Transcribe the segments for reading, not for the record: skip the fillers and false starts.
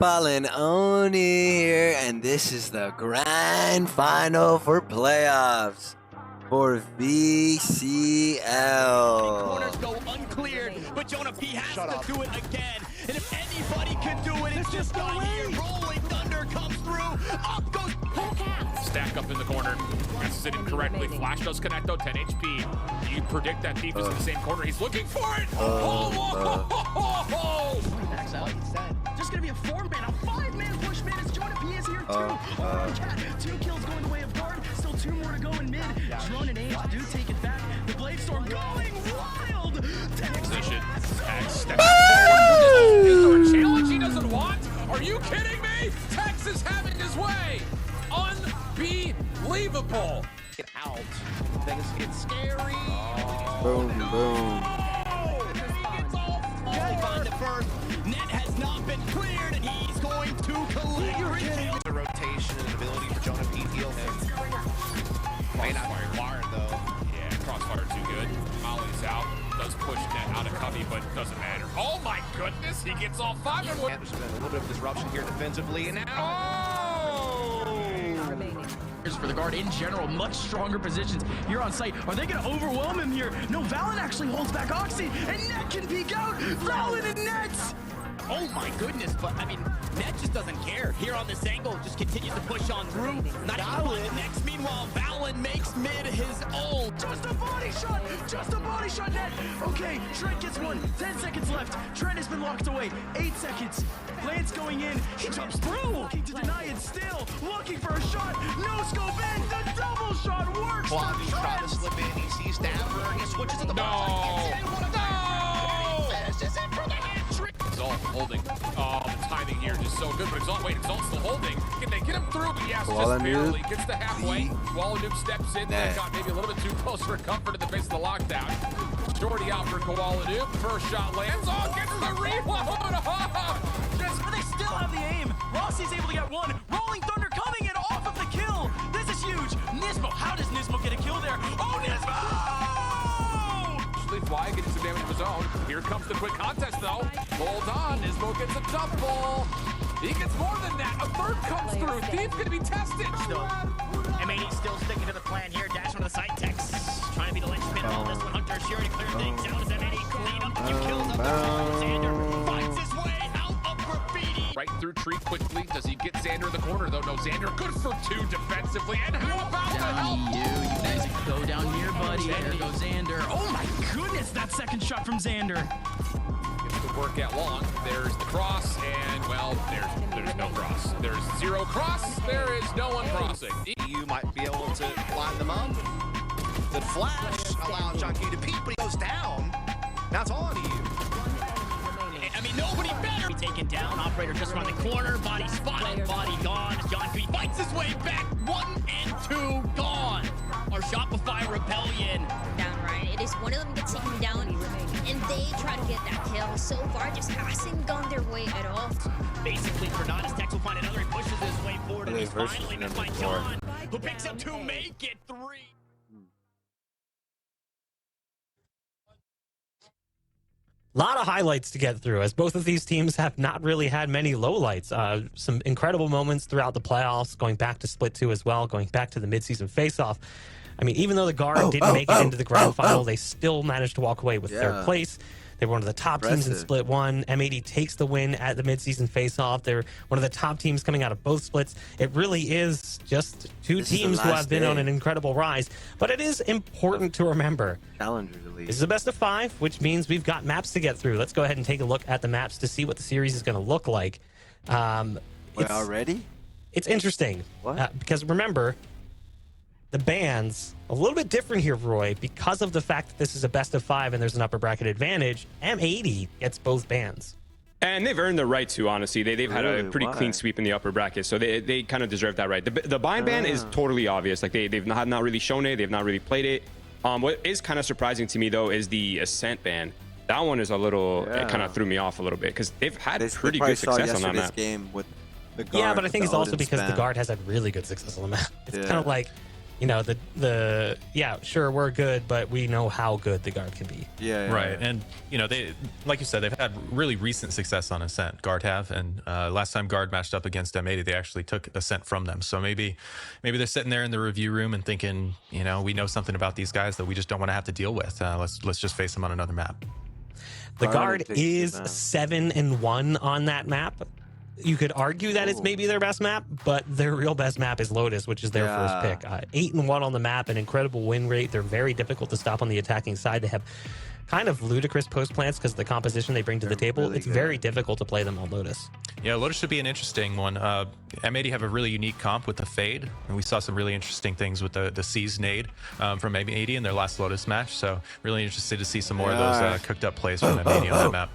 Fallen Oni here, and this is the grand final for playoffs for VCL. Corners go uncleared, but Jonah P has to do it again. And if anybody can do it, it's just not here. Rolling Thunder comes through. Up goes Stack up in the corner. Passes it incorrectly. Flash does connect though, 10 HP. You predict that thief is in the same corner. He's looking for it. Backs out. Just gonna be a 4-man, a 5-man push man as Jonah P is here too. 2 kills going the way of Guard. Still 2 more to go in mid. Drone and Age do take it back. The Blade Storm going wild. Position. Tex steps forward. Is there a challenge he doesn't want? Are you kidding me? Tex is having his way. Unbelievable. Get out. Things get scary. Boom, boom. Find the first. Net has not been cleared, and he's going to collect. The rotation and ability for Jonah P. heal him. May not be required though. Yeah, crossfire too good. Molly's out. Does push Net out of cubby, but doesn't matter. Oh my goodness, he gets all 5 in one. There's been a little bit of disruption here defensively, and now. For the Guard in general, much stronger positions here on site. Are they going to overwhelm him here? No, Valen actually holds back Oxy, and Net can peek out. Valen and Net! Oh my goodness, but I mean, Net just doesn't care. Here on this angle, just continues to push on through. Not Valen. Next, meanwhile, Valen makes mid his own. Just a body shot! Just a body shot, Net! Okay, Trent gets one. 10 seconds left. Trent has been locked away. 8 seconds. Lance going in. He jumps through. Looking to deny it still. Looking for a shot. No scope in. The double shot works. Clocky trying to slip in. He sees Dapper. He switches to the box. Exalt holding. Oh, the timing here just so good. But Exalt's still holding. Can they get him through? But yes, just barely. Gets to halfway. Koala steps in. That got maybe a little bit too close for comfort in the face of the lockdown. Shorty out for Koala. First shot lands. Oh, gets the reload. But they still have the aim. Rossi's able to get one. Rolling Thunder coming in off of the kill. This is huge. Nismo. How does Nismo get a kill there? Oh, Nismo! Fly getting some damage of his own. Here comes the quick contest though. Hold on, Nismo gets a double. He gets more than that. A third comes through. Thief's gonna be tested. Still, M80 still sticking to the plan here. Dash on the side Tex. Trying to be the linchpin of all this one. Hunter sure to clear things out as M80 clean up a few kills up there. Xander finds his way out of graffiti. Right through tree quickly. Does he get Xander in the corner though? No, Xander good for 2 defensively. And how about the help? You guys go down here, buddy. There goes Xander. Oh my goodness, that second shot from Xander. Gets to work out long. There's the cross, and well, there's no cross. There's 0 cross. There is no one crossing. You might be able to line them up. The flash allowed Junkie to peek, but he goes down. Now it's all on you. I mean, nobody better be taken down. Operator just around the corner. Body spotted. Body gone. John P fights his way back. 1 and 2 gone. Our Shopify Rebellion. Down right. It is one of them gets taken down, and they try to get that kill. So far, just hasn't gone their way at all. Basically, Fernandez Tex will find another. He pushes his way forward, and he's finally met by John, who picks up 2, make it 3. A lot of highlights to get through, as both of these teams have not really had many lowlights. Some incredible moments throughout the playoffs, going back to Split 2 as well, going back to the midseason face-off. I mean, even though the Guard didn't make it into the grand final, they still managed to walk away with 3rd place. They were one of the top teams in Split 1. M80 takes the win at the midseason face-off. They're one of the top teams coming out of both splits. It really is just 2 teams who have been on an incredible rise. But it is important to remember, this is a best of 5, which means we've got maps to get through. Let's go ahead and take a look at the maps to see what the series is going to look like. Already? It's interesting. Because remember, the bans a little bit different here, Roy, because of the fact that this is a best of 5 and there's an upper bracket advantage. M80 gets both bans. And they've earned the right to, honestly. They've had a pretty clean sweep in the upper bracket, so they kind of deserve that right. The bind ban is totally obvious. Like they've not really shown it. They've not really played it. What is kind of surprising to me though is the Ascent ban. That one is a little, it kind of threw me off a little bit because they've had pretty good success on that map. Game with the Guard, yeah, but I think it's also because the Guard has had really good success on the map. It's kind of like, you know, yeah, sure, we're good, but we know how good the guard can be. Yeah. Right. And, you know, they, like you said, they've had really recent success on Ascent. Guard have. And last time Guard matched up against M80, they actually took Ascent from them. So maybe they're sitting there in the review room and thinking, you know, we know something about these guys that we just don't want to have to deal with. Let's just face them on another map. The guard is 7-1 on that map. You could argue that it's maybe their best map, but their real best map is Lotus, which is their first pick. 8-1 on the map, an incredible win rate. They're very difficult to stop on the attacking side. They have kind of ludicrous post plants because of the composition they bring to the table. Really it's very difficult to play them on Lotus. Yeah, Lotus should be an interesting one. M80 have a really unique comp with the Fade, and we saw some really interesting things with the Seize nade from M80 in their last Lotus match. So really interested to see some more of those cooked up plays from M80 on that map.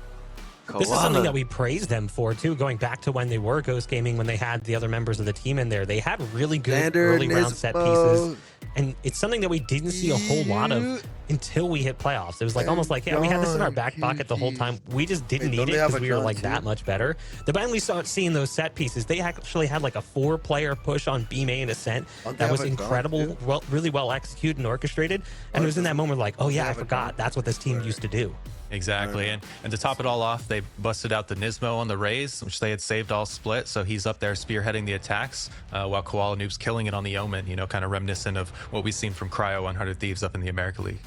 This is something that we praised them for, too, going back to when they were Ghost Gaming, when they had the other members of the team in there. They had really good early round set pieces, and it's something that we didn't see a whole lot of until we hit playoffs. It was like almost like, yeah, we had this in our back pocket the whole time. We just didn't need it because we were like that much better. The moment we started seeing those set pieces, they actually had like a 4-player push on B main Ascent that was incredible, really well executed and orchestrated. And it was in that moment like, oh yeah, I forgot that's what this team used to do. Exactly, and to top it all off, they busted out the Nismo on the Raze, which they had saved all split, so he's up there spearheading the attacks, while Koala Noob's killing it on the Omen, you know, kind of reminiscent of what we've seen from Cryo on 100 Thieves up in the America League.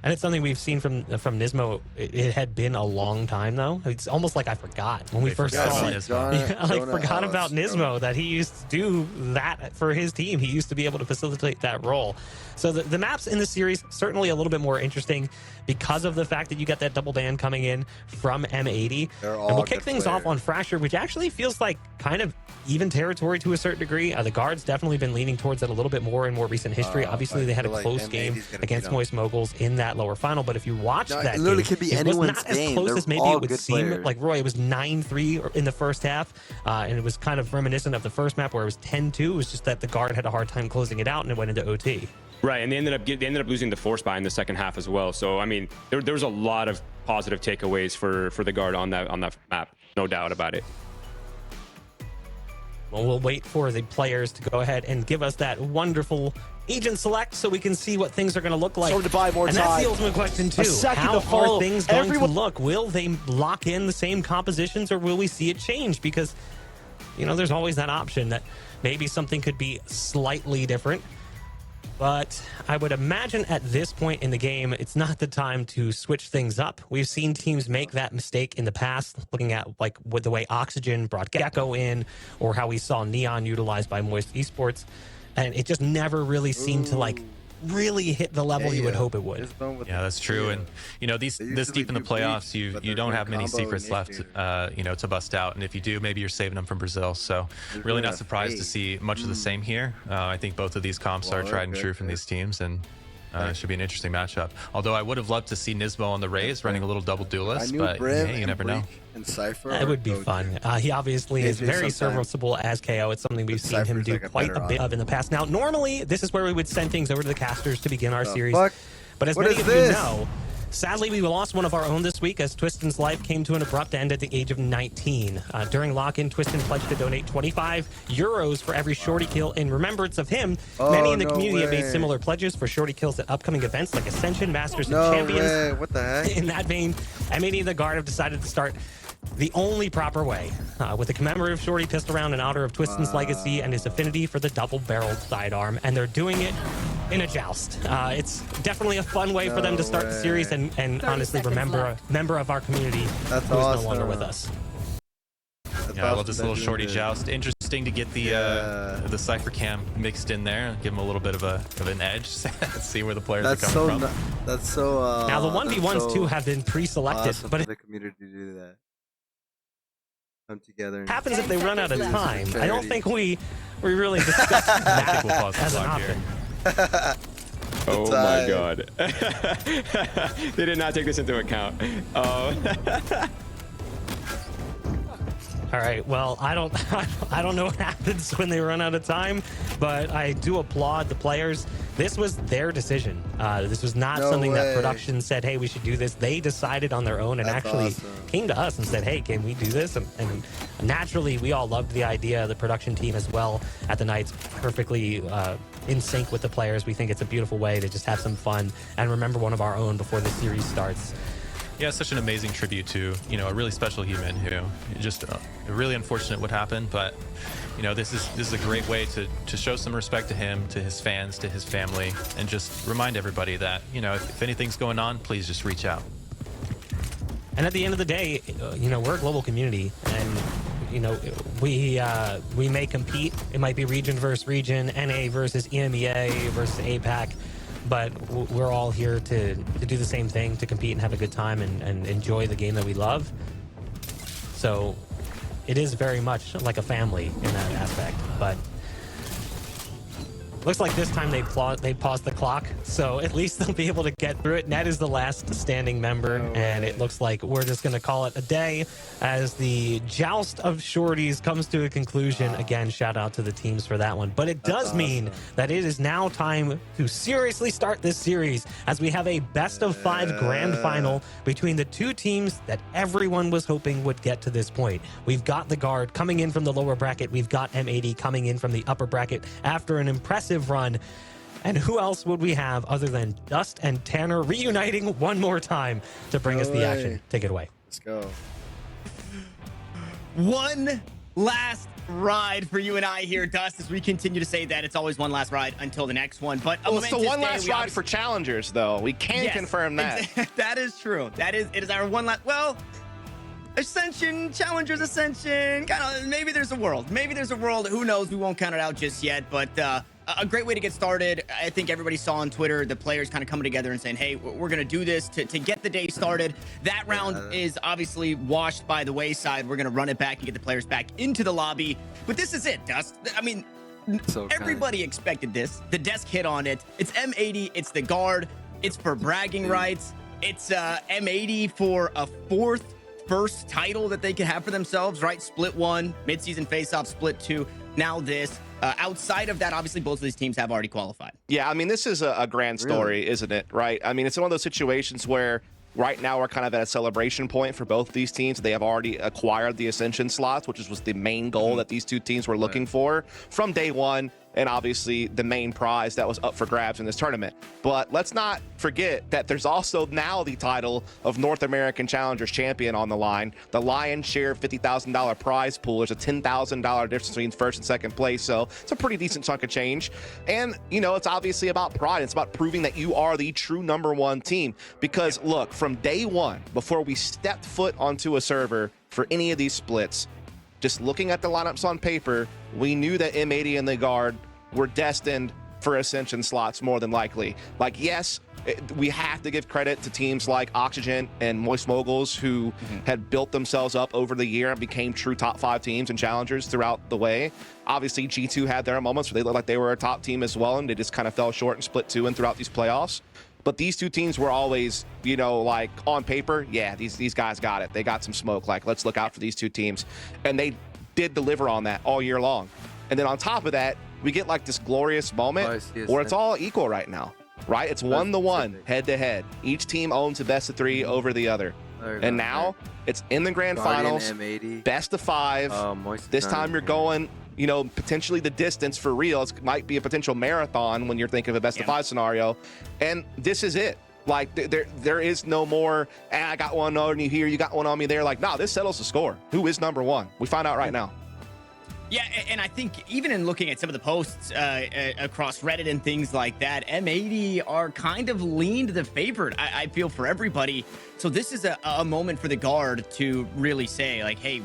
And it's something we've seen from Nismo. It had been a long time, though. It's almost like I forgot when we first saw it. I forgot about Nismo, that he used to do that for his team. He used to be able to facilitate that role. So the maps in the series certainly a little bit more interesting because of the fact that you got that double ban coming in from M80. And we'll kick things off on Fracture, which actually feels like kind of even territory to a certain degree. The guard's definitely been leaning towards it a little bit more in more recent history. Obviously, they had a close game against Moist Moguls in that lower final, but if you watch that game, it was not as close as maybe it would seem. Like Roy, it was 9-3 in the first half, and it was kind of reminiscent of the first map where it was 10-2. It was just that the guard had a hard time closing it out, and it went into OT. Right, and they ended up losing the force buy in the second half as well. So I mean, there was a lot of positive takeaways for the guard on that map, no doubt about it. Well, we'll wait for the players to go ahead and give us that wonderful agent select so we can see what things are going to look like. To buy more and time. That's the ultimate question, too. How are things going to look? Will they lock in the same compositions, or will we see it change? Because, you know, there's always that option that maybe something could be slightly different. But I would imagine at this point in the game, it's not the time to switch things up. We've seen teams make that mistake in the past, looking at like with the way Oxygen brought Gecko in, or how we saw Neon utilized by Moist Esports. And it just never really seemed to like really hit the level you would hope it would. Yeah, that's true. And you know, this deep in the playoffs, you don't have many secrets left, you know, to bust out. And if you do, maybe you're saving them from Brazil. So really not surprised to see much of the same here. I think both of these comps are tried and true from these teams, and it should be an interesting matchup. Although I would have loved to see Nismo on the Raze running a little double duelist, but hey, you never know. That would be fun. He obviously is very serviceable as KO. It's something we've seen him do quite a bit of in the past. Now, normally, this is where we would send things over to the casters to begin our series. But as many of you know, sadly, we lost one of our own this week as Twiston's life came to an abrupt end at the age of 19. During lock-in, Twiston pledged to donate 25 euros for every shorty kill in remembrance of him. Many in the community have made similar pledges for shorty kills at upcoming events like Ascension, Masters, and Champions. What the heck? In that vein, M80 and the Guard have decided to start the only proper way, with a commemorative shorty pistol round in honor of Twiston's legacy and his affinity for the double-barreled sidearm, and they're doing it in a joust. It's definitely a fun way for them to start the series and honestly remember a member of our community who is no longer with us. Yeah, I love this little shorty joust. Interesting to get the Cypher Cam mixed in there, give them a little bit of an edge, see where the players are coming from. That's so. Now the 1v1s too have been pre-selected, awesome but for the community to do that. Come together. It happens if they run out of time. I don't think we really discussed that as an option. Oh my god. They did not take this into account. All right, well, I don't know what happens when they run out of time, but I do applaud the players this was their decision. This was not something that production said, hey, we should do this. They decided on their own and actually came to us and said, hey, can we do this? And naturally, we all loved the idea. The production team as well at the Knights, perfectly in sync with the players. We think it's a beautiful way to just have some fun and remember one of our own before the series starts. Yeah, it's such an amazing tribute to, you know, a really special human who just really unfortunate what happened, but you know, this is a great way to show some respect to him, to his fans, to his family, and just remind everybody that, you know, if anything's going on, please just reach out. And at the end of the day, you know, we're a global community, and you know, we may compete. It might be region versus region, NA versus EMEA versus APAC. But we're all here to do the same thing, to compete and have a good time and enjoy the game that we love. So it is very much like a family in that aspect. But looks like this time they paused the clock, so at least they'll be able to get through it. Ned is the last standing member, and it looks like we're just going to call it a day as the joust of shorties comes to a conclusion. Again, shout out to the teams for that one. But it does mean that it is now time to seriously start this series, as we have a best-of-5 grand final between the two teams that everyone was hoping would get to this point. We've got the Guard coming in from the lower bracket. We've got M80 coming in from the upper bracket after an impressive run. And who else would we have other than Dust and Tanner reuniting one more time to bring us the action? Take it away. Let's go. One last ride for you and I here, Dust, as we continue to say that it's always one last ride until the next one. But it's the one last ride for challengers, though. We can confirm that. That is true. It is our one last. Well, Ascension, Challengers Ascension, kind of, maybe there's a world. Who knows? We won't count it out just yet, but a great way to get started. I think everybody saw on Twitter the players kind of coming together and saying, hey, we're going to do this to get the day started. That round is obviously washed by the wayside. We're going to run it back and get the players back into the lobby. But this is it, Dust. I mean, everybody expected this. The desk hit on it. It's M80. It's the Guard. It's for bragging rights. It's M80 for a first title that they could have for themselves, right? Split 1, mid-season face-off, split 2, now this. Outside of that, obviously, both of these teams have already qualified. Yeah, I mean, this is a grand story, isn't it? Right? I mean, it's one of those situations where right now we're kind of at a celebration point for both these teams. They have already acquired the Ascension slots, which was the main goal that these two teams were looking for from day one, and obviously the main prize that was up for grabs in this tournament. But let's not forget that there's also now the title of North American Challengers Champion on the line. The lion's share $50,000 prize pool. There's a $10,000 difference between first and second place, so it's a pretty decent chunk of change. And, you know, it's obviously about pride. It's about proving that you are the true #1 team. Because, look, from day one, before we stepped foot onto a server for any of these splits, just looking at the lineups on paper, we knew that M80 and the Guard were destined for Ascension slots more than likely. Like, yes, we have to give credit to teams like Oxygen and Moist Moguls, who had built themselves up over the year and became true top 5 teams and challengers throughout the way. Obviously, G2 had their moments where they looked like they were a top team as well, and they just kind of fell short and split 2 and throughout these playoffs. But these two teams were always, you know, like on paper, yeah, these guys got it. They got some smoke. Like, let's look out for these two teams. And they did deliver on that all year long. And then on top of that, we get like this glorious moment where it's all equal right now, right? It's 1-1 head-to-head. Each team owns a best of 3 over the other. And now it's in the grand finals, best of 5. This time you're going, you know, potentially the distance for real. It might be a potential marathon when you're thinking of a best of 5 scenario. And this is it. Like, there is no more, I got one on you here, you got one on me there. Like, nah, this settles the score. Who is #1? We find out right now. Yeah, and I think even in looking at some of the posts across Reddit and things like that, M80 are kind of leaned the favorite, I feel, for everybody. So this is a moment for the Guard to really say, like, hey,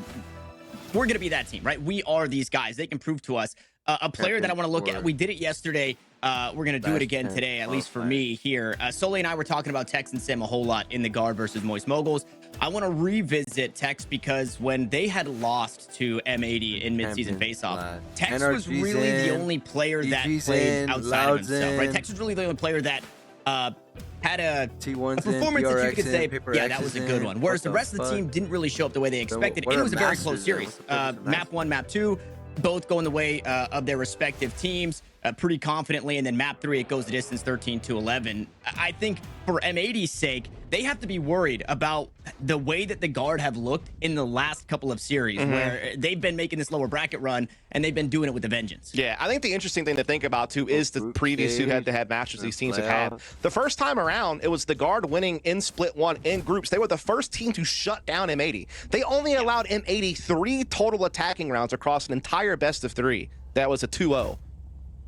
we're going to be that team, right? We are these guys. They can prove to us. A player that I want to look at, we did it yesterday. We're going to do it again today, at least for me here. Sole and I were talking about Tex and Sim a whole lot in the Guard versus Moist Moguls. I want to revisit Tex because when they had lost to M80 in midseason faceoff, Tex was really the only player that played outside of himself, right? Tex was really the only player that had a performance that you could say, yeah, that was a good one. Whereas the rest of the team didn't really show up the way they expected. And it was a very close series. Map 1, Map 2, both going the way of their respective teams. pretty confidently, and then map 3, it goes the distance 13-11. I think for M80's sake, they have to be worried about the way that the Guard have looked in the last couple of series, where they've been making this lower bracket run, and they've been doing it with a vengeance. Yeah, I think the interesting thing to think about, too, is the previous 2 head-to-head matches these teams have had. The first time around, it was the Guard winning in Split 1 in groups. They were the first team to shut down M80. They only allowed M80 3 total attacking rounds across an entire best of 3. That was a 2-0.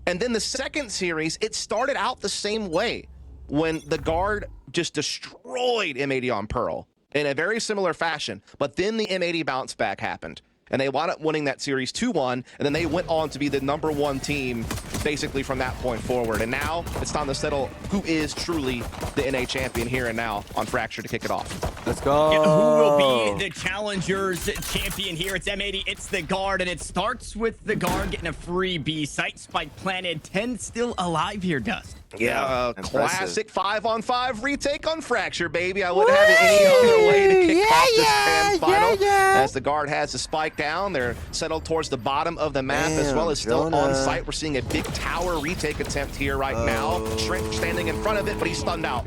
And then the second series, it started out the same way when the Guard just destroyed M80 on Pearl in a very similar fashion. But then the M80 bounce back happened, and they wound up winning that series 2-1, and then they went on to be the #1 team basically from that point forward. And now it's time to settle who is truly the NA champion here and now on Fracture to kick it off. Let's go. Yeah, who will be the challengers champion here? It's M80, it's the Guard, and it starts with the Guard getting a free B. Site spike planted, 10 still alive here, Dust. Yeah, classic 5-on-5 retake on Fracture, baby. I wouldn't have it any other way to kick off this grand final. As the Guard has the spike down, they're settled towards the bottom of the map, as well as still on site. We're seeing a big tower retake attempt here right now. Shrink standing in front of it, but he's stunned out.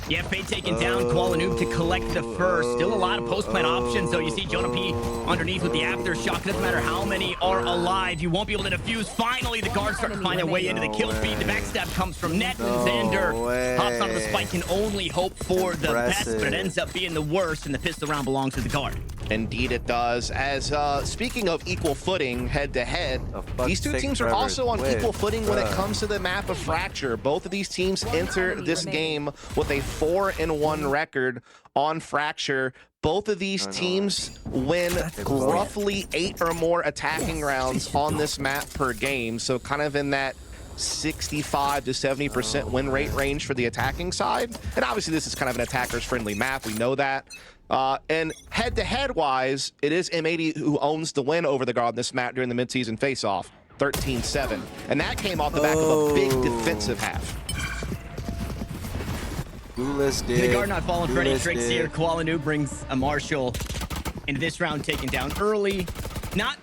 Yeah, Fate taken down, Kuala to collect the first. Still a lot of post-plant options, though. You see Jonah P underneath with the aftershock. Doesn't matter how many are alive, you won't be able to defuse. Finally, the Guards start to find their way into the kill feed. The backstab comes from Net, and Xander hops onto the spike. Can only hope for the best, but it ends up being the worst, and the pistol round belongs to the Guard. Indeed it does. As speaking of equal footing head-to-head, these two teams are also on equal footing when it comes to the map of Fracture. Both of these teams enter this game with a 4-1 record on Fracture. Both of these teams win roughly 8 or more attacking rounds on this map per game, so kind of in that 65 to 70% win rate range for the attacking side. And obviously this is kind of an attacker's friendly map, we know that. And head-to-head wise, it is M80 who owns the win over the Guard on this map during the mid-season face-off, 13-7. And that came off the back of a big defensive half. The Guard not falling for any tricks here. Kuala brings a Marshall into this round, taken down early. Not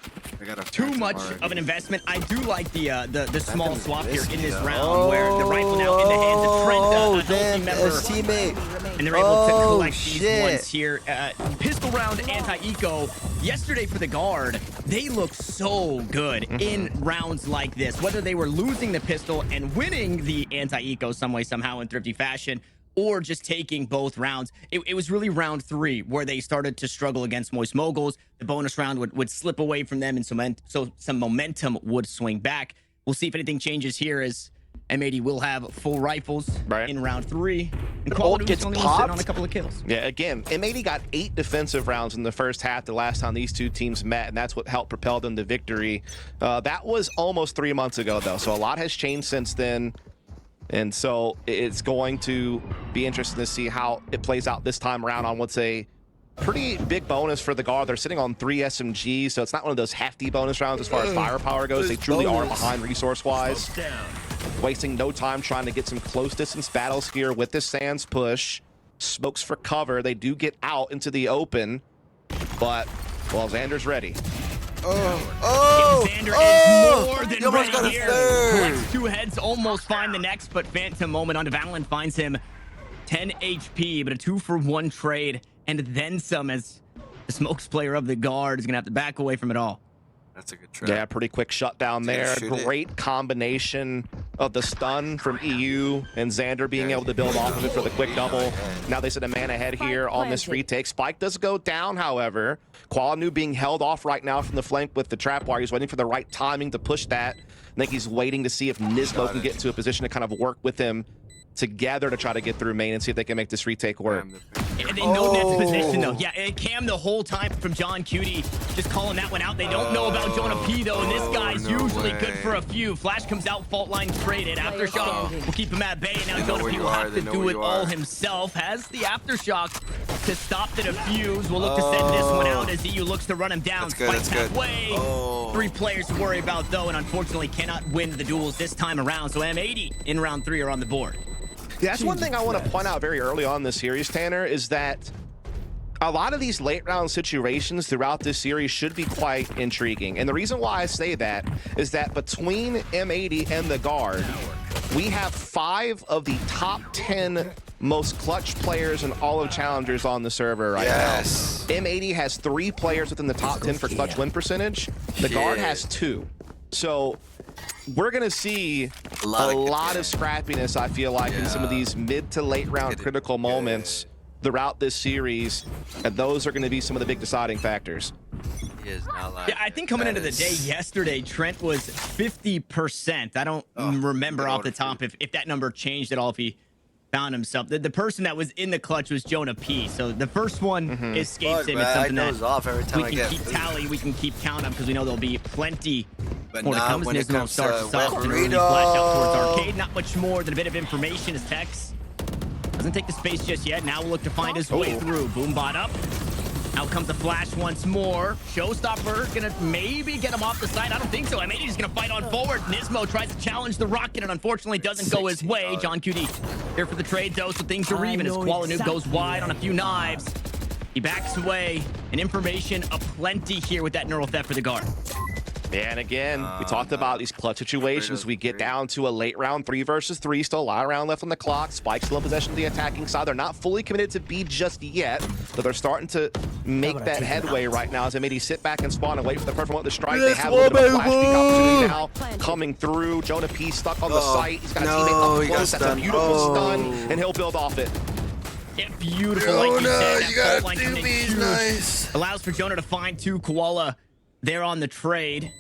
too much of an investment. I do like the small swap here in this round, where the rifle now in the hands of Trent, a member, teammate. and they're able to collect these ones here. Pistol round anti-eco. Yesterday for the Guard, they look so good in rounds like this. Whether they were losing the pistol and winning the anti-eco some way, somehow in thrifty fashion, or just taking both rounds. It was really round 3 where they started to struggle against Moist Moguls. The bonus round would slip away from them, and so some momentum would swing back. We'll see if anything changes here, as M80 will have full rifles in round 3. And Kuala gets only sitting on a couple of kills. Yeah, again, M80 got 8 defensive rounds in the first half the last time these two teams met, and that's what helped propel them to victory. That was almost 3 months ago, though, so a lot has changed since then. And so it's going to be interesting to see how it plays out this time around on what's a pretty big bonus for the Guard. They're sitting on 3 SMGs, so it's not one of those hefty bonus rounds as far as firepower goes. They truly are behind resource-wise. Wasting no time trying to get some close-distance battles here with this Sands push. Smokes for cover. They do get out into the open, but, well, Xander's ready. Xander is more than ready here. Collects 2 heads, almost find the next, but Phantom moment onto Valorant finds him 10 HP, but a 2-for-1 trade, and then some, as the smokes player of the Guard is going to have to back away from it all. That's a good trade. Yeah, pretty quick shutdown there. Great combination of the stun from EU and Xander being able to build off of it for the quick double. Now they sit a man ahead here on this retake. Spike does go down, however. Kuala being held off right now from the flank with the trap wire. He's waiting for the right timing to push that. I think he's waiting to see if Nismo can get into a position to kind of work with him together to try to get through main and see if they can make this retake work. And they know Net's position, though. Yeah, and Cam the whole time from John Cutie, just calling that one out. They don't know about Jonah P, though, and this guy's usually good for a few. Flash comes out, fault line traded. Aftershock will keep him at bay, and now Jonah P will have to do it all himself. Has the Aftershock to stop the defuse. We'll look to send this one out as EU looks to run him down. Spikes halfway. 3 players to worry about, though, and unfortunately cannot win the duels this time around. So M80 in round 3 are on the board. Yeah, that's one thing I want to point out very early on in this series, Tanner, is that a lot of these late round situations throughout this series should be quite intriguing. And the reason why I say that is that between M80 and the guard, we have 5 of the top 10 most clutch players in all of challengers on the server right now. M80 has 3 players within the top 10 for clutch win percentage. The guard has 2. So we're going to see a lot of scrappiness, I feel like, in some of these mid to late round critical moments throughout this series, and those are going to be some of the big deciding factors. Yeah, I think coming into the day yesterday, Trent was 50%. I don't remember off the top if that number changed at all, if he found himself. The person that was in the clutch was Jonah P. So the first one escapes him. It's something that off every time we can keep tally, we can keep count of, because we know there'll be plenty more to come. When it comes to starts off and really flash out towards arcade. Not much more than a bit of information as Tex doesn't take the space just yet. Now we'll look to find his way through. Boombot up. Out comes the flash once more. Showstopper gonna maybe get him off the side. I don't think so. M80's gonna fight on forward. Nismo tries to challenge the rocket and unfortunately doesn't go his way. John QD here for the trade though, so things are even as Koala Noob goes wide on a few knives. He backs away, and information aplenty here with that neural theft for the guard. And again, we talked about these clutch situations. We get down to a late round 3 versus 3, still a lot of round left on the clock. Spike still in possession of the attacking side. They're not fully committed to B just yet, but they're starting to make that headway right now as M80 sit back and spawn and wait for the perfect moment to strike. They have a little bit of a flash peek opportunity now coming through. Jonah P stuck on the site. He's got a teammate up close. That's a beautiful stun, and he'll build off it. Yeah, beautiful, like you said. That fault line coming in huge. Allows for Jonah to find 2. Koala there on the trade.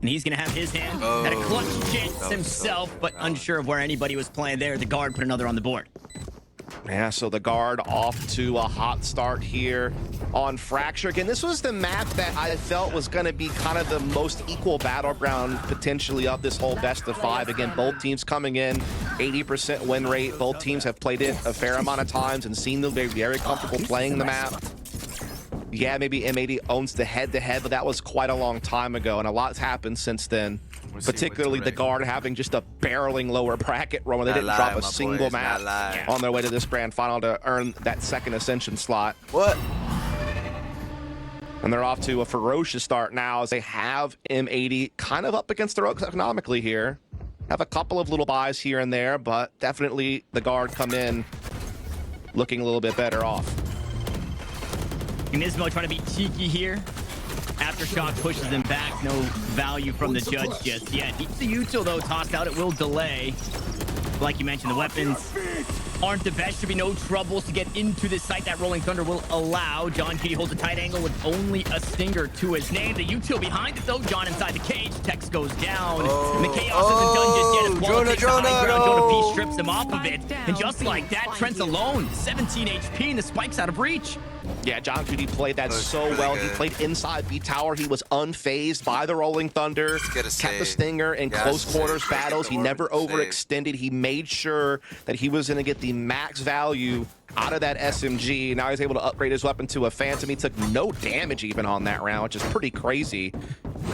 And he's going to have his hand at a clutch chance himself, but unsure of where anybody was playing there. The guard put another on the board. Yeah, so the guard off to a hot start here on Fracture. Again, this was the map that I felt was going to be kind of the most equal battleground potentially of this whole best of 5. Again, both teams coming in 80% win rate. Both teams have played it a fair amount of times and seen them very comfortable playing the map. Yeah, maybe M80 owns the head-to-head, but that was quite a long time ago, and a lot's happened since then. Particularly the guard having just a barreling lower bracket run. They didn't drop a single map on their way to this grand final to earn that second Ascension slot. And they're off to a ferocious start now as they have M80 kind of up against the ropes economically here. Have a couple of little buys here and there, but definitely the guard come in looking a little bit better off. Nismo trying to be cheeky here. Aftershock pushes him back. No value from the judge just yet. Keeps the util though tossed out. It will delay. Like you mentioned, the weapons aren't the best. Should be no troubles to get into this site that Rolling Thunder will allow. John Kitty holds a tight angle with only a stinger to his name. The util behind it though. John inside the cage. Tex goes down. And the chaos isn't done just yet. As Koala takes the high ground. Jonah P strips him off of it. And just like that, Trent's alone. 17 HP and the spike's out of reach. Yeah, John QD played that so well. He played inside B Tower. He was unfazed by the Rolling Thunder. Kept the stinger in close quarters battles. He never overextended. He made sure that he was going to get the max value out of that SMG. Now he's able to upgrade his weapon to a Phantom. He took no damage even on that round, which is pretty crazy.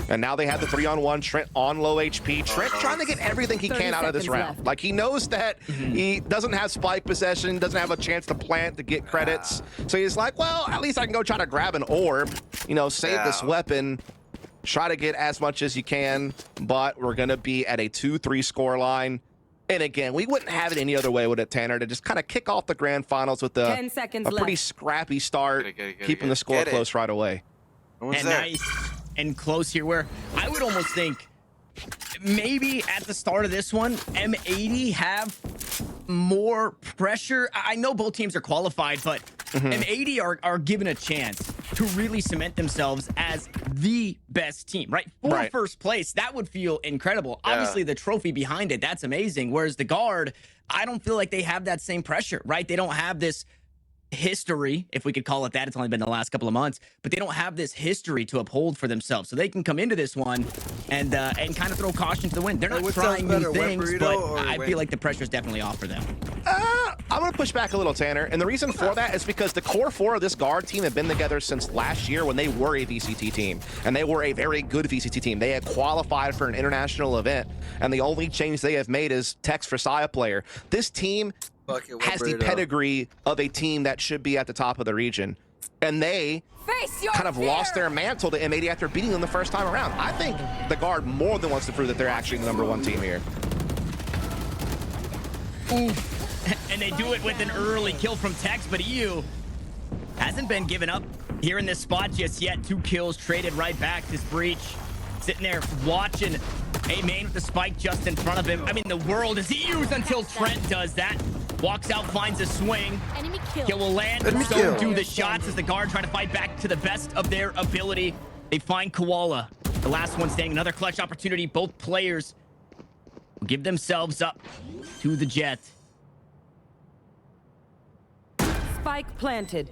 And now they have the 3-on-1. Trent on low HP. Trent trying to get everything he can out of this round. Like, he knows that he doesn't have spike possession, doesn't have a chance to plant to get credits. So he's like, well, at least I can go try to grab an orb, you know, save this weapon, try to get as much as you can. But we're going to be at a 2-3 score line. And again, we wouldn't have it any other way with it, Tanner, to just kind of kick off the grand finals with a pretty scrappy start, keeping the score close right away. And nice and close here, where I would almost think maybe at the start of this one, M80 have more pressure. I know both teams are qualified, but M80 are given a chance to really cement themselves as the best team, right? For first place, that would feel incredible. Obviously, the trophy behind it, that's amazing. Whereas the guard, I don't feel like they have that same pressure, right? They don't have this history, if we could call it that. It's only been the last couple of months, but they don't have this history to uphold for themselves. So they can come into this one and kind of throw caution to the wind. They're not trying new things, but I feel like the pressure is definitely off for them. I'm going to push back a little, Tanner. And the reason for that is because the core 4 of this guard team have been together since last year when they were a VCT team. And they were a very good VCT team. They had qualified for an international event. And the only change they have made is Tex for Saya player. This team has the pedigree of a team that should be at the top of the region. and they kind of lost their mantle to M80 after beating them the first time around. I think the guard more than wants to prove that they're actually the #1 team here. Oof. And they do it with an early kill from Tex, but EU hasn't been given up here in this spot just yet. 2 kills traded right back to Breach. Sitting there watching a main with the spike just in front of him. I mean, the world is EU's until Trent does that. Walks out, finds a swing. Enemy kill. Kill will land, so do the shots as the guard try to fight back to the best of their ability. They find Koala, the last one standing. Another clutch opportunity. Both players will give themselves up to the Jet. Spike planted.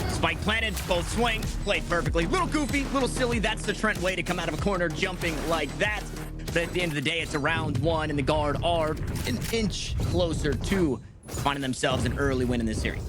Spike planted, both swing, played perfectly. Little goofy, little silly. That's the Trent way to come out of a corner jumping like that. But at the end of the day, it's a round 1, and the guard are an inch closer to finding themselves an early win in this series.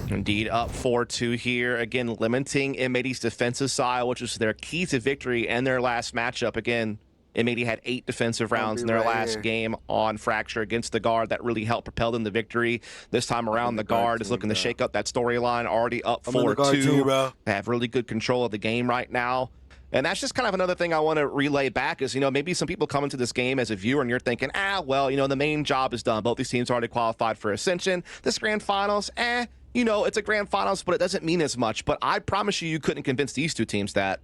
Indeed, up 4-2 here. Again, limiting M80's defensive side, which was their key to victory and their last matchup. Again, M80 had 8 defensive rounds in their last game on Fracture against the guard. That really helped propel them to victory. This time around, the guard is looking to shake up that storyline. Already up 4-2. They have really good control of the game right now. And that's just kind of another thing I want to relay back is, you know, maybe some people come into this game as a viewer and you're thinking, well, you know, the main job is done. Both these teams already qualified for Ascension. This grand finals, you know, it's a grand finals, but it doesn't mean as much. But I promise you couldn't convince these 2 teams that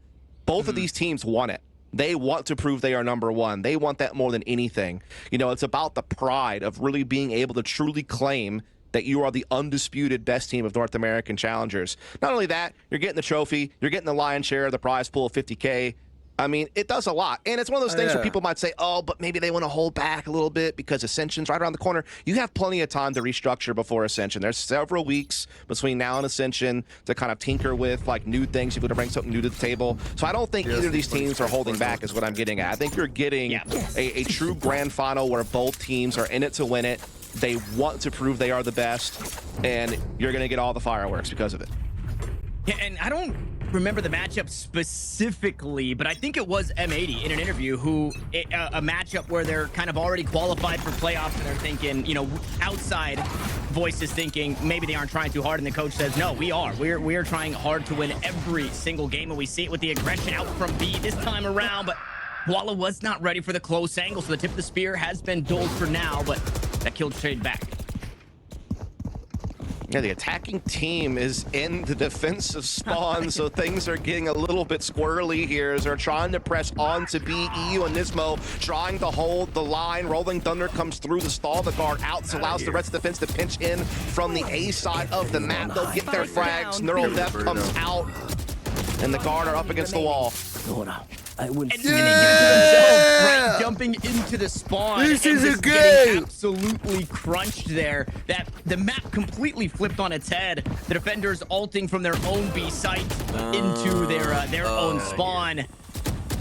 both of these teams want it. They want to prove they are #1. They want that more than anything. You know, it's about the pride of really being able to truly claim that you are the undisputed best team of North American challengers. Not only that, you're getting the trophy, you're getting the lion's share of the prize pool of 50K. I mean, it does a lot. And it's one of those things where people might say, but maybe they want to hold back a little bit because Ascension's right around the corner. You have plenty of time to restructure before Ascension. There's several weeks between now and Ascension to kind of tinker with like new things. You're going to bring something new to the table. So I don't think either of these teams are holding back is what I'm getting at. I think you're getting a true grand final where both teams are in it to win it. They want to prove they are the best, and you're going to get all the fireworks because of it. Yeah, and I don't remember the matchup specifically, but I think it was M80 in an interview a matchup where they're kind of already qualified for playoffs and they're thinking, you know, outside voices thinking maybe they aren't trying too hard, and the coach says, no, we are. We're trying hard to win every single game, and we see it with the aggression out from B this time around, but Koala was not ready for the close angle, so the tip of the spear has been dulled for now, but that kill trade back. Yeah, the attacking team is in the defensive spawn, so things are getting a little bit squirrely here as they're trying to press on to be EU and Nismo, trying to hold the line. Rolling Thunder comes through to stall the guard out. This allows the rest of the defense to pinch in from the A side of the map. They'll get their frags. Neural Death comes out, and the guard are up against the wall. I will right, jumping into the spawn. This is a game. Absolutely crunched there. That the map completely flipped on its head. The defenders ulting from their own B site into their own spawn.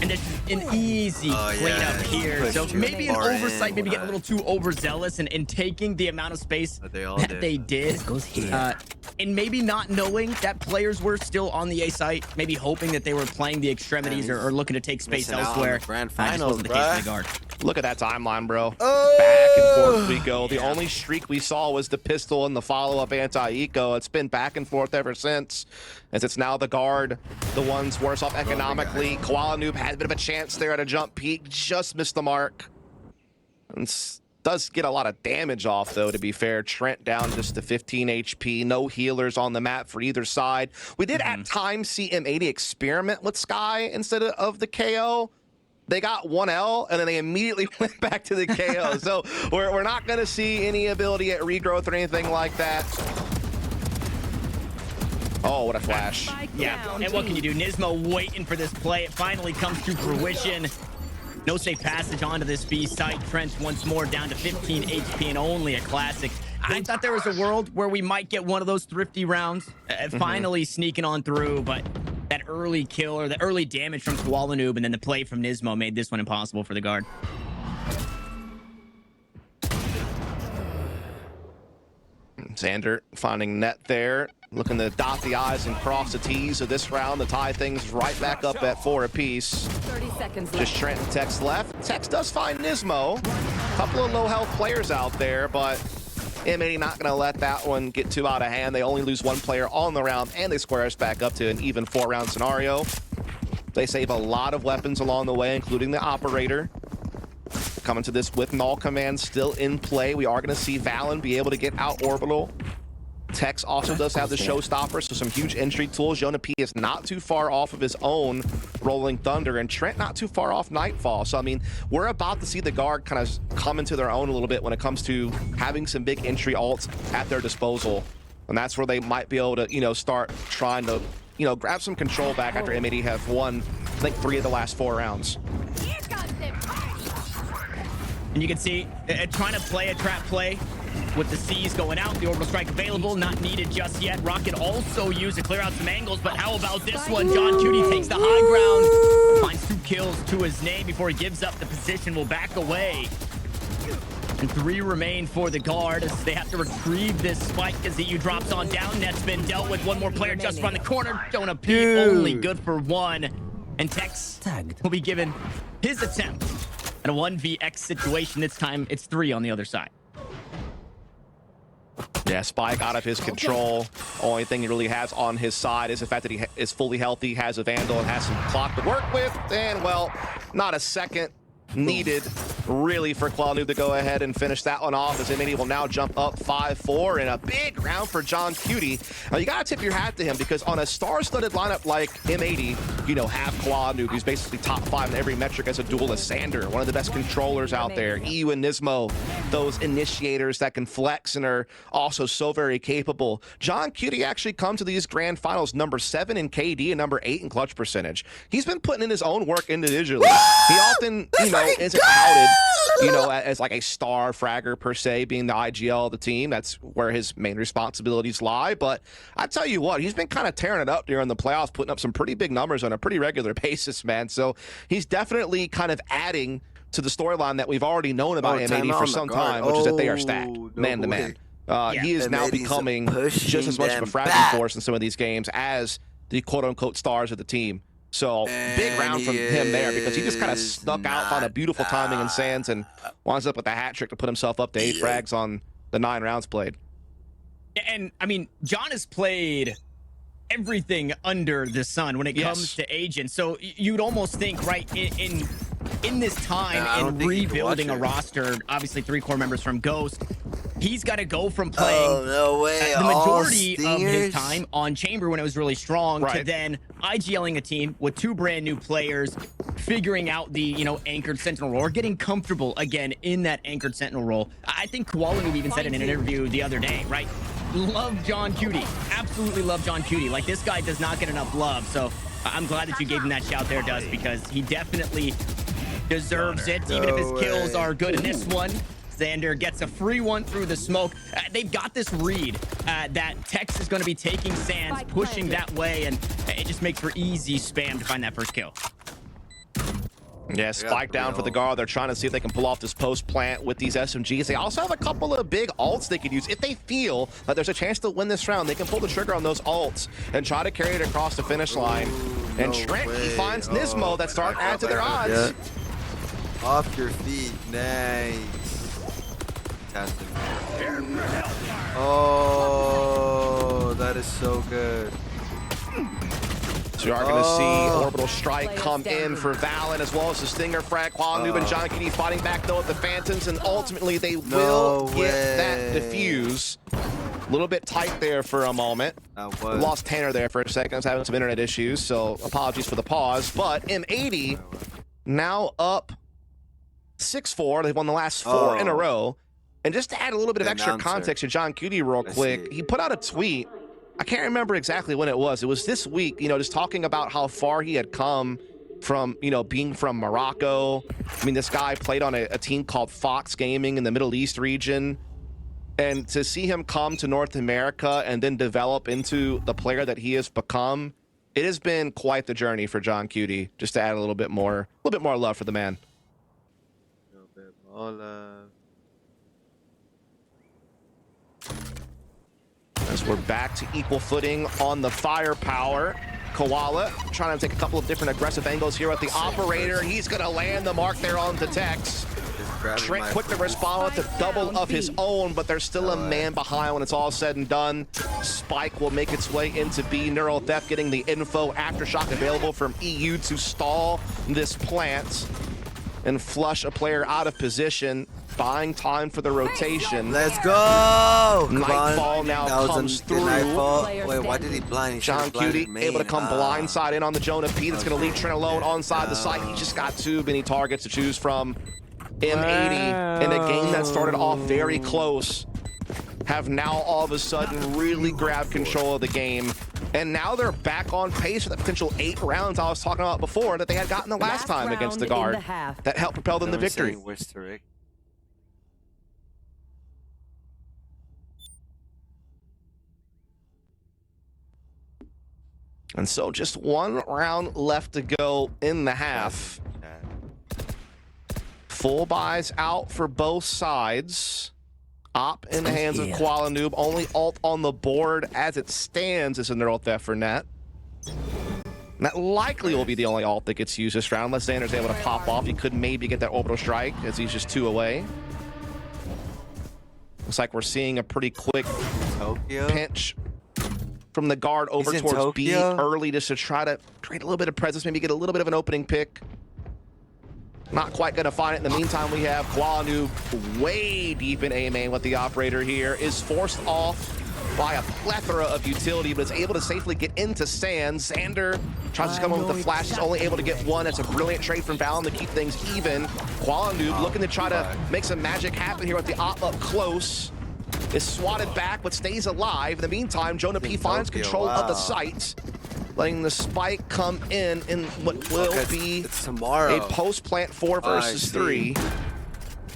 And it's an easy cleanup here. So maybe an oversight, maybe getting a little too overzealous and taking the amount of space that they did. And maybe not knowing that players were still on the A site, maybe hoping that they were playing the extremities or looking to take space elsewhere. Grand finals, the case for the guard. Look at that timeline, bro. Back and forth we go. The only streak we saw was the pistol and the follow-up anti-eco. It's been back and forth ever since, as it's now the guard, the ones worse off economically. Koala Noob had a bit of a chance there at a jump peak, just missed the mark. And does get a lot of damage off, though, to be fair. Trent down just to 15 HP. No healers on the map for either side. We did at times see M80 experiment with Sky instead of the KO. They got 1L, and then they immediately went back to the KO. So we're not going to see any ability at regrowth or anything like that. Oh, what a flash. Yeah, and what can you do? Nismo waiting for this play. It finally comes to fruition. No safe passage onto this B site. Trent once more down to 15 HP and only a classic. I thought there was a world where we might get one of those thrifty rounds, finally sneaking on through, but that early kill or the early damage from Koala Noob and then the play from Nismo made this one impossible for the guard. Xander finding net there, looking to dot the I's and cross the T's of this round to tie things right back up at 4 apiece. 30 seconds left. Just Trent and Tex left. Tex does find Nismo. A couple of low health players out there, but M80 not going to let that one get too out of hand. They only lose one player on the round, and they square us back up to an even 4-round scenario. They save a lot of weapons along the way, including the operator. Coming to this with null command still in play. We are going to see Valen be able to get out orbital. Tex also does have the showstopper, so some huge entry tools. Jonah P is not too far off of his own Rolling Thunder, and Trent not too far off Nightfall. So, I mean, we're about to see the Guard kind of come into their own a little bit when it comes to having some big entry ults at their disposal. And that's where they might be able to, you know, start trying to, you know, grab some control back after M80 have won, I think, 3 of the last 4 rounds. And you can see trying to play a trap play with the C's going out, the orbital strike available, not needed just yet. Rocket also used to clear out some angles, but how about this one? John Cutie takes the high ground, finds 2 kills to his name before he gives up the position, will back away. And 3 remain for the Guard as they have to retrieve this spike as the EU drops on down. Net's been dealt with. One more player just around the corner. Jonah P only good for 1. And Tex will be given his attempt at a 1vX situation. This time it's 3 on the other side. Yeah, Spike out of his control. Only thing he really has on his side is the fact that he is fully healthy, has a Vandal, and has some clock to work with. And, well, not a second needed, really, for QualNoob to go ahead and finish that one off, as M80 will now jump up 5-4 in a big round for John Cutie. Now, you gotta tip your hat to him, because on a star-studded lineup like M80, you know, have QualNoob, who's basically top 5 in every metric as a duelist. Sander, one of the best controllers out there. EU and Nismo, those initiators that can flex and are also so very capable. John Cutie actually come to these grand finals number 7 in KD and number 8 in clutch percentage. He's been putting in his own work individually. He often, you know, isn't touted, you know, as like a star fragger per se, being the IGL of the team. That's where his main responsibilities lie. But I tell you what, he's been kind of tearing it up during the playoffs, putting up some pretty big numbers on a pretty regular basis, man. So he's definitely kind of adding to the storyline that we've already known about M80 for some time, which is that they are stacked man to man. He is now becoming just as much of a fragging force in some of these games as the quote-unquote stars of the team. So big round from him there, because he just kind of snuck out, found a beautiful timing in Sands, and winds up with a hat trick to put himself up to 8 frags on the 9 rounds played. And I mean, John has played everything under the sun when it comes to agents. So you'd almost think, right, in this time in rebuilding a roster, obviously 3 core members from Ghost, he's got to go from playing the majority of his time on Chamber when it was really strong to then IGLing a team with 2 brand new players, figuring out the, you know, anchored sentinel role, or getting comfortable again in that anchored sentinel role. I think QualNoob even said in an interview the other day, right? Love John Cutie. Absolutely love John Cutie. Like, this guy does not get enough love. So I'm glad that you gave him that shout there, Dust, because he definitely deserves it, even if his kills are good in this one. Xander gets a free one through the smoke. They've got this read that Tex is going to be taking Sands, pushing that way, and it just makes for easy spam to find that first kill. Yeah, spike down for the Guard. They're trying to see if they can pull off this post plant with these SMGs. They also have a couple of big ults they could use. If they feel that there's a chance to win this round, they can pull the trigger on those ults and try to carry it across the finish line. And Trent, he finds Nismo that's starting to add to their odds. Yeah. Off your feet. Nice. Oh, that is so good. So you are going to see Orbital Strike come in for Valen, as well as the Stinger frag. QualNoob and John Cutie fighting back, though, at the Phantoms, and ultimately they will get that defuse. A little bit tight there for a moment. Lost Tanner there for a second. I was having some internet issues, so apologies for the pause. But M80 now up 6-4. They've won the last 4 in a row. And just to add a little bit of extra context to John Cutie real quick, he put out a tweet. I can't remember exactly when it was. It was this week, you know, just talking about how far he had come from, you know, being from Morocco. I mean, this guy played on a team called Fox Gaming in the Middle East region. And to see him come to North America and then develop into the player that he has become, it has been quite the journey for John Cutie, just to add a little bit more love for the man. A little bit more love. As we're back to equal footing on the firepower. Koala trying to take a couple of different aggressive angles here with the operator. He's going to land the mark there on the Tex. Trick quick to respond with a double of his own, but there's still a man behind when it's all said and done. Spike will make its way into B. Neural Theft getting the info. Aftershock available from EU to stall this plant and flush a player out of position, buying time for the rotation. Let's go! Nightfall now comes through. Nightfall. Wait, why did he blind? John Cutie able to come blindside in on the Jonah P. That's going to leave Trent alone onside the site. He just got too many targets to choose from. M80 in a game that started off very close have now all of a sudden really grabbed control of the game. And now they're back on pace for the potential 8 rounds I was talking about before that they had gotten the last time against the guard that helped propel them to victory. And so just 1 round left to go in the half. Full buys out for both sides. Op in the hands of Koala Noob. Only ult on the board as it stands is a Neural Theft for Net. And that likely will be the only ult that gets used this round, unless Xander's able to pop off. He could maybe get that orbital strike as he's just 2 away. Looks like we're seeing a pretty quick pinch from the guard over towards B early just to try to create a little bit of presence, maybe get a little bit of an opening pick. Not quite going to find it. In the meantime, we have Koala Noob way deep in A main with the operator here. Is forced off by a plethora of utility, but is able to safely get into Sands. Xander tries to come in with the flash. Is only able to get 1. That's a brilliant trade from Valen to keep things even. Koala Noob looking to try to make some magic happen here with the op up close. Is swatted back, but stays alive. In the meantime, Jonah P finds control of the site, letting the spike come in what will be a post-plant 4 versus 3.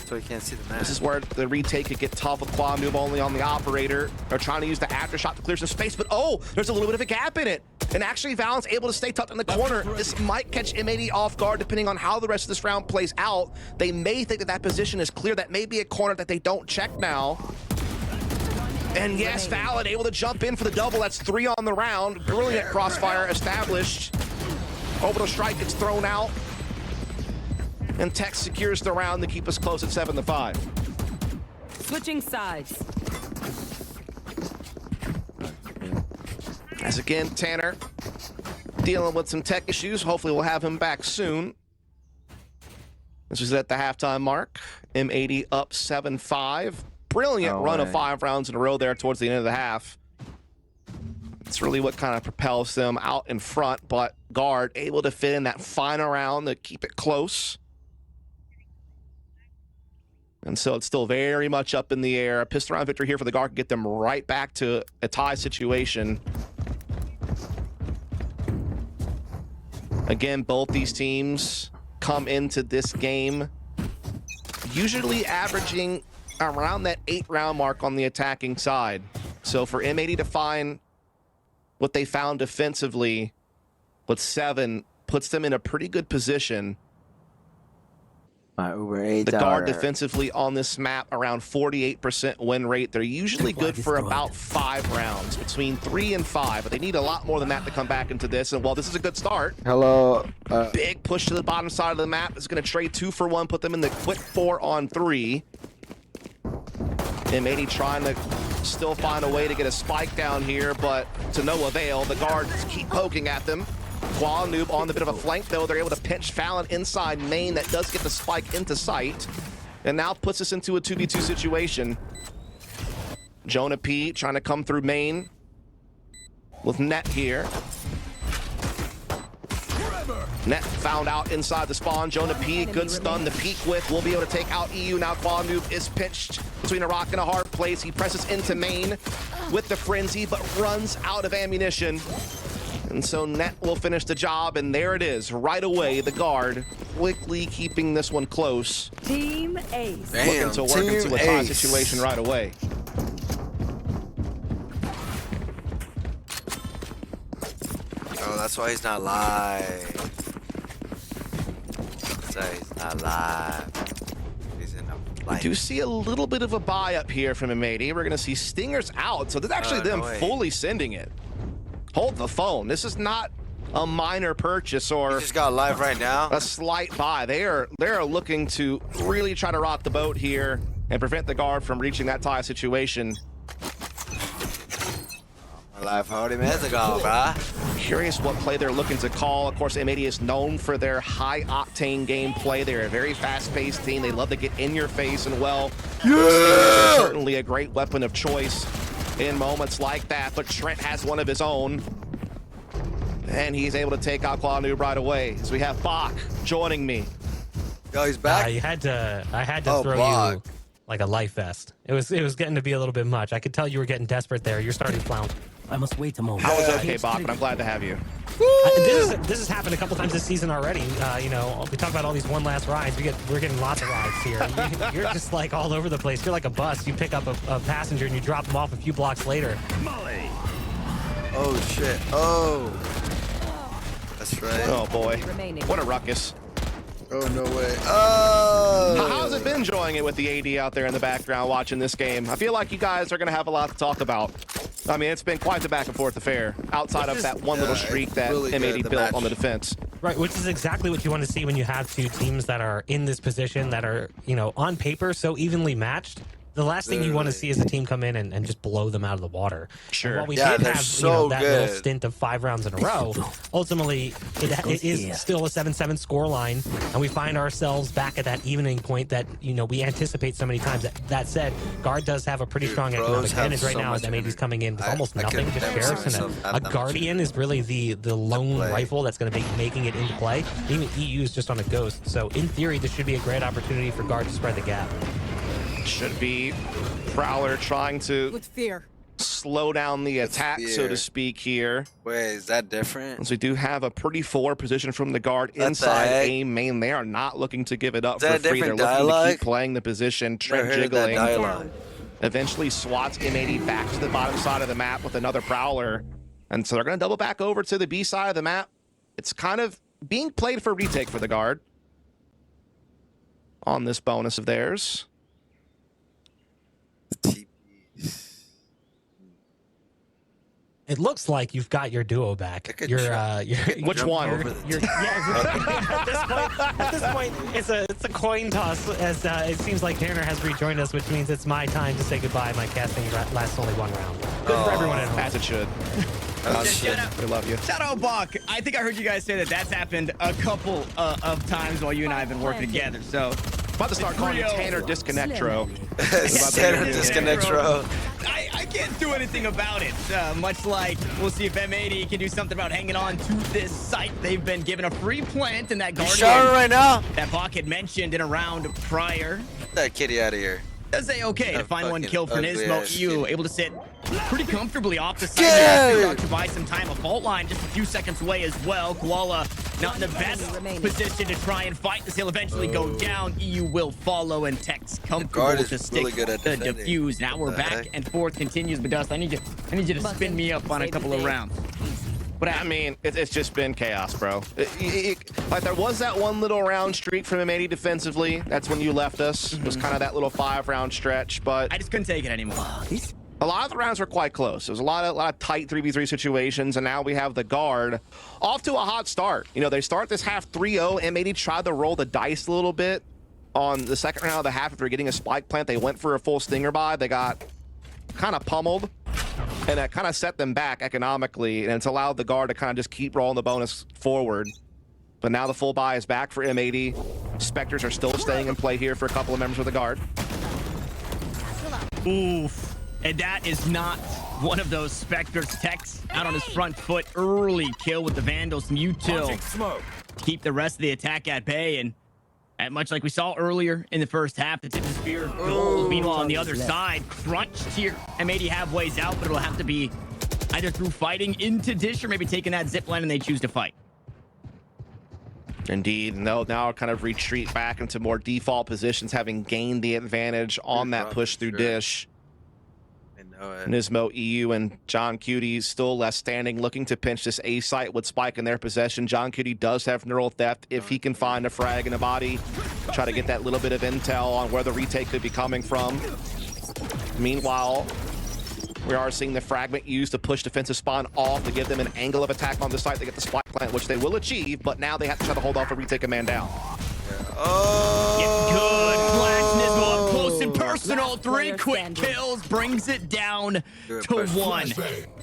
So he can't see the map. This is where the retake could get tough with Koala Noob only on the operator. They're trying to use the aftershock to clear some space, but oh, there's a little bit of a gap in it. And actually, Valen's able to stay tucked in the corner. This might catch M80 off guard depending on how the rest of this round plays out. They may think that that position is clear. That may be a corner that they don't check now. And yes, Valen able to jump in for the double. That's 3 on the round. Brilliant crossfire established. Orbital strike gets thrown out. And Tech secures the round to keep us close at 7-5. Switching sides. As again, Tanner dealing with some tech issues. Hopefully we'll have him back soon. This is at the halftime mark. M80 up 7-5. Brilliant run of 5 rounds in a row there towards the end of the half. It's really what kind of propels them out in front, but guard able to fit in that final round to keep it close. And so it's still very much up in the air. A pistol round victory here for the guard can get them right back to a tie situation. Again, both these teams come into this game usually averaging around that 8-round mark on the attacking side. So for M80 to find what they found defensively with 7 puts them in a pretty good position. The guard defensively on this map around 48% win rate. They're usually good for about 5 rounds, between 3 and 5, but they need a lot more than that to come back into this. And while this is a good start, big push to the bottom side of the map is going to trade 2 for 1, put them in the quick 4-on-3. M80 trying to still find a way to get a spike down here, but to no avail. The guards keep poking at them. Koala Noob on the bit of a flank, though. They're able to pinch Fallon inside main. That does get the spike into sight, and now puts us into a 2v2 situation. Jonah P trying to come through main with Net here. Net found out inside the spawn. Jonah P, good stun. The peek with will be able to take out EU. Now Koala Noob is pinched between a rock and a hard place. He presses into main with the frenzy, but runs out of ammunition. And so Net will finish the job, and there it is. Right away, the guard quickly keeping this one close. Team Ace. Looking to work into a tie situation right away. Oh, that's why he's not live. That's why he's not live. He's in a We do see a little bit of a buy up here from M80. We're going to see Stingers out, so this is actually them fully sending it. Hold the phone. This is not a minor purchase or He just got live right now. a slight buy. They are looking to really try to rock the boat here and prevent the guard from reaching that tie situation. Live 40 minutes ago, bruh. Curious what play they're looking to call. Of course, M80 is known for their high-octane gameplay. They're a very fast-paced team. They love to get in your face, and well, they're certainly a great weapon of choice in moments like that. But Trent has one of his own, and he's able to take out Noob right away. So we have Bach joining me. Yo, he's back. I had to throw you like a life vest. It was getting to be a little bit much. I could tell you were getting desperate there. You're starting to flounce. I must wait a moment. I was okay, Bach, but I'm glad to have you. This has happened a couple times this season already. You know, we talk about all these one last rides. We're getting lots of rides here. You're just like all over the place. You're like a bus. You pick up a passenger and you drop them off a few blocks later. Oh shit. Oh. That's right. Oh boy. What a ruckus. Oh no way. Oh. How's it been enjoying it with the AD out there in the background watching this game? I feel like you guys are going to have a lot to talk about. I mean, it's been quite the back and forth affair outside of that one little streak that really M80 built on the defense. Right, which is exactly what you want to see when you have two teams that are in this position that are, you know, on paper so evenly matched. The last thing you want to see is a team come in and just blow them out of the water. Sure. And while we did have that little stint of 5 rounds in a row, ultimately it is still a 7-7 score line, and we find ourselves back at that evening point that, you know, we anticipate so many times. That said, Guard does have a pretty strong economic advantage right now as M80's coming in with almost nothing, just Sheriffs, and a Guardian is really the lone rifle that's going to be making it into play. Even EU is just on a Ghost, so in theory this should be a great opportunity for Guard to spread the gap. Should be Prowler trying to slow down the attack, so to speak, here. Wait, is that different? So we do have a pretty forward position from the Guard inside A main. They are not looking to give it up for free. They're looking to keep playing the position. Trent jiggling. Eventually swats M80 back to the bottom side of the map with another Prowler. And so they're going to double back over to the B side of the map. It's kind of being played for retake for the Guard on this bonus of theirs. It looks like you've got your duo back. Which one? At this point, it's a coin toss, as it seems like Tanner has rejoined us, which means it's my time to say goodbye. My casting lasts only 1 round. Good for everyone at home. As it should. We love you. Shout out, Bach. I think I heard you guys say that's happened a couple of times while you and I have been working together. So about to start calling you Tanner Disconnectro. Tanner Disconnectro. I can't do anything about it. Much like we'll see if M80 can do something about hanging on to this site. They've been given a free plant in that Guardian right now that Bach had mentioned in a round prior. Get that kitty out of here. Does say okay to find 1 kill for Nismo. EU able to sit pretty comfortably off the side to buy some time. A fault line just a few seconds away as well. Koala not in the best position to try and fight this. He'll eventually go down. EU will follow, and Tech's comfortable to stick the defuse. Now we're back and forth continues. But Dust, I need you to spin me up on a couple of rounds. But I mean, it's just been chaos, bro. Like there was that one little round streak from M80 defensively. That's when you left us. It was kind of that little 5-round stretch, but I just couldn't take it anymore. A lot of the rounds were quite close. There was a lot of tight 3v3 situations, and now we have the Guard off to a hot start. You know, they start this half 3-0. M80 tried to roll the dice a little bit on the second round of the half after getting a spike plant. They went for a full stinger buy. They got kind of pummeled, and that kind of set them back economically, and it's allowed the Guard to kind of just keep rolling the bonus forward. But now the full buy is back for M80. Spectres are still staying in play here for a couple of members of the Guard. Oof. And that is not one of those Spectres. Tech's out on his front foot. Early kill with the Vandals and Util. Keep the rest of the attack at bay, and much like we saw earlier in the first half, the tip of the spear gold. Meanwhile, on the other side, crunched here. M80 have ways out, but it'll have to be either through fighting into Dish or maybe taking that zip line and they choose to fight. Indeed. No, now kind of retreat back into more default positions, having gained the advantage on that push through Dish. Nismo, EU, and John Cutie still left standing, looking to pinch this A site with Spike in their possession. John Cutie does have neural theft if he can find a frag in a body. Try to get that little bit of intel on where the retake could be coming from. Meanwhile, We are seeing the fragment used to push defensive spawn off to give them an angle of attack on the site to get the spike plant, which they will achieve, but now they have to try to hold off or retake a man down. Oh, yeah, good flash. Nismo up close and personal. 3 quick kills, brings it down to 1.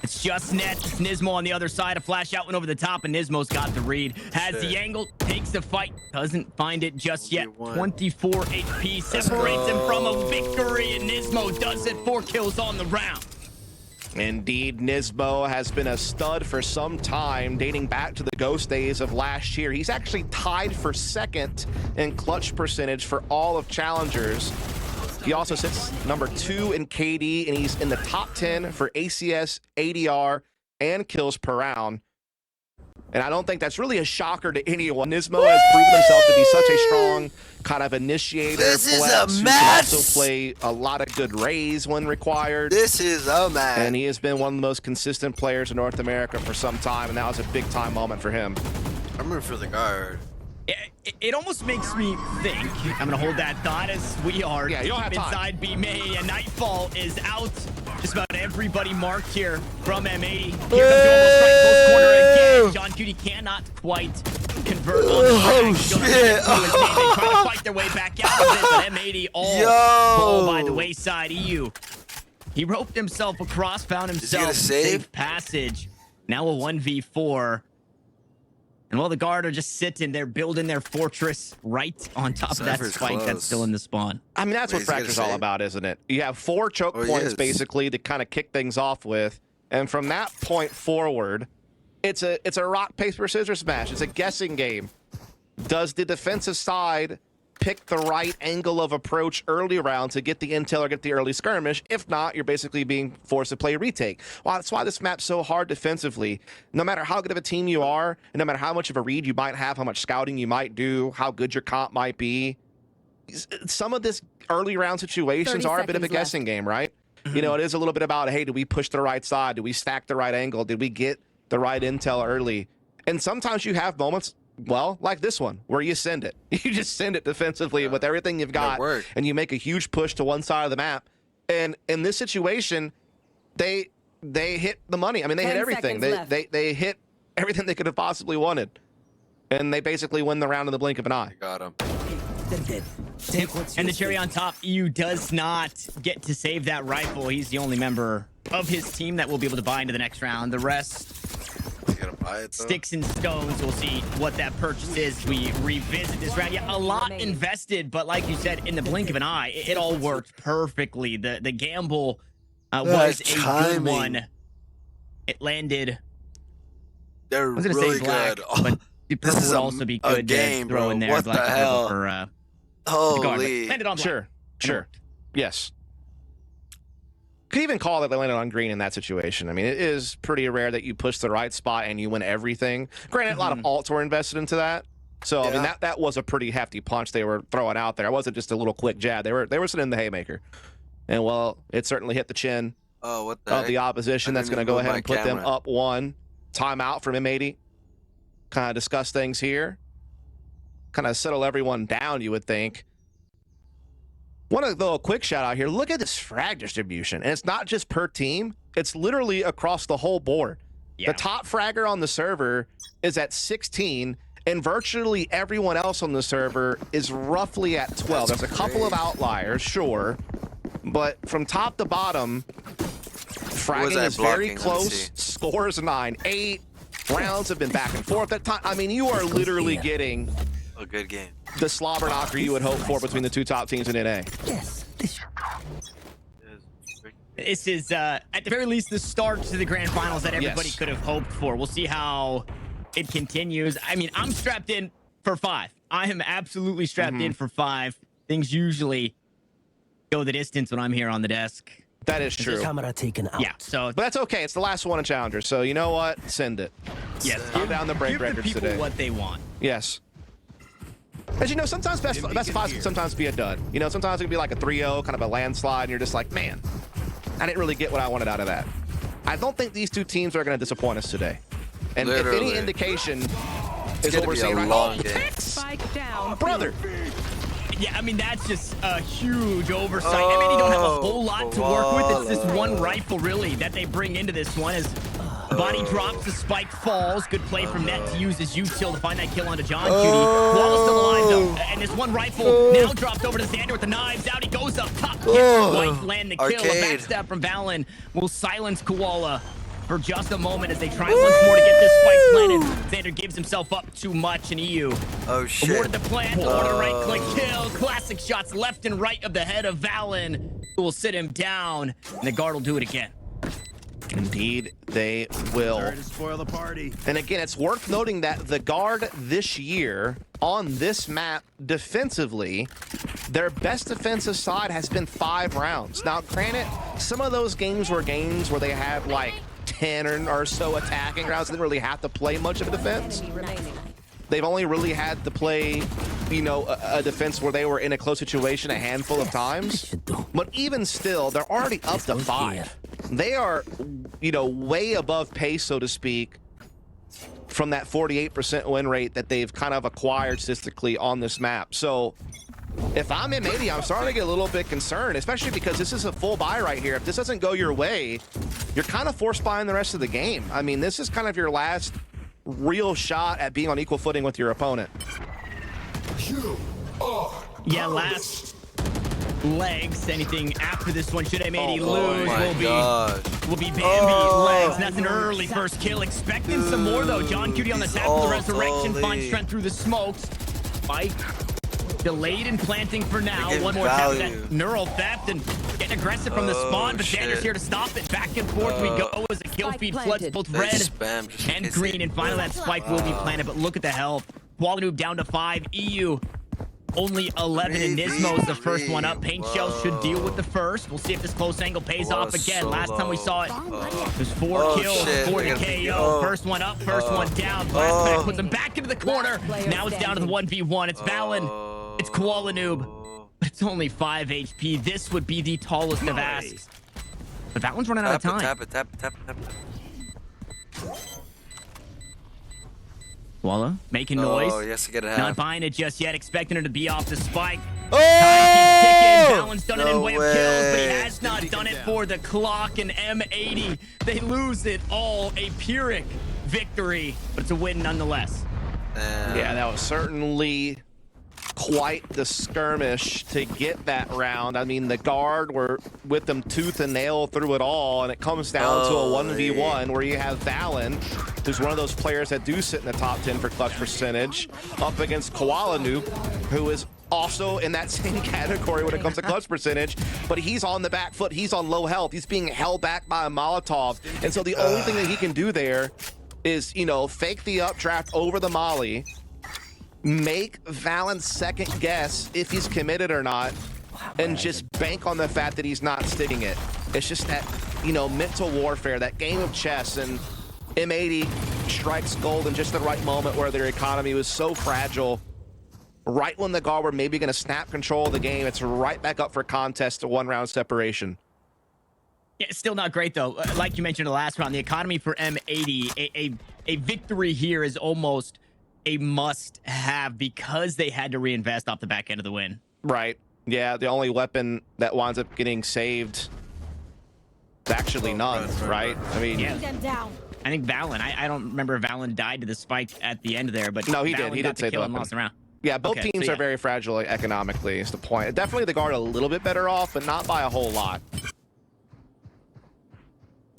It's just Nets. It's Nismo on the other side. A flash out went over the top, and Nismo's got the read. Has the angle, takes the fight, doesn't find it just yet. 24 HP separates him from a victory, and Nismo does it. 4 kills on the round. Indeed, Nismo has been a stud for some time, dating back to the Ghost days of last year. He's actually tied for 2nd in clutch percentage for all of challengers. He also sits number 2 in KD, and he's in the top 10 for ACS, ADR, and kills per round. And I don't think that's really a shocker to anyone. Nismo has proven himself to be such a strong kind of initiator. This is flex, a who mess. can also play a lot of good rays when required. This is a mess. And he has been one of the most consistent players in North America for some time, and that was a big-time moment for him. I'm rooting for the guard. It almost makes me think, I'm going to hold that thought as we are you don't have time. inside B-Mania. Nightfall is out. Just about everybody marked here from M80. Here comes Double Strike, close corner again. John Cutie cannot quite convert on the shit. They try to fight their way back out of it, but M80 all fall by the wayside. EU, he roped himself across, found himself safe passage. Now a 1v4. And while the guard are just sitting there building their fortress right on top of that spike that's still in the spawn. I mean, that's what Fracture's all about, isn't it? You have 4 choke points basically to kind of kick things off with. And from that point forward, it's a rock, paper, scissors match. It's a guessing game. Does the defensive side pick the right angle of approach early round to get the intel or get the early skirmish? If not, you're basically being forced to play retake. Well, that's why this map's so hard defensively. No matter how good of a team you are, and no matter how much of a read you might have, how much scouting you might do, how good your comp might be, some of this early round situations are a bit of a guessing game, right? You know, it is a little bit about, hey, do we push the right side? Do we stack the right angle? Did we get the right intel early? And sometimes you have moments, well, like this one, where you send it. You just send it defensively with everything you've got, and you make a huge push to one side of the map. And in this situation, they hit the money. I mean, they hit everything. They hit everything they could have possibly wanted. And they basically win the round in the blink of an eye. Got him. And the cherry on top, EU does not get to save that rifle. He's the only member of his team that will be able to buy into the next round. The rest, sticks and stones. We'll see what that purchase is. We revisit this round. Yeah, a lot invested, but like you said, in the blink of an eye, it all worked perfectly. The gamble was a good one. It landed. They're really black, good. But the purple would also be good game, to throw in there. What black the hell? For, holy. landed on black. Sure. Yes. Could even call that they landed on green in that situation. I mean, it is pretty rare that you push the right spot and you win everything. Granted, a lot of alts were invested into that. So, I mean, that was a pretty hefty punch they were throwing out there. It wasn't just a little quick jab. They were sitting the haymaker. And, well, it certainly hit the chin of the opposition. That's going to go ahead and put them up 1. Timeout from M80. Kind of discuss things here. Kind of settle everyone down, you would think. Want to throw a quick shout out here. Look at this frag distribution. And it's not just per team. It's literally across the whole board. The top fragger on the server is at 16, and virtually everyone else on the server is roughly at 12. There's a couple of outliers, sure. But from top to bottom, fragging is very close. Scores 9, 8. Rounds have been back and forth at time. I mean, you are literally getting a good game. The slobber knocker you would hope for between the two top teams in NA. Yes. This is, at the very least, the start to the grand finals that everybody could have hoped for. We'll see how it continues. I mean, I'm strapped in for 5. I am absolutely strapped in for 5. Things usually go the distance when I'm here on the desk. That is true. Camera taken out. Yeah, so but that's okay. It's the last one in Challenger, so you know what? Send it. Yes, Give down the break give records the people today. what they want. Yes. As you know, sometimes best fives can sometimes be a dud. You know, sometimes it can be like a 3-0, kind of a landslide, and you're just like, man, I didn't really get what I wanted out of that. I don't think these two teams are going to disappoint us today. And if any indication is what we're seeing right now. Spike down. Brother. Yeah, I mean, that's just a huge oversight. M80 don't have a whole lot to work with. It's this one rifle, really, that they bring into this one. As the body drops, the spike falls. Good play from Net to use his util to find that kill onto John Cutie. Wallace still alive, though. And this one rifle now dropped over to Xander with the knives. Out he goes up top. White land the kill. A backstab from Valen will silence Koala for just a moment as they try once more to get this spike planted. Xander gives himself up too much, and EU awarded the plant, awarded a right-click kill. Classic shots left and right of the head of Valen, who will sit him down, and the guard will do it again. Indeed, they will. Sorry to spoil the party. And again, it's worth noting that the guard this year on this map defensively, their best defensive side has been 5 rounds. Now, granted, some of those games were games where they had like 10 or so attacking rounds. They didn't really have to play much of a defense. They've only really had to play, you know, a defense where they were in a close situation a handful of times. But even still, they're already up to 5. They are, you know, way above pace, so to speak, from that 48% win rate that they've kind of acquired statistically on this map. So if I'm M80, I'm starting to get a little bit concerned, especially because this is a full buy right here. If this doesn't go your way, you're kind of forced buying the rest of the game. I mean, this is kind of your last real shot at being on equal footing with your opponent. Yeah, last legs. Anything after this one, should M80 lose, will be Bambi legs. And that's an early first kill. Expecting some more, though. John Cutie on the tap for the resurrection. Finds strength through the smokes. Mike delayed in planting for now. One more tap at neural theft and getting aggressive from the spawn, but Xander's here to stop it. Back and forth we go as a kill feed floods both red and green, and finally that spike will be planted. But look at the health. Quality down to 5. EU only 11, and Nismo's the first one up. Paint shells should deal with the first. We'll see if this close angle pays off again. Last time we saw it, it was 4 kills, 4 to KO. First one up, first one down. Flashback puts him back into the corner. Now it's down to the 1v1. It's Valen. It's Koala Noob. But it's only 5 HP. This would be the tallest of asks. But Valen's running out of time. Tap it. Koala making noise. Oh, yes, get a half. Not buying it just yet, expecting her to be off the spike. Time keeps ticking. Valen's done it in way of kills, but he has not done it for the clock. And M80, they lose it all. A Pyrrhic victory, but it's a win nonetheless. Yeah, that was certainly quite the skirmish to get that round. I mean, the guard were with them tooth and nail through it all, and it comes down to a 1v1 where you have Valen, who's one of those players that do sit in the top 10 for clutch percentage, up against Koala Noob, who is also in that same category when it comes to clutch percentage, but he's on the back foot, he's on low health, he's being held back by a Molotov, and so the only thing that he can do there is, you know, fake the updraft over the molly, make Valen's second guess if he's committed or not, and just bank on the fact that he's not sticking it. It's just that, you know, mental warfare, that game of chess, and M80 strikes gold in just the right moment where their economy was so fragile. Right when the guard were maybe going to snap control of the game, it's right back up for contest to 1 round separation. Yeah, it's still not great, though. Like you mentioned in the last round, the economy for M80, a victory here is almost a must-have because they had to reinvest off the back end of the win. Right. Yeah, the only weapon that winds up getting saved is actually none, right? I mean, yeah. I think Valen, I don't remember if Valen died to the spike at the end there, but no, he Valen did. He did save the weapon. Lost the round. Yeah, both teams are very fragile economically, is the point. Definitely the guard a little bit better off, but not by a whole lot.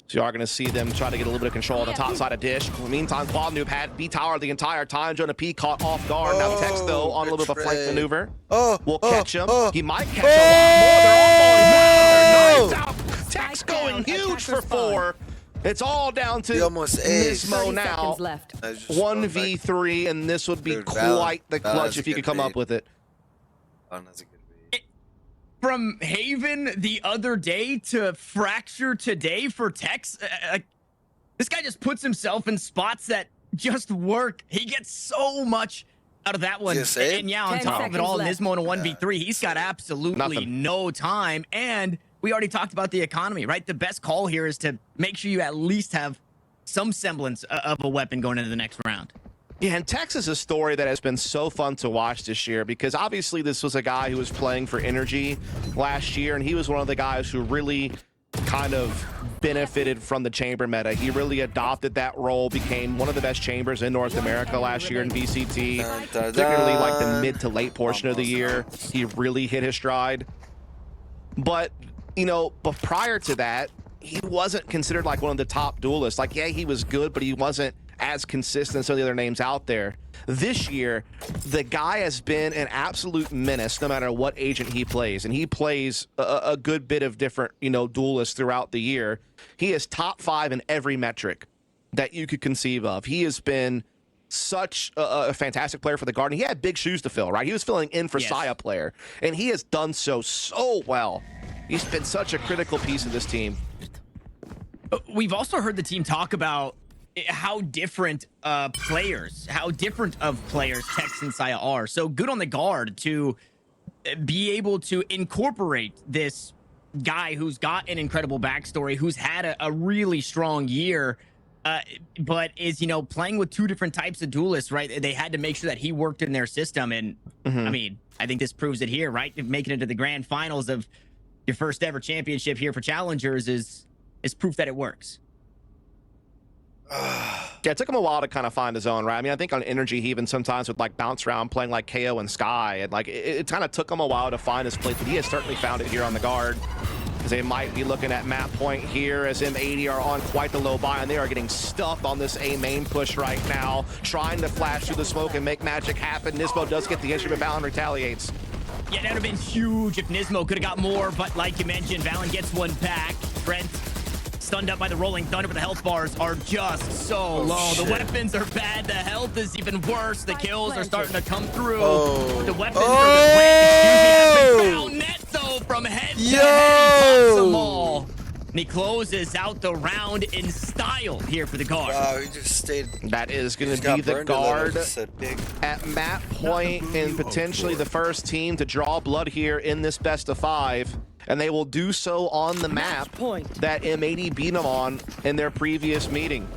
So you are going to see them try to get a little bit of control on the top side of Dish. In the meantime, Quad Noob had B-Tower the entire time. Jonah P caught off guard. Now Tex, though, on a little bit of a flank maneuver. Will catch him. He might catch a lot more. They're all falling. Nice out. Tex going huge for 4. It's all down to Nismo now. 1v3, and this would be quite the clutch if you could come up with it. From Haven the other day to Fracture today for Tex, this guy just puts himself in spots that just work. He gets so much out of that one. And yeah, on top of it all, Nismo in a 1v3, he's got absolutely no time. And we already talked about the economy, right? The best call here is to make sure you at least have some semblance of a weapon going into the next round. Yeah, and Tex is a story that has been so fun to watch this year because obviously this was a guy who was playing for Energy last year, and he was one of the guys who really kind of benefited from the chamber meta. He really adopted that role, became one of the best chambers in North America last year in VCT, particularly like the mid to late portion of the year. He really hit his stride. But, you know, but prior to that, he wasn't considered like one of the top duelists. Like, yeah, he was good, but he wasn't as consistent as some of the other names out there. This year, the guy has been an absolute menace no matter what agent he plays, and he plays a good bit of different, you know, duelists throughout the year. He is top 5 in every metric that you could conceive of. He has been such a fantastic player for the Garden. He had big shoes to fill, right? He was filling in for Saya player, and he has done so well. He's been such a critical piece of this team. We've also heard the team talk about how different players Tex and Saya are. So good on the Guard to be able to incorporate this guy who's got an incredible backstory, who's had a really strong year, but is, you know, playing with 2 different types of duelists, right? They had to make sure that he worked in their system. And I mean, I think this proves it here, right? Making it to the grand finals of your first ever championship here for Challengers is proof that it works. Yeah, it took him a while to kind of find his own, right? I mean, I think on Energy, he even sometimes would like bounce around playing like KO and Sky, and like it kind of took him a while to find his place, but he has certainly found it here on the Guard. As they might be looking at map point here as M80 are on quite the low buy, and they are getting stuffed on this A main push right now, trying to flash through the smoke and make magic happen. Nismo does get the instrument, Valen retaliates. Yeah, that would have been huge if Nismo could have got more, but like you mentioned, Valen gets one back. Brent stunned up by the rolling thunder, but the health bars are just so low. The weapons are bad. The health is even worse. The kills are starting to come through. The weapons are been net though from head to head. He pops them all. And he closes out the round in style here for the Guard. Wow, he just stayed. That is going to be the Guard at map point and potentially the first team to draw blood here in this best of 5. And they will do so on the map that M80 beat them on in their previous meeting.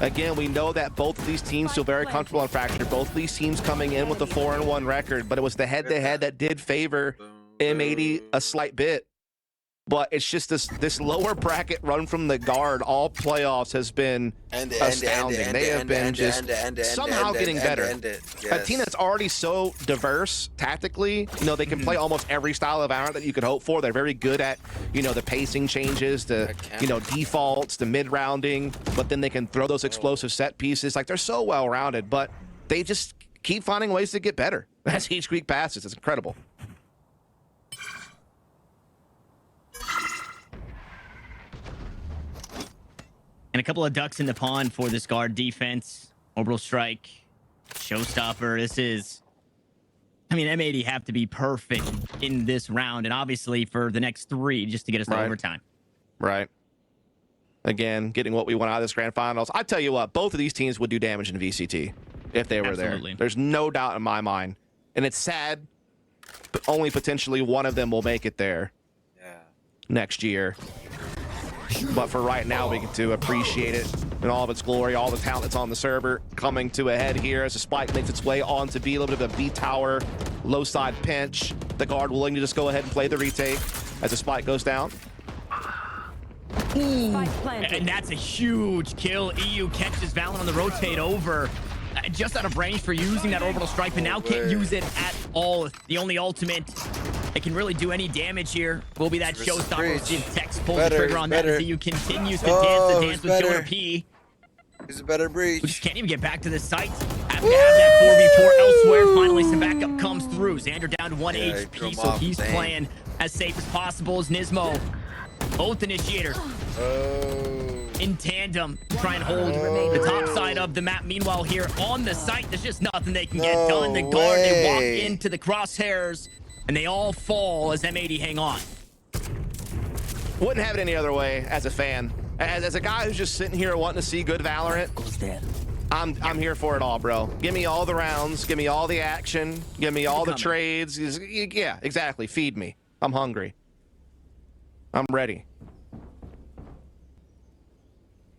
Again, we know that both of these teams feel very comfortable on Fracture. Both of these teams coming in with a 4-1 record, but it was the head-to-head that did favor M80 a slight bit. But it's just this lower bracket run from the Guard all playoffs has been astounding. They have been just somehow getting better. A team that's already so diverse tactically, you know, they can play almost every style of Valorant that you could hope for. They're very good at, you know, the pacing changes, the, you know, defaults, the mid-rounding, but then they can throw those explosive set pieces. Like, they're so well-rounded, but they just keep finding ways to get better as each week passes. It's incredible. And a couple of ducks in the pond for this Guard defense. Orbital strike, showstopper. This is, I mean, M80 have to be perfect in this round, and obviously for the next 3 just to get us to overtime. Right. Again, getting what we want out of this grand finals. I tell you what, both of these teams would do damage in VCT if they were there. There's no doubt in my mind. And it's sad, but only potentially one of them will make it there next year. But for right now, we get to appreciate it in all of its glory, all the talent that's on the server coming to a head here as the spike makes its way on to be a little bit of a B tower, low side pinch. The Guard willing to just go ahead and play the retake as the spike goes down. And that's a huge kill. EU catches Valen on the rotate over. Just out of range for using that orbital strike, but now can't use it at all. The only ultimate that can really do any damage here will be that showstopper. See if Tex pulls the trigger on that as EU continues to dance the dance with Jonah P. He's a better breach. We just can't even get back to the site. Have to have that 4v4 elsewhere. Finally, some backup comes through. Xander down to 1 HP, so he's playing as safe as possible as Nismo. Both initiators in tandem try and hold the top side of the map. Meanwhile, here on the site, there's just nothing they can get done. The Guard, they walk into the crosshairs, and they all fall as M80 hang on. Wouldn't have it any other way as a fan. As a guy who's just sitting here wanting to see good Valorant, I'm here for it all, bro. Give me all the rounds. Give me all the action. Give me all the trades. Yeah, exactly. Feed me. I'm hungry. I'm ready.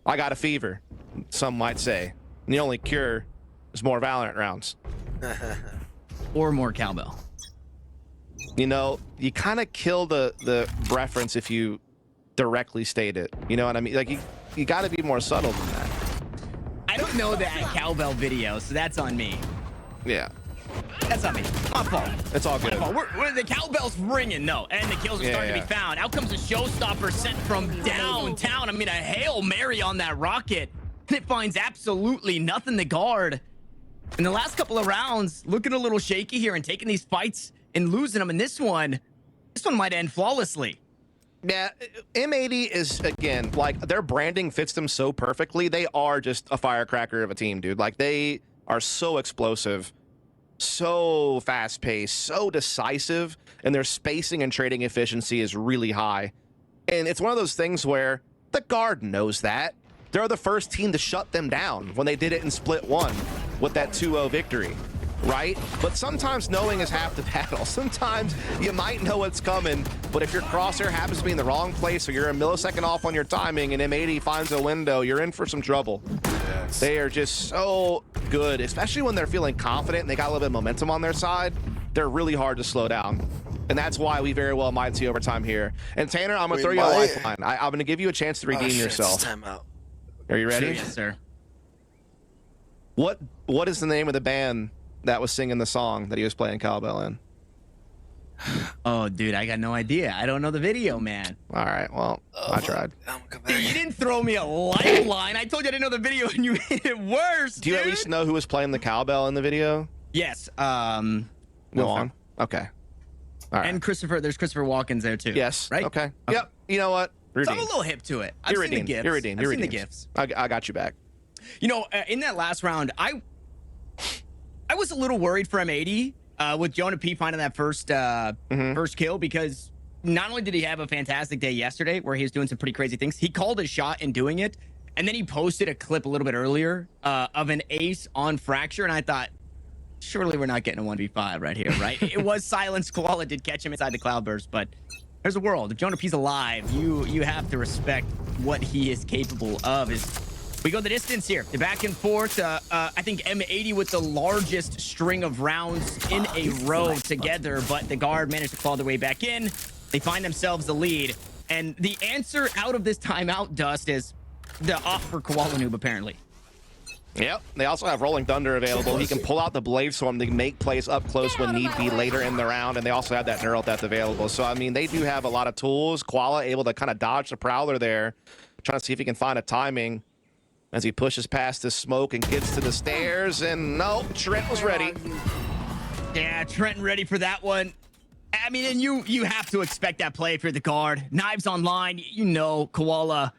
I got a fever, some might say. And the only cure There's more Valorant rounds. Or more cowbell. You know, you kind of kill the reference if you directly state it. You know what I mean? Like, you got to be more subtle than that. I don't know that cowbell video, so that's on me. Yeah. That's on me. My fault. It's all good. The cowbell's ringing, though, and the kills are starting to be found. Out comes a showstopper sent from downtown. I mean, a Hail Mary on that rocket, and it finds absolutely nothing to guard. In the last couple of rounds, looking a little shaky here and taking these fights and losing them. And this one might end flawlessly. Yeah, M80 is, again, like, their branding fits them so perfectly. They are just a firecracker of a team, dude. Like, they are so explosive, so fast-paced, so decisive, and their spacing and trading efficiency is really high. And it's one of those things where the guard knows that. They're the first team to shut them down when they did it in Split 1 with that 2-0 victory, right? But sometimes knowing is half the battle. Sometimes you might know what's coming, but if your crosshair happens to be in the wrong place or you're a millisecond off on your timing and M80 finds a window, you're in for some trouble. Yes. They are just so good, especially when they're feeling confident and they got a little bit of momentum on their side. They're really hard to slow down. And that's why we very well might see overtime here. And Tanner, I'm going to throw you a lifeline. I'm going to give you a chance to redeem yourself. Time out. Are you ready? Yes, sir. What is the name of the band that was singing the song that he was playing cowbell in? Oh, dude, I got no idea. I don't know the video, man. All right, well, I tried. Dude, you didn't throw me a lifeline. I told you I didn't know the video, and you made it worse. Do you at least know who was playing the cowbell in the video? Yes. Go on. Okay. All right. And there's Christopher Walken's there too. Yes. Right. Okay. Yep. You know what? So I'm a little hip to it. I've seen the gifs. You're redeemed. I've seen the gifs. I got you back. You know, in that last round, I was a little worried for M80 with Jonah P finding that first kill, because not only did he have a fantastic day yesterday where he was doing some pretty crazy things, he called his shot in doing it, and then he posted a clip a little bit earlier of an ace on Fracture, and I thought, surely we're not getting a 1v5 right here, right? It was Silence. Koala did catch him inside the Cloudburst, but there's a world. If Jonah P's alive, you have to respect what he is capable of. We go the distance here. The back and forth. I think M80 with the largest string of rounds in a row together, but the guard managed to claw their way back in. They find themselves the lead. And the answer out of this timeout, Dust, is the off for Koala Noob, apparently. Yep. They also have Rolling Thunder available. He can pull out the Blade Storm to make plays up close when need be later in the round, and they also have that Neural Death available. So, I mean, they do have a lot of tools. Koala able to kind of dodge the Prowler there, trying to see if he can find a timing as he pushes past the smoke and gets to the stairs. And no, Trent was ready. Yeah, Trent ready for that one. I mean, and you have to expect that play if you're the guard. Knives online, you know, Koala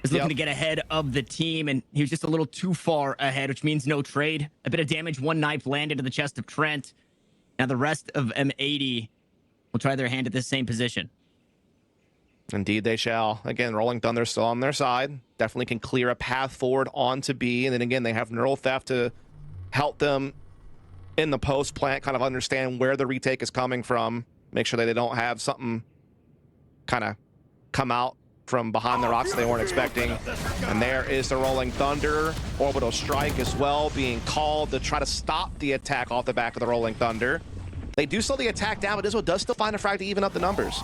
is looking to get ahead of the team, and he was just a little too far ahead, which means no trade. A bit of damage, one knife landed to the chest of Trent. Now the rest of M80 will try their hand at this same position. Indeed they shall. Again, Rolling Thunder still on their side. Definitely can clear a path forward onto B, and then again, they have Neural Theft to help them in the post plant kind of understand where the retake is coming from, make sure that they don't have something kind of come out from behind the rocks they weren't expecting. And there is the Rolling Thunder. Orbital Strike as well being called to try to stop the attack off the back of the Rolling Thunder. They do slow the attack down, but Izzo does still find a frag to even up the numbers.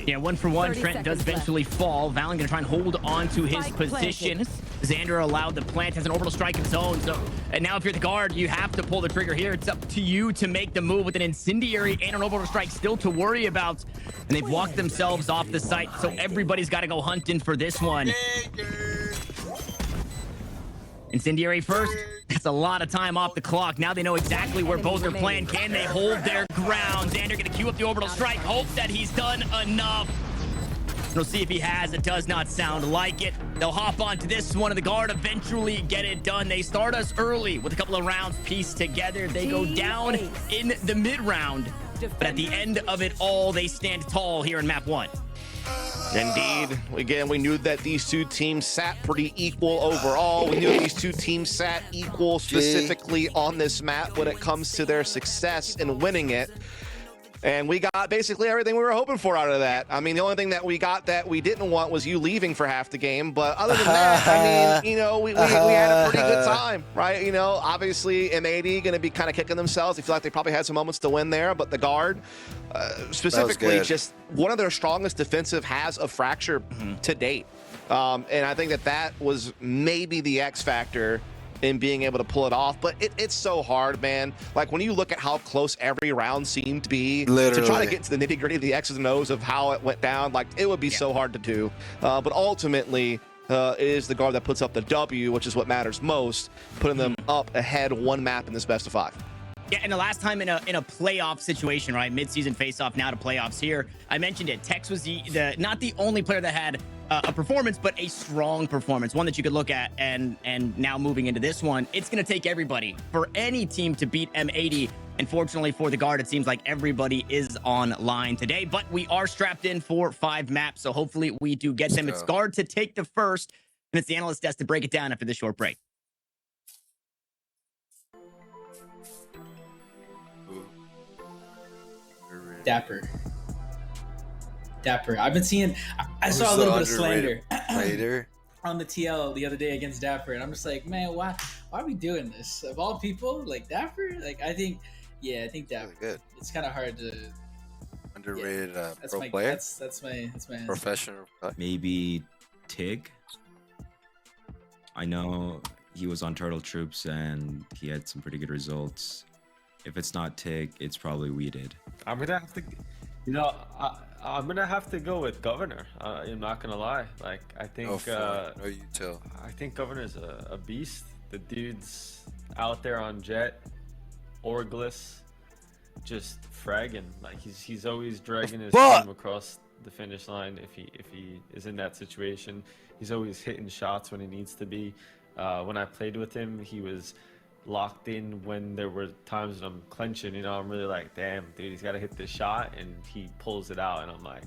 Yeah, 1 for 1. Trent does eventually fall. Valen gonna try and hold on to his position. Xander allowed the plant, has an orbital strike of his own. So, and now if you're the guard, you have to pull the trigger here. It's up to you to make the move with an incendiary and an orbital strike still to worry about. And they've walked themselves off the site, so everybody's got to go hunting for this one. Incendiary first. That's a lot of time off the clock. Now they know exactly where both are playing. Can they hold their ground? Xander gonna queue up the orbital strike. Hope that he's done enough. We'll see if he has. It does not sound like it. They'll hop onto this one, and the guard eventually get it done. They start us early with a couple of rounds pieced together. They go down in the mid-round, but at the end of it all, they stand tall here in map 1. Indeed. Again, we knew that these two teams sat pretty equal overall. We knew these two teams sat equal specifically on this map when it comes to their success in winning it. And we got basically everything we were hoping for out of that. I mean, the only thing that we got that we didn't want was you leaving for half the game. But other than that, I mean, you know, we had a pretty good time, right? You know, obviously M80 going to be kind of kicking themselves. They feel like they probably had some moments to win there, but the guard, specifically, just one of their strongest defensive has a fracture to date. And I think that was maybe the X factor in being able to pull it off, but it's so hard, man. Like when you look at how close every round seemed to be, to try to get to the nitty gritty of the X's and O's of how it went down, like it would be so hard to do. But ultimately, it is the guard that puts up the W, which is what matters most, putting them up ahead one map in this best of 5. Yeah, and the last time in a playoff situation, right? Mid-season face-off, now to playoffs here. I mentioned it. Tex was the not the only player that had a performance, but a strong performance, one that you could look at. And now moving into this one, it's going to take everybody for any team to beat M80. And fortunately for the guard, it seems like everybody is online today. But we are strapped in for 5 maps, so hopefully we do get them. It's guard to take the first, and it's the analyst desk to break it down after this short break. Dapper. I've been seeing. I saw a little bit of slander on the TL the other day against Dapper, and I'm just like, man, why are we doing this? Of all people, like Dapper, like I think Dapper. Really good. It's kind of hard to underrated pro player. That's my professional. Maybe Tig. I know he was on Turtle Troops and he had some pretty good results. If it's not Tig, it's probably Weeded. I'm gonna have to, you know, I'm gonna have to go with Governor. I'm not gonna lie. Like I think, you too. I think Governor's a beast. The dude's out there on Jet, Orglis, just fragging. Like he's always dragging his team across the finish line. If he is in that situation, he's always hitting shots when he needs to be. When I played with him, he was locked in when there were times when I'm clenching, you know, I'm really like, damn, dude, he's got to hit this shot, and he pulls it out, and I'm like,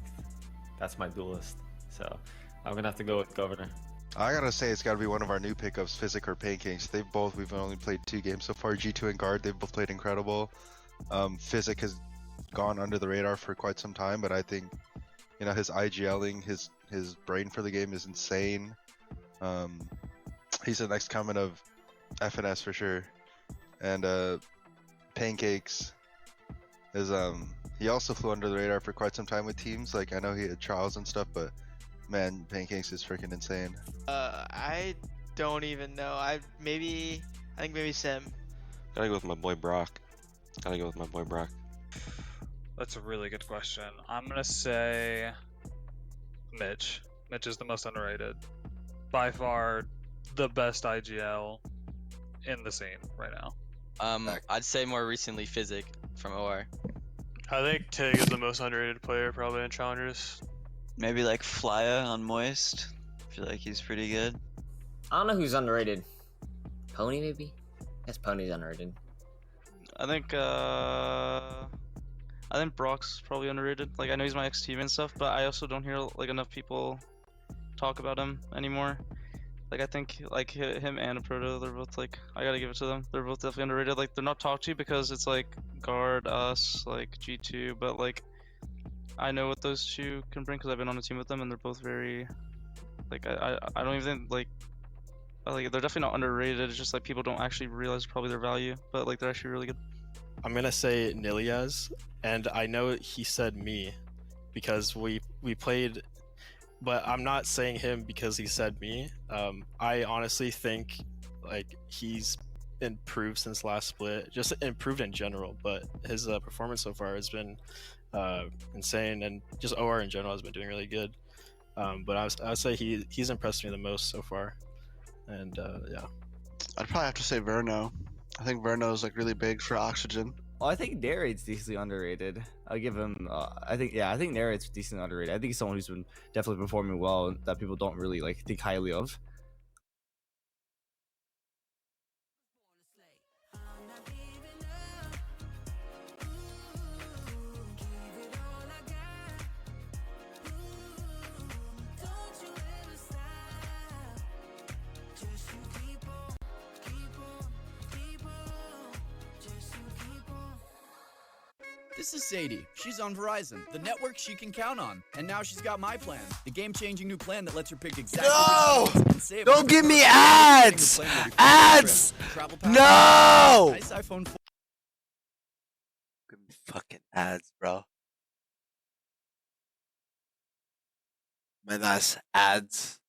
that's my duelist. So I'm going to have to go with Governor. I got to say, it's got to be one of our new pickups, Physic or Pancakes. We've only played 2 games so far, G2 and Guard. They've both played incredible. Physic has gone under the radar for quite some time, but I think, you know, his IGLing, his brain for the game is insane. He's the next coming of FNS for sure. And Pancakes is he also flew under the radar for quite some time with teams. Like I know he had trials and stuff, but man, Pancakes is freaking insane. I don't even know. I think maybe Sim. Gotta go with my boy Brock. That's a really good question. I'm gonna say Mitch. Mitch is the most underrated. By far the best IGL in the scene right now. I'd say more recently Physic from OR. I think Tig is the most underrated player probably in Challengers. Maybe like Flya on Moist. I feel like he's pretty good. I don't know who's underrated. Pony maybe? Yes, Pony's underrated. I think Brock's probably underrated. Like I know he's my ex-team and stuff, but I also don't hear like enough people talk about him anymore. Like I think like him and Proto, they're both like, I gotta give it to them. They're both definitely underrated. Like they're not talked to because it's like Guard, us, like G2, but like I know what those two can bring because I've been on a team with them and they're both very, like I don't even think like they're definitely not underrated. It's just like people don't actually realize probably their value, but like they're actually really good. I'm gonna say Niliaz, and I know he said me because we played. But I'm not saying him because he said me. I honestly think like he's improved since last split, just improved in general. But his performance so far has been insane, and just OR in general has been doing really good. But I would say he's impressed me the most so far, and yeah. I'd probably have to say Verno. I think Verno is like really big for Oxygen. Well, I think Narrate's decently underrated. I'll give him. I think Narrate's decently underrated. I think he's someone who's been definitely performing well that people don't really like think highly of. This is Sadie. She's on Verizon, the network she can count on. And now she's got my plan, the game-changing new plan that lets her pick exactly No! Don't give me ads! Ads! No! Nice iPhone 4. Give me fucking ads, bro. My last ads.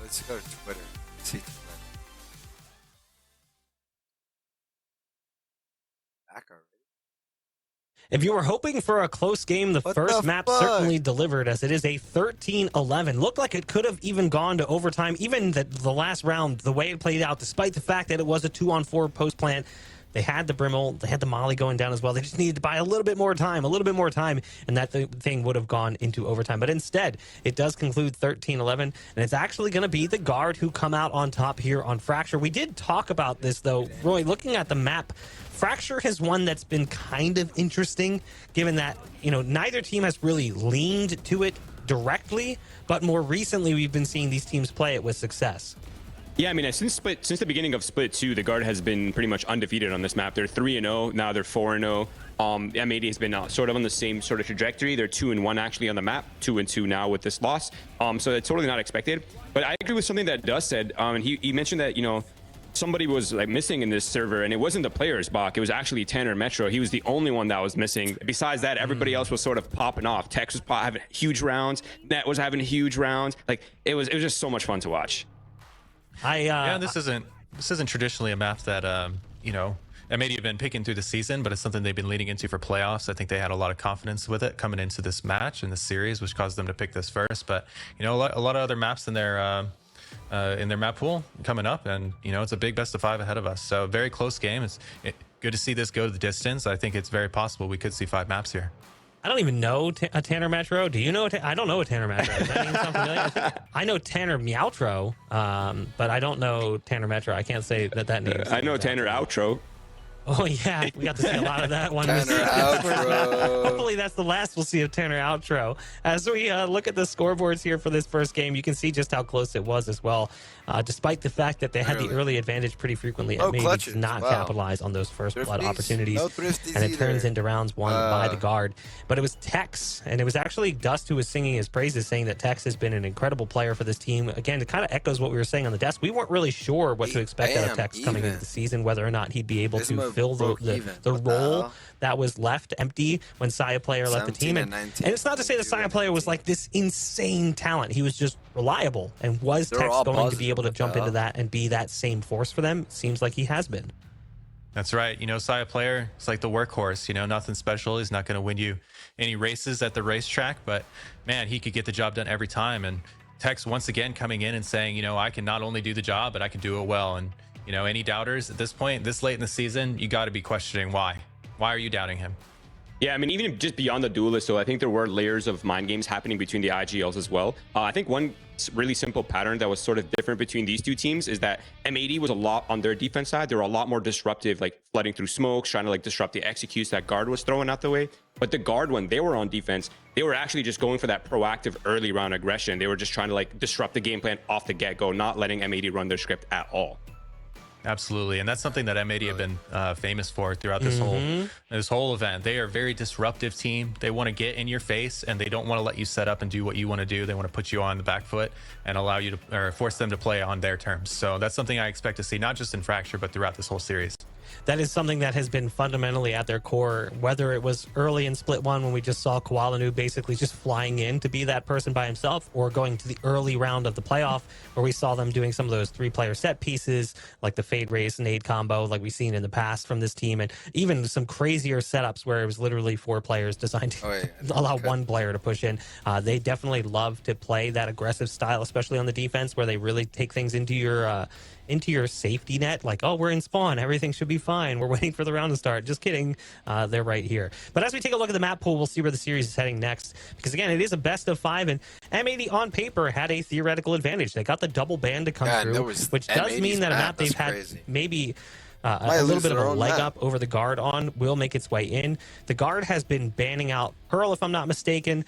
Let's go to Twitter. See Twitter. Back already. If you were hoping for a close game, the first map certainly delivered, as it is a 13-11. Looked like it could have even gone to overtime, even the last round, the way it played out, despite the fact that it was a 2-on-4 post plant. They had the Brimble, they had the Molly going down as well. They just needed to buy a little bit more time, and that thing would have gone into overtime. But instead, it does conclude 13-11, and it's actually going to be the Guard who come out on top here on Fracture. We did talk about this, though. Roy, looking at the map, Fracture is one that's been kind of interesting, given that, neither team has really leaned to it directly, but more recently we've been seeing these teams play it with success. Yeah, I mean, since the beginning of Split 2, the Guard has been pretty much undefeated on this map. They're 3-0, now they're 4-0. M80 has been sort of on the same sort of trajectory. They're 2-1 actually on the map, 2-2 now with this loss. So it's totally not expected. But I agree with something that Dust said. And he mentioned that, somebody was like missing in this server, and it wasn't the players, Bach. It was actually Tanner Metro. He was the only one that was missing. Besides that, everybody else was sort of popping off. Tex was having huge rounds. Net was having huge rounds. Like it was just so much fun to watch. This isn't traditionally a map that M80 have been picking through the season, but it's something they've been leading into for playoffs. I think they had a lot of confidence with it coming into this match in the series, which caused them to pick this first. But a lot of other maps in their map pool coming up, and it's a big best of 5 ahead of us. So very close game. It's good to see this go to the distance. I think it's very possible we could see 5 maps here. I don't even know a Tanner Metro. Do you know? I don't know a Tanner Metro. Does that mean something familiar? I know Tanner Meowtro, but I don't know Tanner Metro. I can't say that name. I know Tanner Outro. Oh, yeah. We got to see a lot of that one. Tanner Outro. Hopefully that's the last we'll see of Tanner Outro. As we look at the scoreboards here for this first game, you can see just how close it was as well. Despite the fact that they had the early advantage pretty frequently, M80 did not capitalize on those first blood opportunities. And it turns into rounds won by the Guard. But it was Tex, and it was actually Dust who was singing his praises, saying that Tex has been an incredible player for this team. Again, it kind of echoes what we were saying on the desk. We weren't really sure what to expect out of Tex coming into the season, whether or not he'd be able to fill the role that was left empty when Saya Player left the team. And it's not to say that Saya Player was like this insane talent. He was just reliable. And was Tex going to be able to jump into that and be that same force for them? Seems like he has been. That's right. Saya Player, it's like the workhorse, nothing special. He's not going to win you any races at the racetrack, but man, he could get the job done every time. And Tex once again coming in and saying, I can not only do the job, but I can do it well. And any doubters at this point, this late in the season, you got to be questioning why. Why are you doubting him? Yeah, I mean, even just beyond the duelist, so I think there were layers of mind games happening between the IGLs as well. I think one really simple pattern that was sort of different between these two teams is that M80 was a lot on their defense side. They were a lot more disruptive, like flooding through smokes, trying to disrupt the executes that Guard was throwing out the way. But the Guard, when they were on defense, they were actually just going for that proactive early round aggression. They were just trying to disrupt the game plan off the get-go, not letting M80 run their script at all. Absolutely, and that's something that M80 have been famous for throughout this whole event. They are a very disruptive team. They want to get in your face, and they don't want to let you set up and do what you want to do. They want to put you on the back foot and allow you to, or force them to play on their terms. So that's something I expect to see, not just in Fracture, but throughout this whole series. That is something that has been fundamentally at their core, whether it was early in Split 1 when we just saw Koalanu basically just flying in to be that person by himself, or going to the early round of the playoff where we saw them doing some of those 3-player set pieces like the Fade Race nade combo like we've seen in the past from this team, and even some crazier setups where it was literally 4 players designed to allow 1 player to push in. They definitely love to play that aggressive style, especially on the defense, where they really take things into your safety net, like, oh, we're in spawn, everything should be fine, we're waiting for the round to start. Just kidding, they're right here. But as we take a look at the map pool, we'll see where the series is heading next, because again, it is a best of 5, and M80 on paper had a theoretical advantage. They got the double ban to come through, which does mean that a map they've had maybe a little bit of a leg up over the guard on will make its way in. The guard has been banning out Pearl, if I'm not mistaken,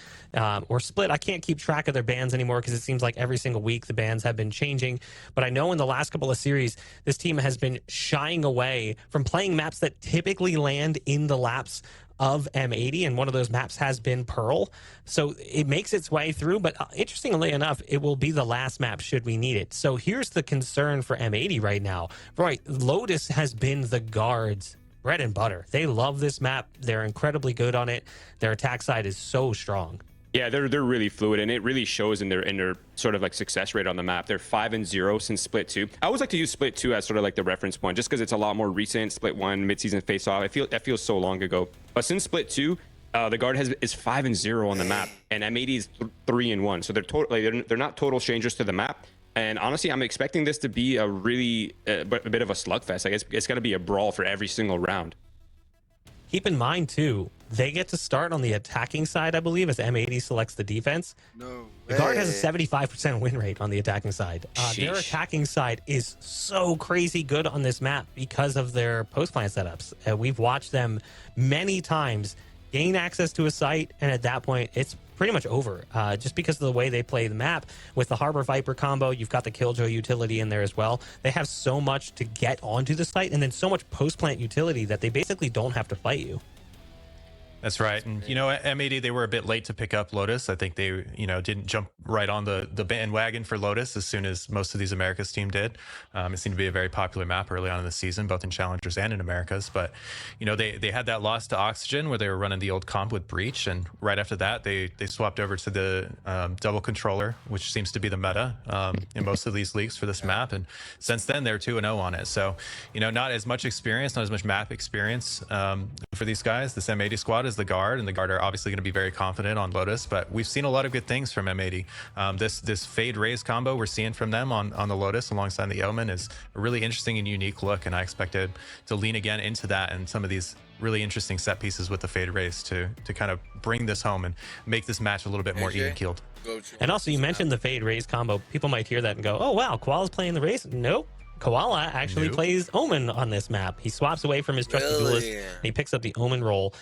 or Split. I can't keep track of their bans anymore because it seems like every single week the bans have been changing. But I know in the last couple of series, this team has been shying away from playing maps that typically land in the laps of M80, and one of those maps has been Pearl. So it makes its way through, but interestingly enough, it will be the last map should we need it. So here's the concern for M80 right now. Right, Lotus has been the guards' bread and butter. They love this map. They're incredibly good on it. Their attack side is so strong. Yeah, they're really fluid, and it really shows in their sort of like success rate on the map. They're 5-0 since Split 2. I always like to use Split 2 as sort of like the reference point, just because it's a lot more recent. Split 1, midseason face-off. That feels so long ago. But since Split 2, the guard is 5-0 on the map, and M80 is 3-1. So they're not total strangers to the map. And honestly, I'm expecting this to be a really a bit of a slugfest. I guess it's going to be a brawl for every single round. Keep in mind, too, they get to start on the attacking side, I believe, as M80 selects the defense. No The guard has a 75% win rate on the attacking side. Their attacking side is so crazy good on this map because of their post-plant setups. We've watched them many times gain access to a site, and at that point, it's pretty much over. Just because of the way they play the map. With the Harbor Viper combo, you've got the Killjoy utility in there as well. They have so much to get onto the site, and then so much post-plant utility that they basically don't have to fight you. That's right. And, you know, at M80, they were a bit late to pick up Lotus. I think they, didn't jump right on the bandwagon for Lotus as soon as most of these Americas team did. It seemed to be a very popular map early on in the season, both in Challengers and in Americas. But, they had that loss to Oxygen where they were running the old comp with Breach. And right after that, they swapped over to the double controller, which seems to be the meta in most of these leagues for this map. And since then, they're 2-0 on it. So, not as much experience, not as much map experience for these guys. This M80 squad is the guard, and the guard are obviously going to be very confident on Lotus, but we've seen a lot of good things from M80. This Fade Raise combo we're seeing from them on the Lotus alongside the Omen is a really interesting and unique look, and I expect to lean again into that and some of these really interesting set pieces with the Fade Raise to kind of bring this home and make this match a little bit more even-keeled. And also, you mentioned the Fade Raise combo. People might hear that and go, oh wow, Koala's playing the race? Nope. Koala actually plays Omen on this map. He swaps away from his trusted duelist, and he picks up the Omen role.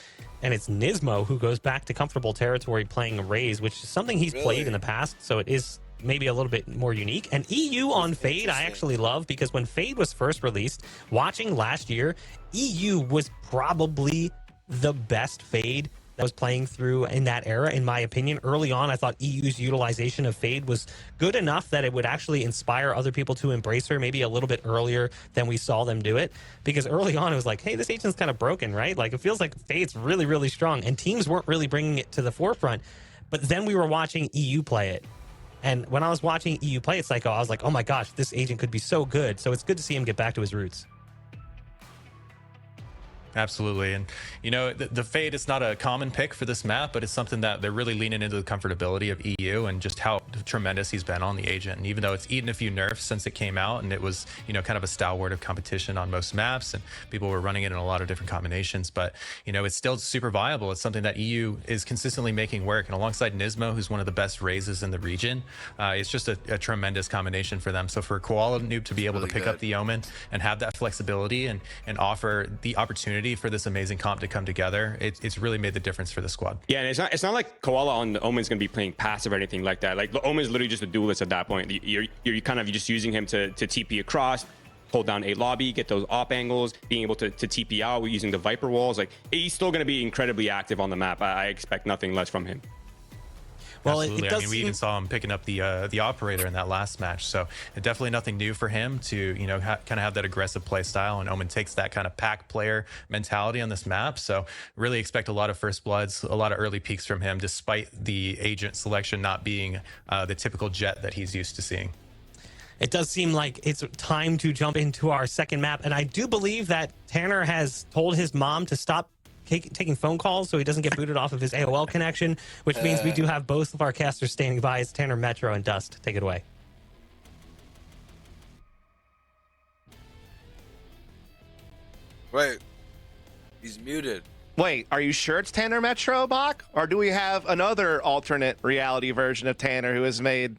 And it's Nismo who goes back to comfortable territory playing Raze, which is something he's played in the past, so it is maybe a little bit more unique. And EU on Fade I actually love, because when Fade was first released, watching last year, EU was probably the best Fade that was playing through in that era, in my opinion. Early on, I thought EU's utilization of Fade was good enough that it would actually inspire other people to embrace her maybe a little bit earlier than we saw them do it. Because early on, it was like, hey, this agent's kind of broken, right? Like, it feels like Fade's really, really strong, and teams weren't really bringing it to the forefront. But then we were watching EU play it. And when I was watching EU play it, Psycho, I was like, oh my gosh, this agent could be so good. So it's good to see him get back to his roots. Absolutely. And, the Fade is not a common pick for this map, but it's something that they're really leaning into the comfortability of EU and just how tremendous he's been on the agent. And even though it's eaten a few nerfs since it came out, and it was, kind of a stalwart of competition on most maps, and people were running it in a lot of different combinations, but, it's still super viable. It's something that EU is consistently making work. And alongside Nismo, who's one of the best raises in the region, it's just a tremendous combination for them. So for Koala Noob to be able to pick up the Omen and have that flexibility and offer the opportunity for this amazing comp to come together, it's really made the difference for the squad. Yeah, and it's not like Koala on the Omen's going to be playing passive or anything like that. Like, the Omen's literally just a duelist at that point. You're kind of just using him to TP across, hold down a lobby, get those op angles, being able to TP out using the Viper walls. Like, he's still going to be incredibly active on the map. I expect nothing less from him. Well, Absolutely. it does I mean, we even saw him picking up the operator in that last match. So definitely nothing new for him to, kind of have that aggressive play style. And Omen takes that kind of pack player mentality on this map. So really expect a lot of first bloods, a lot of early peaks from him, despite the agent selection not being the typical jet that he's used to seeing. It does seem like it's time to jump into our second map. And I do believe that Tanner has told his mom to stop taking phone calls so he doesn't get booted off of his AOL connection, which means we do have both of our casters standing by. It's Tanner, Metro, and Dust. Take it away. Wait, he's muted. Wait, are you sure it's Tanner Metro, Bach? Or do we have another alternate reality version of Tanner who has made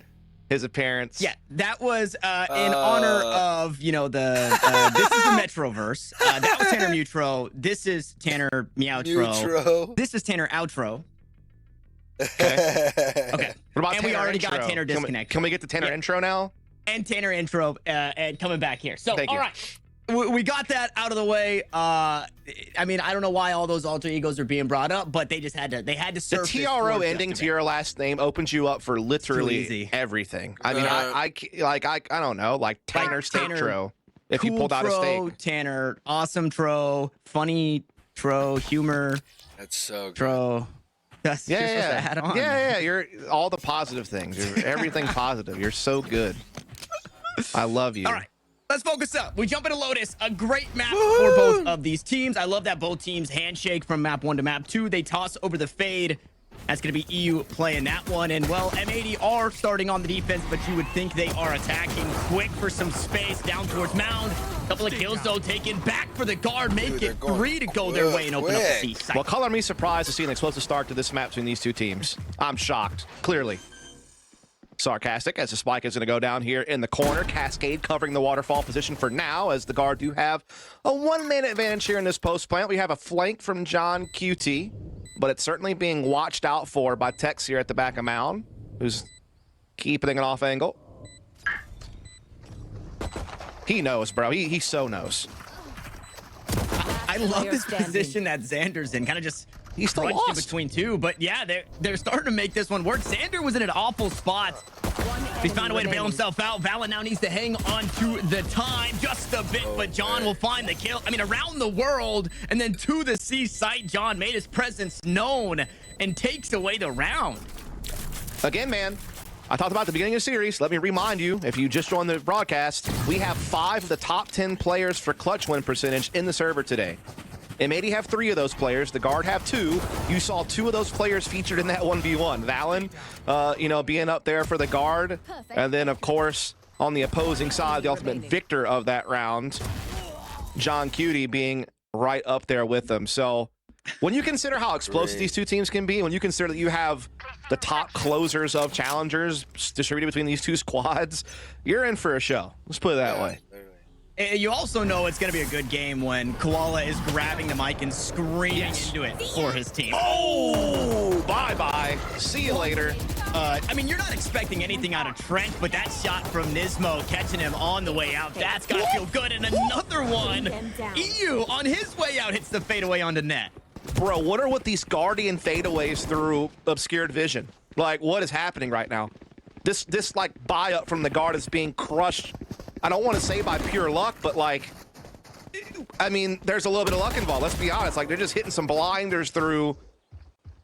his appearance? Yeah, that was in honor of, this is the Metroverse. That was Tanner Mutro. This is Tanner Meowtro. This is Tanner Outro. Okay. What about and Tanner we already intro? got Tanner disconnect. Can we get the Tanner intro now? And Tanner intro and coming back here. So, Thank all you. right. We got that out of the way. I mean, I don't know why all those alter egos are being brought up, but they just had to. They had to The surface. TRO ending to your last name opens you up for literally everything. I mean, I don't know, like Tanner Steak-tro. If you pulled out a steak. Tanner, awesome tro, funny tro, humor. That's so good. Tro. That's you're supposed to add on. Yeah. You're all the positive things. You're everything positive. You're so good. I love you. All right. Let's focus up. We jump into Lotus. A great map for both of these teams. I love that both teams handshake from map 1 to map 2. They toss over the fade. That's going to be EU playing that one. And, well, M80 are starting on the defense, but you would think they are attacking quick for some space down towards Mound. Couple of kills, though, taken back for the guard. Make it 3 to go their way and open up the C site. Well, color me surprised to see an explosive start to this map between these two teams. I'm shocked, clearly. Sarcastic, as the spike is going to go down here in the corner. Cascade covering the waterfall position for now, as the guard do have a 1-man advantage here in this post plant. We have a flank from John QT, but it's certainly being watched out for by Tex here at the back of Mound, who's keeping it off angle. He knows, bro. He so knows. I love this position that Xander's in. Kind of just he's still crunched in lost between two, but yeah, they're starting to make this one work. Xander was in an awful spot. He's found a way to bail himself out. Valorant now needs to hang on to the time just a bit, but John will find the kill. I mean, around the world and then to the C site, John made his presence known and takes away the round. Again, man, I talked about at the beginning of the series. Let me remind you, if you just joined the broadcast, we have 5 of the top 10 players for clutch win percentage in the server today. M80 have 3 of those players. The guard have 2. You saw 2 of those players featured in that 1v1. Valen, being up there for the guard. And then, of course, on the opposing side, the ultimate victor of that round, John Cutie, being right up there with them. So when you consider how explosive these two teams can be, when you consider that you have the top closers of challengers distributed between these two squads, you're in for a show. Let's put it that way. You also know it's going to be a good game when Koala is grabbing the mic and screaming into it for his team. Oh, bye-bye. See you later. I mean, you're not expecting anything out of Trent, but that shot from Nismo catching him on the way out, that's got to feel good. And another one, EU on his way out hits the fadeaway onto net. Bro, what are with these Guardian fadeaways through obscured vision? Like, what is happening right now? This like, buy-up from the guard is being crushed. I don't want to say by pure luck, but like, I mean, there's a little bit of luck involved. Let's be honest. Like, they're just hitting some blinders through,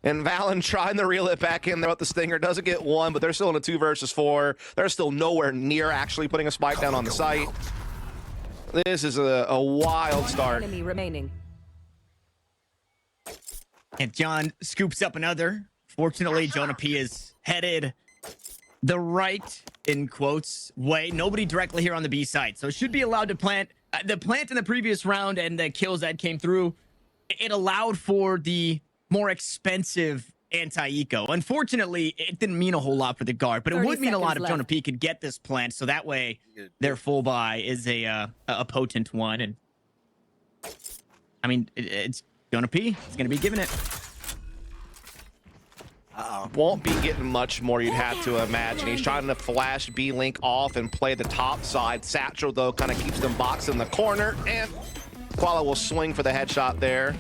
and Valen trying to reel it back in there with the Stinger. Doesn't get one, but they're still in a 2 versus 4. They're still nowhere near actually putting a spike down on the site. This is a wild start. Enemy remaining. And John scoops up another. Fortunately, Jonah P is headed the right, in quotes, way. Nobody directly here on the B side, so should be allowed to plant. The plant in the previous round and the kills that came through, it allowed for the more expensive anti-eco. Unfortunately, it didn't mean a whole lot for the guard, but it would mean a lot if Jonah P could get this plant, so that way their full buy is a potent one. And I mean, it's Jonah P. It's going to be giving it. Won't be getting much more, you'd have to imagine. He's trying to flash B-Link off and play the top side. Satchel, though, kind of keeps them boxed in the corner, and Koala will swing for the headshot there.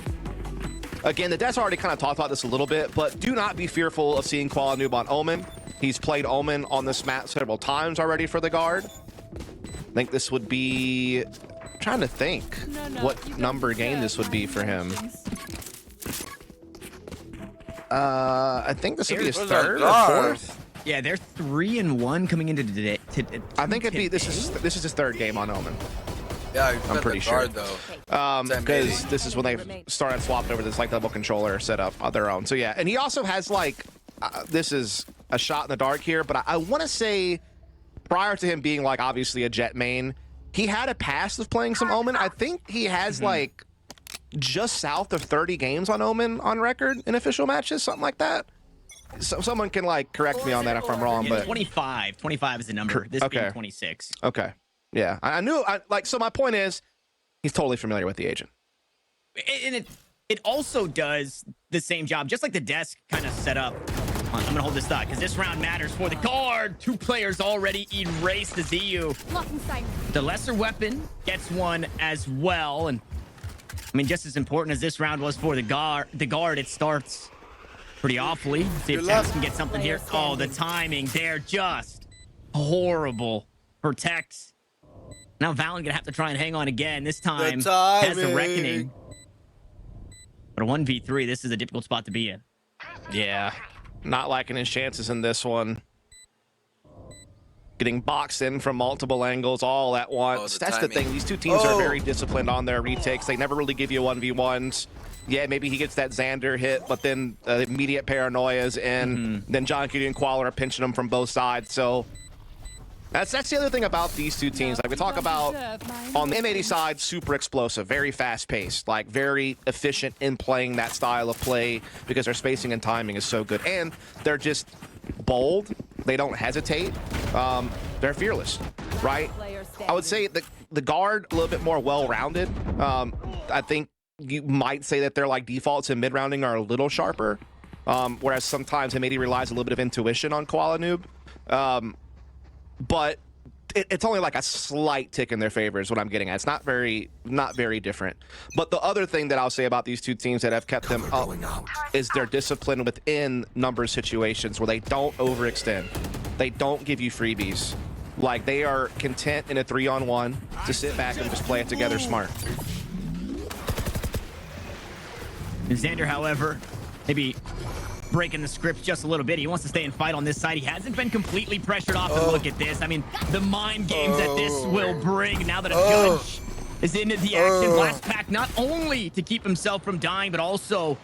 Again, the devs already kind of talked about this a little bit, but do not be fearful of seeing Qualanoob on Omen. He's played Omen on this map several times already for the guard. I think this would be... I'm trying to think what number game this would be for him. I think this would be his third or fourth. Yeah, they're 3-1 coming into today. I think it'd be this is his third game on Omen. Yeah, I'm pretty sure. Because this is when they started swapping over this like level controller setup on their own. So yeah, and he also has like this is a shot in the dark here, but I want to say prior to him being like obviously a Jet main, he had a past of playing some Omen. I think he has like just south of 30 games on Omen on record in official matches, something like that. So someone can like correct me on that if I'm wrong, but 25 is the number. This being 26. Okay. Yeah, I knew. So my point is, he's totally familiar with the agent, and it also does the same job, just like the desk kind of set up. I'm gonna hold this thought because this round matters for the guard. 2 players already erased the ZU. The lesser weapon gets one as well, and I mean, just as important as this round was for the guard, it starts pretty awfully. See if Tex can get something here. Oh, the timing there, just horrible for Tex. Now Valorant gonna have to try and hang on again. This time has the reckoning. But a 1v3, this is a difficult spot to be in. Yeah, not liking his chances in this one. Getting boxed in from multiple angles all at once. That's the thing. These two teams are very disciplined on their retakes. They never really give you 1v1s. Yeah, maybe he gets that Xander hit, but then immediate paranoia's in. Then John Cutie and Qual are pinching him from both sides. So that's the other thing about these two teams. Like we talk about on the M80 side, super explosive, very fast paced, like very efficient in playing that style of play because their spacing and timing is so good. And they're just bold. They don't hesitate. They're fearless, right? I would say the guard a little bit more well-rounded. I think you might say that their like defaults in mid-rounding are a little sharper, whereas sometimes M80 relies a little bit of intuition on Qualanoob. But it's only like a slight tick in their favor is what I'm getting at. It's not very different. But the other thing that I'll say about these two teams that have kept them up is their discipline within number situations where they don't overextend. They don't give you freebies. Like they are content in a 3-on-1 to sit back and just play it together smart. Xander, however, maybe breaking the script just a little bit. He wants to stay and fight on this side. He hasn't been completely pressured off. And look at this. I mean, the mind games that this will bring now that a judge is into the action. Blast pack not only to keep himself from dying, but also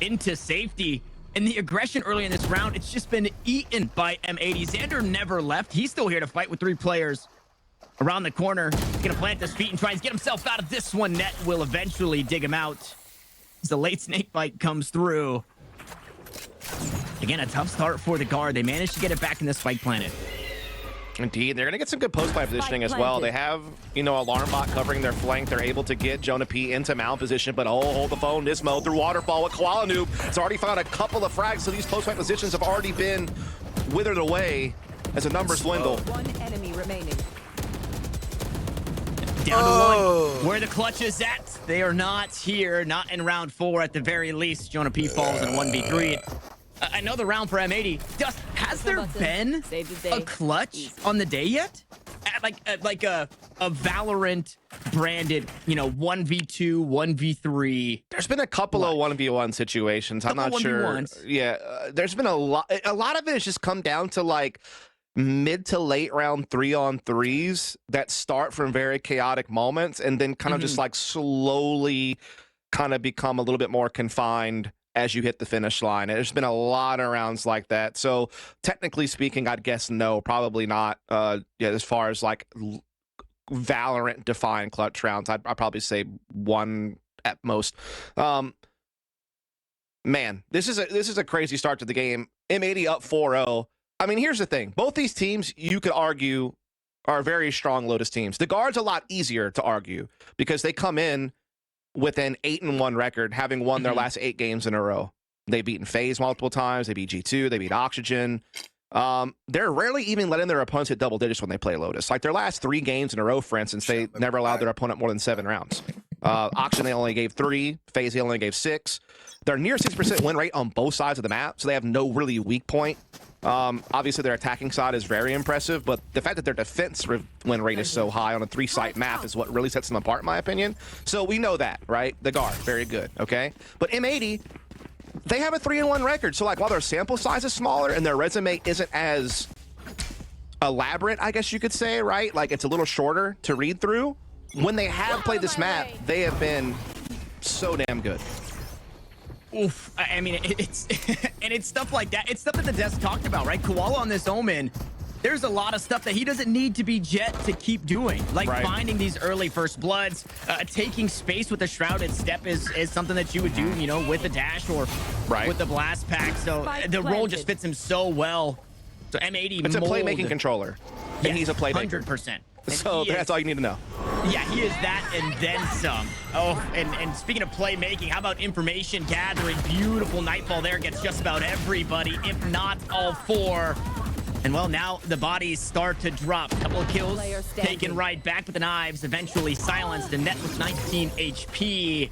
into safety. And the aggression early in this round, it's just been eaten by M80. Xander never left. He's still here to fight with 3 players around the corner. He's going to plant his feet and try and get himself out of this one. Net will eventually dig him out as the late snake bite comes through. Again, a tough start for the guard. They managed to get it back in the spike planet. Indeed, they're going to get some good post-play positioning as well. They have, Alarm Bot covering their flank. They're able to get Jonah P into mound position, but hold the phone. Nismo through Waterfall with Qualanoob. It's already found a couple of frags, so these post-play positions have already been withered away as the numbers dwindle. 1 enemy remaining. Down to 1. Where the clutch is at, they are not here. Not in round 4 at the very least. Jonah P falls in 1v3. I know the round for M80. Has there been a clutch on the day yet? Like a Valorant branded, 1v2, 1v3. There's been a couple of 1v1 situations. I'm not sure. Yeah, there's been a lot. A lot of it has just come down to like mid to late round 3-on-3s that start from very chaotic moments and then kind of just like slowly kind of become a little bit more confined as you hit the finish line. There's been a lot of rounds like that. So technically speaking, I'd guess no, probably not. As far as like Valorant defined clutch rounds, I'd probably say 1 at most. Man, this is a crazy start to the game. M80 up 4-0. I mean, here's the thing. Both these teams, you could argue, are very strong Lotus teams. The guard's a lot easier to argue because they come in with an 8-1 record, having won their last 8 games in a row. They've beaten FaZe multiple times. They beat G2. They beat Oxygen. They're rarely even letting their opponents hit double digits when they play Lotus. Like their last 3 games in a row, for instance, they never allowed their opponent more than 7 rounds. Oxygen, they only gave 3. FaZe, they only gave 6. They're near 6% win rate on both sides of the map, so they have no really weak point. Obviously, their attacking side is very impressive, but the fact that their defense win rate is so high on a 3-site map is what really sets them apart, in my opinion. So we know that, right? The guard, very good, okay? But M80, they have a 3-1 record. So, like, while their sample size is smaller and their resume isn't as elaborate, I guess you could say, right? Like, it's a little shorter to read through. When they have played this map, they have been so damn good. Oof. I mean, it's and it's stuff like that. It's stuff that the desk talked about, right? Koala on this Omen, there's a lot of stuff that he doesn't need to be Jet to keep doing. Like finding these early first bloods, taking space with a Shrouded Step is something that you would do, you know, with the dash or with the blast pack. So the role just fits him so well. So M80 It's a playmaking controller, and he's a playmaker. 100%. So that's all you need to know. Yeah, he is that and then some. Oh, and speaking of playmaking, how about information gathering? Beautiful Nightfall there, gets just about everybody, if not all 4. And well, now the bodies start to drop. Couple of kills taken right back with the knives, eventually silenced. The net with 19 HP.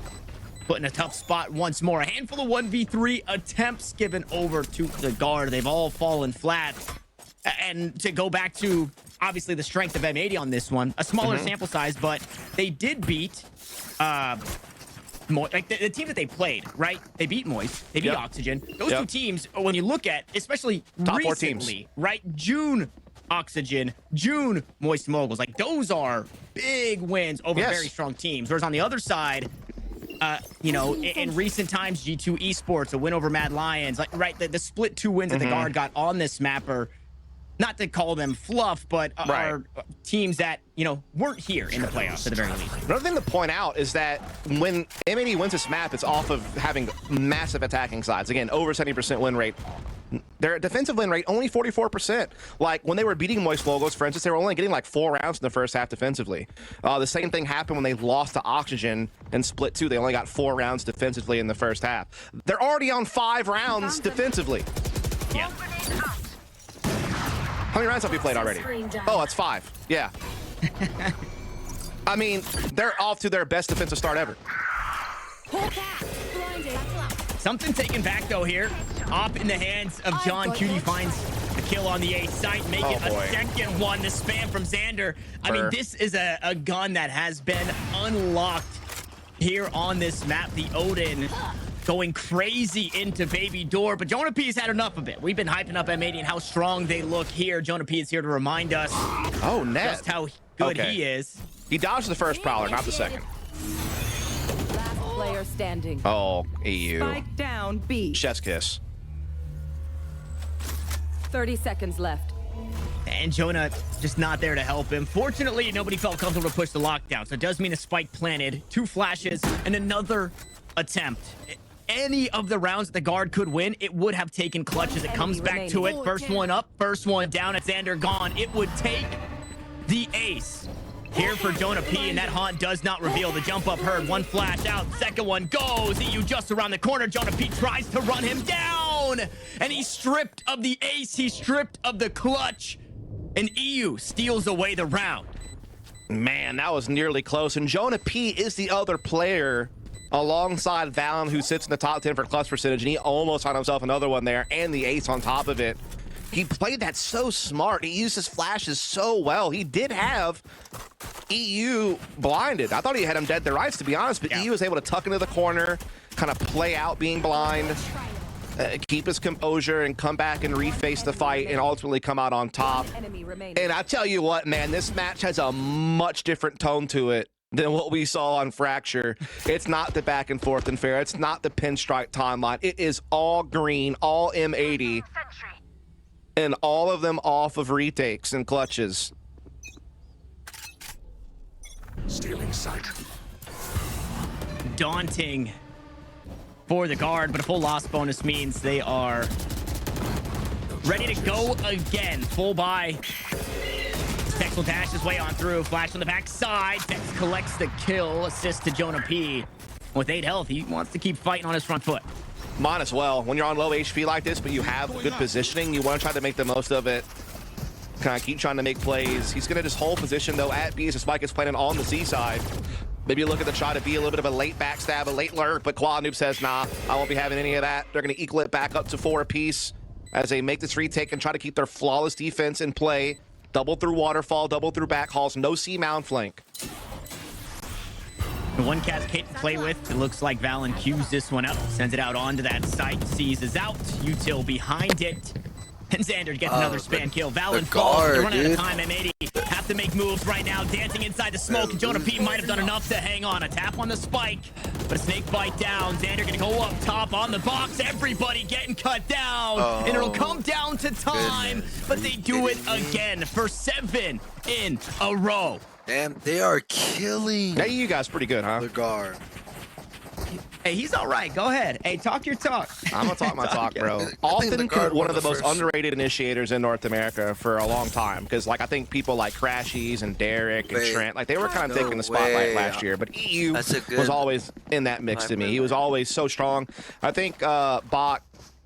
Put in a tough spot once more. A handful of 1v3 attempts given over to the guard. They've all fallen flat. And to go back to, obviously, the strength of M80 on this one, a smaller sample size, but they did beat like the team that they played, right? They beat Moist, they beat Oxygen. Those 2 teams, when you look at, especially top recently, 4 teams, right? June Oxygen, June Moist Moguls. Like, those are big wins over very strong teams. Whereas on the other side, you know, in recent times, G2 Esports, a win over Mad Lions, like, right? The split 2 wins that the guard got on this map are, not to call them fluff, but are teams that, you know, weren't here in the playoffs at the very least. Another thing to point out is that when M80 wins this map, it's off of having massive attacking sides. Again, over 70% win rate. Their defensive win rate, only 44%. Like, when they were beating Moist Logos, for instance, they were only getting like 4 rounds in the first half defensively. The same thing happened when they lost to Oxygen in Split 2. They only got 4 rounds defensively in the first half. They're already on 5 rounds defensively. Yeah. How many rounds have we played already? Oh, it's 5. Yeah. I mean, they're off to their best defensive start ever. Something taken back, though, here. Off in the hands of John. Cutie finds a kill on the A site. Make it a second one. The spam from Xander. I mean, this is a gun that has been unlocked here on this map. The Odin going crazy into Baby Door, but Jonah P has had enough of it. We've been hyping up M80 and how strong they look here. Jonah P is here to remind us just how good he is. He dodged the first Prowler, not the second. Last player standing. Oh, EU. Spike down B. Chef's kiss. 30 seconds left. And Jonah just not there to help him. Fortunately, nobody felt comfortable to push the lockdown, so it does mean a spike planted, 2 flashes, and another attempt. Any of the rounds that the guard could win, it would have taken clutch as it comes back to it. First one up, first one down. It's Xander gone. It would take the ace here for Jonah P, and that haunt does not reveal. The jump up heard, 1 flash out, second one goes. EU just around the corner. Jonah P tries to run him down, and he's stripped of the ace. He's stripped of the clutch, and EU steals away the round. Man, that was nearly close, and Jonah P is the other player alongside Valen, who sits in the top 10 for clutch percentage, and he almost found himself another one there, and the ace on top of it. He played that so smart. He used his flashes so well. He did have EU blinded. I thought he had him dead to rights, to be honest, but EU was able to tuck into the corner, kind of play out being blind, keep his composure, and come back and reface the fight, and ultimately come out on top. And I tell you what, man, this match has a much different tone to it than what we saw on Fracture. It's not the back and forth and fair. It's not the pinstripe timeline. It is all green, all M80, and all of them off of retakes and clutches. Stealing sight. Daunting for the guard, but a full loss bonus means they are ready to go again. Full buy. Tex will dash his way on through. Flash on the backside. Tex collects the kill. Assist to Jonah P. With 8 health, he wants to keep fighting on his front foot. Might as well. When you're on low HP like this, but you have good positioning, you want to try to make the most of it. Kind of keep trying to make plays. He's going to just hold position, though, at B as the spike is planted on the C side. Maybe looking to try to be a little bit of a late backstab, a late lurk, but Koala Noob says, nah, I won't be having any of that. They're going to equal it back up to 4 apiece as they make this retake and try to keep their flawless defense in play. Double through waterfall, double through back halls, no C mound flank. One cascade to play with. It looks like Valen cues this one up, sends it out onto that site, seizes out, util behind it. And Xander gets another spam kill. Valen falls. They're running out of time. M80 have to make moves right now. Dancing inside the smoke. And Jonah P might have done enough to hang on. A tap on the spike, but a snake bite down. Xander gonna go up top on the box. Everybody getting cut down. And it'll come down to time. But they do it again for 7 in a row. Damn, they are killing. Hey, you guys pretty good, huh? The guard. Hey, he's all right. Go ahead. Hey, talk your talk. I'm gonna talk my talk, bro. Often one of the most underrated initiators in North America for a long time, because like I think people like Crashies and Derek and Trent, like they were kind of taking the spotlight last year, but EU was always in that mix to me. He was always so strong. I think Bot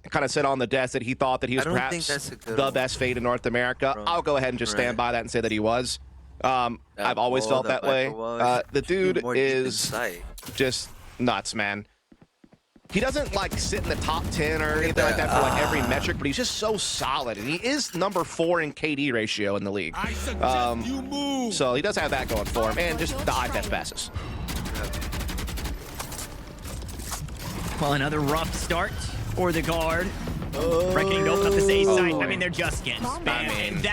kind of said on the desk that he thought that he was perhaps the best Fade in North America. I'll go ahead and just stand by that and say that he was. I've always felt that way. The dude is just nuts, man. He doesn't like sit in the top 10 or anything like that for like every metric, but he's just so solid, and he is number 4 in KD ratio in the league. So he does have that going for him, and just the eye test passes. Well, another rough start for the guard. Reckoning to open up this A site. I mean, they're just getting spammed.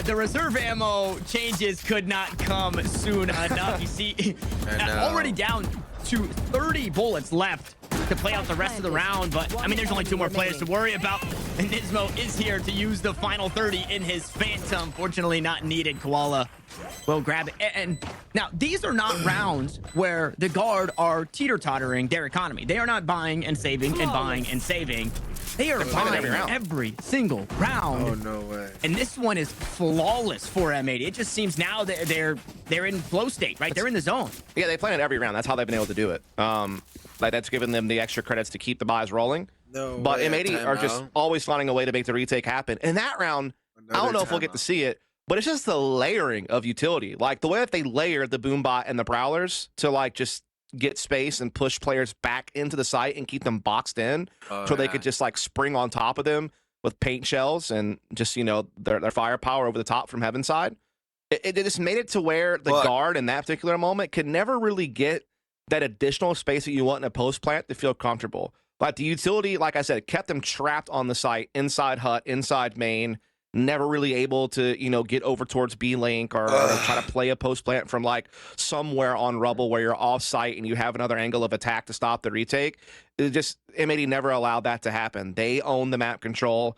The reserve ammo changes could not come soon enough. You see, already down to 30 bullets left to play out the rest of the round, but I mean, there's only 2 more players to worry about, and Nismo is here to use the final 30 in his Phantom. Fortunately, not needed. Koala will grab it. And now, these are not rounds where the guard are teeter-tottering their economy. They are not buying and saving and buying and saving. They are buying every single round. Oh, no way. And this one is flawless for M80. It just seems now that they're in flow state, right? They're in the zone. Yeah, they plan it every round. That's how they've been able to do it. Like that's given them the extra credits to keep the buys rolling. But M80 are just always finding a way to make the retake happen. In that round, I don't know if we'll get to see it, but it's just the layering of utility. Like the way that they layered the Boombot and the Prowlers to like just get space and push players back into the site and keep them boxed in so they could just like spring on top of them with paint shells and just, you know, their firepower over the top from Heaven's side. It just made it to where the guard in that particular moment could never really get that additional space that you want in a post plant to feel comfortable. But the utility, like I said, kept them trapped on the site, inside hut, inside main, never really able to, you know, get over towards B-Link or try to play a post plant from like somewhere on rubble where you're off site and you have another angle of attack to stop the retake. It just, M80 never allowed that to happen. They own the map control.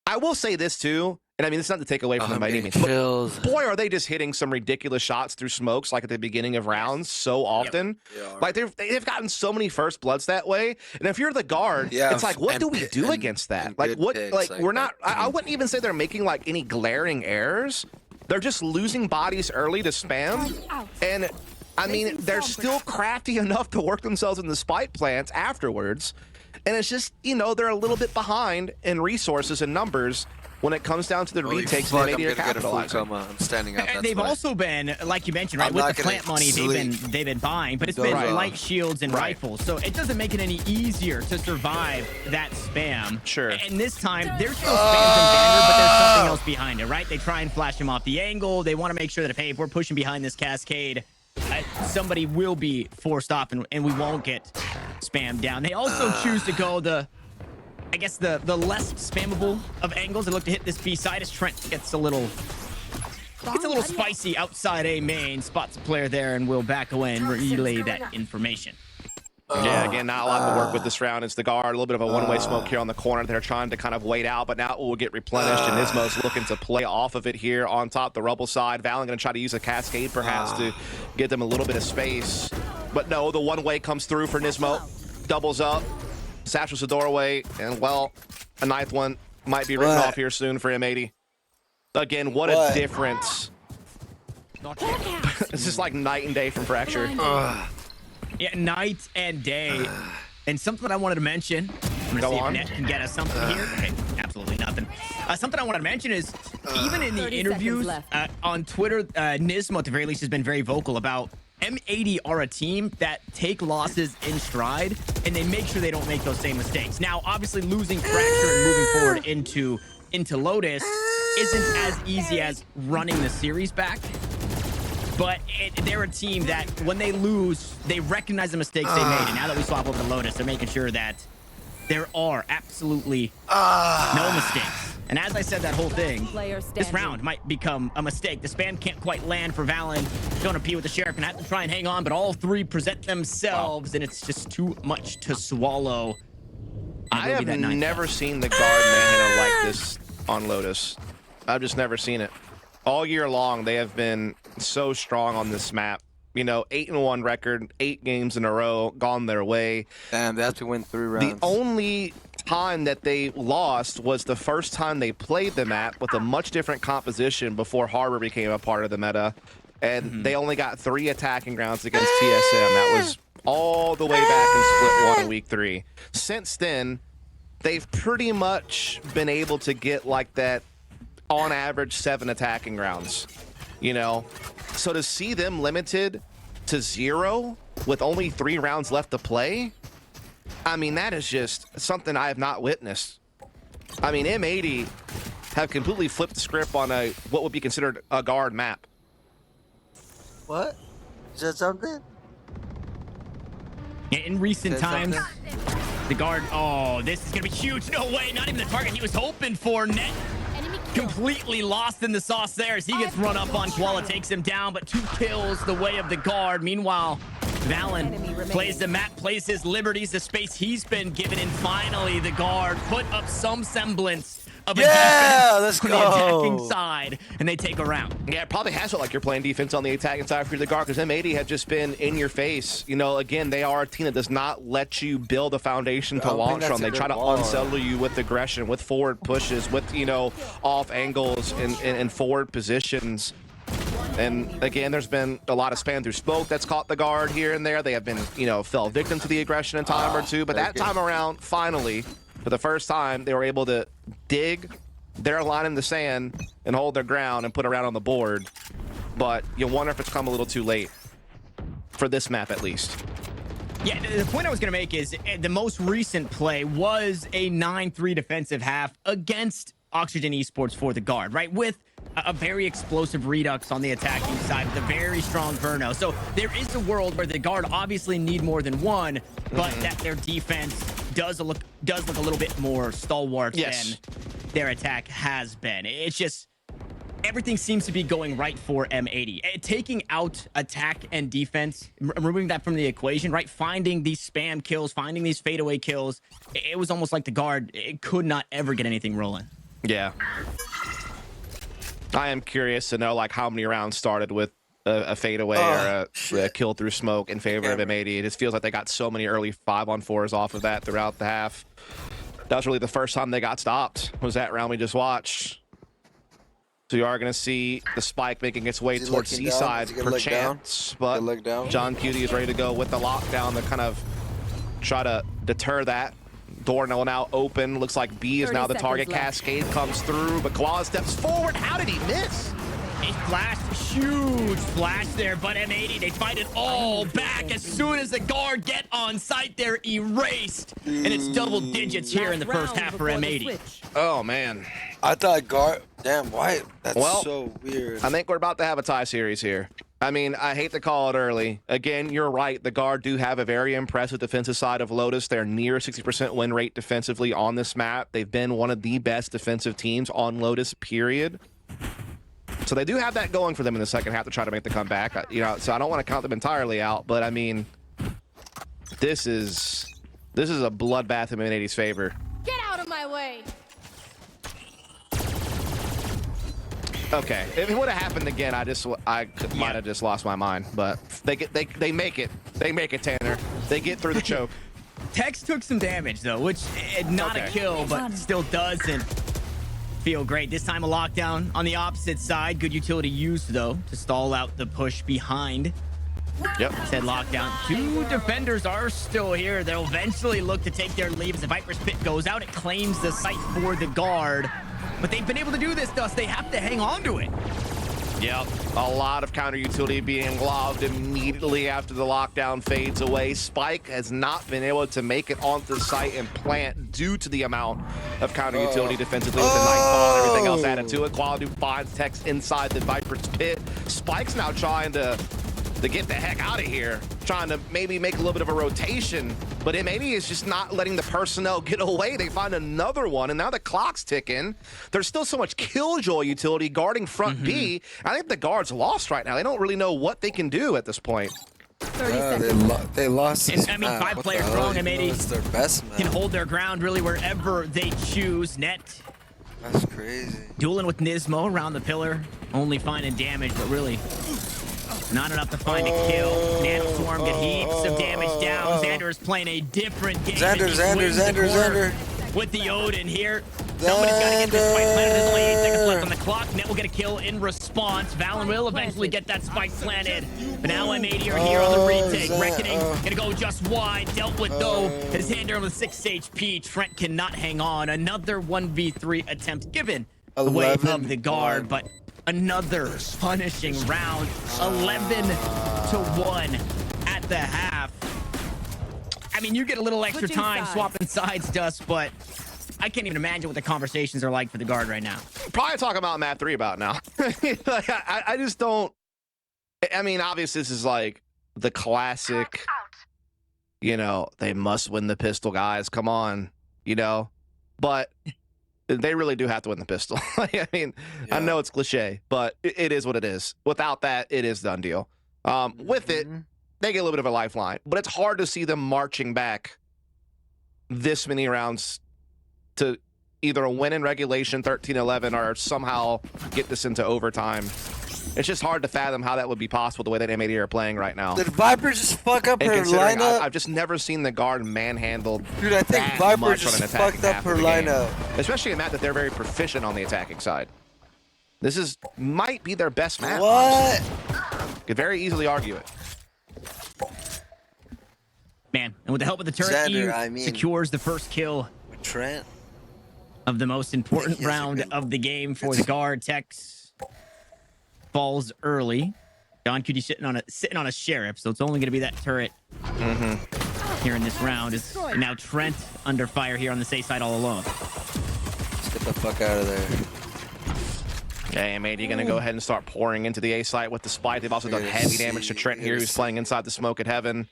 I will say this too, and I mean, it's not to take away from them by any means, but boy, are they just hitting some ridiculous shots through smokes like at the beginning of rounds so often. Like they've gotten so many first bloods that way. And if you're the guard, it's like, what do we do against that? Like what, like we're not, I wouldn't even say they're making like any glaring errors. They're just losing bodies early to spam. And I mean, they're still crafty enough to work themselves in the spike plants afterwards. And it's just, you know, they're a little bit behind in resources and numbers when it comes down to the retakes and the capitalizing. I'm standing up. And they've also been, like you mentioned, right, with the plant money they've been buying, but it's been light shields and rifles, so it doesn't make it any easier to survive that spam. Sure. And this time, there's still spam from Xander, but there's something else behind it, right? They try and flash him off the angle. They want to make sure that, hey, if we're pushing behind this cascade, somebody will be forced off, and we won't get spammed down. They also choose to go I guess the less spammable of angles. They look to hit this B side as Trent gets a little spicy outside A main, spots a player there, and will back away and relay that information. Yeah, again, not a lot to work with this round. It's the guard, a little bit of a one-way smoke here on the corner. They're trying to kind of wait out, but now it will get replenished, and Nismo's looking to play off of it here on top the rubble side. Valen going to try to use a cascade perhaps to get them a little bit of space. But no, the one-way comes through for Nismo. Doubles up, satchels the doorway, and well, a ninth one might be written off here soon for M80. Again, what a difference. It's just like night and day from Fracture. Yeah, night and day. And something that I wanted to mention. I'm gonna see if Net can get us something here. Okay, absolutely nothing. Something I wanted to mention is, even in the interviews on Twitter, Nismo at the very least has been very vocal about M80 are a team that take losses in stride, and they make sure they don't make those same mistakes. Now, obviously, losing Fracture and moving forward into Lotus isn't as easy as running the series back. But they're a team that, when they lose, they recognize the mistakes they made. And now that we swap over to Lotus, they're making sure that there are absolutely no mistakes. And as I said that whole thing, this round might become a mistake. The spam can't quite land for Valen. Don't appeal with the Sheriff and have to try and hang on, but all three present themselves, and it's just too much to swallow. I have never seen the guard manhandle like this on Lotus. I've just never seen it. All year long, they have been so strong on this map. You know, 8-1 record, 8 games in a row, gone their way. Damn, they have to win 3 rounds. The only time that they lost was the first time they played the map with a much different composition before Harbor became a part of the meta. And they only got 3 attacking rounds against TSM. That was all the way back in Split 1 in Week 3. Since then, they've pretty much been able to get like that, on average, 7 attacking rounds. You know, so to see them limited to 0 with only 3 rounds left to play, I mean, that is just something I have not witnessed. I mean, M80 have completely flipped the script on what would be considered a guard map. What? Is that something? In recent times, the guard, oh, this is going to be huge. No way, not even the target he was hoping for. Net completely lost in the sauce there as he gets run up on. Koala takes him down, but 2 kills the way of the guard. Meanwhile, Valen plays the map, plays his liberties, the space he's been given, and finally the guard put up some semblance of a defense on the attacking side, and they take a round. Yeah, it probably has felt like you're playing defense on the attacking side for the guard, because M80 have just been in your face. You know, again, they are a team that does not let you build a foundation to launch from. They try to unsettle you with aggression, with forward pushes, with, you know, off angles and forward positions. And again, there's been a lot of spam through smoke that's caught the guard here and there. They have been, you know, fell victim to the aggression in time or two, but that time around, finally, for the first time, they were able to dig their line in the sand and hold their ground and put a round on the board. But you wonder if it's come a little too late for this map, at least. Yeah, the point I was going to make is the most recent play was a 9-3 defensive half against Oxygen Esports for the guard, right? With a very explosive Redux on the attacking side with a very strong Verno. So there is a world where the guard obviously need more than one, but that their defense does look a little bit more stalwart than their attack has been. It's just everything seems to be going right for M80. Taking out attack and defense, removing that from the equation, right? Finding these spam kills, finding these fadeaway kills. It was almost like the guard, it could not ever get anything rolling. Yeah. I am curious to know, like, how many rounds started with a fadeaway or a kill through smoke in favor of M80. It just feels like they got so many early 5-on-4s off of that throughout the half. That was really the first time they got stopped, was that round we just watched. So you are going to see the spike making its way towards Seaside per chance, but John Cutie is ready to go with the lockdown to kind of try to deter that. Door now open. Looks like B is now the target. Cascade comes through, but Koala steps forward. How did he miss? He flashed, huge flash there, but M80, they fight it all back. As soon as the guard get on site, they're erased. And it's double digits here in the first half for M80. Oh, man. I thought guard... Damn, why? That's so weird. I think we're about to have a tie series here. I mean, I hate to call it early. Again, you're right. The guard do have a very impressive defensive side of Lotus. They're near 60% win rate defensively on this map. They've been one of the best defensive teams on Lotus, period. So they do have that going for them in the second half to try to make the comeback. You know, so I don't want to count them entirely out, but I mean, this is a bloodbath in M80's favor. Get out of my way. Okay, if it would have happened again, I might have just lost my mind. But they make it. They make it, Tanner. They get through the choke. Tex took some damage though, which not a kill, but still doesn't feel great. This time a lockdown on the opposite side. Good utility used though to stall out the push behind. Yep. Said lockdown. 2 defenders are still here. They'll eventually look to take their leave as the Viper's Pit goes out. It claims the site for the guard. But they've been able to do this, thus they have to hang on to it. Yep, a lot of counter utility being lobbed immediately after the lockdown fades away. Spike has not been able to make it onto the site and plant due to the amount of counter utility defensively with the Nightfall and everything else added to it. Quality finds Tex inside the Viper's pit. Spike's now trying to get the heck out of here, trying to maybe make a little bit of a rotation, but M80 is just not letting the personnel get away. They find another one, and now the clock's ticking. There's still so much Killjoy utility guarding front B. I think the guard's lost right now. They don't really know what they can do at this point. They lost. And, I mean, 5 players strong. M80 it's their best man. can hold their ground really wherever they choose. Net. That's crazy. Dueling with Nismo around the pillar, only finding damage, but really not enough to find a kill. Nanoswarm get heaps of damage down. Xander is playing a different game. Xander. With the Odin here. Somebody's got to get this spike planted. There's only 8 seconds left on the clock. Net will get a kill in response. Valen will eventually get that spike planted. But now M80 are here on the retake. Reckoning gonna go just wide. Dealt with though. His Xander with 6 HP. Trent cannot hang on. Another 1v3 attempt given the way of the guard, but another punishing round. 11-1 at the half. I mean, you get a little extra time swapping sides, Dust, but I can't even imagine what the conversations are like for the guard right now. Probably talking about map 3 about now. I just don't. I mean, obviously, this is like the classic, you know, they must win the pistol, guys. Come on, you know, but they really do have to win the pistol. I mean, I know it's cliche, but it is what it is. Without that, it is done deal. With it, they get a little bit of a lifeline, but it's hard to see them marching back this many rounds to either a win in regulation 13-11 or somehow get this into overtime. It's just hard to fathom how that would be possible the way that M80 are playing right now. Did Viper just fuck up her lineup? I've just never seen the guard manhandled. Dude, I think Viper just fucked up her lineup. Especially a map that they're very proficient on the attacking side. This might be their best map. What? Could very easily argue it. Man, and with the help of the turret, Xander, secures the first kill. Trent. Of the most important round of the game for the guard. Tex falls early. Don QD sitting on a sheriff, so it's only going to be that turret here in this round. It's now Trent under fire here on the safe side all alone. Let's get the fuck out of there. Okay, M80 going to go ahead and start pouring into the A site with the spike. They've also done heavy damage to Trent here, who's playing inside the smoke at heaven.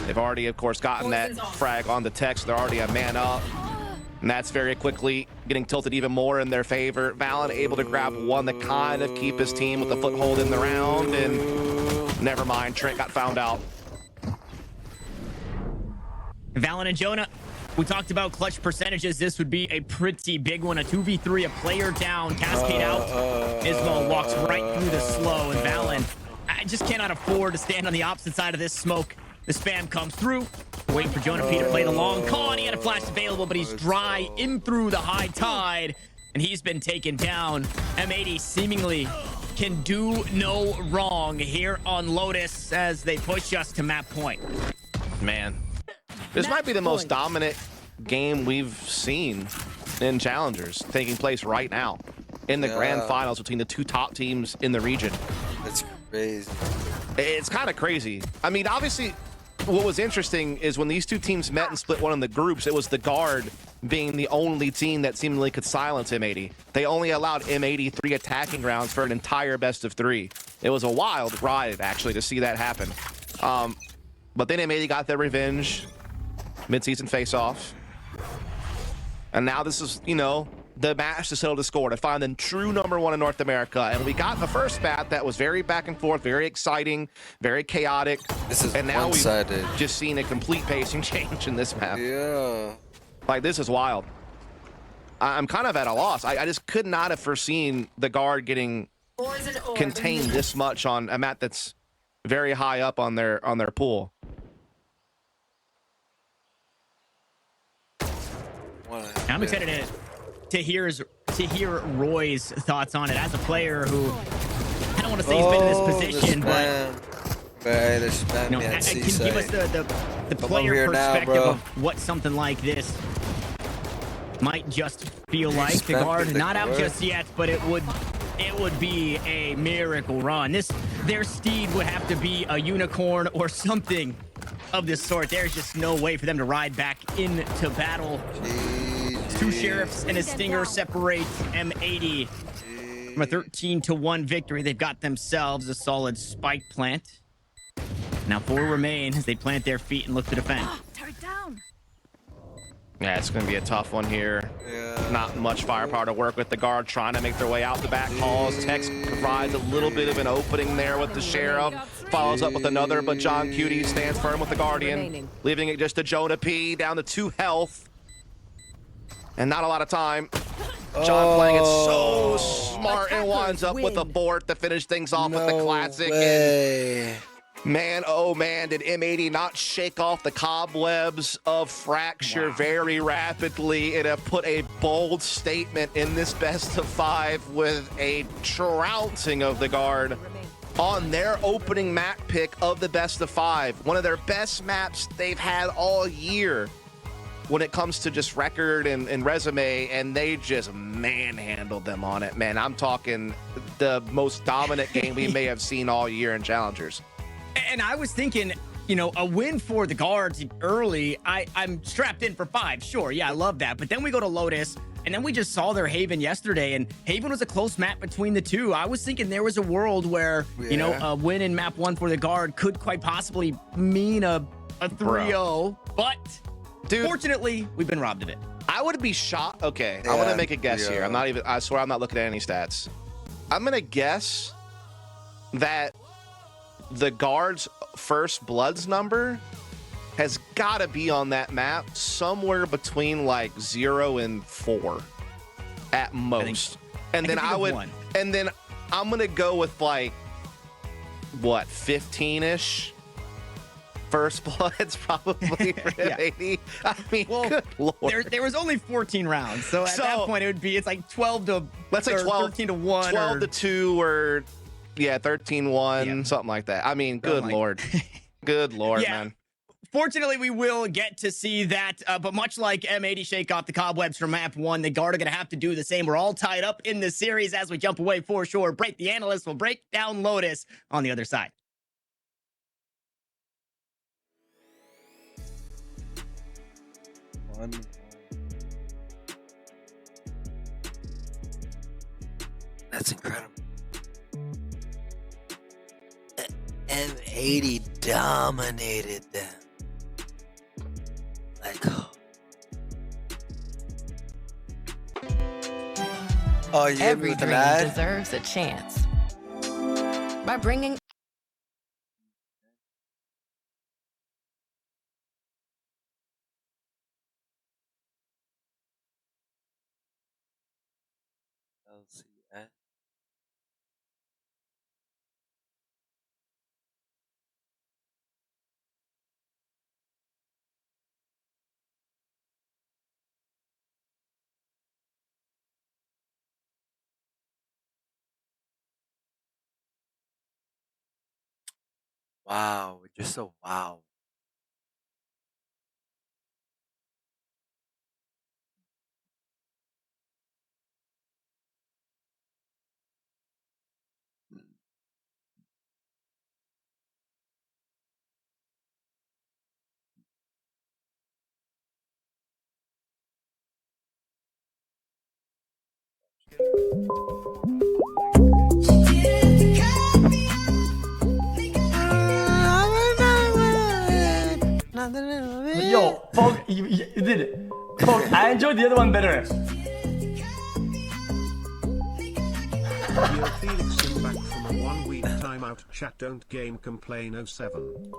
They've already, of course, gotten that frag on the Tex. They're already a man up. And that's very quickly getting tilted even more in their favor. Valen able to grab one to kind of keep his team with a foothold in the round. And never mind, Trent got found out. Valen and Jonah, we talked about clutch percentages. This would be a pretty big one. A 2v3, a player down, cascade out. Ismo walks right through the slow. And Valen, I just cannot afford to stand on the opposite side of this smoke. The spam comes through. Waiting for Jonah P to play the long call, and he had a flash available, but he's dry in through the high tide, and he's been taken down. M80 seemingly can do no wrong here on Lotus as they push us to map point. Man, this might be the most dominant game we've seen in Challengers taking place right now in the grand finals between the 2 top teams in the region. That's crazy. It's kind of crazy. I mean, obviously, what was interesting is when these 2 teams met and split one in the groups, it was the guard being the only team that seemingly could silence M80. They only allowed M80 3 attacking rounds for an entire best of 3. It was a wild ride, actually, to see that happen. But then M80 got their revenge, mid-season face-off. And now this is, you know, the match to settle the score, to find the true #1 in North America. And we got the first map that was very back and forth, very exciting, very chaotic. This is and now one-sided. we've just seen a complete pacing change in this map. Yeah. Like, this is wild. I'm kind of at a loss. I just could not have foreseen the guard getting contained this much on a map that's very high up on their pool. I'm excited to hear Roy's thoughts on it as a player who, I don't want to say he's been in this position, but you know, can give us the player perspective of what something like this might just feel like. The guard not out just yet, but it would it would be a miracle run. Their steed would have to be a unicorn or something of this sort. There's just no way for them to ride back into battle. Two sheriffs and a stinger separate M80 from a 13-1 victory. They've got themselves a solid spike plant. Now 4 remain as they plant their feet and look to defend. Turret down. Yeah, it's going to be a tough one here. Yeah. Not much firepower to work with. The guard trying to make their way out the back halls. Tex provides a little bit of an opening there with the sheriff. Follows up with another, but John Cutie stands firm with the Guardian, leaving it just to Jonah P. down to 2 health. And not a lot of time. John playing it so smart and winds up with a fort to finish things off with the classic. And man, oh man, did M80 not shake off the cobwebs of Fracture very rapidly and have put a bold statement in this best of 5 with a trouncing of the guard on their opening map pick of the best of 5. One of their best maps they've had all year when it comes to just record and resume, and they just manhandled them on it. Man, I'm talking the most dominant game we may have seen all year in Challengers. And I was thinking, you know, a win for the guards early. I'm strapped in for 5. Sure, yeah, I love that. But then we go to Lotus, and then we just saw their Haven yesterday, and Haven was a close map between the two. I was thinking there was a world where, you know, a win in map 1 for the guard could quite possibly mean a 3-0. But dude, fortunately, we've been robbed of it. I would be shocked. Okay, I want to make a guess here. I swear I'm not looking at any stats. I'm going to guess that the guard's first bloods number has got to be on that map somewhere between like 0 and 4 at most. And then I'm going to go with like, what, 15-ish? First bloods probably for M80. I mean, well, good Lord. There was only 14 rounds, so at that point it's like 12 to, let's say 13 to 1, 12 to 2, or 13-1, something like that. I mean, good Lord. Good Lord, man. Fortunately, we will get to see that, but much like M80 shake off the cobwebs from map 1, the guard are going to have to do the same. We're all tied up in the series as we jump away for sure. Break the analyst will break down Lotus on the other side. That's incredible. M80 dominated them. Like, oh, you Every with the dream lad? deserves a chance. By bringing LCS. Wow, just a wow. Yo, Pog, you did it. Pog, I enjoyed the other one better. Yo, Felix in back from a 1-week timeout. Chat don't game complain 07.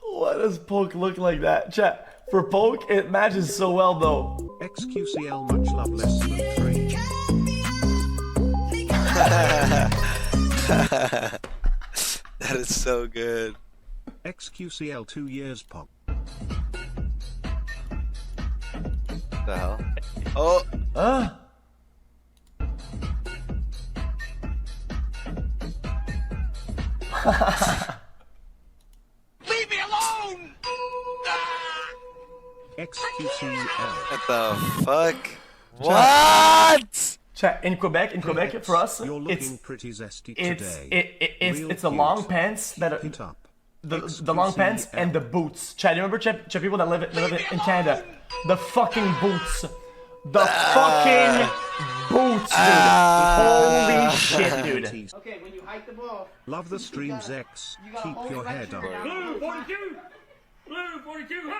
Why does Poke look like that? Chat, for Poke, it matches so well though. XQCL much love less than 3. That is so good. XQCL 2 years pop. The hell? Oh! Leave me alone! XQCL. What the fuck? What? Chat, in Quebec, for us, You're looking pretty zesty today. It's the long pants that are the long pants and the boots. Chat, you remember chat people that live in Canada? The fucking boots. The fucking boots, dude. Holy shit, dude. Okay, when you hike the ball. Love the streams, X. Keep your head up. Blue 42. Blue 42. You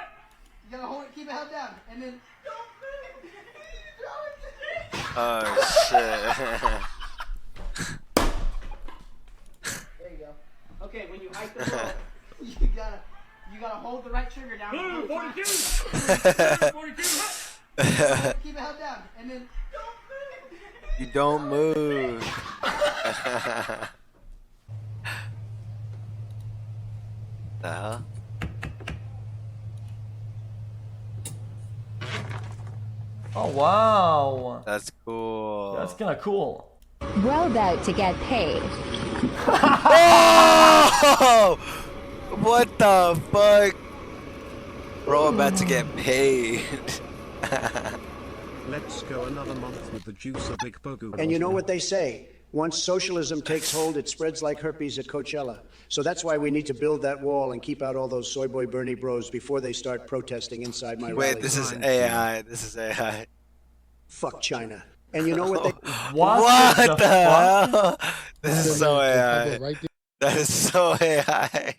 gotta hold it, keep it held down, and then. Oh shit. There you go. Okay, when you hike the ball, you gotta hold the right trigger down. Blue 42. 42. Keep it held down, and then. You don't move. The hell? Oh wow. That's cool. That's kind of cool. We're about to get paid. Oh! What the fuck? Bro, I'm about to get paid. Let's go another month with the juice of Big Bogu. And you know what they say? Once socialism takes hold, it spreads like herpes at Coachella. So that's why we need to build that wall and keep out all those soy boy Bernie bros before they start protesting inside my Wait, rally. this is AI. This is AI. Fuck China. And you know what they... What the hell? This is so AI. That is so AI.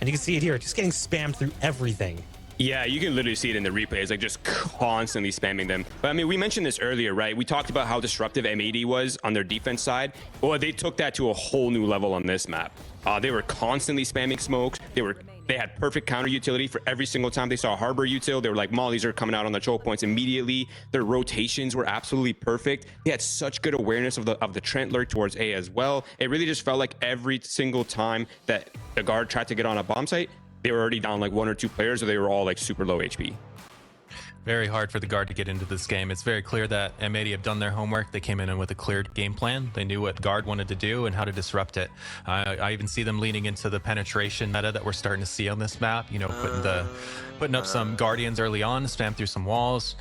And you can see it here, just getting spammed through everything. Yeah, you can literally see it in the replays, like just constantly spamming them. But I mean, we mentioned this earlier, right? We talked about how disruptive M80 was on their defense side. Well, they took that to a whole new level on this map. They were constantly spamming smokes. They had perfect counter utility for every single time they saw a harbor util. They were like, mollies are coming out on the choke points immediately. Their rotations were absolutely perfect. They had such good awareness of the Trent lurk towards A as well. It really just felt like every single time that the guard tried to get on a bomb site, they were already down like 1 or 2 players, or they were all like super low HP. Very hard for the guard to get into this game. It's very clear that M80 have done their homework. They came in with a clear game plan. They knew what guard wanted to do and how to disrupt it. I even see them leaning into the penetration meta that we're starting to see on this map. You know, putting up some guardians early on, spam through some walls,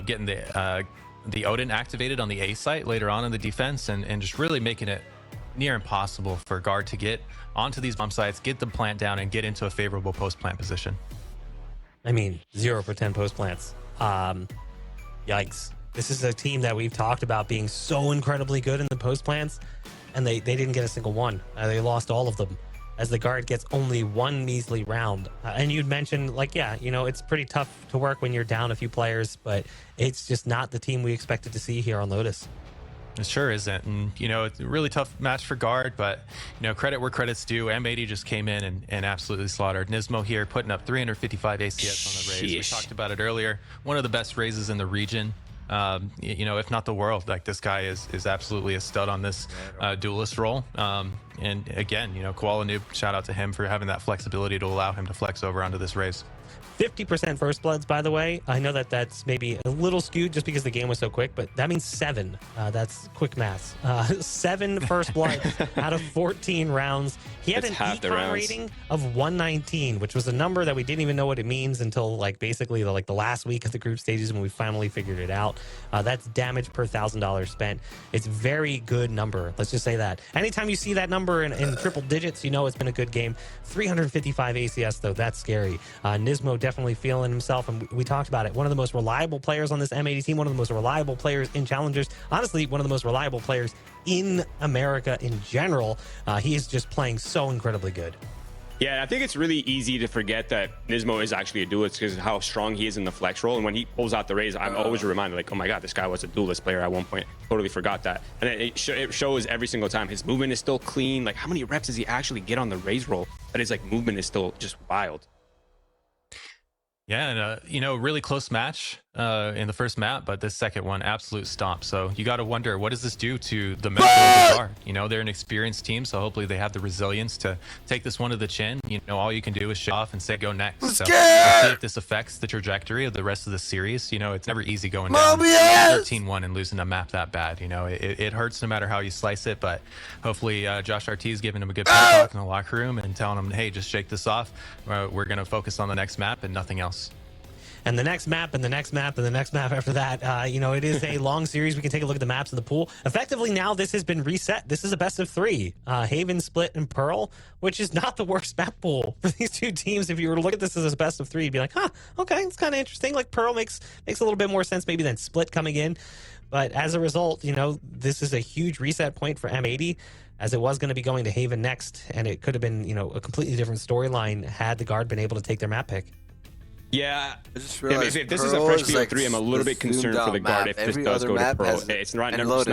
getting the Odin activated on the A site later on in the defense, and just really making it near impossible for guard to get onto these bomb sites, get the plant down, and get into a favorable post-plant position. I mean, 0 for 10 post-plants. Yikes. This is a team that we've talked about being so incredibly good in the post-plants, and they didn't get a single one. They lost all of them, as the guard gets only 1 measly round. And you'd mentioned, like, yeah, you know, it's pretty tough to work when you're down a few players, but it's just not the team we expected to see here on Lotus. It sure isn't. And, you know, it's a really tough match for guard, but, you know, credit where credit's due. M80 just came in and absolutely slaughtered. Nismo here putting up 355 ACS on the raise. We talked about it earlier. One of the best raises in the region, you know, if not the world. Like, this guy is absolutely a stud on this duelist role. And again, you know, Koala Noob, shout out to him for having that flexibility to allow him to flex over onto this raise. 50% first bloods, by the way. I know that that's maybe a little skewed just because the game was so quick, but that means 7. That's quick maths. 7 first bloods out of 14 rounds. He had an econ rating of 119, which was a number that we didn't even know what it means until like basically the last week of the group stages when we finally figured it out. That's damage per $1,000 spent. It's a very good number. Let's just say that. Anytime you see that number in triple digits, you know it's been a good game. 355 ACS though, that's scary. Nismo definitely feeling himself, and we talked about it. One of the most reliable players on this M80 team, one of the most reliable players in challengers, honestly one of the most reliable players in America in general. He is just playing so incredibly good. Yeah, I think it's really easy to forget that Nismo is actually a duelist because of how strong he is in the flex role. And when he pulls out the raise, I'm always reminded, like, oh my god, this guy was a duelist player at one point. Totally forgot that. And it shows every single time. His movement is still clean. Like, how many reps does he actually get on the raise roll? But his like movement is still just wild. Yeah, and you know, really close match in the first map, but this second one, absolute stomp. So you got to wonder, what does this do to the mental of the guard? You know, they're an experienced team, so hopefully they have the resilience to take this one to the chin. You know, all you can do is shut off and say go next. So we'll see if this affects the trajectory of the rest of the series. You know, it's never easy going down 13-1 and losing a map that bad. You know, it hurts no matter how you slice it, but hopefully Josh RT is giving him a good pep talk in the locker room and telling him, hey, just shake this off. We're going to focus on the next map and nothing else. and the next map, and the next map, and the next map after that. You know, it is a long series. We can take a look at the maps in the pool. Effectively, now this has been reset. This is a best of 3. Haven, Split, and Pearl, which is not the worst map pool for these two teams. If you were to look at this as a best of 3, you'd be like, huh, okay, it's kind of interesting. Like, Pearl makes a little bit more sense maybe than Split coming in. But as a result, you know, this is a huge reset point for M80, as it was going to be going to Haven next, and it could have been, you know, a completely different storyline had the Guard been able to take their map pick. Yeah, I just if realized this is a fresh Pearl is BO3, I'm a little bit concerned for the Guard if this does go to Pearl. It's not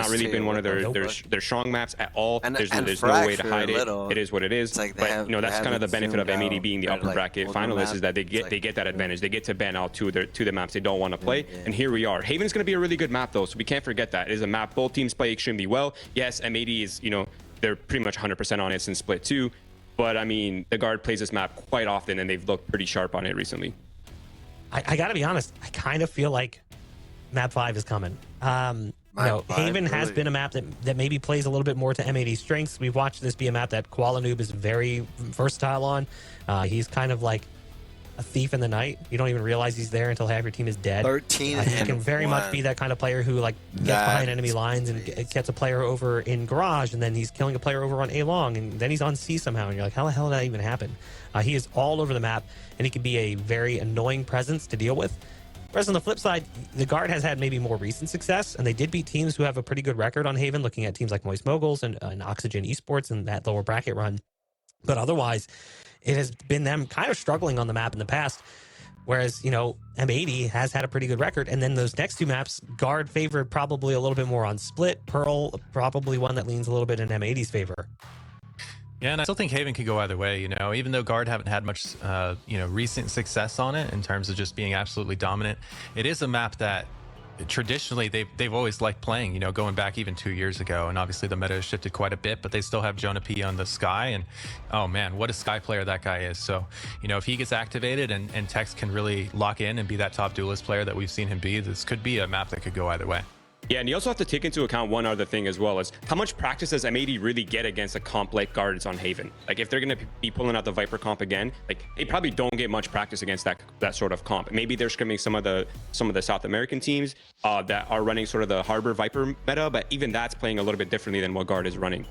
really been one of their strong maps at all. There's no way to hide it. It is what it is. But you know, that's kind of the benefit of M80 being the upper bracket finalists, is that they get that advantage. They get to ban out to the maps they don't want to play. And here we are. Haven's going to be a really good map though, so we can't forget that. It is a map both teams play extremely well. Yes, M80 is, you know, they're pretty much 100% on it since Split 2. But I mean, the Guard plays this map quite often, and they've looked pretty sharp on it recently. I got to be honest, I kind of feel like map 5 is coming. You know, Haven has been a map that maybe plays a little bit more to M80's strengths. We've watched this be a map that Noob is very versatile on. He's kind of like a thief in the night. You don't even realize he's there until half your team is dead. 13 he can very much be that kind of player who like gets behind enemy lines and gets a player over in garage, and then he's killing a player over on A long, and then he's on C somehow, and you're like, how the hell did that even happen? He is all over the map, and he can be a very annoying presence to deal with. Whereas on the flip side, the Guard has had maybe more recent success, and they did beat teams who have a pretty good record on Haven, looking at teams like Moist Moguls and Oxygen Esports and that lower bracket run. But otherwise, it has been them kind of struggling on the map in the past. Whereas, you know, M80 has had a pretty good record. And then those next two maps, Guard favored probably a little bit more on Split. Pearl, probably one that leans a little bit in M80's favor. Yeah, and I still think Haven could go either way, you know, even though Guard haven't had much, you know, recent success on it in terms of just being absolutely dominant. It is a map that traditionally they've always liked playing, you know, going back even 2 years ago, and obviously the meta has shifted quite a bit, but they still have Jonah P on the Sky, and oh man, what a Sky player that guy is. So, you know, if he gets activated and Tex can really lock in and be that top duelist player that we've seen him be, this could be a map that could go either way. Yeah, and you also have to take into account one other thing as well, is how much practice does M80 really get against a comp like Guards on Haven? Like, if they're going to be pulling out the Viper comp again, like, they probably don't get much practice against that sort of comp. Maybe they're scrimming some of the South American teams that are running sort of the Harbor Viper meta, but even that's playing a little bit differently than what Guard is running.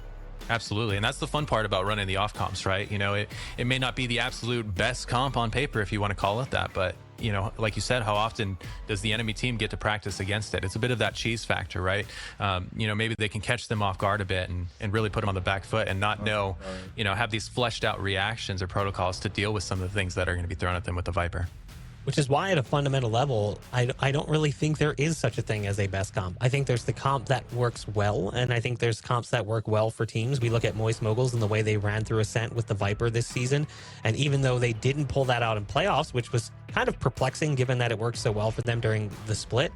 Absolutely, and that's the fun part about running the off comps, right? You know, it may not be the absolute best comp on paper, if you want to call it that, but you know, like you said, how often does the enemy team get to practice against it? It's a bit of that cheese factor, right? You know, maybe they can catch them off guard a bit and really put them on the back foot and not know, you know, have these fleshed out reactions or protocols to deal with some of the things that are going to be thrown at them with the Viper. Which is why at a fundamental level, I don't really think there is such a thing as a best comp. I think there's the comp that works well, and I think there's comps that work well for teams. We look at Moist Moguls and the way they ran through Ascent with the Viper this season, and even though they didn't pull that out in playoffs, which was kind of perplexing given that it worked so well for them during the split,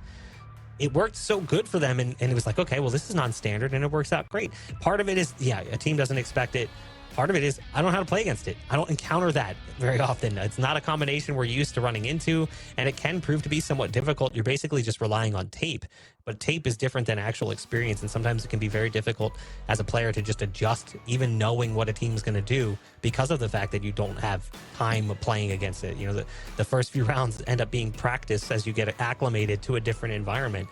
it worked so good for them, and it was like, okay, well, this is non-standard, and it works out great. Part of it is, yeah, a team doesn't expect it. Part of it is I don't know how to play against it. I don't encounter that very often. It's not a combination we're used to running into, and it can prove to be somewhat difficult. You're basically just relying on tape, but tape is different than actual experience, and sometimes it can be very difficult as a player to just adjust, even knowing what a team's going to do, because of the fact that you don't have time playing against it. You know, the first few rounds end up being practice as you get acclimated to a different environment.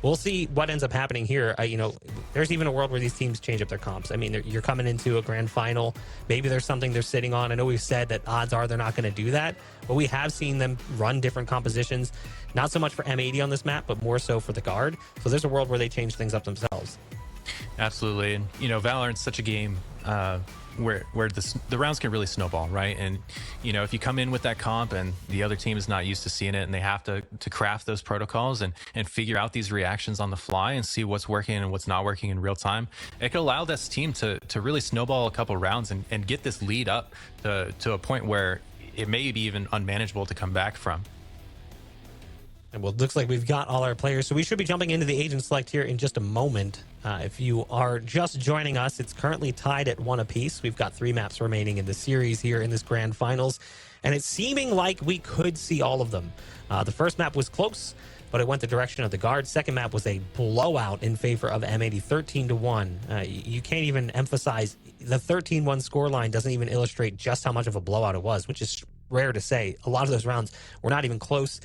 We'll see what ends up happening here. You know, there's even a world where these teams change up their comps. I mean, you're coming into a grand final. Maybe there's something they're sitting on. I know we've said that odds are they're not going to do that, but we have seen them run different compositions. Not so much for M80 on this map, but more so for the Guard. So there's a world where they change things up themselves. Absolutely. And, you know, Valorant's such a game where the rounds can really snowball, right? And, you know, if you come in with that comp and the other team is not used to seeing it and they have to craft those protocols and figure out these reactions on the fly and see what's working and what's not working in real time, it could allow this team to really snowball a couple rounds and get this lead up to a point where it may be even unmanageable to come back from. And well, it looks like we've got all our players, so we should be jumping into the agent select here in just a moment. If you are just joining us, it's currently tied at 1 apiece. We've got 3 maps remaining in the series here in this grand finals, and it's seeming like we could see all of them. The first map was close, but it went the direction of the Guard. Second map was a blowout in favor of M80, 13-1. You can't even emphasize the 13-1 scoreline doesn't even illustrate just how much of a blowout it was, which is rare to say. A lot of those rounds were not even close.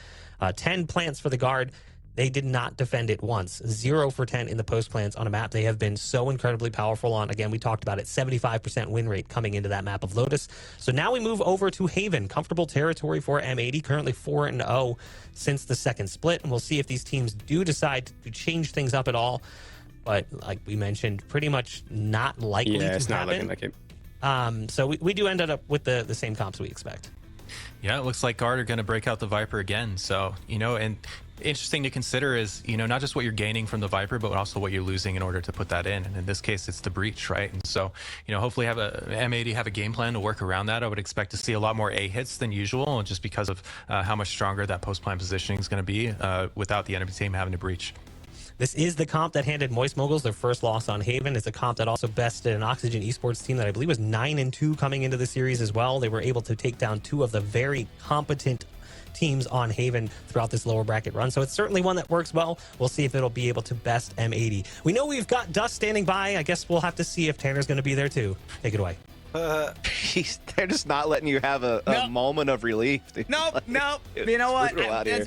10 plants for the guard. They did not defend it once. 0 for 10 in the post plants on a map they have been so incredibly powerful on. Again, we talked about it, 75% win rate coming into that map of Lotus. So now we move over to Haven. Comfortable territory for M80, currently 4-0 since the second split. And we'll see if these teams do decide to change things up at all. But like we mentioned, pretty much not likely to it's not happen. looking like it. So we do end up with the same comps we expect. Yeah, it looks like Guard are going to break out the Viper again. So, and interesting to consider is, not just what you're gaining from the Viper, but also what you're losing in order to put that in. And in this case, it's the Breach, right? And so, hopefully M80 have a game plan to work around that. I would expect to see a lot more A hits than usual, just because of how much stronger that post-plan positioning is going to be without the enemy team having to breach. This is the comp that handed Moist Moguls their first loss on Haven. It's a comp that also bested an Oxygen esports team that I believe was 9-2 coming into the series as well. They were able to take down 2 of the very competent teams on Haven throughout this lower bracket run. So it's certainly one that works well. We'll see if it'll be able to best M80. We know we've got Dust standing by. I guess we'll have to see if Tanner's going to be there too. Take it away. They're just not letting you have a moment of relief. Dude. Nope. You know what? Out here.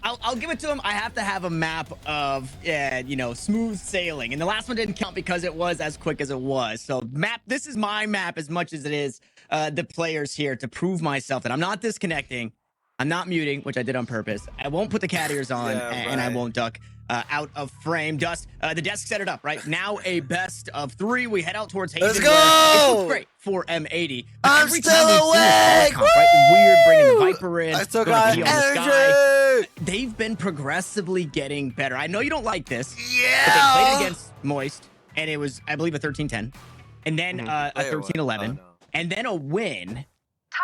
I'll give it to him. I have to have a map of, smooth sailing. And the last one didn't count because it was as quick as it was. So this is my map as much as it is the players here to prove myself that I'm not disconnecting. I'm not muting, which I did on purpose. I won't put the cat ears on, and I won't duck out of frame. Dust, the desk set it up, right? Now a best of 3. We head out towards Haven. Let's go! It looks great for M80. But I'm every still time we've seen awake! this comp, right? Weird bringing the Viper in. I still going got to be on the energy! sky. They've been progressively getting better. I know you don't like this. Yeah! But they played against Moist, and it was, I believe, a 13-10. And then a 13-11. And then a win.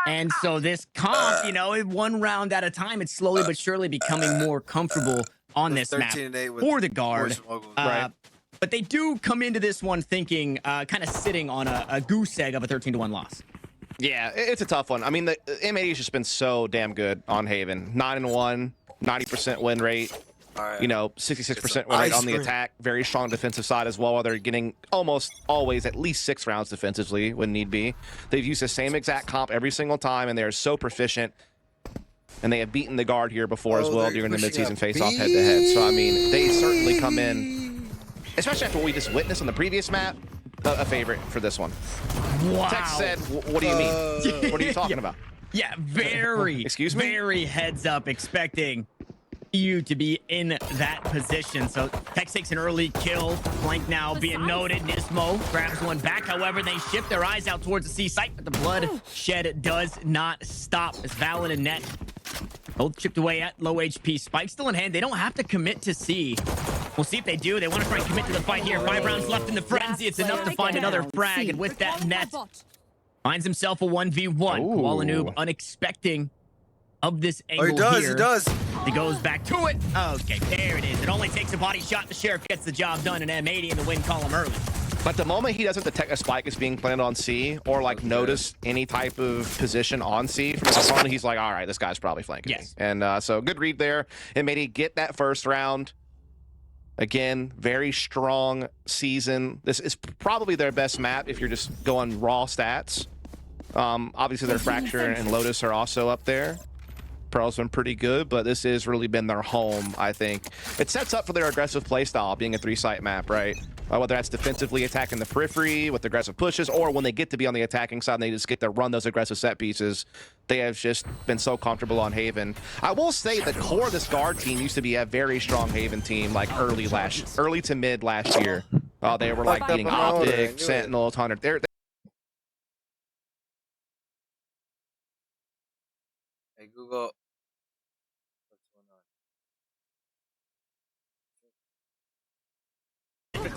And so this comp, one round at a time, it's slowly but surely becoming more comfortable on this map for the guard. But they do come into this one thinking, kind of sitting on a goose egg of a 13-1 loss. Yeah, it's a tough one. I mean, the M80 has just been so damn good on Haven. 9-1, 90% win rate. 66% win rate on the attack. Very strong defensive side as well. They're getting almost always at least 6 rounds defensively when need be. They've used the same exact comp every single time, and they're so proficient. And they have beaten the guard here before as well during the midseason face-off head-to-head. So, I mean, they certainly come in, especially after what we just witnessed on the previous map, a favorite for this one. Wow. Tex said, what do you mean? What are you talking about? Yeah, very, excuse me? Very heads up expecting you to be in that position. So Tex takes an early kill. Flank now being noted. Nismo grabs one back. However, they shift their eyes out towards the C site, but the blood shed does not stop as Valen and Net both chipped away at low HP. Spike still in hand. They don't have to commit to C. We'll see if they do. They want to try and commit to the fight here. 5 rounds left in the frenzy. It's enough to find another frag. And with that, Net finds himself a 1v1. Walanoob unexpecting of this angle here. He does. He goes back to it. Okay, there it is. It only takes a body shot. The Sheriff gets the job done in M80 in the win column early. But the moment he doesn't detect a spike is being planted on C or notice any type of position on C from his opponent, he's like, all right, this guy's probably flanking me. And so good read there. And made he get that first round. Again, very strong season. This is probably their best map if you're just going raw stats. Obviously, their Fracture and Lotus are also up there. Pearl's been pretty good, but this has really been their home, I think. It sets up for their aggressive playstyle, being a 3-site map, right? Whether that's defensively attacking the periphery with aggressive pushes, or when they get to be on the attacking side and they just get to run those aggressive set pieces, they have just been so comfortable on Haven. I will say the core of this guard team used to be a very strong Haven team, like early to mid last year. They were beating Optic, Sentinels, 100. Hey, Google.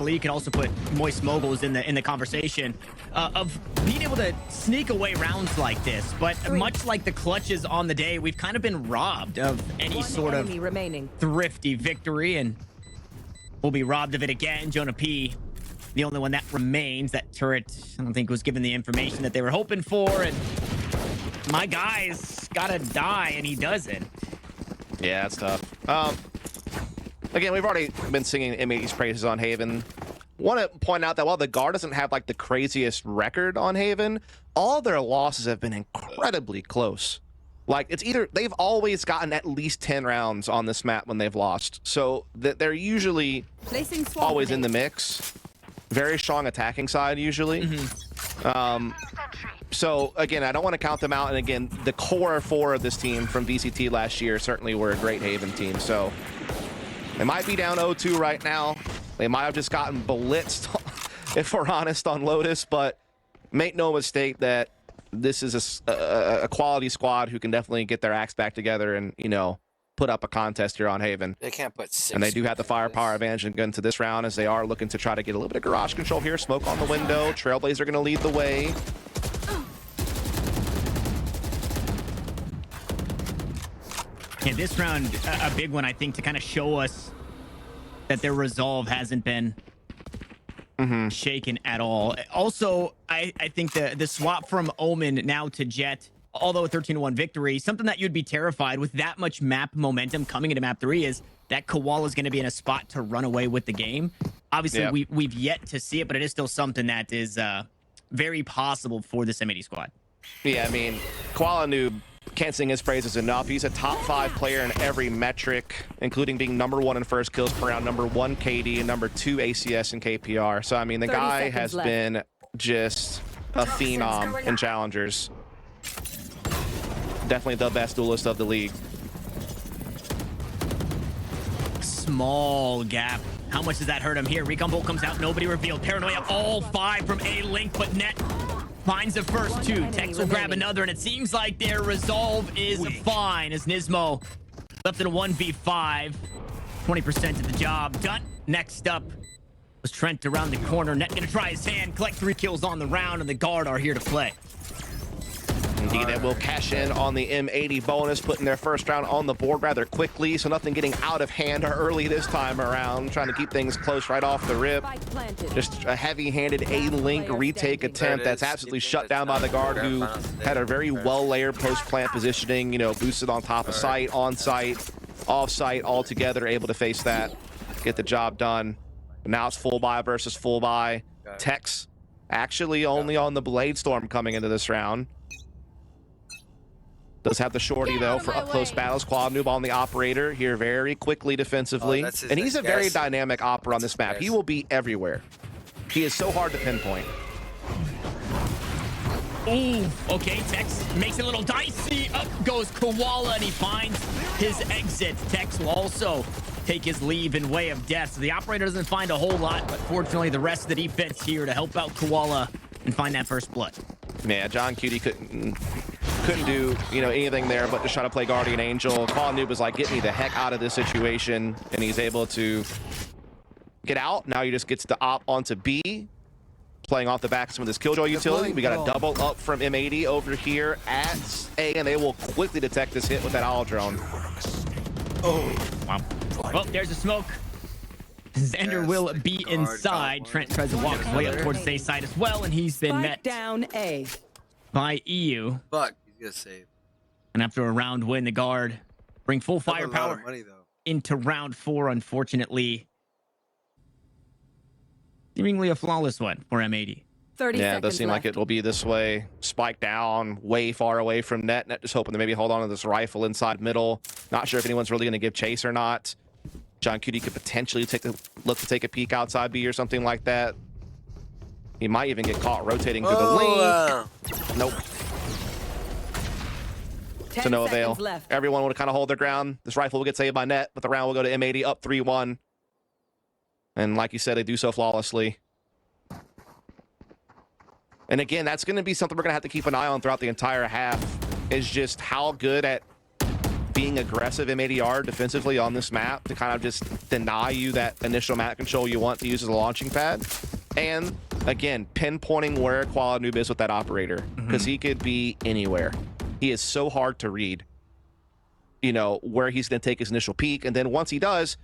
You can also put Moist Moguls in the conversation of being able to sneak away rounds like this. But much like the clutches on the day, we've kind of been robbed of any sort of thrifty victory, and we'll be robbed of it again. Jonah P, the only one that remains. That turret, I don't think, was given the information that they were hoping for, and my guy's gotta die, and he doesn't. Yeah, that's tough. Again, we've already been singing M80's praises on Haven. Want to point out that while the guard doesn't have the craziest record on Haven, all their losses have been incredibly close. Like, it's either they've always gotten at least 10 rounds on this map when they've lost. So they're usually always in the mix. Very strong attacking side, usually. So, again, I don't want to count them out. And, again, the core 4 of this team from VCT last year certainly were a great Haven team. So they might be down 0-2 right now. They might have just gotten blitzed, if we're honest, on Lotus. But make no mistake that this is a quality squad who can definitely get their acts back together and, you know, put up a contest here on Haven. They can't put 6. And they do have the firepower advantage into this round as they are looking to try to get a little bit of garage control here. Smoke on the window. Trailblazer going to lead the way. Yeah, this round, a big one, I think, to kind of show us that their resolve hasn't been shaken at all. Also, I think the swap from Omen now to Jet, although a 13-1 victory, something that you'd be terrified with that much map momentum coming into map 3 is that Koala is going to be in a spot to run away with the game. Obviously, we've yet to see it, but it is still something that is very possible for this M80 squad. Yeah, I mean, Koala Noob can't sing his praises enough. He's a top 5 player in every metric, including being #1 in first kills per round, #1 KD, and #2 ACS and KPR. So, I mean, the guy has been just a phenom in challengers. Definitely the best duelist of the league. Small gap. How much does that hurt him here? Recon Bolt comes out. Nobody revealed. Paranoia all 5 from A-Link, but Net finds the first 2. Tex will grab another, and it seems like their resolve is fine as Nismo left in a 1v5. 20% of the job done. Next up was Trent around the corner. Net gonna try his hand, collect 3 kills on the round, and the guard are here to play. Indeed, they will cash in on the M80 bonus, putting their first round on the board rather quickly, so nothing getting out of hand early this time around, trying to keep things close right off the rip. Just a heavy-handed A-Link retake attempt that's absolutely shut down by the guard, who had a very well-layered post-plant positioning, you know, boosted on top of site, on-site, off-site, all together, able to face that, get the job done. But now it's full buy versus full buy. Tex actually only on the Blade Storm coming into this round. Does have the shorty, though, for up-close battles. Quad Noob on the operator here very quickly defensively. And he's a very dynamic opera on this map. He will be everywhere. He is so hard to pinpoint. Ooh, okay, Tex makes it a little dicey. Up goes Koala, and he finds his exit. Tex will also take his leave in way of death. So the operator doesn't find a whole lot, but fortunately the rest of the defense here to help out Koala and find that first blood. Yeah, John Cutie couldn't do, you know, anything there but just try to play Guardian Angel. Quad Noob was like, get me the heck out of this situation, and he's able to get out. Now he just gets to op onto B, playing off the back of some of this Killjoy utility. We got a double up from M80 over here at A, and they will quickly detect this hit with that Owl Drone. Oh, wow. Well, there's a smoke. Xander will be inside. Trent tries to walk his way up towards the A side as well, and he's been met down A by EU. Fuck, he's gonna save. And after a round win, the guard bring full firepower into round 4, unfortunately. Seemingly a flawless one for M80. 30 yeah, it does seem like it will be this way. Spike down, way far away from Net. Net just hoping to maybe hold on to this rifle inside middle. Not sure if anyone's really going to give chase or not. John Cutie could potentially look to take a peek outside B or something like that. He might even get caught rotating through the link. Nope. To no avail. Everyone will kind of hold their ground. This rifle will get saved by Net, but the round will go to M80 up 3-1. And like you said, they do so flawlessly. And again, that's going to be something we're going to have to keep an eye on throughout the entire half, is just how good at being aggressive M80 are defensively on this map to kind of just deny you that initial map control you want to use as a launching pad. And again, pinpointing where Quad Noob is with that operator, because he could be anywhere. He is so hard to read, you know, where he's going to take his initial peek. And then once he does,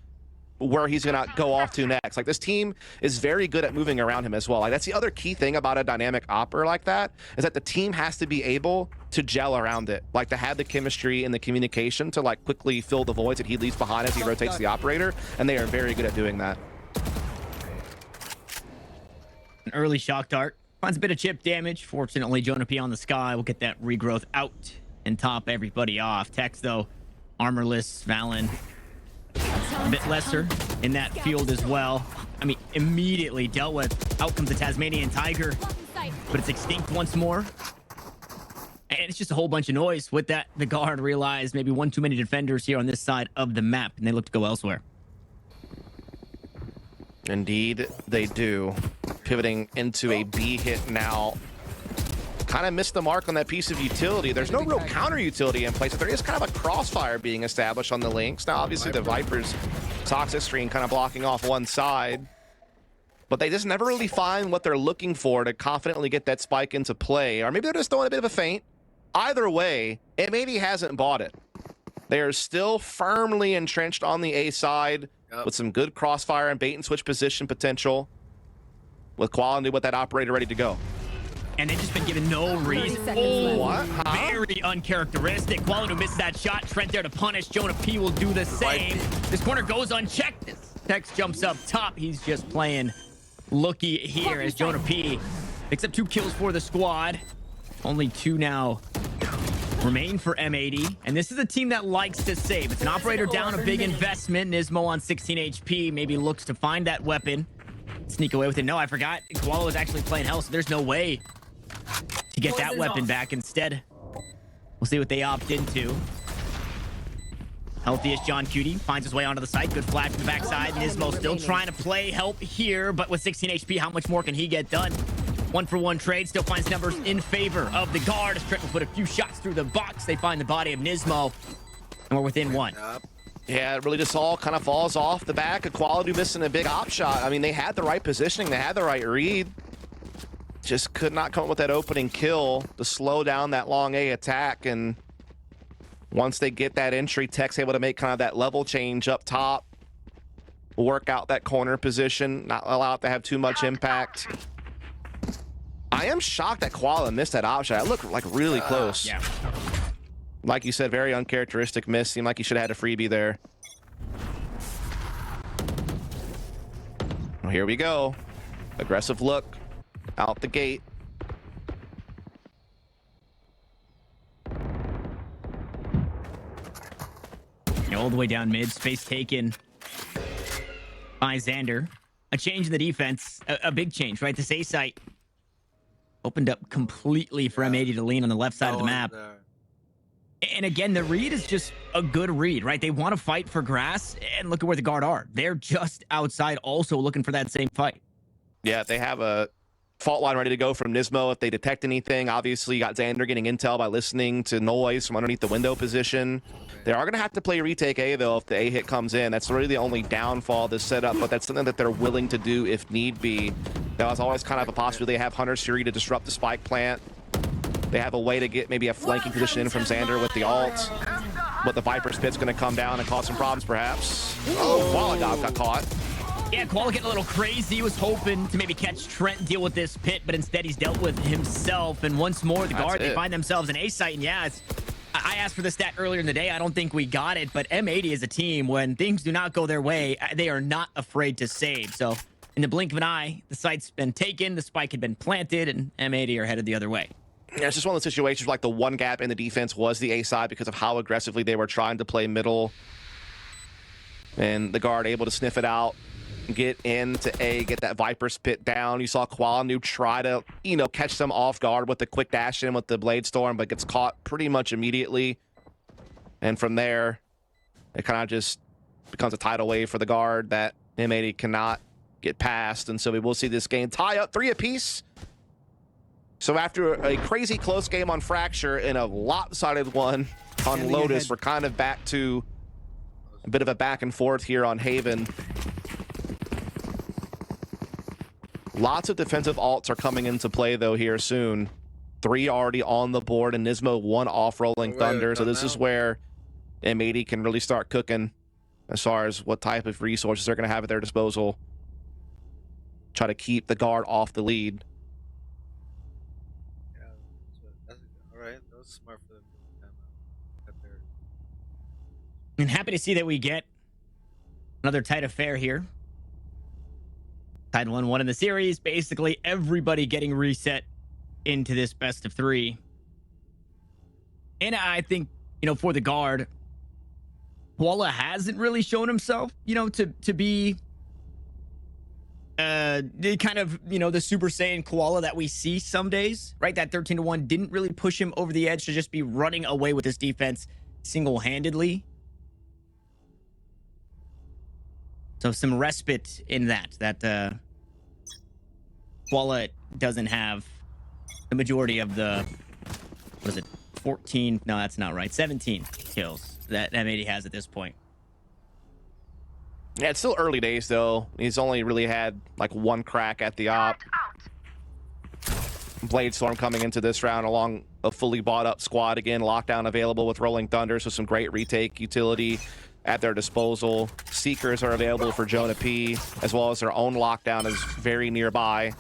where he's going to go off to next. Like, this team is very good at moving around him as well. Like, that's the other key thing about a dynamic opera like that, is that the team has to be able to gel around it, like to have the chemistry and the communication to like quickly fill the voids that he leaves behind as he rotates the operator, and they are very good at doing that. An early shock dart finds a bit of chip damage. Fortunately, Jonah P on the sky will get that regrowth out, and top everybody off. Tex, though, armorless, Valen, a bit lesser in that field as well. I mean, immediately dealt with. Out comes the Tasmanian Tiger, but it's extinct once more. And it's just a whole bunch of noise. With that, the guard realized maybe one too many defenders here on this side of the map, and they look to go elsewhere. Indeed, they do. Pivoting into a B hit now. Kind of missed the mark on that piece of utility. There's no real counter utility in place, but there is kind of a crossfire being established on the links. Now, obviously, the Viper's toxic screen kind of blocking off one side, but they just never really find what they're looking for to confidently get that spike into play. Or maybe they're just throwing a bit of a feint. Either way, M80 hasn't bought it. They are still firmly entrenched on the A side with some good crossfire and bait and switch position potential, with quality with that operator ready to go. And they've just been given no reason. Oh, what? Huh? Very uncharacteristic. Quality misses that shot. Trent there to punish. Jonah P will do the same. This corner goes unchecked. Tex jumps up top. He's just playing looky here as Jonah P picks up 2 kills for the squad. Only 2 now remain for M80. And this is a team that likes to save. It's an operator down, a big investment. Nismo on 16 HP maybe looks to find that weapon. Sneak away with it. No, I forgot. Koala was actually playing hell, so there's no way to get that weapon back. Instead, we'll see what they opt into. Healthiest John Cutie finds his way onto the site. Good flash from the backside. Nismo still trying to play help here, but with 16 HP, how much more can he get done? 1-for-1 trade still finds numbers in favor of the guard. As Trent will put a few shots through the box. They find the body of Nismo, and we're within 1. Yeah, it really just all kind of falls off the back of Quality missing a big op shot. I mean, they had the right positioning. They had the right read. Just could not come up with that opening kill to slow down that long A attack. And once they get that entry, Tech's able to make kind of that level change up top, work out that corner position, not allow it to have too much impact. I am shocked that Koala missed that op shot. It looked like really close. Yeah. Like you said, very uncharacteristic miss. Seemed like he should have had a freebie there. Well, here we go. Aggressive look out the gate. All the way down mid, space taken by Xander. A change in the defense, a big change, right? This A site opened up completely for M80 to lean on the left side of the map. And again, the read is just a good read, right? They want to fight for grass, and look at where the guard are. They're just outside also looking for that same fight. Yeah, they have a fault line ready to go from Nismo if they detect anything. Obviously, you got Xander getting intel by listening to noise from underneath the window position. They are going to have to play retake A, though, if the A hit comes in. That's really the only downfall of this setup, but that's something that they're willing to do if need be. That was always kind of a possibility. They have Hunter's Fury to disrupt the spike plant. They have a way to get maybe a flanking position in from Xander with the ult. But the Viper's pit's going to come down and cause some problems, perhaps. Oh, Qualidog got caught. Yeah, Koala getting a little crazy. He was hoping to maybe catch Trent, deal with this pit, but instead he's dealt with himself. And once more, the guard, they find themselves an A site. And yeah, I asked for the stat earlier in the day. I don't think we got it, but M80 is a team, when things do not go their way, they are not afraid to save. So in the blink of an eye, the site's been taken, the spike had been planted, and M80 are headed the other way. Yeah, it's just one of those situations where, like, the one gap in the defense was the A side because of how aggressively they were trying to play middle. And the guard able to sniff it out, get into A, get that Viper's pit down. You saw Qualanu try to, catch them off guard with the quick dash in with the Blade Storm, but gets caught pretty much immediately. And from there, it kind of just becomes a tidal wave for the guard that M80 cannot get past. And so we will see this game tie up 3 apiece. So after a crazy close game on Fracture and a lopsided one on Lotus, we're kind of back to a bit of a back and forth here on Haven. Lots of defensive alts are coming into play, though, here soon. 3 already on the board, and Nismo 1 off Rolling Thunder. So this is where M80 can really start cooking as far as what type of resources they're going to have at their disposal. Try to keep the guard off the lead. Smart for them. And happy to see that we get another tight affair here. Tied 1-1 in the series. Basically, everybody getting reset into this best of 3. And I think, for the guard, Koala hasn't really shown himself, to be the kind of, the Super Saiyan Koala that we see some days, right? That 13-1 didn't really push him over the edge to just be running away with his defense single-handedly. So some respite in that Koala doesn't have the majority of the, what is it, 14? No, that's not right. 17 kills that M80 has at this point. Yeah, it's still early days, though. He's only really had, like, one crack at the op. Bladestorm coming into this round along a fully bought-up squad again. Lockdown available with Rolling Thunder, so some great retake utility at their disposal. Seekers are available for Jonah P, as well as their own lockdown is very nearby.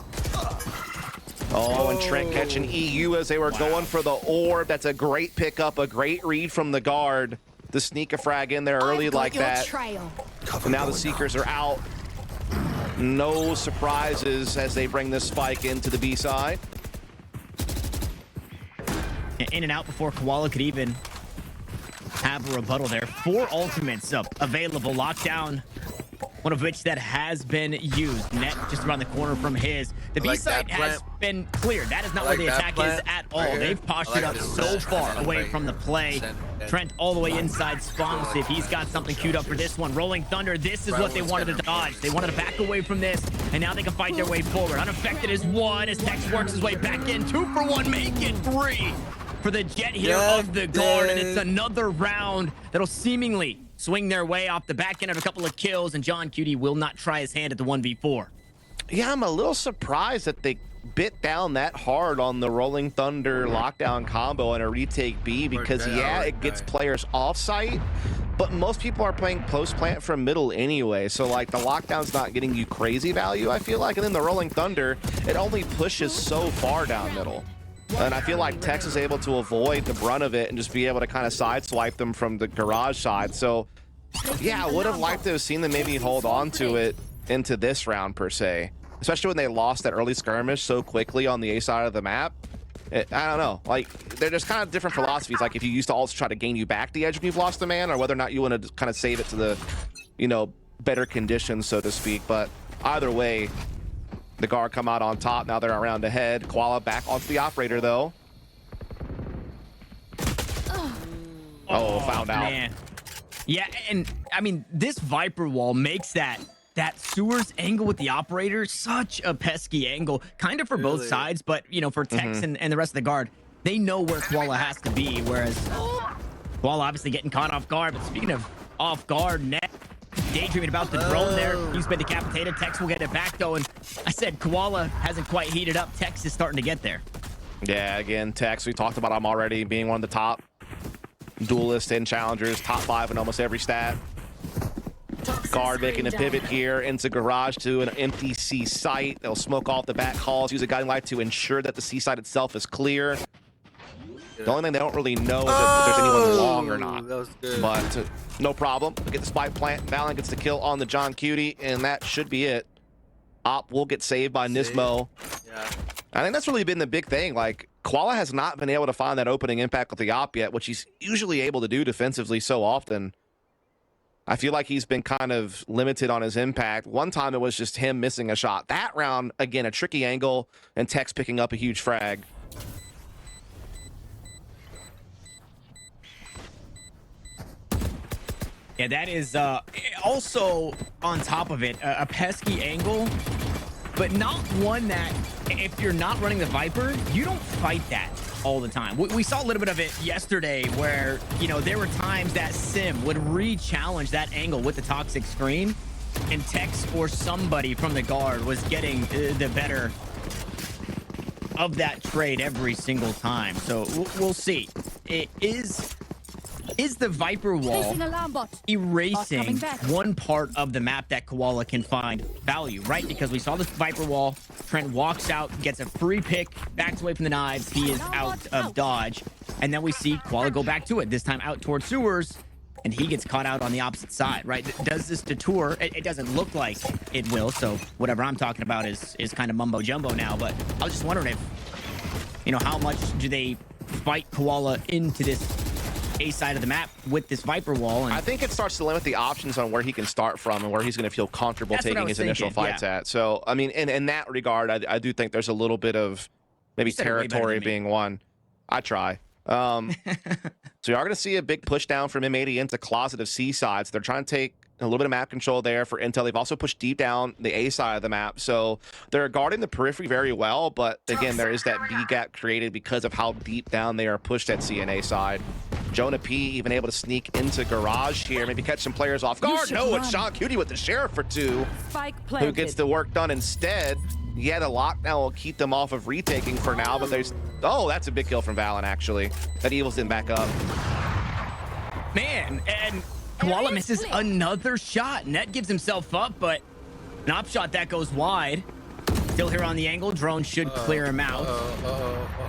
Oh, and Trent catching EU as they were going for the orb. That's a great pickup, a great read from the guard. The sneak a frag in there early like that. Now the Seekers are out. No surprises as they bring this spike into the B side. In and out before Koala could even have a rebuttal there. 4 ultimates up, available, lockdown. One of which that has been used. Net just around the corner from his. The B side has been cleared. That is not where the attack is at all. They've postured up so far away from the play. Trent all the way inside spawn. We'll see if he's got something queued up for this one. Rolling Thunder, this is what they wanted to dodge. They wanted to back away from this, and now they can fight their way forward. Unaffected is 1 as Tex works his way back in. 2 for 1, make it 3 for the jet here of the guard, and it's another round that'll seemingly swing their way off the back end of a couple of kills, and John Cutie will not try his hand at the 1v4. Yeah, I'm a little surprised that they bit down that hard on the Rolling Thunder lockdown combo and a retake B, because yeah, it gets players off site, but most people are playing post plant from middle anyway, so like the lockdown's not getting you crazy value, I feel like, and then the Rolling Thunder, it only pushes so far down middle. And I feel like Tex is able to avoid the brunt of it and just be able to kind of sideswipe them from the garage side. So, yeah, I would have liked to have seen them maybe hold on to it into this round, per se. Especially when they lost that early skirmish so quickly on the A side of the map. I don't know. Like, they're just kind of different philosophies. Like, if you used to also try to gain you back the edge when you've lost a man, or whether or not you want to kind of save it to the, better conditions, so to speak. But either way, the guard come out on top. Now they're around ahead. Koala back onto the operator, though. Oh, found out. Man. Yeah, and I mean, this Viper wall makes that sewers angle with the operator such a pesky angle, kind of for both sides, but, for Tex and the rest of the guard, they know where Koala has to be, whereas Koala obviously getting caught off guard. But speaking of off guard, Net daydreaming about the drone there. He's been decapitated. Tex will get it back, though, and I said Koala hasn't quite heated up. Tex is starting to get there. Yeah, again, Tex, we talked about him already, being one of the top duelists and challengers, top 5 in almost every stat. Guard making a pivot here into garage to an empty C site. They'll smoke off the back halls, use a guiding light to ensure that the C site itself is clear. The only thing they don't really know is if there's anyone long or not. That was good. But no problem. We'll get the spike plant. Valen gets the kill on the John Cutie, and that should be it. Op will get saved by Nismo. Yeah. I think that's really been the big thing. Like, Koala has not been able to find that opening impact with the op yet, which he's usually able to do defensively so often. I feel like he's been kind of limited on his impact. One time it was just him missing a shot. That round, again, a tricky angle, and Tex picking up a huge frag. Yeah, that is also, on top of it, a pesky angle, but not one that, if you're not running the Viper, you don't fight that all the time. We saw a little bit of it yesterday where, there were times that Sim would re-challenge that angle with the toxic screen, and Tex or somebody from the guard was getting the better of that trade every single time. So we'll see. It is the Viper wall erasing one part of the map that Koala can find value, right? Because we saw this Viper wall. Trent walks out, gets a free pick, backs away from the knives. He is out of dodge. And then we see Koala go back to it, this time out towards sewers, and he gets caught out on the opposite side, right? Does this detour? It doesn't look like it will, so whatever I'm talking about is kind of mumbo jumbo now. But I was just wondering if, how much do they fight Koala into this A side of the map with this Viper wall. And I think it starts to limit the options on where he can start from and where he's going to feel comfortable taking his initial fights at. So, I mean, in that regard, I do think there's a little bit of maybe territory being won. I try. So you are going to see a big push down from M80 into closet of C sides. They're trying to take a little bit of map control there for intel. They've also pushed deep down the A side of the map. So they're guarding the periphery very well. But again, there is that B gap created because of how deep down they are pushed at C and A side. Jonah P even able to sneak into garage here, maybe catch some players off guard. No, it's Sean Cutie with the sheriff for 2, who gets the work done instead. Yeah, the lockdown will keep them off of retaking for now, but there's... Oh, that's a big kill from Valorant, actually. That Evil's didn't back up. Man, and Koala misses another shot. Net gives himself up, but an op shot that goes wide. Still here on the angle. Drone should clear him out.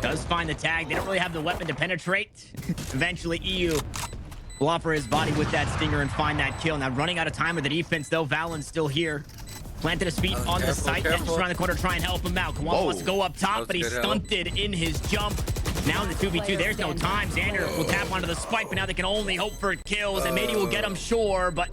Does find the tag. They don't really have the weapon to penetrate. Eventually, EU will offer his body with that stinger and find that kill. Now running out of time with the defense, though. Valen's still here. Planted his feet on the site. Just around the corner, try and help him out. Koala wants to go up top, but he's stunted in his jump. Now in the 2v2, there's no time. Xander will tap onto the spike, but now they can only hope for kills, and maybe we'll get him, sure, but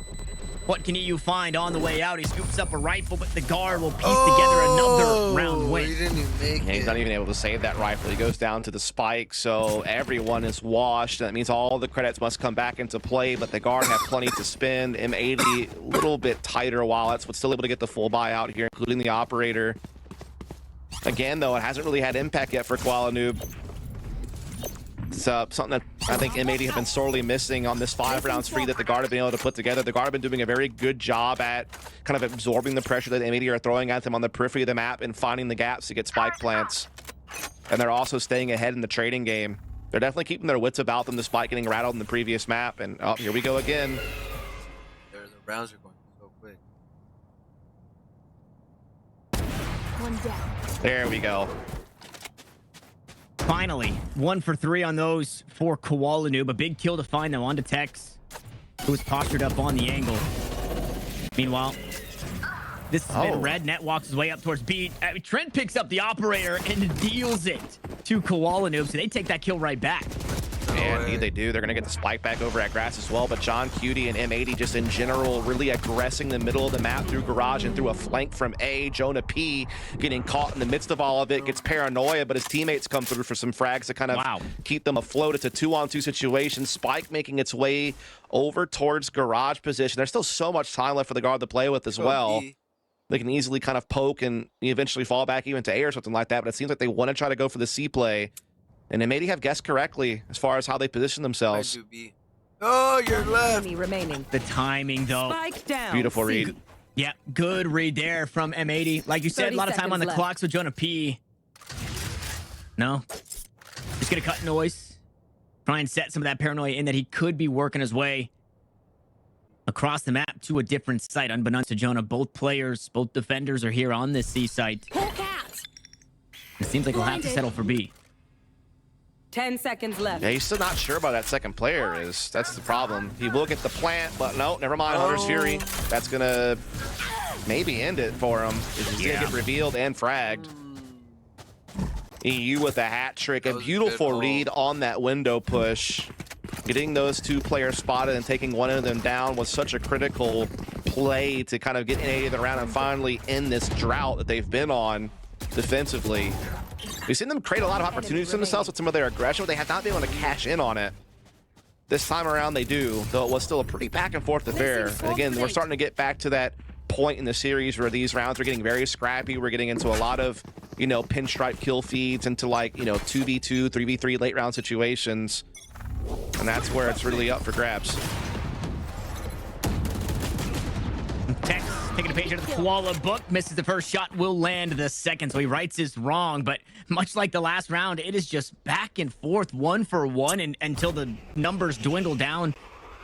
what can EU find on the way out? He scoops up a rifle, but the guard will piece together another round win. He didn't even make it. He's not even able to save that rifle. He goes down to the spike, so everyone is washed. That means all the credits must come back into play, but the guard have plenty to spend. M80, a little bit tighter wallets, but still able to get the full buyout here, including the operator. Again, though, it hasn't really had impact yet for Koala Noob. It's something that I think M80 have been sorely missing on this 5 rounds free that the guard have been able to put together. The guard have been doing a very good job at kind of absorbing the pressure that M80 are throwing at them on the periphery of the map and finding the gaps to get spike plants. And they're also staying ahead in the trading game. They're definitely keeping their wits about them despite getting rattled in the previous map. And oh, here we go again. The rounds are going so quick. One down. There we go. Finally, 1 for 3 on those for Koala Noob. A big kill to find them onto Tex, who was postured up on the angle. Meanwhile, this has been red. Net walks his way up towards B. Trent picks up the operator and deals it to Koala Noob, so they take that kill right back. Yeah, indeed they do. They're going to get the spike back over at grass as well, but John Cutie and M80 just in general really aggressing the middle of the map through garage and through a flank from A. Jonah P getting caught in the midst of all of it, gets paranoia, but his teammates come through for some frags to kind of keep them afloat. It's a 2-on-2 situation. Spike making its way over towards garage position. There's still so much time left for the guard to play with as well. They can easily kind of poke and eventually fall back even to A or something like that, but it seems like they want to try to go for the C play. And they maybe have guessed correctly as far as how they position themselves. Oh, you're left. Remaining. The timing, though. Spike down. Beautiful read. Yeah, good read there from M80. Like you said, a lot of time on the clock, so Jonah P. No. Just gonna cut noise. Try and set some of that paranoia in that he could be working his way across the map to a different site. Unbeknownst to Jonah, both players, both defenders are here on this C site. It seems like he'll have to settle for B. 10 seconds left. Yeah, he's still not sure about that second player is. That's the problem. He will get the plant, but no, never mind. Hunter's Fury. That's going to maybe end it for him. He's going to get revealed and fragged. EU with a hat trick. A beautiful read on that window push. Getting those 2 players spotted and taking one of them down was such a critical play to kind of get in the round and finally end this drought that they've been on defensively. We've seen them create a lot of opportunities for themselves with some of their aggression, but they have not been able to cash in on it. This time around they do, though it was still a pretty back and forth affair. And again, we're starting to get back to that point in the series where these rounds are getting very scrappy. We're getting into a lot of, you know, pinstripe kill feeds into like, you know, 2v2, 3v3 late round situations. And that's where it's really up for grabs. Tex taking a page out of the Koala book, misses the first shot, will land the second, so he rights his wrong. But much like the last round, it is just back and forth, 1 for 1, and until the numbers dwindle down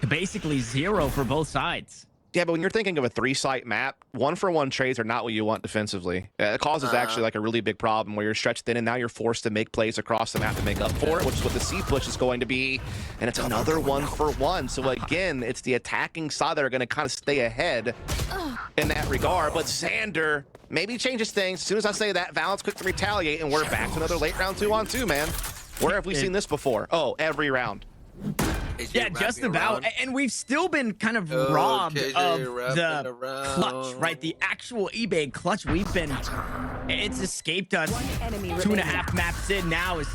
to basically 0 for both sides. Yeah, but when you're thinking of a 3-site map, 1-for-1 trades are not what you want defensively. It causes actually like a really big problem where you're stretched thin and now you're forced to make plays across the map to make up for it, which is what the C push is going to be. And it's another 1-for-1. So again, it's the attacking side that are going to kind of stay ahead in that regard. But Xander maybe changes things. As soon as I say that, Val's quick to retaliate, and we're back to another late round 2-on-2, man. Where have we seen this before? Oh, every round. Yeah, just about. And we've still been kind of robbed of the clutch, right? The actual eBay clutch. It's escaped us 2.5 maps in now as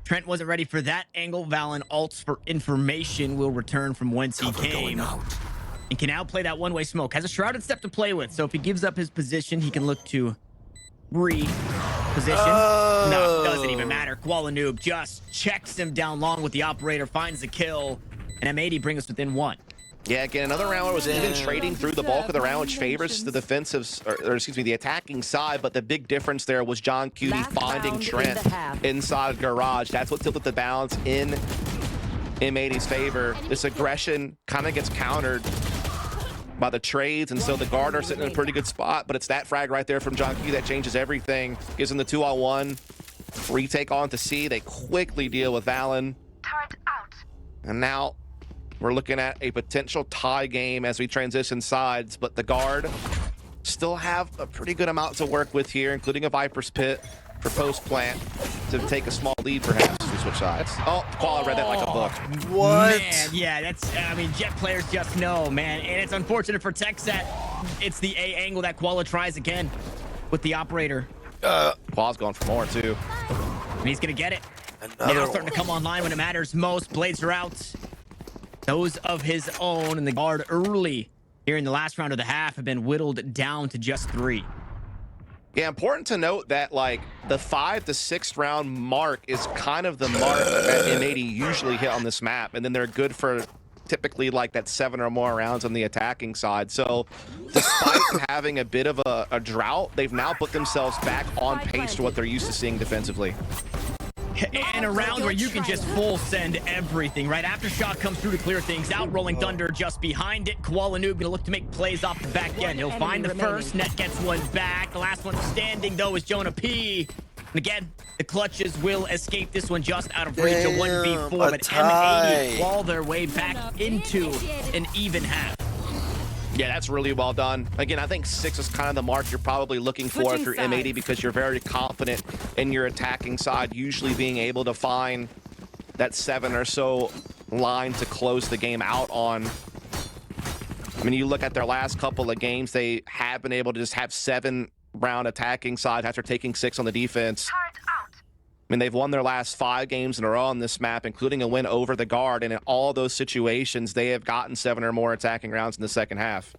Trent wasn't ready for that angle. Valen ults for information will return from whence he came. And can now play that one-way smoke. Has a shrouded step to play with, so if he gives up his position, he can look to reposition. No, doesn't even matter. Koala Noob just checks him down long with the operator, finds the kill, and M80 brings us within 1. Yeah, again, another round where it was even trading through the bulk of the round, which favors the defensive, or excuse me, the attacking side. But the big difference there was John Cutie finding Trent inside garage. That's what tilted the balance in M80's favor. This aggression kind of gets countered by the trades, and so the guard are sitting in a pretty good spot, but it's that frag right there from John Q that changes everything. Gives them the 2-on-1. Retake on to C. They quickly deal with Valen. And now we're looking at a potential tie game as we transition sides, but the guard still have a pretty good amount to work with here, including a Viper's Pit for post plant to take a small lead perhaps if we switch sides. Oh, Koala read that like a book. What? Man, yeah, that's, I mean, Jet players just know, man. And it's unfortunate for Tech that it's the A angle that Koala tries again with the operator. Koala's going for more too. And he's gonna get it. Now starting to come online when it matters most. Blades are out. Those of his own, and the guard early here in the last round of the half have been whittled down to just 3. Yeah, important to note that like the 5th to 6th round mark is kind of the mark that M80 usually hit on this map, and then they're good for typically like that 7 or more rounds on the attacking side. So despite having a bit of a drought, they've now put themselves back on pace to what they're used to seeing defensively. In a round where you can just full send everything, right? Aftershock comes through to clear things out. Rolling Thunder just behind it. Koala Noob gonna look to make plays off the back end. He'll find the first. Net gets one back. The last one standing, though, is Jonah P. And again, the clutches will escape this one just out of reach of 1v4. But M80 claw their way back into an even half. Yeah, that's really well done. Again, I think 6 is kind of the mark you're probably looking for through M80 because you're very confident in your attacking side, usually being able to find that 7 or so line to close the game out on. I mean, you look at their last couple of games, they have been able to just have 7-round attacking side after taking 6 on the defense. I mean, they've won their last 5 games in a row on this map, including a win over the guard. And in all those situations, they have gotten 7 or more attacking rounds in the second half.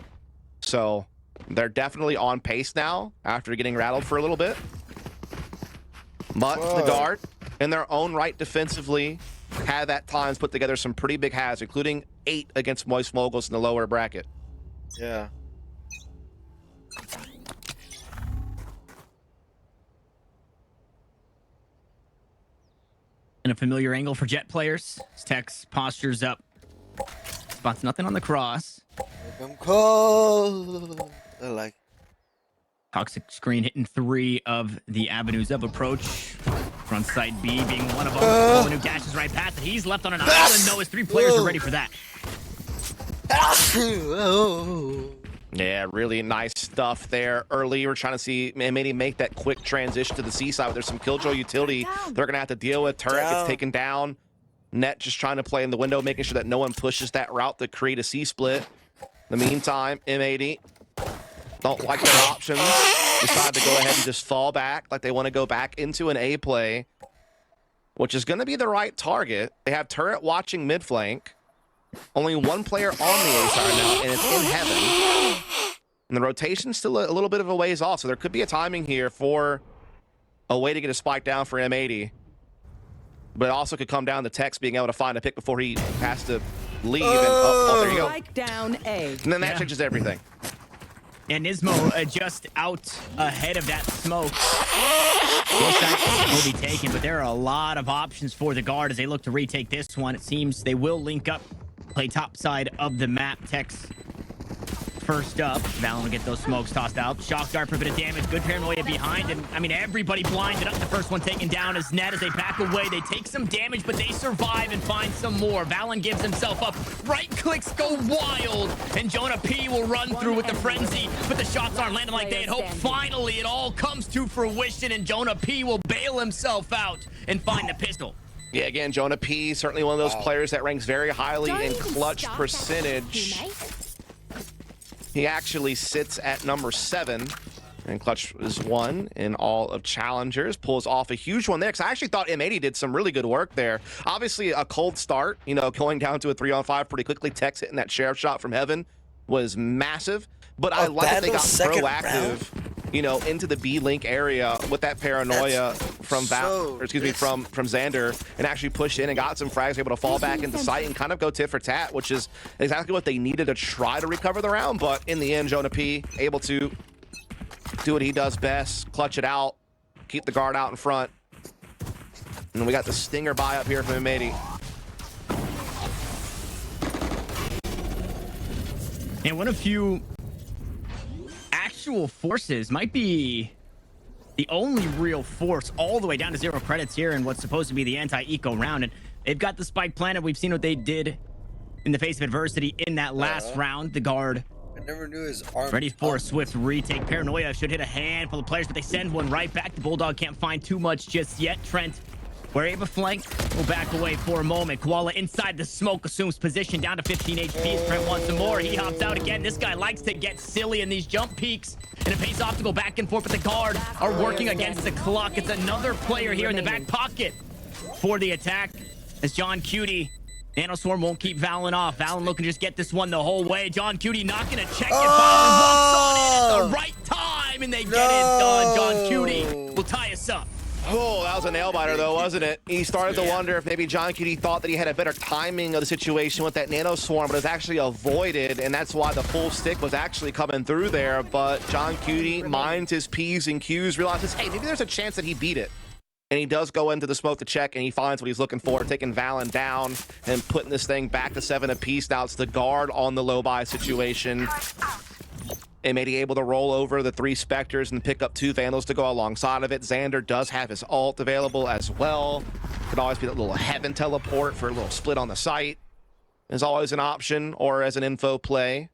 So they're definitely on pace now after getting rattled for a little bit. But the guard, in their own right defensively, have at times put together some pretty big halves, including 8 against Moist Moguls in the lower bracket. Yeah. And a familiar angle for Jet players. Tex postures up. Spots nothing on the cross. I'm cold. I like. Toxic screen hitting 3 of the avenues of approach. Front side B being one of them. Oh, who dashes right past it. He's left on an island. No, his 3 players are ready for that. Yeah, really nice stuff there early. We're trying to see M80 make that quick transition to the C side. There's some Killjoy utility they're going to have to deal with. Turret gets taken down. Net just trying to play in the window, making sure that no one pushes that route to create a C split. In the meantime, M80 don't like their options. Decide to go ahead and just fall back like they want to go back into an A play, which is going to be the right target. They have Turret watching mid flank. Only 1 player on the A side now, and it's in heaven. And the rotation's still a little bit of a ways off, so there could be a timing here for a way to get a spike down for M80. But it also could come down to Tex being able to find a pick before he has to leave. And, oh, there you go. Spike down A. And then that changes everything. And Nismo just out ahead of that smoke. Both sides will be taken, but there are a lot of options for the guard as they look to retake this one. It seems they will link up, play top side of the map. Tex first up. Valen will get those smokes tossed out. Shock dart for a bit of damage. Good paranoia behind. And I mean, everybody blinded up. The first one taken down is Net as they back away. They take some damage, but they survive and find some more. Valen gives himself up. Right clicks go wild. And Jonah P will run through with the frenzy, but the shots aren't landing like they had hoped. Finally, it all comes to fruition, and Jonah P will bail himself out and find the pistol. Yeah, again, Jonah P, certainly one of those players that ranks very highly in clutch percentage. He actually sits at number 7. And clutch is 1 in all of challengers. Pulls off a huge one there, because I actually thought M80 did some really good work there. Obviously, a cold start, you know, going down to a 3-on-5 pretty quickly. Tex hitting that sheriff shot from heaven was massive. But I like that they got proactive, you know, into the B-Link area with that paranoia from from Xander, and actually pushed in and got some frags, able to fall back into sight and kind of go tit for tat, which is exactly what they needed to try to recover the round. But in the end, Jonah P able to do what he does best, clutch it out, keep the guard out in front. And we got the stinger buy up here from M80. And one of few actual forces, might be the only real force, all the way down to 0 credits here in what's supposed to be the anti-eco round. And they've got the spike planted. We've seen what they did in the face of adversity in that last round. The guard I never knew his arm. ready for a swift retake. Paranoia should hit a handful of players, but they send one right back. The Bulldog can't find too much just yet. Trent, we're able to flank. We'll back away for a moment. Koala inside the smoke, assumes position down to 15 HP. Trent wants some more. He hops out again. This guy likes to get silly in these jump peaks, and it pays off to go back and forth, but the guard are working against the clock. It's another player here in the back pocket for the attack as John Cutie. Nanoswarm won't keep Valen off. Valen looking to just get this one the whole way. John Cutie knocking a check. Valen walks on it at the right time, and they get it done. John Cutie will tie us up. Oh, that was a nail biter though, wasn't it? He started to wonder if maybe John Cutie thought that he had a better timing of the situation with that nano swarm, but it was actually avoided, and that's why the full stick was actually coming through there. But John Cutie minds his P's and Q's, realizes, hey, maybe there's a chance that he beat it. And he does go into the smoke to check, and he finds what he's looking for, taking Valen down and putting this thing back to 7 apiece. Now it's the guard on the low buy situation. M80 able to roll over the 3 Spectres and pick up 2 Vandals to go alongside of it. Xander does have his ult available as well. Could always be that little heaven teleport for a little split on the site. Is always an option, or as an info play,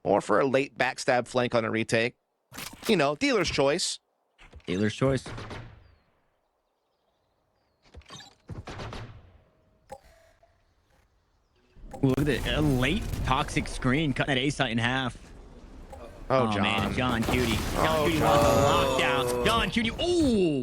or for a late backstab flank on a retake. You know, dealer's choice. Dealer's choice. Look at it, a late toxic screen, cutting that A site in half. Oh, John. Man, John Cutie. John Cutie wants a lockdown. John Cutie,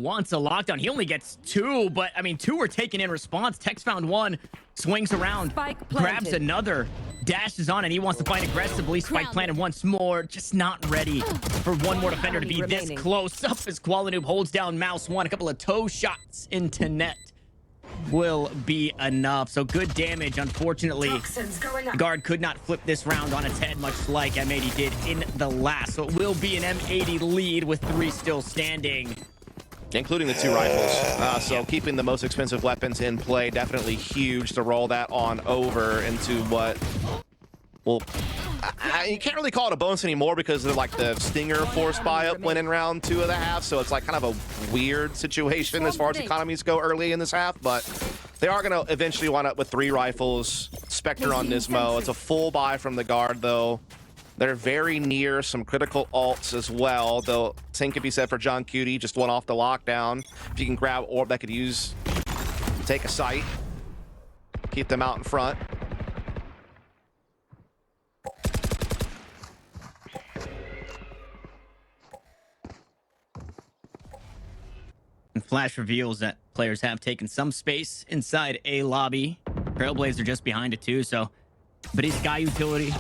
wants a lockdown. He only gets 2, but I mean, 2 are taken in response. Tex found 1, swings around, grabs another, dashes on, and he wants to fight aggressively. Spike planted once more, just not ready for one more defender to be this close up as Qualinoob holds down Mouse 1. A couple of toe shots into net will be enough. So good damage. Unfortunately, guard could not flip this round on its head, much like M80 did in the last. So it will be an M80 lead with 3 still standing, including the 2 rifles. So keeping the most expensive weapons in play, definitely huge to roll that on over into what, well, you can't really call it a bonus anymore because they're like the Stinger force buy up went in round 2 of the half, so it's like kind of a weird situation as far as economies go early in this half, but they are going to eventually wind up with 3 rifles. Spectre on Nismo. It's a full buy from the guard, though. They're very near some critical ults as well, though same could be said for John Cutie, just one off the lockdown. If you can grab orb that could use, take a sight, keep them out in front. And Flash reveals that players have taken some space inside a lobby. Trailblazer just behind it too, so but his Sky utility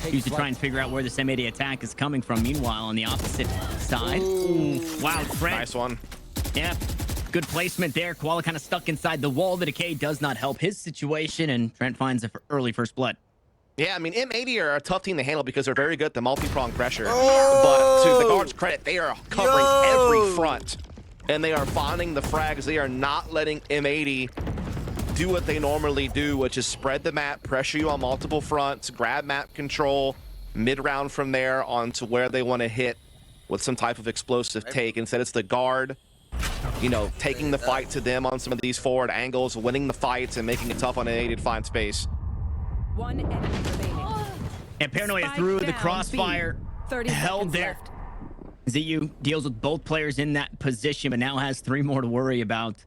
used to try and figure out where this M80 attack is coming from. Meanwhile, on the opposite side, wow, Trent. Nice one. Yeah, good placement there. Koala kind of stuck inside the wall. The decay does not help his situation, and Trent finds the early first blood. Yeah, I mean, M80 are a tough team to handle because they're very good at the multi-pronged pressure. But to the guard's credit, they are covering every front. And they are finding the frags. They are not letting M80 do what they normally do, which is spread the map, pressure you on multiple fronts, grab map control, mid-round from there onto where they want to hit with some type of explosive take. Instead, it's the guard, you know, taking the fight to them on some of these forward angles, winning the fights, and making it tough on M80 to find space. 1 enemy remaining. And Paranoia through the crossfire, 30 held there. left. ZU deals with both players in that position, but now has 3 more to worry about.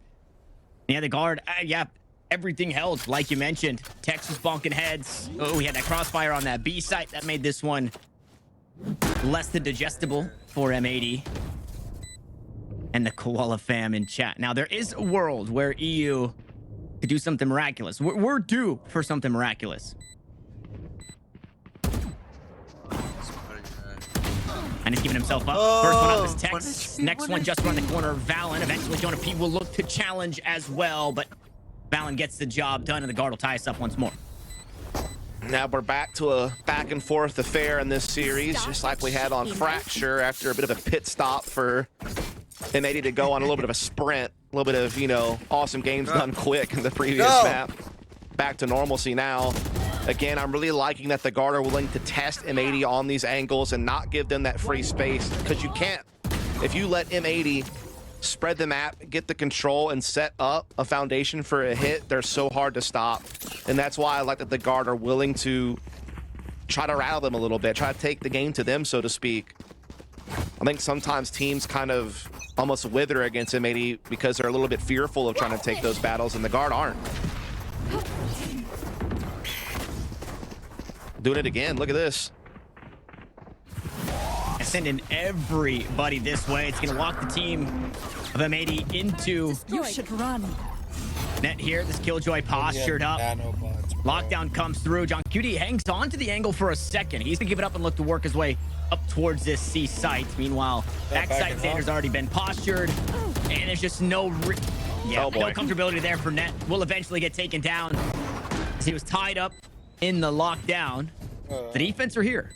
Yeah, the guard, yeah, everything held, like you mentioned. Tex was bonking heads. Oh, we had that crossfire on that B site. That made this one less than digestible for M80. And the Koala fam in chat. Now, there is a world where EU could do something miraculous. We're due for something miraculous. And he's giving himself up. First one up is Tex. Next one just around the corner, Valen. Eventually, Jonah P will look to challenge as well, but Valen gets the job done, and the guard will tie us up once more. Now we're back to a back and forth affair in this series, just like we had on Fracture after a bit of a pit stop for M80 to go on a little bit of a sprint, a little bit of, you know, awesome games done quick in the previous map. Back to normalcy now. Again, I'm really liking that the guard are willing to test M80 on these angles and not give them that free space, because you can't. If you let M80 spread the map, get the control, and set up a foundation for a hit, they're so hard to stop. And that's why I like that the guard are willing to try to rattle them a little bit, try to take the game to them, so to speak. I think sometimes teams kind of almost wither against M80 because they're a little bit fearful of trying to take those battles, and the guard aren't. Doing it again. Look at this. Sending everybody this way. It's going to walk the team of M80 into... You should run. Net here. This Killjoy postured up. Lockdown comes through. John Cutie hangs on to the angle for a second. He's going to give it up and look to work his way up towards this C site. Meanwhile, backside Xander's already been postured. And there's just no... no comfortability there for Net. Will eventually get taken down as he was tied up in the lockdown. The defense are here.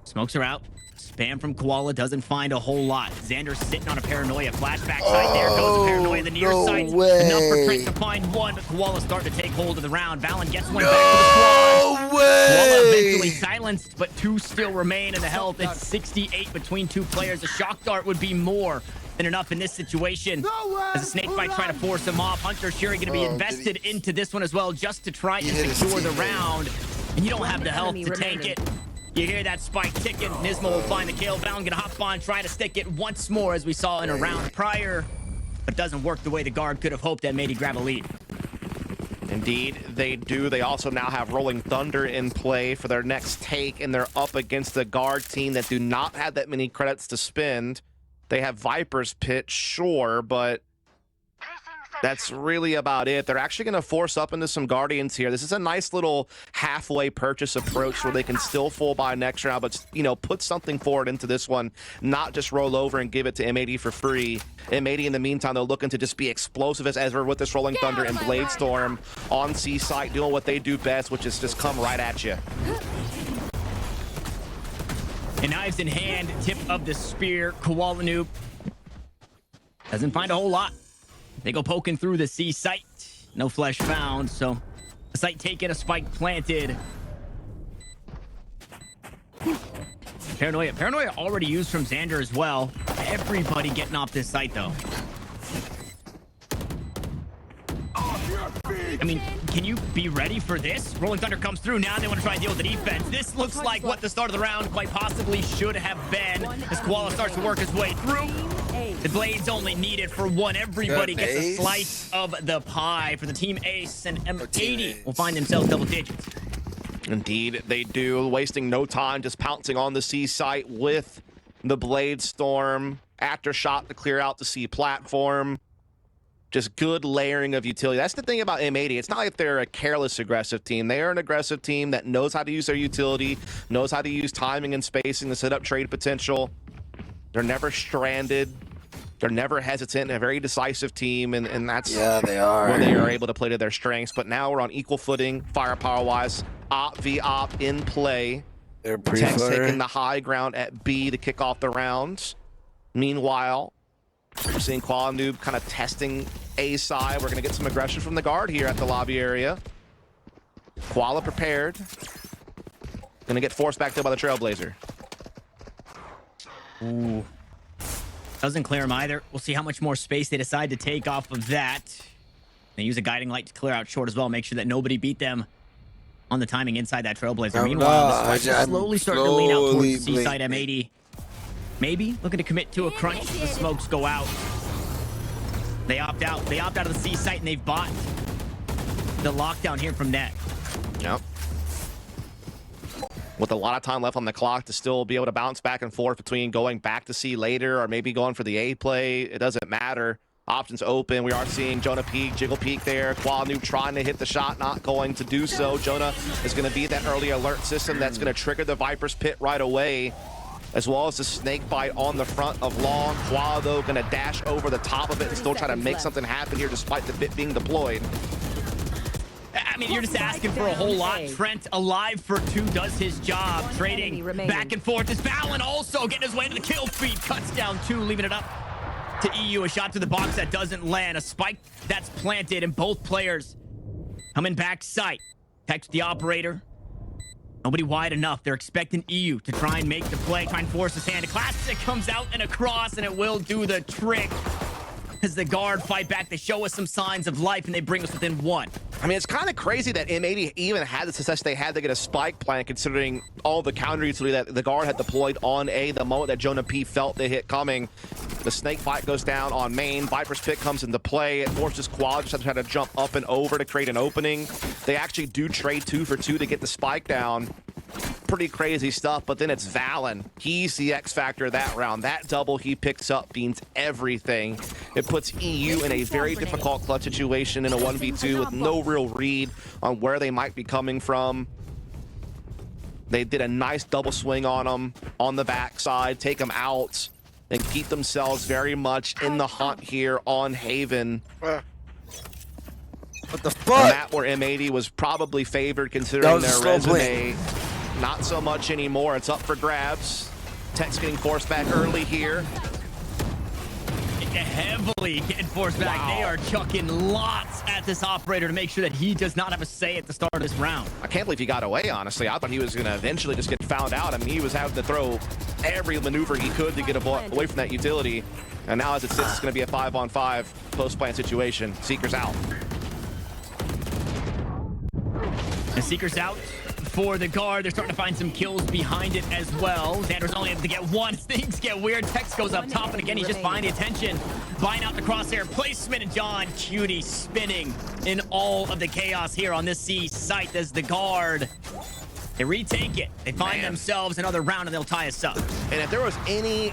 Smokes are out. Spam from Koala doesn't find a whole lot. Xander's sitting on a paranoia. Flashback side there goes the paranoia. The near sight. Enough for Trent to find one, but Koala's starting to take hold of the round. Valen gets one back to the squad. Koala eventually silenced, but two still remain in the health. It's 68 between two players. A shock dart would be more than enough in this situation. As a snake fight trying to force him off. Hunter Shuri going to be invested into this one as well, just to try and secure the round. And you don't have the health to take it. You hear that spike ticking. Nismo will find the kill. Valen gonna hop on, try to stick it once more, as we saw in a round prior. But doesn't work the way the guard could have hoped. That made he grab a lead. Indeed, they do. They also now have Rolling Thunder in play for their next take, and they're up against the guard team that do not have that many credits to spend. They have Viper's Pit, sure, but that's really about it. They're actually going to force up into some Guardians here. This is a nice little halfway purchase approach where they can still full buy next round, but, you know, put something forward into this one, not just roll over and give it to M80 for free. M80, in the meantime, they're looking to just be explosive as ever with this Rolling Thunder and Blade Storm on C site, doing what they do best, which is just come right at you. And knives in hand, tip of the spear. Koala Noob doesn't find a whole lot. They go poking through the C site. No flesh found, so a site taken, a spike planted. Paranoia already used from Xander as well. Everybody getting off this site, though. I mean, can you be ready for this? Rolling Thunder comes through. Now they want to try and deal with the defense. This looks like what the start of the round quite possibly should have been, as Koala starts to work his way through. The Blades only needed for one. Everybody gets a slice of the pie for the Team Ace, and M80 will find themselves double digits. Indeed, they do. Wasting no time, just pouncing on the C site with the Blade Storm. Aftershock to clear out the C platform. Just good layering of utility. That's the thing about M80. It's not like they're a careless aggressive team. They are an aggressive team that knows how to use their utility, knows how to use timing and spacing to set up trade potential. They're never stranded. They're never hesitant. A very decisive team, and that's they are. where they are able to play to their strengths. But now we're on equal footing, firepower-wise. Op v op in play. They're Tex taking the high ground at B to kick off the rounds. Meanwhile, we're seeing Koala Noob kind of testing A side. We're going to get some aggression from the guard here at the lobby area. Koala prepared. Going to get forced back there by the Trailblazer. Ooh. Doesn't clear him either. We'll see how much more space they decide to take off of that. They use a guiding light to clear out short as well. Make sure that nobody beat them on the timing inside that Trailblazer. Meanwhile, the Spikes are slowly starting to lean out towards the C-side M80. maybe looking to commit to a crunch. The smokes go out. They opt out. They opt out of the C site, and they've bought the lockdown here from net. Yep. With a lot of time left on the clock to still be able to bounce back and forth between going back to C later or maybe going for the A play. It doesn't matter. Options open. We are seeing Jonah peek, Jiggle peek there. Qualu trying to hit the shot, not going to do so. Jonah is going to be that early alert system that's going to trigger the Viper's Pit right away, as well as the snake bite on the front of Long. Qualu, though, going to dash over the top of it and still try to make something happen here despite the bit being deployed. I mean, you're just asking for a whole lot. Trent, alive for 2, does his job. Trading back and forth. Is Valen also getting his way to the kill feed. Cuts down 2, leaving it up to EU. A shot to the box that doesn't land. A spike that's planted, and both players coming back sight. Text the operator. Nobody wide enough. They're expecting EU to try and make the play, try and force his hand. A classic comes out and across, and it will do the trick. As the guard fight back, they show us some signs of life, and they bring us within 1. I mean, it's kind of crazy that M80 even had the success they had to get a spike plan, considering all the counter utility that the guard had deployed on A the moment that Jonah P felt the hit coming. The snake fight goes down on main. Viper's Pit comes into play. It forces Quad just to try to jump up and over to create an opening. They actually do trade 2 for 2 to get the spike down. Pretty crazy stuff, but then it's Valen. He's the X factor that round. That double he picks up means everything. It puts EU in a very difficult clutch situation in a 1v2 with no real read on where they might be coming from. They did a nice double swing on them on the backside, take them out, and keep themselves very much in the hunt here on Haven. What the fuck? A map where M80 was probably favored considering their resume. Not so much anymore. It's up for grabs. Tech's getting forced back early here. Heavily getting forced back. Wow. They are chucking lots at this operator to make sure that he does not have a say at the start of this round. I can't believe he got away, honestly. I thought he was going to eventually just get found out. I mean, he was having to throw every maneuver he could to get away from that utility. And now as it sits, it's going to be a 5-on-5 post-plant situation. Seeker's out. And Seeker's out for the guard. They're starting to find some kills behind it as well. Xander's only able to get 1. Things get weird. Tex goes up top, and again, he's just buying the attention. Buying out the crosshair placement, and John Cutie spinning in all of the chaos here on this C site as the guard. They retake it. They find themselves another round, and they'll tie us up. And if there was any,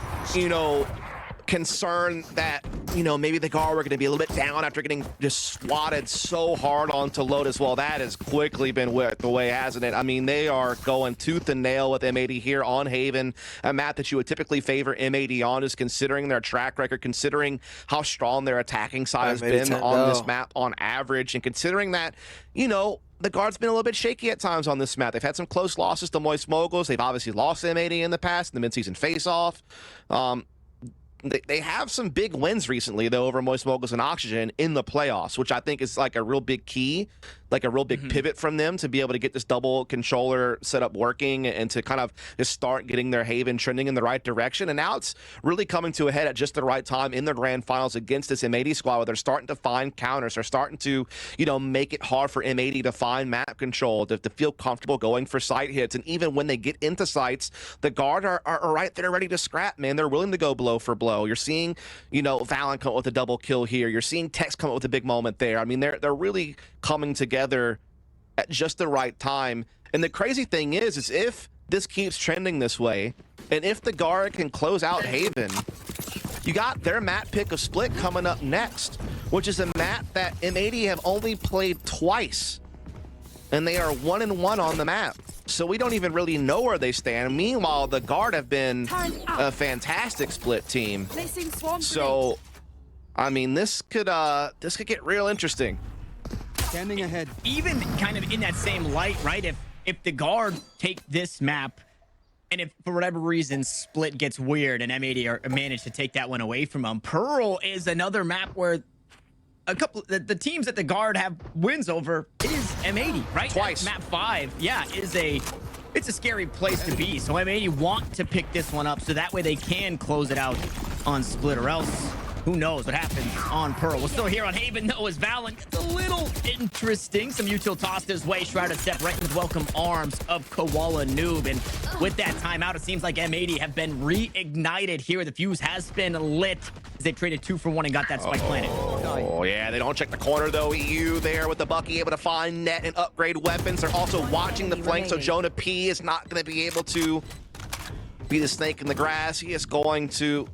concern that, maybe the guard were going to be a little bit down after getting just swatted so hard onto Lotus, well, that has quickly been whipped away, hasn't it? I mean, they are going tooth and nail with M80 here on Haven, a map that you would typically favor M80 on, is considering their track record, considering how strong their attacking side has been on this map on average, and considering that, the guard's been a little bit shaky at times on this map. They've had some close losses to Moist Moguls. They've obviously lost M80 in the past in the midseason face-off. They have some big wins recently, though, over Moist Moguls and Oxygen in the playoffs, which I think is like a real big key, like a real big pivot from them to be able to get this double controller setup working and to kind of just start getting their Haven trending in the right direction. And now it's really coming to a head at just the right time in the grand finals against this M80 squad, where they're starting to find counters. They're starting to, make it hard for M80 to find map control, to feel comfortable going for site hits. And even when they get into sites, the guard are right there ready to scrap, man. They're willing to go blow for blow. You're seeing, Valen come up with a double kill here. You're seeing Tex come up with a big moment there. I mean, they're really coming together at just the right time. And the crazy thing is if this keeps trending this way, and if the guard can close out Haven, you got their map pick of Split coming up next, which is a map that M80 have only played twice, and they are 1-1 on the map. So we don't even really know where they stand. Meanwhile, the guard have been a fantastic Split team. So, I mean, this could get real interesting. Standing ahead. Even kind of in that same light, right? If the guard take this map, and if for whatever reason Split gets weird and M80 manage to take that one away from them, Pearl is another map where a couple the teams that the guard have wins over is M80, right? Twice. Map 5, yeah, it's a scary place to be. So M80 want to pick this one up so that way they can close it out on Split, or else Who knows what happens on Pearl? We're still here on Haven, though, as Valen gets a little interesting. Some util tossed his way. Shrouded step right with welcome arms of Koala Noob. And with that timeout, it seems like M80 have been reignited here. The fuse has been lit as they traded 2 for 1 and got that spike planted. Oh, yeah, they don't check the corner, though. EU there with the Bucky able to find net and upgrade weapons. They're also watching the flank, so Jonah P is not going to be able to be the snake in the grass. He is going to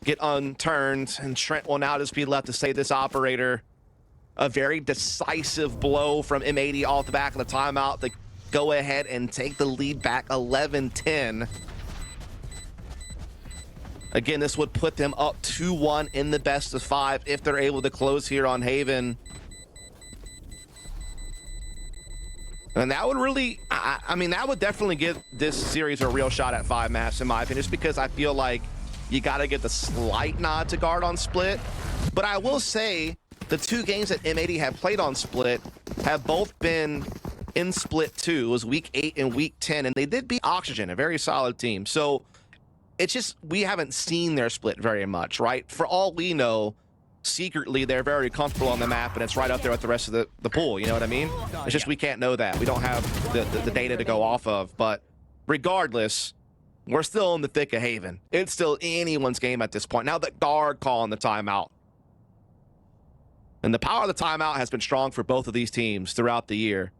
get unturned, and Trent will now just be left to say this operator. A very decisive blow from M80 off the back of the timeout to go ahead and take the lead back 11-10. Again, this would put them up 2-1 in the best of 5 if they're able to close here on Haven. And that would really, I mean, that would definitely give this series a real shot at 5 maps, in my opinion, just because I feel like you got to get the slight nod to guard on Split. But I will say the 2 games that M80 have played on Split have both been in Split 2. It was week 8 and week 10, and they did beat Oxygen, a very solid team. So it's just, we haven't seen their Split very much, right? For all we know, secretly they're very comfortable on the map, and it's right up there with the rest of the pool, you know what I mean? It's just we can't know that. We don't have the data to go off of. But regardless, we're still in the thick of Haven. It's still anyone's game at this point. Now the guard calling the timeout. And the power of the timeout has been strong for both of these teams throughout the year.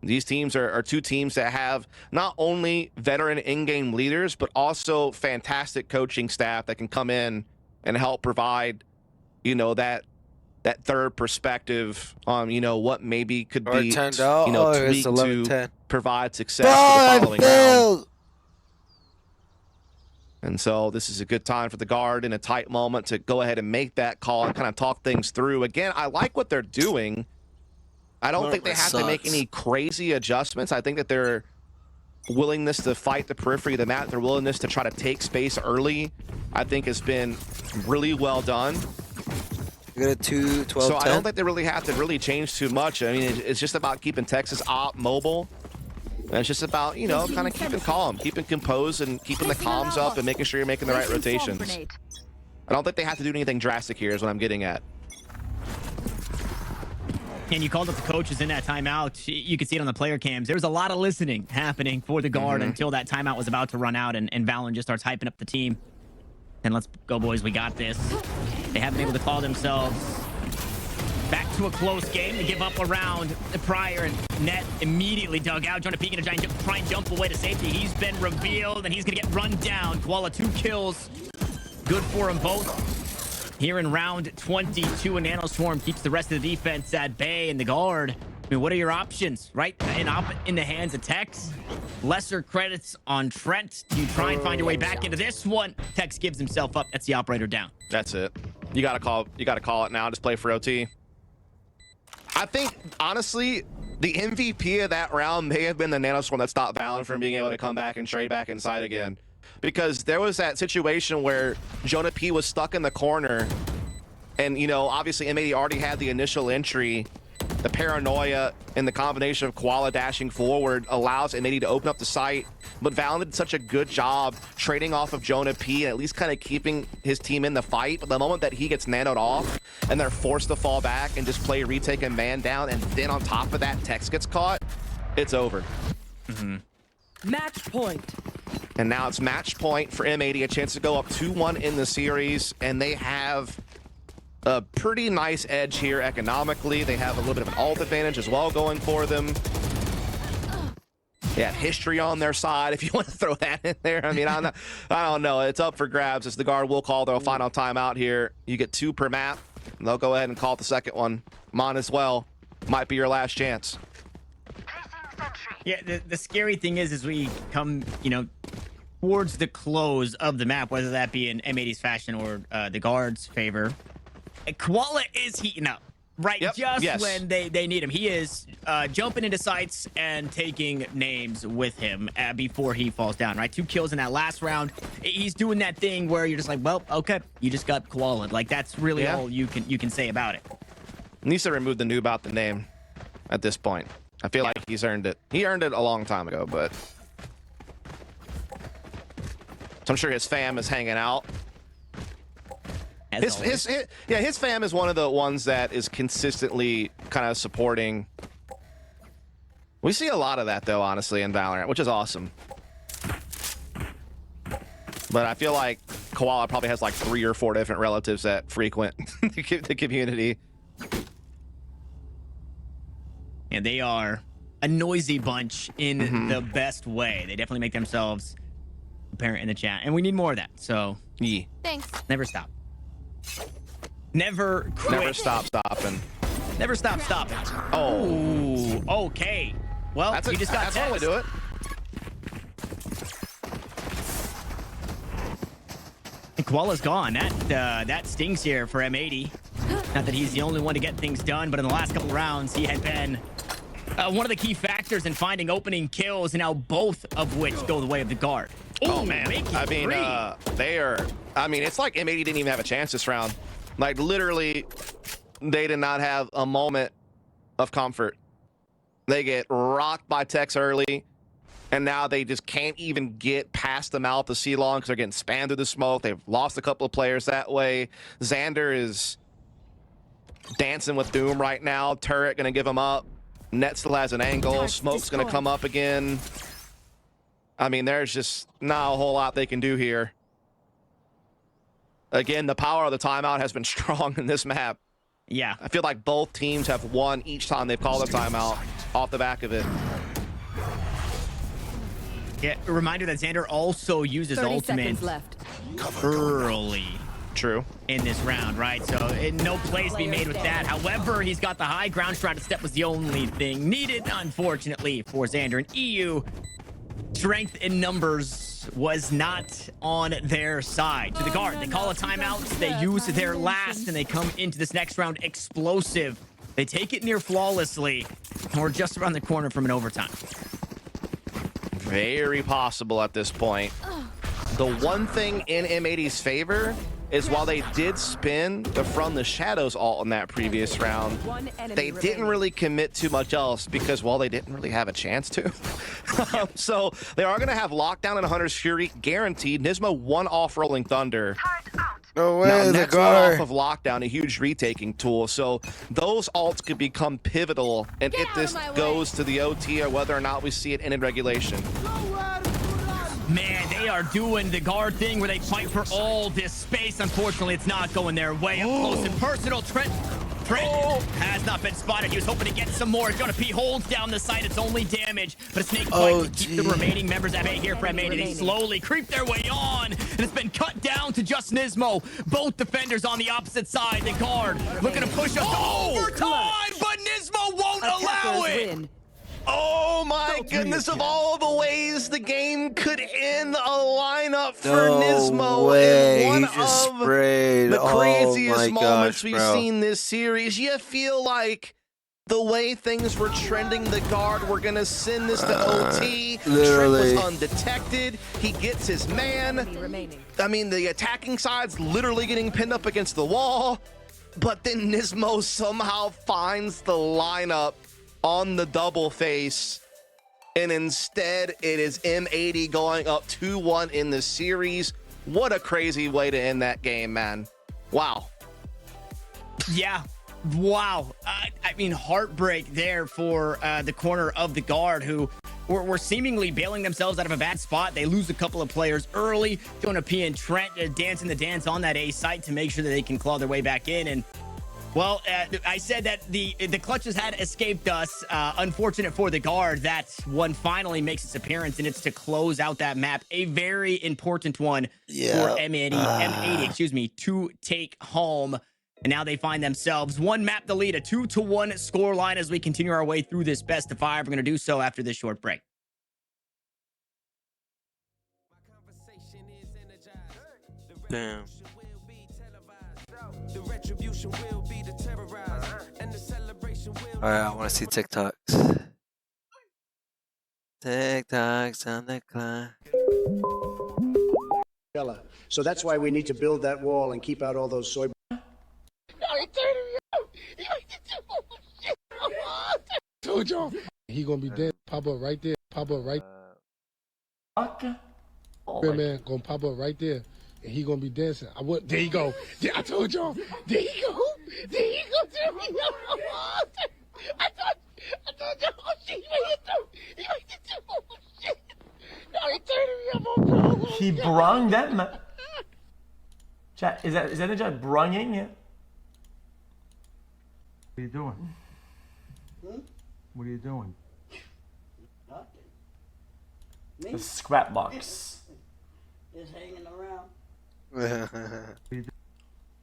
These teams are 2 teams that have not only veteran in-game leaders, but also fantastic coaching staff that can come in and help provide, you know, that third perspective on, you know, what maybe could be, you know, tweaked to provide success for the following round. And so this is a good time for the guard in a tight moment to go ahead and make that call and kind of talk things through. Again, I like what they're doing. I don't think they have to make any crazy adjustments. I think that their willingness to fight the periphery of the map, their willingness to try to take space early, I think has been really well done. You got a 2-12-10. So I don't think they really have to really change too much. I mean, it's just about keeping Texas op mobile. And it's just about, you know, kind of keeping calm, keeping composed, and keeping the comms up and making sure you're making the right rotations. I don't think they have to do anything drastic here is what I'm getting at. And you called up the coaches in that timeout. You could see it on the player cams. There was a lot of listening happening for the guard until that timeout was about to run out, and Valen just starts hyping up the team. And let's go, boys. We got this. They haven't been able to call themselves back to a close game. They give up around the prior, and Net immediately dug out. Jonah P gonna try and jump away to safety. He's been revealed, and he's gonna get run down. Koala 2 kills. Good for them both. Here in round 22, a Nanoswarm keeps the rest of the defense at bay, and the guard. I mean, what are your options, right? In the hands of Tex. Lesser credits on Trent. Do you try and find your way back into this one? Tex gives himself up. That's the operator down. That's it. You gotta call it now. Just play for OT. I think, honestly, the MVP of that round may have been the Nanoswarm that stopped Valen from being able to come back and trade back inside again. Because there was that situation where Jonah P was stuck in the corner, and, you know, obviously M80 already had the initial entry. The paranoia and the combination of Koala dashing forward allows M80 to open up the site. But Valen did such a good job trading off of Jonah P and at least kind of keeping his team in the fight. But the moment that he gets nanoed off and they're forced to fall back and just play retake and man down, and then on top of that Tex gets caught, it's over. Match point. And now it's match point for M80, a chance to go up 2-1 in the series, and they have a pretty nice edge here economically. They have a little bit of an ult advantage as well going for them. They have history on their side, if you want to throw that in there. I mean, I don't know. It's up for grabs as the guard will call their final timeout here. You get 2 per map, and they'll go ahead and call it the second one. Mon as well. Might be your last chance. Yeah, the scary thing is we come, you know, towards the close of the map, whether that be in M80's fashion or the guard's favor, Koala is heating up, right? Just when they need him. He is jumping into sites and taking names with him before he falls down, right? 2 kills in that last round. He's doing that thing where you're just like, well, okay, you just got Koala. Like, that's really all you can say about it. Needs to remove the noob out the name at this point. I feel like he's earned it. He earned it a long time ago, but so I'm sure his fam is hanging out. His fam is one of the ones that is consistently kind of supporting. We see a lot of that though, honestly, in Valorant, which is awesome. But I feel like Koala probably has like 3 or 4 different relatives that frequent the community. And they are a noisy bunch in the best way. They definitely make themselves apparent in the chat, and we need more of that. So, Thanks. never stop. Never quit. Never stop stopping. Never stop stopping. Oh, okay. Well, you just got that's how we do it. And Koala's gone. That stings here for M80. Not that he's the only one to get things done, but in the last couple rounds, he had been one of the key factors in finding opening kills, and now both of which go the way of the guard. Oh man, they are. I mean, it's like M80 didn't even have a chance this round. Like literally, they did not have a moment of comfort. They get rocked by Tex early, and now they just can't even get past the mouth of C-Long because they're getting spammed through the smoke. They've lost a couple of players that way. Xander is dancing with Doom right now. Turret gonna give him up. Net still has an angle. Smoke's gonna come up again. I mean, there's just not a whole lot they can do here. Again, the power of the timeout has been strong in this map. Yeah. I feel like both teams have won each time they've called a timeout off the back of it. Yeah, a reminder that Xander also uses ultimate early. True. In this round, right? So no plays to be made with that. However, he's got the high ground. Stride to step was the only thing needed, unfortunately, for Xander. And EU, strength in numbers was not on their side. To the guard, they call a timeout. They use their last, and they come into this next round explosive. They take it near flawlessly, and we're just around the corner from an overtime. Very possible at this point. The one thing in M80's favor is while they did spin the From the Shadows ult in that previous round, they didn't really commit too much else because, well, they didn't really have a chance to. So they are going to have Lockdown and Hunter's Fury guaranteed. Nismo one off Rolling Thunder. No way, now, the next guard. one off of Lockdown, a huge retaking tool. So those ults could become pivotal, and if this goes to the OT or whether or not we see it in regulation. Man, they are doing the guard thing where they fight for all this space. Unfortunately, it's not going their way. Up close and personal. Trent has not been spotted. He was hoping to get some more. Gonna P holds down the site. It's only damage, but a snake fight to keep the remaining members at bay here for M80. They slowly creep their way on, and it's been cut down to just Nismo. Both defenders on the opposite side. The guard looking to push us to overtime, but Nismo won't allow it. Oh my goodness, of all the ways the game could end a lineup for No Nismo way. in one He just of sprayed. the Oh craziest my moments gosh, we've bro. seen this series. You feel like the way things were trending, the guard, we're gonna send this to OT. Literally. Trent was undetected. He gets his man. I mean, the attacking side's literally getting pinned up against the wall, but then Nismo somehow finds the lineup on the double face, and instead it is M80 going up 2-1 in the series. What a crazy way to end that game, man. Wow. Yeah. Wow. I mean, heartbreak there for the corner of the guard, who were seemingly bailing themselves out of a bad spot. They lose a couple of players early. Jonah P and Trent dancing the dance on that A site to make sure that they can claw their way back in. And well, I said that the clutches had escaped us. Unfortunate for the guard, that one finally makes its appearance, and it's to close out that map. A very important one for M80, excuse me, to take home. And now they find themselves one map to lead, a 2-1 scoreline as we continue our way through this best of 5. We're going to do so after this short break. Damn. All right, I want to see TikToks. TikToks on the clock. So that's why we need to build that wall and keep out all those soy. Told y'all he gonna be dead. Pop up right there. Pop up right. Fuck. Man, gonna pop up right there. and he gonna be dancing. I would. There you go. There, I told y'all. There you go. There you go. I told y'all. Oh shit, you made it through. You made it through. Oh shit. No, he turned me up on bro. He brung them. Chat, is that the chat brunging? What are you doing? What are you doing? The scrap box. Just hanging around. You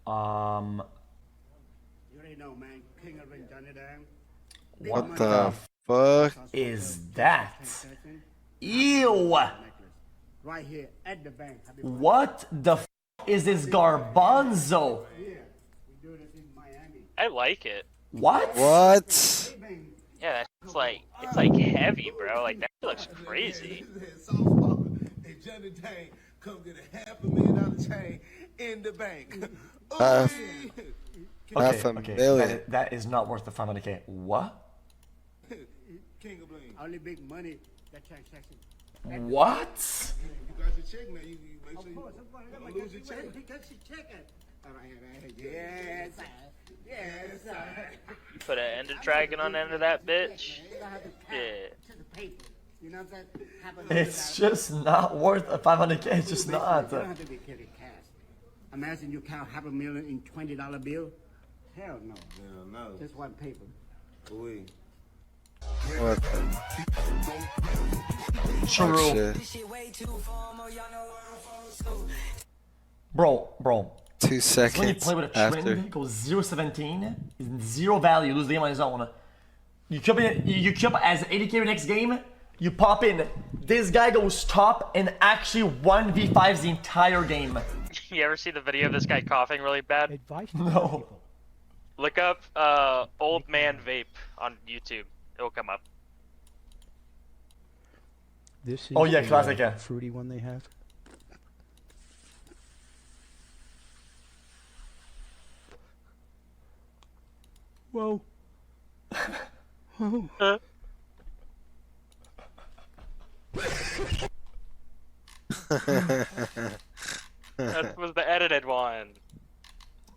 already know, man. King of Ring, done it, What the fuck is that? Ew! Right here at the bank. What the f is this garbanzo? I like it. What? What? Yeah, it's like heavy, bro. Like that looks crazy. Come get $500,000 chain in the bank. Okay, that is not worth the 500K. What? King of Bling. Only big money. That transaction. What? You got your check now. You make sure you don't lose your check. He got your check. All right. Yes, sir. Yes, sir. You put an Ender Dragon on the end of that bitch. Yeah. You know what I'm saying? It's just not worth a 500K. It's just not. You don't have to be carry cash. Imagine you count $500,000 in $20 bill. Hell no. Hell no. Just one paper. Oui. What the? True. Bro. 2 seconds When you play with a after. trend, it goes 0-17, zero value, lose the game on his own. You queue up as 80k next game, you pop in. This guy goes top and actually 1v5s the entire game. You ever see the video of this guy coughing really bad? No. Look up old man vape on YouTube. It'll come up. This is Oh yeah, the, classic. Yeah. fruity one they have. Whoa. That was the edited one.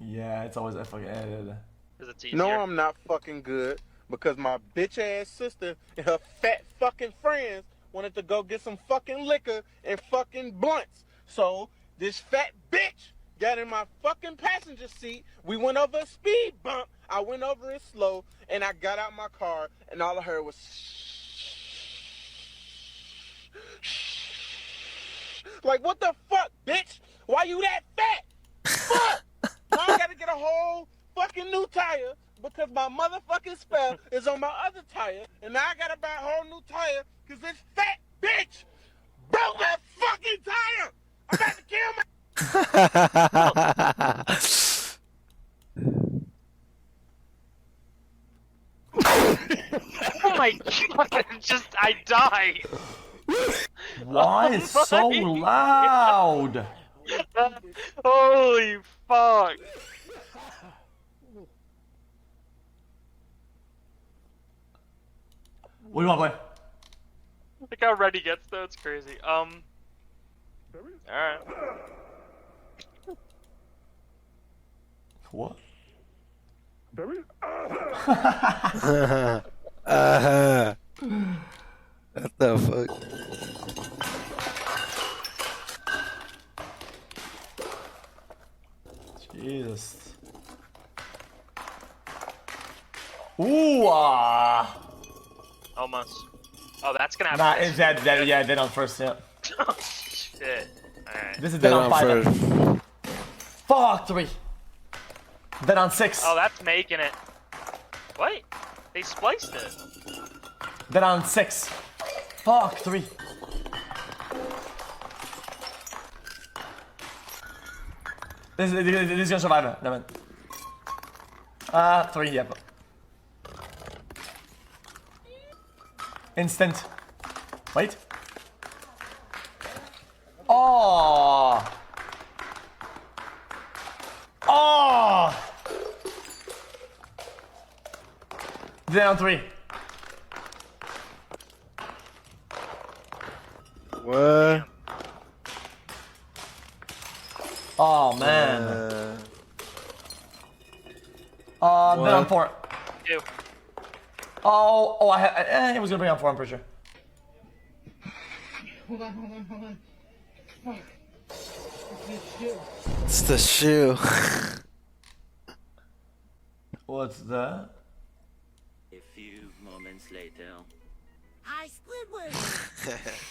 Yeah, it's always that fucking edited. Is it No, easier? I'm not fucking good because my bitch ass sister and her fat fucking friends wanted to go get some fucking liquor and fucking blunts. So this fat bitch got in my fucking passenger seat. We went over a speed bump. I went over it slow and I got out my car and all I heard was like, what the fuck, bitch? Why you that fat? Fuck! Now I gotta get a whole fucking new tire because my motherfucking spell is on my other tire, and now I gotta buy a whole new tire because this fat bitch broke my fucking tire! I'm about to kill my... Oh my god, I died. Why is so loud? Holy fuck. What do you want to play? Look how red he gets though, it's crazy. Alright. What? What the fuck? Jesus. Ooh, Almost. Oh, that's gonna Nah, happen. it's dead, yeah, dead on first, yeah. Oh, shit. Alright. This is dead on 5. Then. Fuck, 3. Dead on 6. Oh, that's making it. What? They spliced it. Dead on 6. Fuck, 3. This is gonna survive it. Never mind. 3, yep. Instant. Wait. Oh. Oh. Down 3. What? Oh man. Then on 4. Ew. Oh, it was gonna bring on 4, I'm pretty sure. Hold on. Fuck. It's the shoe. What's that? A few moments later. I split with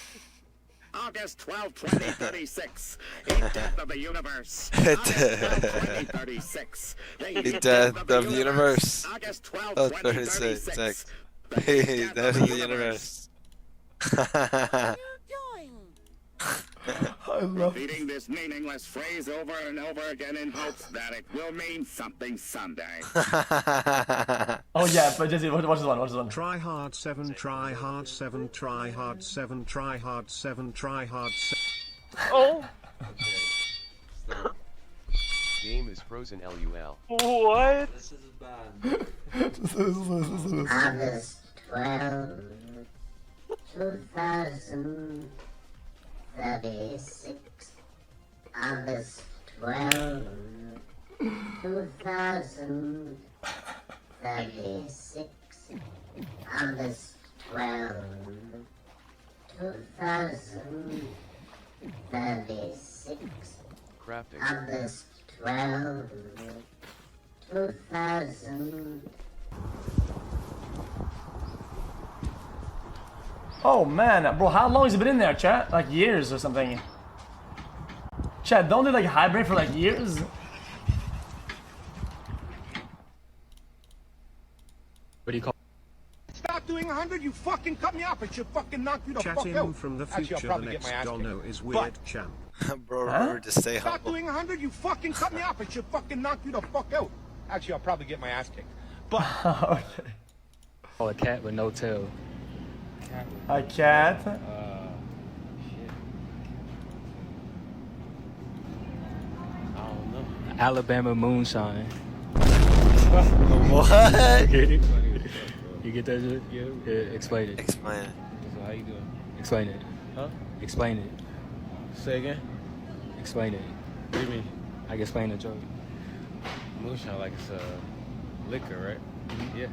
August 12, 2036. In Death of the Universe. August 12, 2036. The death of the universe. August 12, Oh, 2036. Hey, death of the universe. I love Repeating this meaningless phrase over and over again in hopes that it will mean something someday. Oh yeah, but Jesse, watch this one. Try hard 7, try hard 7, try hard 7, try hard 7, try hard 7. Oh. Game is frozen LUL. What? This is bad. August 12, 2036. August 12, 2036. August 12, 2036. Crafting. August 12, 2000. Oh man, bro, how long has it been in there, chat? Like years or something. Chat, don't they like hibernate for like years? What do you call? Stop doing 100, you fucking cut me off. It should fucking knock you the Chat fuck in out. from the Actually, future, I'll the probably get next my ass Dono kicked. is weird champ. Bro, remember to stay Stop humble. doing 100, you fucking cut me off. It should fucking knock you the fuck out. Actually, I'll probably get my ass kicked. But Okay. Oh, a cat with no tail. A cat? Shit. I don't know. Alabama moonshine. What? You get that shit? Yeah. Explain it. Explain it. So how you doing? Explain it. Huh? Explain it. Say again? Explain it. What do you mean? I can explain the joke. Moonshine like it's liquor, right? Yeah.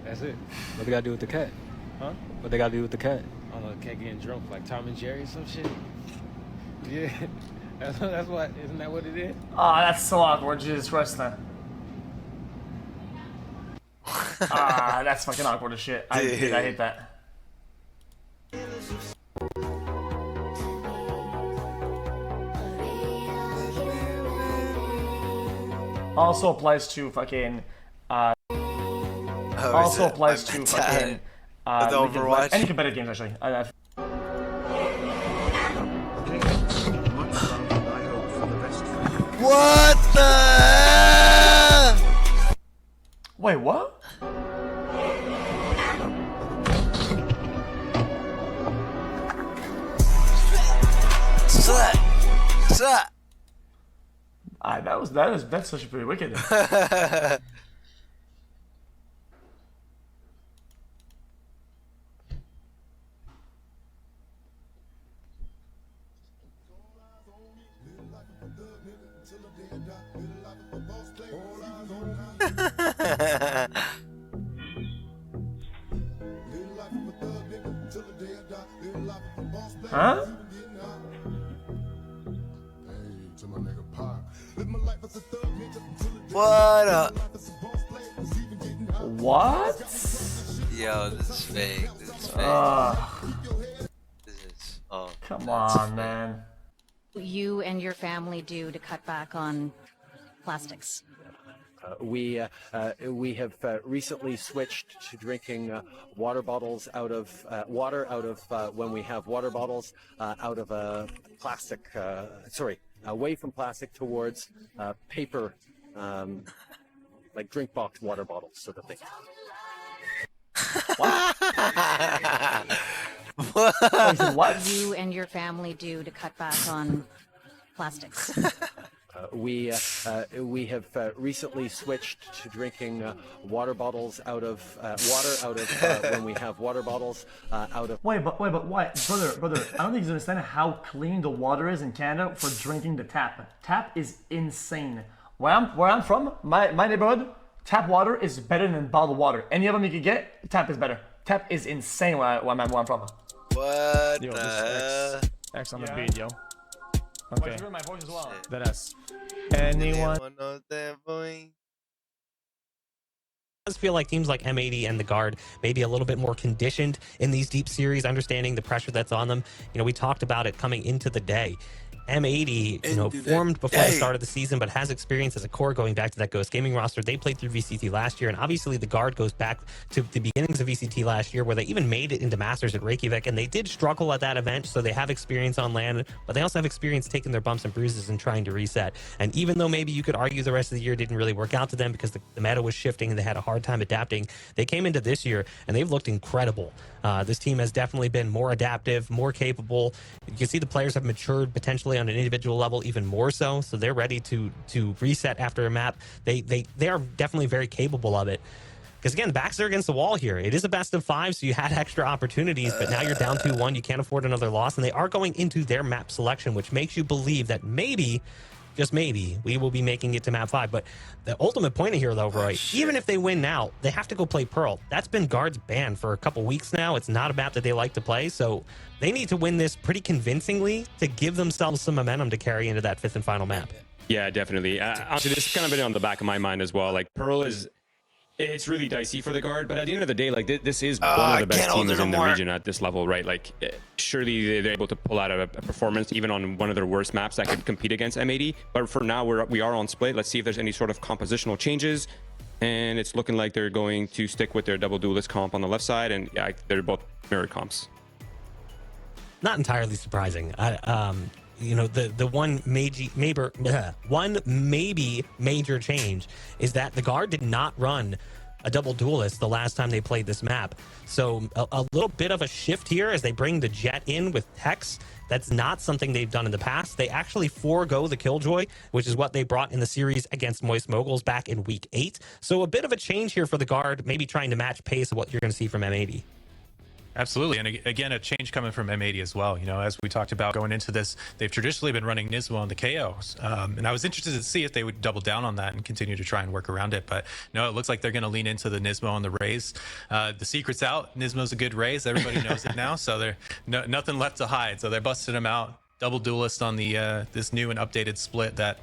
That's it. What they gotta do with the cat? Huh? What they gotta do with the cat? I don't know, the cat getting drunk like Tom and Jerry or some shit. Yeah. That's what, isn't that what it is? Oh, that's so awkward, Jesus Christ, man. That's fucking awkward as shit. I hate that. Also applies to fucking also applies to fucking Overwatch. any competitive games actually. What the hell? Wait, what? That's such a pretty wicked. Huh? What up? What? Yo, this is fake. This is fake. This is. Oh. Come on, man. You and your family do to cut back on plastics? We have recently switched to drinking water bottles out of water out of when we have water bottles out of a plastic. Away from plastic towards paper, like drink box water bottles, sort of thing. What you and your family do to cut back on plastics? we have recently switched to drinking water bottles out of when we have water bottles out of. Wait, but why, brother? I don't think you understand how clean the water is in Canada for drinking the tap. Tap is insane. Where I'm from, my neighborhood, tap water is better than bottled water. Any of them you could get, tap is better. Tap is insane where I'm from. What? Yo, this is X on the beat, yo. Okay. Wait, you my voice as well. That is. Anyone? It does feel like teams like M80 and the Guard may be a little bit more conditioned in these deep series, understanding the pressure that's on them. You know, we talked about it coming into the day. M80, formed before the start of the season, but has experience as a core going back to that Ghost Gaming roster. They played through VCT last year, and obviously the Guard goes back to the beginnings of VCT last year, where they even made it into Masters at Reykjavik, and they did struggle at that event, so they have experience on land, but they also have experience taking their bumps and bruises and trying to reset. And even though maybe you could argue the rest of the year didn't really work out to them because the meta was shifting and they had a hard time adapting, they came into this year and they've looked incredible. This team has definitely been more adaptive, more capable. You can see the players have matured potentially on an individual level even more so they're ready to reset after a map. They are definitely very capable of it, because again, the backs are against the wall here. It is a best of 5, so you had extra opportunities, but now you're down 2-1. You can't afford another loss, and they are going into their map selection, which makes you believe that maybe, just maybe, we will be making it to map 5. But the ultimate point here, though, Roy, even if they win now, they have to go play Pearl. That's been Guard's ban for a couple weeks now. It's not a map that they like to play, so they need to win this pretty convincingly to give themselves some momentum to carry into that 5th and final map. Yeah, definitely. Honestly, this has kind of been on the back of my mind as well. Like, Pearl it's really dicey for the Guard, but at the end of the day, like, this is one of the best teams in the region at this level, right? Like, surely they're able to pull out a performance even on one of their worst maps that could compete against M80. But for now, we are on split. Let's see if there's any sort of compositional changes. And it's looking like they're going to stick with their double duelist comp on the left side, and yeah, they're both mirror comps. Not entirely surprising. You know, the one maybe major change is that the Guard did not run a double duelist the last time they played this map. So a little bit of a shift here as they bring the Jet in with Tex. That's not something they've done in the past. They actually forego the Killjoy, which is what they brought in the series against Moist Moguls back in week 8. So a bit of a change here for the Guard, maybe trying to match pace of what you're going to see from M80. Absolutely. And again, a change coming from M80 as well. You know, as we talked about going into this, they've traditionally been running Nismo on the KOs. And I was interested to see if they would double down on that and continue to try and work around it. But no, it looks like they're going to lean into the Nismo on the Raze. The secret's out. Nismo's a good Raze. Everybody knows it now. So there's nothing left to hide. So they're busting them out. Double duelist on the this new and updated split that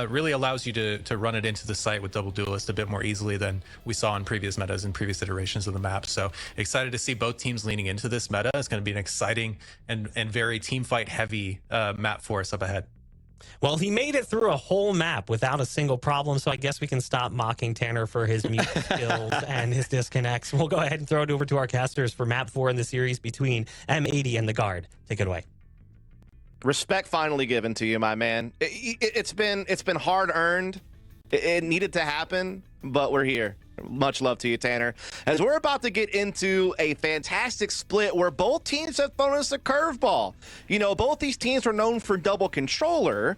really allows you to run it into the site with double duelist a bit more easily than we saw in previous metas and previous iterations of the map. So excited to see both teams leaning into this meta. It's going to be an exciting and very team fight heavy map for us up ahead. Well, he made it through a whole map without a single problem, so I guess we can stop mocking Tanner for his mute skills and his disconnects. We'll go ahead and throw it over to our casters for map 4 in the series between M80 and the Guard. Take it away. Respect finally given to you, my man. It's been hard earned. It needed to happen, but we're here. Much love to you, Tanner. As we're about to get into a fantastic split where both teams have thrown us a curveball. You know, both these teams were known for double controller,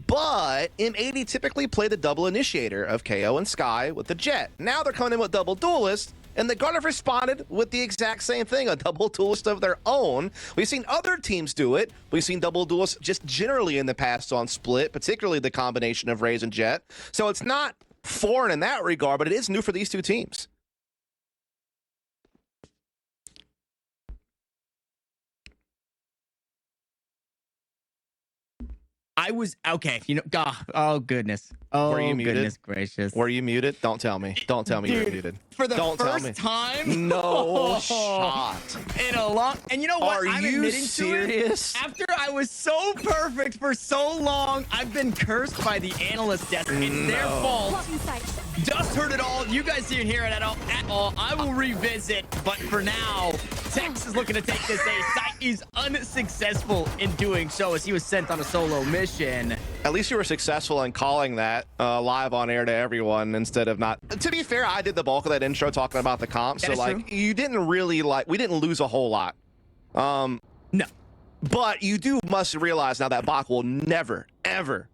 but M80 typically play the double initiator of KO and Sky with the Jet. Now they're coming in with double duelist, and the Guard have responded with the exact same thing, a double duelist of their own. We've seen other teams do it. We've seen double duelists just generally in the past on split, particularly the combination of Raze and Jet. So it's not foreign in that regard, but it is new for these two teams. I was okay. You know, oh goodness. Oh, were you muted? Goodness gracious. Were you muted? Don't tell me. Don't tell me you were muted. For the Don't first time? No shot. In a long, and you know what? Are I'm you admitting serious? to it. After I was so perfect for so long, I've been cursed by the analyst desk. It's their fault. Just heard it all. You guys didn't hear it at all. I will revisit, but for now, Tex is looking to take this ace. He's unsuccessful in doing so as he was sent on a solo mission. At least you were successful in calling that live on air to everyone instead of not. To be fair, I did the bulk of that intro talking about the comp, so like true. You didn't really we didn't lose a whole lot. No. But you must realize now that Bach will never, ever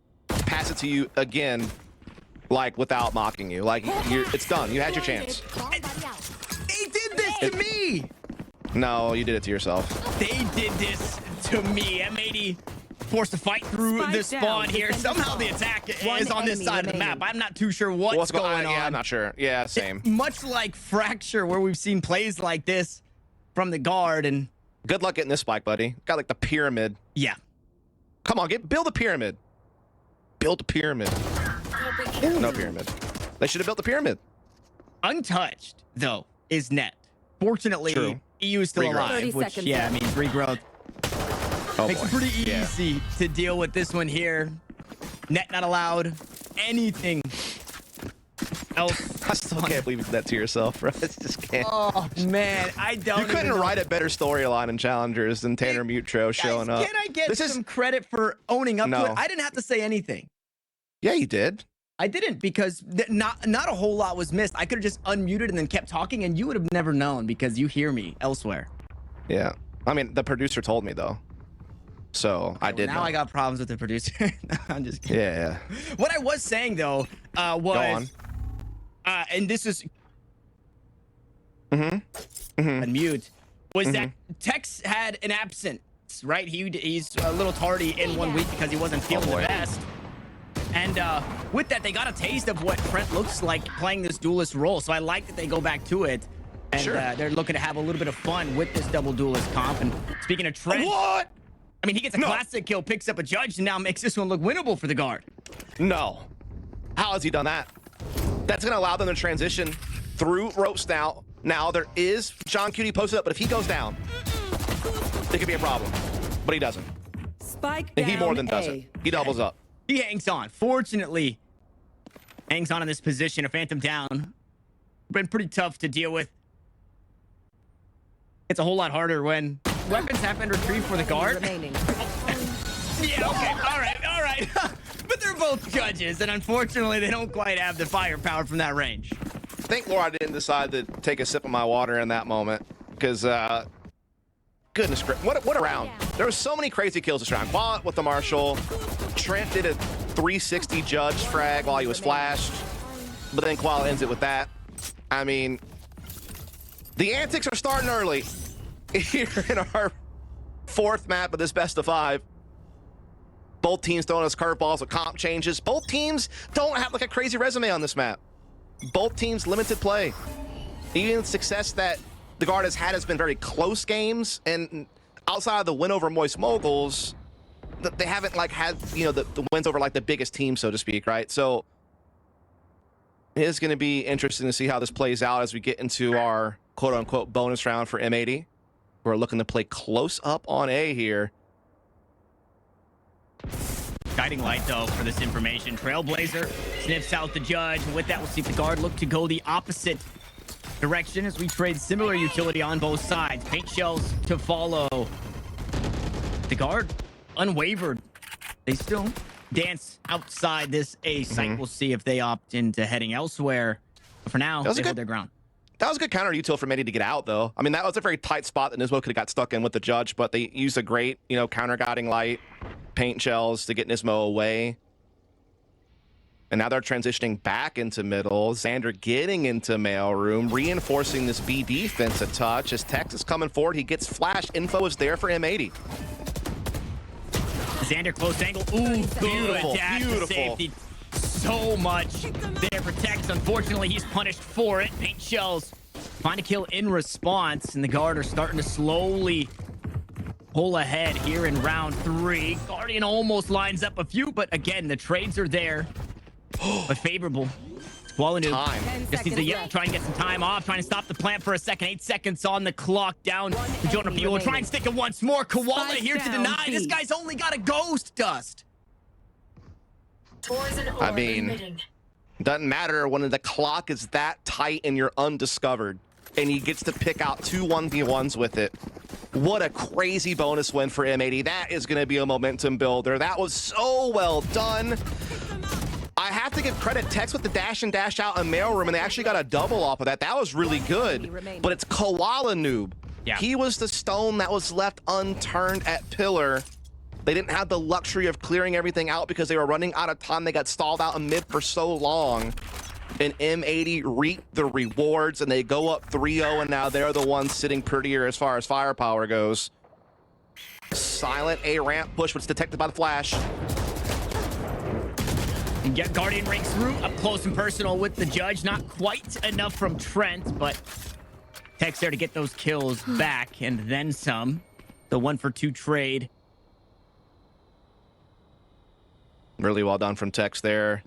pass it to you again, like without mocking you. Like it's done. You had your chance. They did this to me. No, you did it to yourself. They did this to me. M80 forced to fight through the spawn here. Somehow the attack is on this side of the map. I'm not too sure what's going on. Yeah, I'm not sure. Yeah, same. Much like Fracture, where we've seen plays like this from the guard. And good luck getting this spike, buddy. Got like the pyramid. Yeah. Come on, build a pyramid. Build a pyramid. No pyramid. They should have built the pyramid. Untouched, though, is net. Fortunately, True. EU is still alive, which, yeah, I mean, regrowth. Makes it pretty easy to deal with this one here. Net not allowed. Anything else. I still can't believe you did that to yourself, bro. I just can't. Oh, man, I don't You couldn't write a better storyline in Challengers than Tanner Mutro showing up. Can I get some credit for owning up to it? I didn't have to say anything. Yeah, you did. I didn't, because not a whole lot was missed. I could have just unmuted and then kept talking, and you would have never known because you hear me elsewhere. Yeah. I mean, the producer told me, though. So I did Now know. I got problems with the producer. I'm just kidding. Yeah. What I was saying, though, was... Go on. And this is... Unmute. Was that Tex had an absence, right? He's a little tardy in 1 week because he wasn't feeling the best. And with that, they got a taste of what Trent looks like playing this duelist role. So I like that they go back to it. And they're looking to have a little bit of fun with this double duelist comp. And speaking of Trent... What? I mean, he gets a classic kill, picks up a judge, and now makes this one look winnable for the guard. No. How has he done that? That's going to allow them to transition through ropes now. Now, there is John Cutie posted up, but if he goes down, it could be a problem. But he doesn't. Spike and he down more than does A. it. He doubles up. He hangs on. Fortunately, hangs on in this position. A Phantom down. Been pretty tough to deal with. It's a whole lot harder when weapons have been retrieved for the guard. Yeah, okay. All right. But they're both judges, and unfortunately, they don't quite have the firepower from that range. I think Laura didn't decide to take a sip of my water in that moment because, goodness gracious, what a round. There were so many crazy kills this round. Qualit with the Marshall. Trent did a 360 judge frag while he was flashed, but then Qualit ends it with that. I mean, the antics are starting early here in our fourth map of this best of 5. Both teams throwing us curveballs with comp changes. Both teams don't have like a crazy resume on this map. Both teams limited play. Even the success that the guard has been very close games, and outside of the win over Moist Moguls, they haven't like had, you know, the wins over like the biggest team, so to speak, right? So it is going to be interesting to see how this plays out as we get into our quote-unquote bonus round for M80. We're looking to play close up on A here. Guiding light, though, for this information. Trailblazer sniffs out the judge. And with that, we'll see if the guard look to go the opposite direction as we trade similar utility on both sides. Paint shells to follow. The guard unwavered. They still dance outside this A site. We'll see if they opt into heading elsewhere. But for now, they hold their ground. That was a good counter util for Medi to get out, though. I mean, that was a very tight spot that Nismo could have got stuck in with the judge, but they used a great, you know, counter guiding light, paint shells to get Nismo away. And now they're transitioning back into middle. Xander getting into mailroom, reinforcing this B defense a touch. As Tex is coming forward, he gets flashed. Info is there for M80. Xander close angle. Ooh, Beautiful, dash to beautiful. safety. So much there for Tex. Unfortunately, he's punished for it. Paint shells find a kill in response, and the guard are starting to slowly pull ahead here in round 3. Guardian almost lines up a few, but again, the trades are there, but favorable. Squalanu just needs to try and get some time off, trying to stop the plant for a second. 8 seconds on the clock, down to Jonah P. We'll try and stick it once more. Koala here to deny. This guy's only got a ghost dust. I mean, doesn't matter when the clock is that tight and you're undiscovered, and he gets to pick out 2 1v1s with it. What a crazy bonus win for M80. That is going to be a momentum builder. That was so well done. I have to give credit, Tex with the dash and dash out in mailroom, and they actually got a double off of that. That was really good, but it's Koala Noob. Yeah. He was the stone that was left unturned at pillar. They didn't have the luxury of clearing everything out because they were running out of time. They got stalled out in mid for so long. And M80 reaped the rewards, and they go up 3-0, and now they're the ones sitting prettier as far as firepower goes. Silent A ramp push was detected by the flash. And get Guardian rings through up close and personal with the Judge. Not quite enough from Trent, but Tech's there to get those kills back and then some. The 1-for-2 trade. Really well done from Tex there.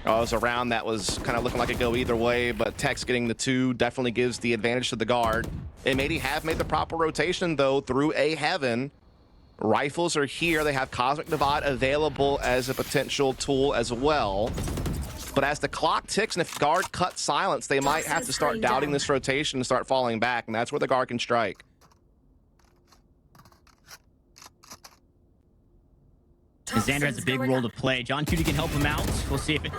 It was a round that was kind of looking like it go either way, but Tex getting the 2 definitely gives the advantage to the guard. M80 have made the proper rotation, though, through A Heaven. Rifles are here. They have Cosmic Divide available as a potential tool as well. But as the clock ticks, and if guard cuts silence, they might have to start doubting this rotation and start falling back, and that's where the guard can strike. Xander has a big role to play. John Cutie can help him out. We'll see if it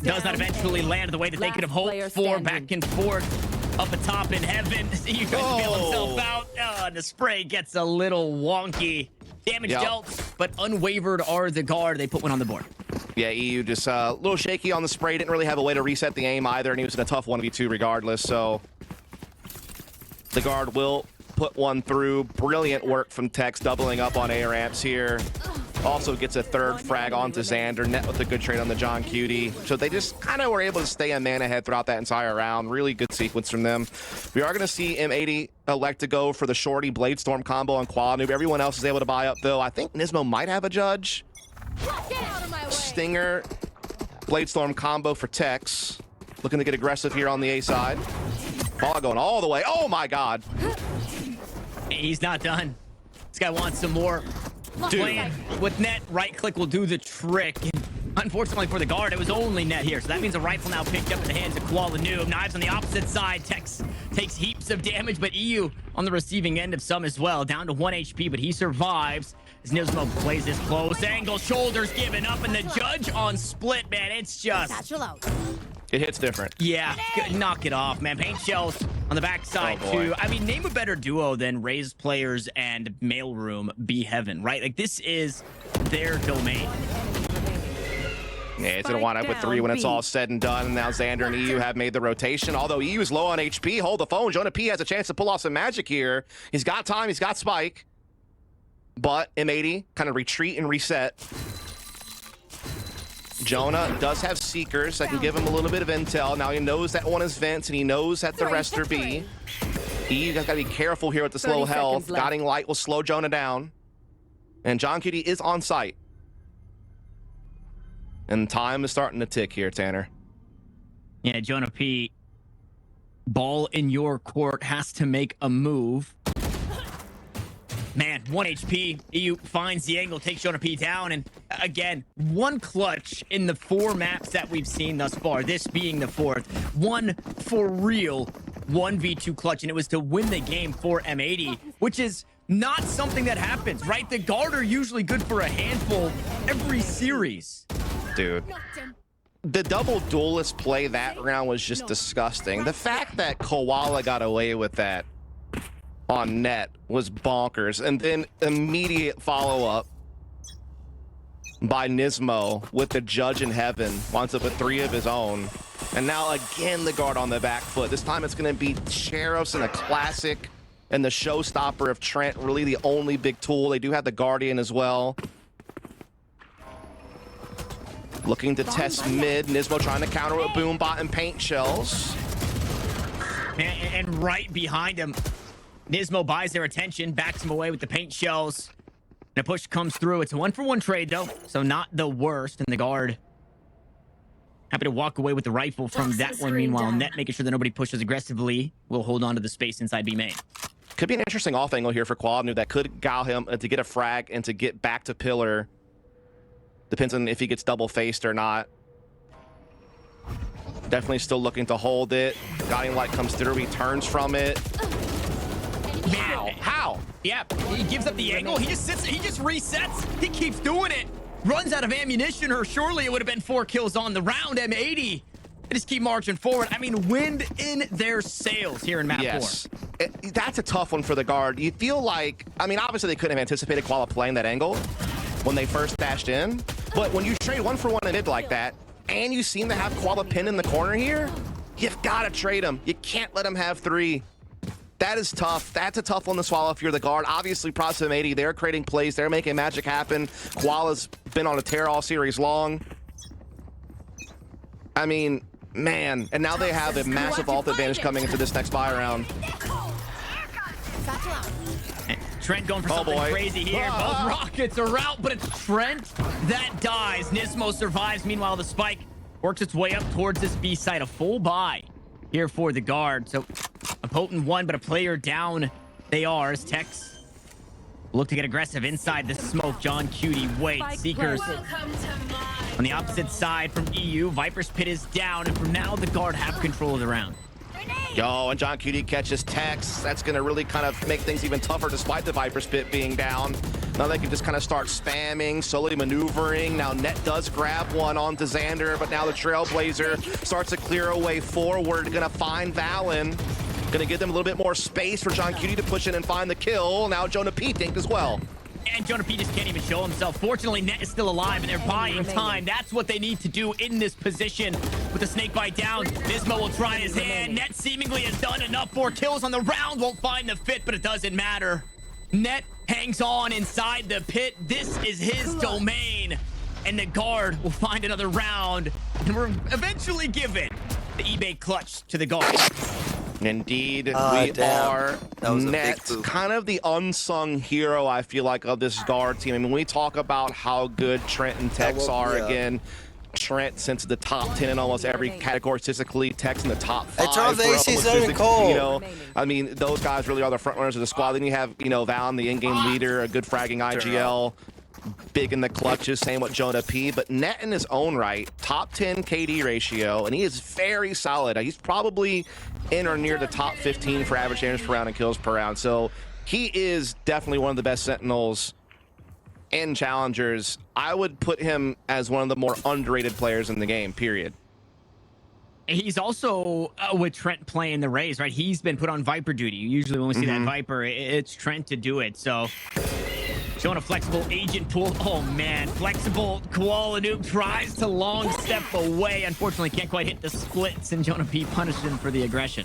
does not eventually land the way that they could have hoped for. Back and forth, up atop in heaven. You tries to bail himself out. Oh, the spray gets a little wonky. Damage dealt, but unwavered are the guard. They put one on the board. Yeah, EU just a little shaky on the spray. Didn't really have a way to reset the aim either, and he was in a tough 1v2 regardless, so the guard will put one through. Brilliant work from Tex, doubling up on A ramps here. Also gets a 3rd frag onto Xander, net with a good trade on the John Cutie. So they just kind of were able to stay a man ahead throughout that entire round. Really good sequence from them. We are going to see M80 elect to go for the Shorty Bladestorm combo on Quad Noob. Everyone else is able to buy up, though. I think Nismo might have a judge. Stinger, Bladestorm combo for Tex. Looking to get aggressive here on the A side. Ball going all the way. Oh, my God. He's not done. This guy wants some more. Playing with net, right click will do the trick. And unfortunately for the guard, it was only net here. So that means a rifle now picked up in the hands of Koala Noob. Knives on the opposite side. Tex takes heaps of damage, but EU on the receiving end of some as well. Down to 1 HP, but he survives. As Nismo plays this close angle, shoulders giving up, and the Judge on split, man. It's just... It hits different. Yeah, knock it off, man. Paint shells on the backside, too. I mean, name a better duo than Raised Players and Mailroom Be Heaven, right? Like, this is their domain. Yeah, it's going to wind up with 3 when it's all said and done. And now Xander and EU have made the rotation. Although EU is low on HP, hold the phone. Jonah P has a chance to pull off some magic here. He's got time. He's got Spike. But M80 kind of retreat and reset. Jonah does have Seekers that can give him a little bit of intel. Now he knows that one is Vince, and he knows that the rest are B. You guys got to be careful here with the slow health. Guiding Light will slow Jonah down. And John Cutie is on site. And time is starting to tick here, Tanner. Yeah, Jonah P. Ball in your court, has to make a move. Man, 1 HP. EU finds the angle, takes Jonah P down, and again, one clutch in the 4 maps that we've seen thus far, this being the 4th. One for real 1v2 clutch, and it was to win the game for M80, which is not something that happens, right? The guard are usually good for a handful every series. Dude. The double duelist play that round was just disgusting. The fact that Koala got away with that on net was bonkers. And then immediate follow-up by Nismo with the Judge in Heaven. Winds up with 3 of his own. And now again the guard on the back foot. This time it's going to be Sheriffs and a classic and the showstopper of Trent. Really the only big tool. They do have the Guardian as well. Looking to test mid. Nismo trying to counter with Boombot and paint shells. And right behind him, Nismo buys their attention, backs him away with the paint shells. And a push comes through. It's a 1-for-1 trade, though, so not the worst. And the guard happy to walk away with the rifle from that one. Meanwhile, net making sure that nobody pushes aggressively. Will hold on to the space inside B main. Could be an interesting off angle here for Quadnu that could guile him to get a frag and to get back to pillar. Depends on if he gets double faced or not. Definitely still looking to hold it. Guiding Light comes through. He turns from it. Man, how? Yeah, he gives up the angle. He just sits. He just resets. He keeps doing it. Runs out of ammunition, or surely it would have been 4 kills on the round. M80 They just keep marching forward. I mean, wind in their sails here in map 4. That's a tough one for the guard. You feel like, I mean, obviously they couldn't have anticipated Koala playing that angle when they first dashed in, but when you trade 1-for-1 in mid like that, and you seem to have Koala pinned in the corner here, you've got to trade him. You can't let him have 3. That is tough. That's a tough one to swallow if you're the guard. Obviously, Props M80, they're creating plays. They're making magic happen. Koala's been on a tear all series long. I mean, man. And now they have a massive ult advantage coming into this next buy round. Trent going for something crazy here. Both rockets are out, but it's Trent that dies. Nismo survives. Meanwhile, the spike works its way up towards this B side. A full buy here for the guard. So a potent one, but a player down they are as Tex look to get aggressive inside the smoke. John Cutie waits. Seekers on the opposite side from EU. Viper's pit is down, and for now, the guard have control of the round. Yo, and John Cutie catches Tex. That's going to really kind of make things even tougher despite the Viper's pit being down. Now they can just kind of start spamming, slowly maneuvering. Now Net does grab one onto Xander, but now the Trailblazer starts to clear a way forward. Going to find Valen. Going to give them a little bit more space for John Cutie to push in and find the kill. Now Jonah P dinked as well. And Jonah P just can't even show himself. Fortunately, Net is still alive, and they're buying time. That's what they need to do in this position. With the snake bite down, Nismo will try his hand. Net seemingly has done enough. 4 kills on the round. Won't find the fit, but it doesn't matter. Net hangs on inside the pit. This is his domain. And the guard will find another round. And we're eventually given the eBay clutch to the guard. Indeed, we are Net, kind of the unsung hero, I feel like, of this guard team. I mean, when we talk about how good Trent and Tex are, again, Trent since the top 10 in almost every category statistically, Tex in the top 5. You know, I mean, those guys really are the front runners of the squad. Then you have, you know, Val, the in-game leader, a good fragging IGL, big in the clutches, same with Jonah P. But Net in his own right, top 10 KD ratio, and he is very solid. He's probably in or near the top 15 for average damage per round and kills per round. So he is definitely one of the best Sentinels in Challengers. I would put him as one of the more underrated players in the game, period. He's also, with Trent playing the Rays, right? He's been put on Viper duty. Usually when we see that Viper, it's Trent to do it. So showing a flexible agent pool. Oh, man. Flexible Koala Noob tries to long step away. Unfortunately, can't quite hit the splits, and Jonah P punished him for the aggression.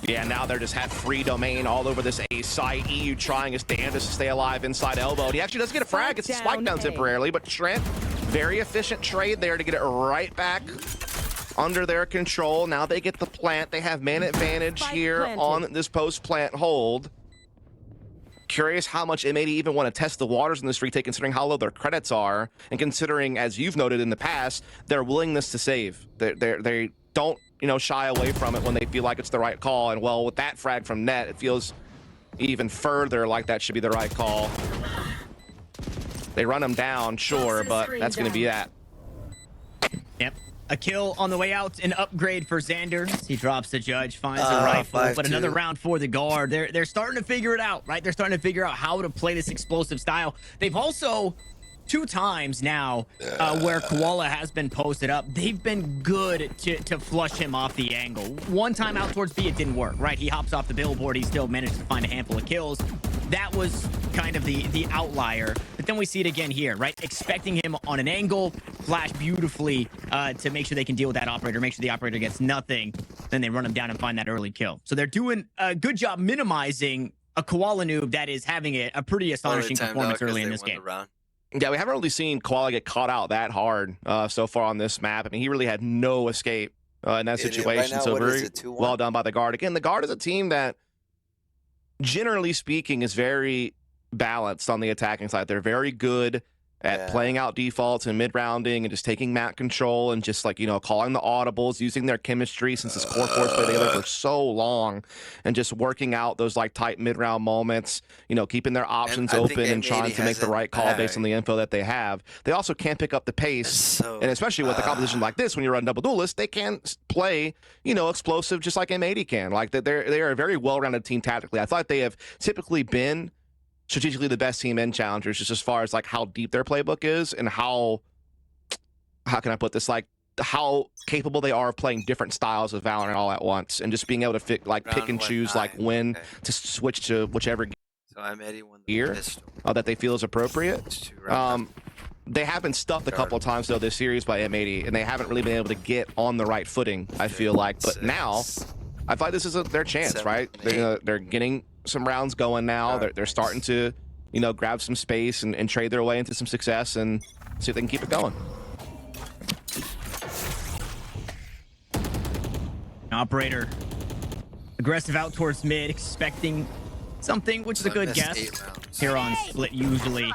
Yeah, now they're just have free domain all over this A site. EU trying his damnedest to stay alive inside elbow. And he actually does get a frag. It's a spike down temporarily, but Trent, very efficient trade there to get it right back under their control. Now they get the plant. They have man advantage here on this post-plant hold. Curious how much M80 even want to test the waters in this retake, considering how low their credits are, and considering, as you've noted in the past, their willingness to save. They don't, you know, shy away from it when they feel like it's the right call. And well, with that frag from Net, it feels even further like that should be the right call. They run him down, sure, but that's going to be that. Yep. A kill on the way out, an upgrade for Xander. He drops the judge, finds a rifle, but another round for the guard. They're starting to figure it out, right? They're starting to figure out how to play this explosive style. They've also, 2 times now, where Koala has been posted up, they've been good to flush him off the angle. 1 time out towards B, it didn't work, right? He hops off the billboard. He still managed to find a handful of kills. That was kind of the outlier. But then we see it again here, right? Expecting him on an angle, flash beautifully to make sure they can deal with that operator, make sure the operator gets nothing. Then they run him down and find that early kill. So they're doing a good job minimizing a Koala Noob that is having a pretty astonishing performance early in this game. Yeah, we haven't really seen Koala get caught out that hard so far on this map. I mean, he really had no escape in that situation. Right now, so very well done by the guard. Again, the guard is a team that, generally speaking, is very balanced on the attacking side. They're very good at playing out defaults and mid-rounding and just taking map control and just, like, you know, calling the audibles, using their chemistry since this core force played together for so long, and just working out those, like, tight mid-round moments, you know, keeping their options open and trying to make the right call based on the info that they have. They also can't pick up the pace, and especially with a composition like this, when you run double duelist, they can play, you know, explosive just like M80 can. Like, they are a very well-rounded team tactically. I thought they have typically been strategically the best team in Challengers, just as far as like how deep their playbook is and how can I put this, like, how capable they are of playing different styles of Valorant all at once, and just being able to pick and choose like when to switch to whichever So M80 won the gear pistol. that they feel is appropriate. They have been stuffed a couple of times though this series by M80, and they haven't really been able to get on the right footing, I feel like. But now, I feel like this is their chance, right? They're getting some rounds going now. They're starting to, you know, grab some space and trade their way into some success and see if they can keep it going. Operator aggressive out towards mid, expecting something, which is a good guess. Here on split, usually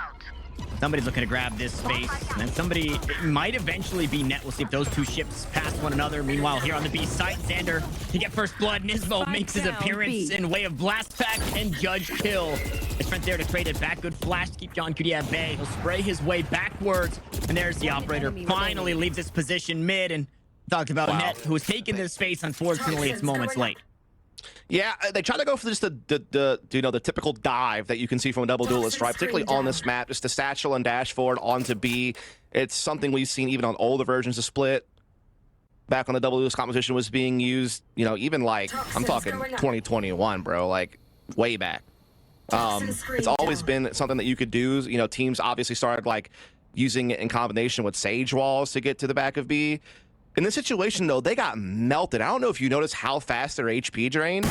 somebody's looking to grab this space, and then somebody might eventually be net. We'll see if those two ships pass one another. Meanwhile, here on the B site, Xander to get first blood. Nismo makes his appearance in way of blast pack and judge kill. His friend there to trade it back. Good flash to keep John Cutie at bay. He'll spray his way backwards, and there's the operator. Finally leaves his position mid, and talked about Net, who's taken this space. Unfortunately, it's moments late. Yeah, they try to go for just the typical dive that you can see from a double duelist, right? Particularly on this map, just the satchel and dash forward onto B. It's something we've seen even on older versions of Split. Back when the double duelist competition was being used, you know, even like I'm talking 2021, bro, like way back. It's always been something that you could do. You know, teams obviously started like using it in combination with Sage walls to get to the back of B. In this situation, though, they got melted. I don't know if you noticed how fast their HP drained,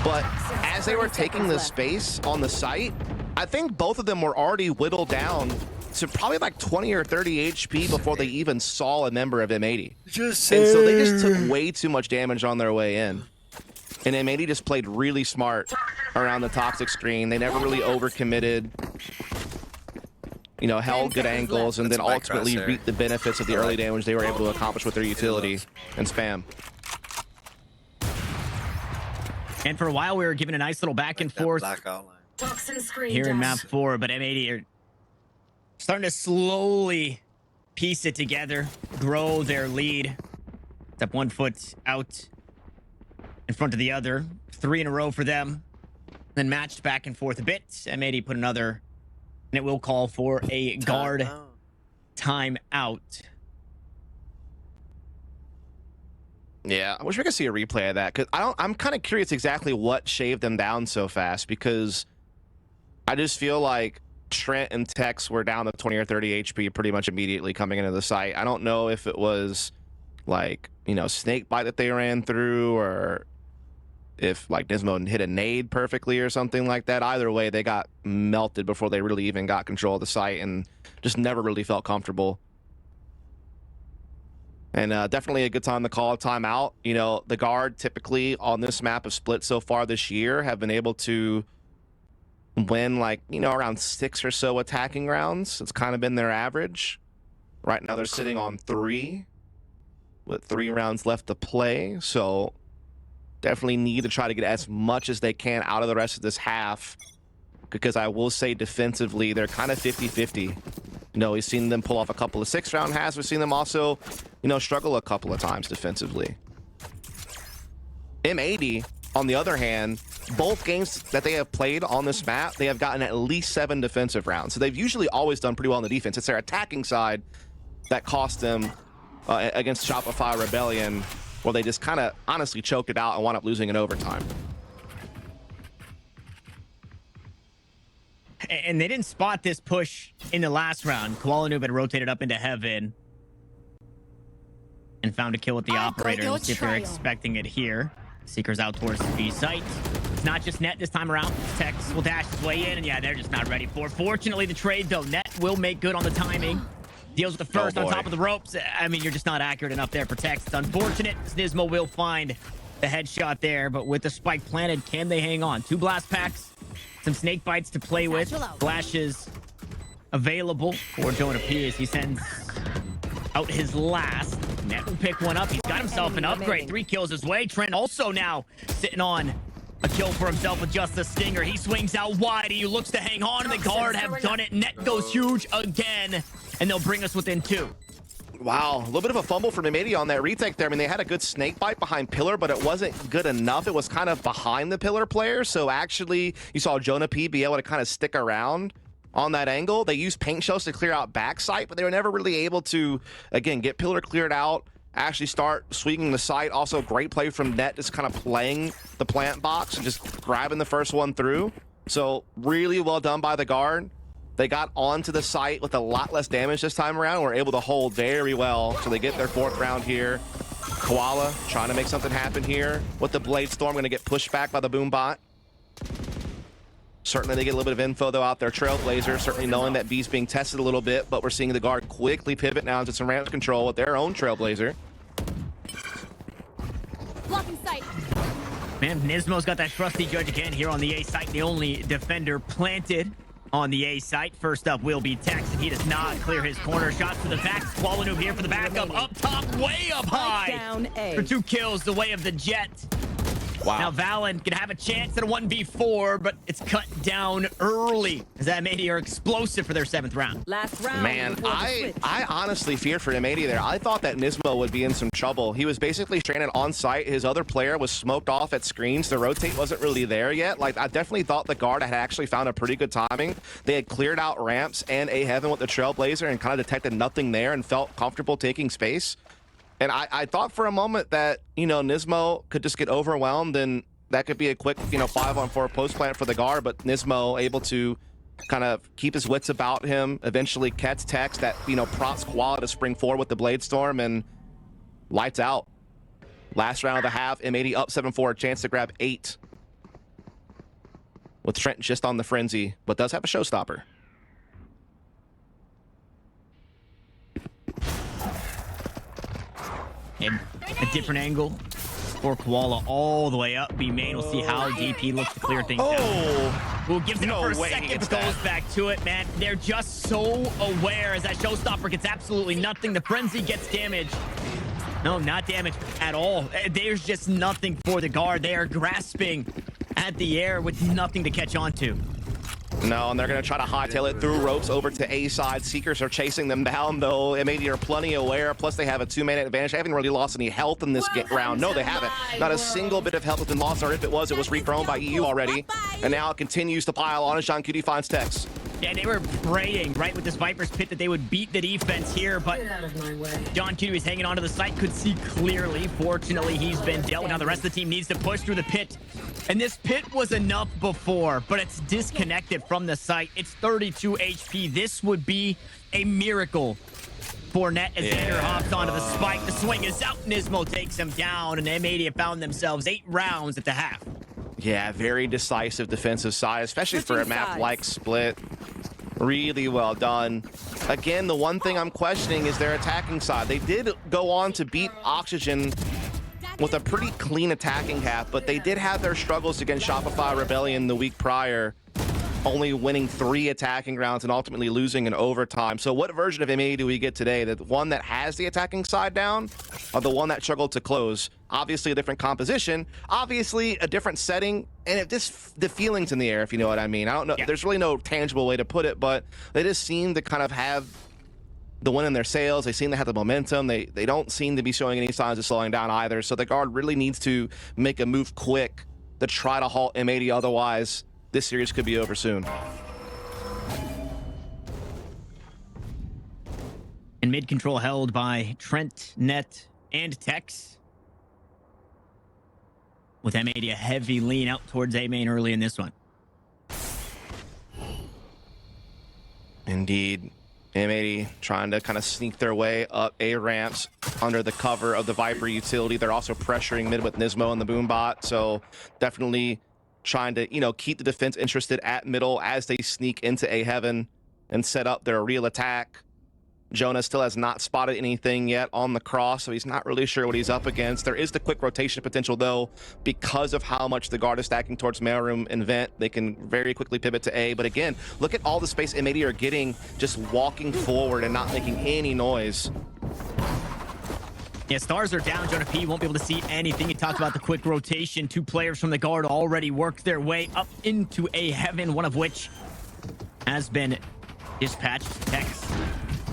but as they were taking the space on the site, I think both of them were already whittled down to probably like 20 or 30 HP before they even saw a member of M80. And so they just took way too much damage on their way in. And M80 just played really smart around the toxic screen. They never really overcommitted. You know, held good angles, and then ultimately reaped the benefits of the early damage they were able to accomplish with their utility and spam. And for a while, we were given a nice little back and forth here in map 4, but M80 are starting to slowly piece it together, grow their lead. Step 1 foot out in front of the other. 3 in a row for them. Then matched back and forth a bit. M80 put another. And it will call for a guard timeout. Yeah, I wish we could see a replay of that, because I'm kind of curious exactly what shaved them down so fast, because I just feel like Trent and Tex were down to 20 or 30 HP pretty much immediately coming into the site. I don't know if it was like, you know, snake bite that they ran through, or if like Nismo hit a nade perfectly or something like that. Either way, they got melted before they really even got control of the site, and just never really felt comfortable. And definitely a good time to call a timeout. You know, the guard typically on this map of Split so far this year have been able to win like, you know, around 6 or so attacking rounds. It's kind of been their average. Right now they're sitting on 3 with 3 rounds left to play. So definitely need to try to get as much as they can out of the rest of this half, because I will say defensively, they're kind of 50-50. You know, we've seen them pull off a couple of 6-round halves. We've seen them also, you know, struggle a couple of times defensively. M80, on the other hand, both games that they have played on this map, they have gotten at least 7 defensive rounds. So they've usually always done pretty well on the defense. It's their attacking side that cost them against Shopify Rebellion, where they just kind of honestly choked it out and wound up losing in overtime. And they didn't spot this push in the last round. Koala Noob had rotated up into heaven and found a kill with the operator. Let's see if they're expecting it here. Seeker's out towards the B site. It's not just Net this time around. Tex will dash his way in, and yeah, they're just not ready for it. Fortunately, the trade, though, Net will make good on the timing. Deals with the first on top of the ropes. I mean, you're just not accurate enough there for Tex. It's unfortunate. Nismo will find the headshot there, but with the spike planted, can they hang on? 2 blast packs, some snake bites to play with. Flashes available for Jonah P as he sends out his last. Net will pick one up. He's got himself an upgrade. 3 kills his way. Trent also now sitting on a kill for himself with just the stinger. He swings out wide. He looks to hang on, and the guard have done it. Net goes huge again, and they'll bring us within 2. Wow, a little bit of a fumble from M80 on that retake there. I mean, they had a good snake bite behind Pillar, but it wasn't good enough. It was kind of behind the Pillar player. So actually, you saw Jonah P be able to kind of stick around on that angle. They used paint shells to clear out backside, but they were never really able to, again, get Pillar cleared out actually start swinging the site. Also, great play from Net, just kind of playing the plant box and just grabbing the first one through. So really well done by the guard. They got onto the site with a lot less damage this time around. Were able to hold very well, so they get their 4th round here. Koala trying to make something happen here with the Blade Storm, going to get pushed back by the boom bot. Certainly they get a little bit of info though out there. Trailblazer certainly knowing that B's being tested a little bit, but we're seeing the guard quickly pivot now into some ramp control with their own Trailblazer. Blocking sight. Man, Nismo's got that trusty judge again here on the A site. The only defender planted on the A site. First up will be Tex, and he does not clear his corner. Shots to the back. Squall noob here for the backup. Up top, way up high. Down A. For 2 kills, the way of the Jet. Wow. Now Valorant can have a chance at a 1v4, but it's cut down early as M80 are explosive for their 7th round. Last round. Man, I honestly feared for M80 there. I thought that Nismo would be in some trouble. He was basically stranded on site. His other player was smoked off at screens. The rotate wasn't really there yet. Like, I definitely thought the guard had actually found a pretty good timing. They had cleared out ramps and A Heaven with the Trailblazer and kind of detected nothing there and felt comfortable taking space. And I thought for a moment that, you know, Nismo could just get overwhelmed and that could be a quick, you know, 5-on-4 post plant for the guard, but Nismo able to kind of keep his wits about him, eventually catch Tex that, you know, prompts Koala to spring forward with the Blade Storm and lights out. Last round of the half, M80 up 7-4, chance to grab 8. With Trent just on the frenzy, but does have a showstopper. And a different angle for Koala all the way up. B main, we'll see how deep he looks to clear things down. We'll give it up for a second, but goes back to it, man. They're just so aware as that showstopper gets absolutely nothing. The frenzy gets damaged. No, not damage at all. There's just nothing for the guard. They are grasping at the air with nothing to catch on to. No, and they're going to try to hightail it through ropes over to A side. Seekers are chasing them down, though. M80 are plenty aware. Plus, they have a 2-minute advantage. They haven't really lost any health in this round. No, they haven't. Not a single bit of health has been lost, or if it was re-thrown by EU already. And now it continues to pile on as John Cutie finds Tex. Yeah, they were praying, right, with this Viper's Pit that they would beat the defense here, but John Cutie was hanging onto the site, could see clearly. Fortunately, he's been dealt. Now the rest of the team needs to push through the pit. And this pit was enough before, but it's disconnected from the site. It's 32 HP. This would be a miracle for Net as Xander hops onto the spike. The swing is out. Nismo takes him down, and M80 have found themselves 8 rounds at the half. Yeah, very decisive defensive side, especially for a map like Split. Really well done. Again, the one thing I'm questioning is their attacking side. They did go on to beat Oxygen with a pretty clean attacking half, but they did have their struggles against Shopify Rebellion the week prior, only winning 3 attacking rounds and ultimately losing in overtime. So what version of M80 do we get today? The one that has the attacking side down, or the one that struggled to close? Obviously a different composition, obviously a different setting, and the feelings in the air, if you know what I mean. I don't know, there's really no tangible way to put it, but they just seem to kind of have the win in their sails. They seem to have the momentum. They don't seem to be showing any signs of slowing down either. So the guard really needs to make a move quick to try to halt M80. Otherwise, this series could be over soon. And mid control held by Trent, Net, and Tex. With M80 a heavy lean out towards A main early in this one. Indeed. M80 trying to kind of sneak their way up A ramps under the cover of the Viper utility. They're also pressuring mid with Nismo and the Boombot, so definitely trying to, you know, keep the defense interested at middle as they sneak into A Heaven and set up their real attack. Jonah still has not spotted anything yet on the cross, so he's not really sure what he's up against. There is the quick rotation potential, though, because of how much the guard is stacking towards Mailroom and Vent. They can very quickly pivot to A. But again, look at all the space M80 are getting just walking forward and not making any noise. Yeah, stars are down. Jonah P won't be able to see anything. He talked about the quick rotation. 2 players from the guard already worked their way up into A Heaven, one of which has been dispatched. Tex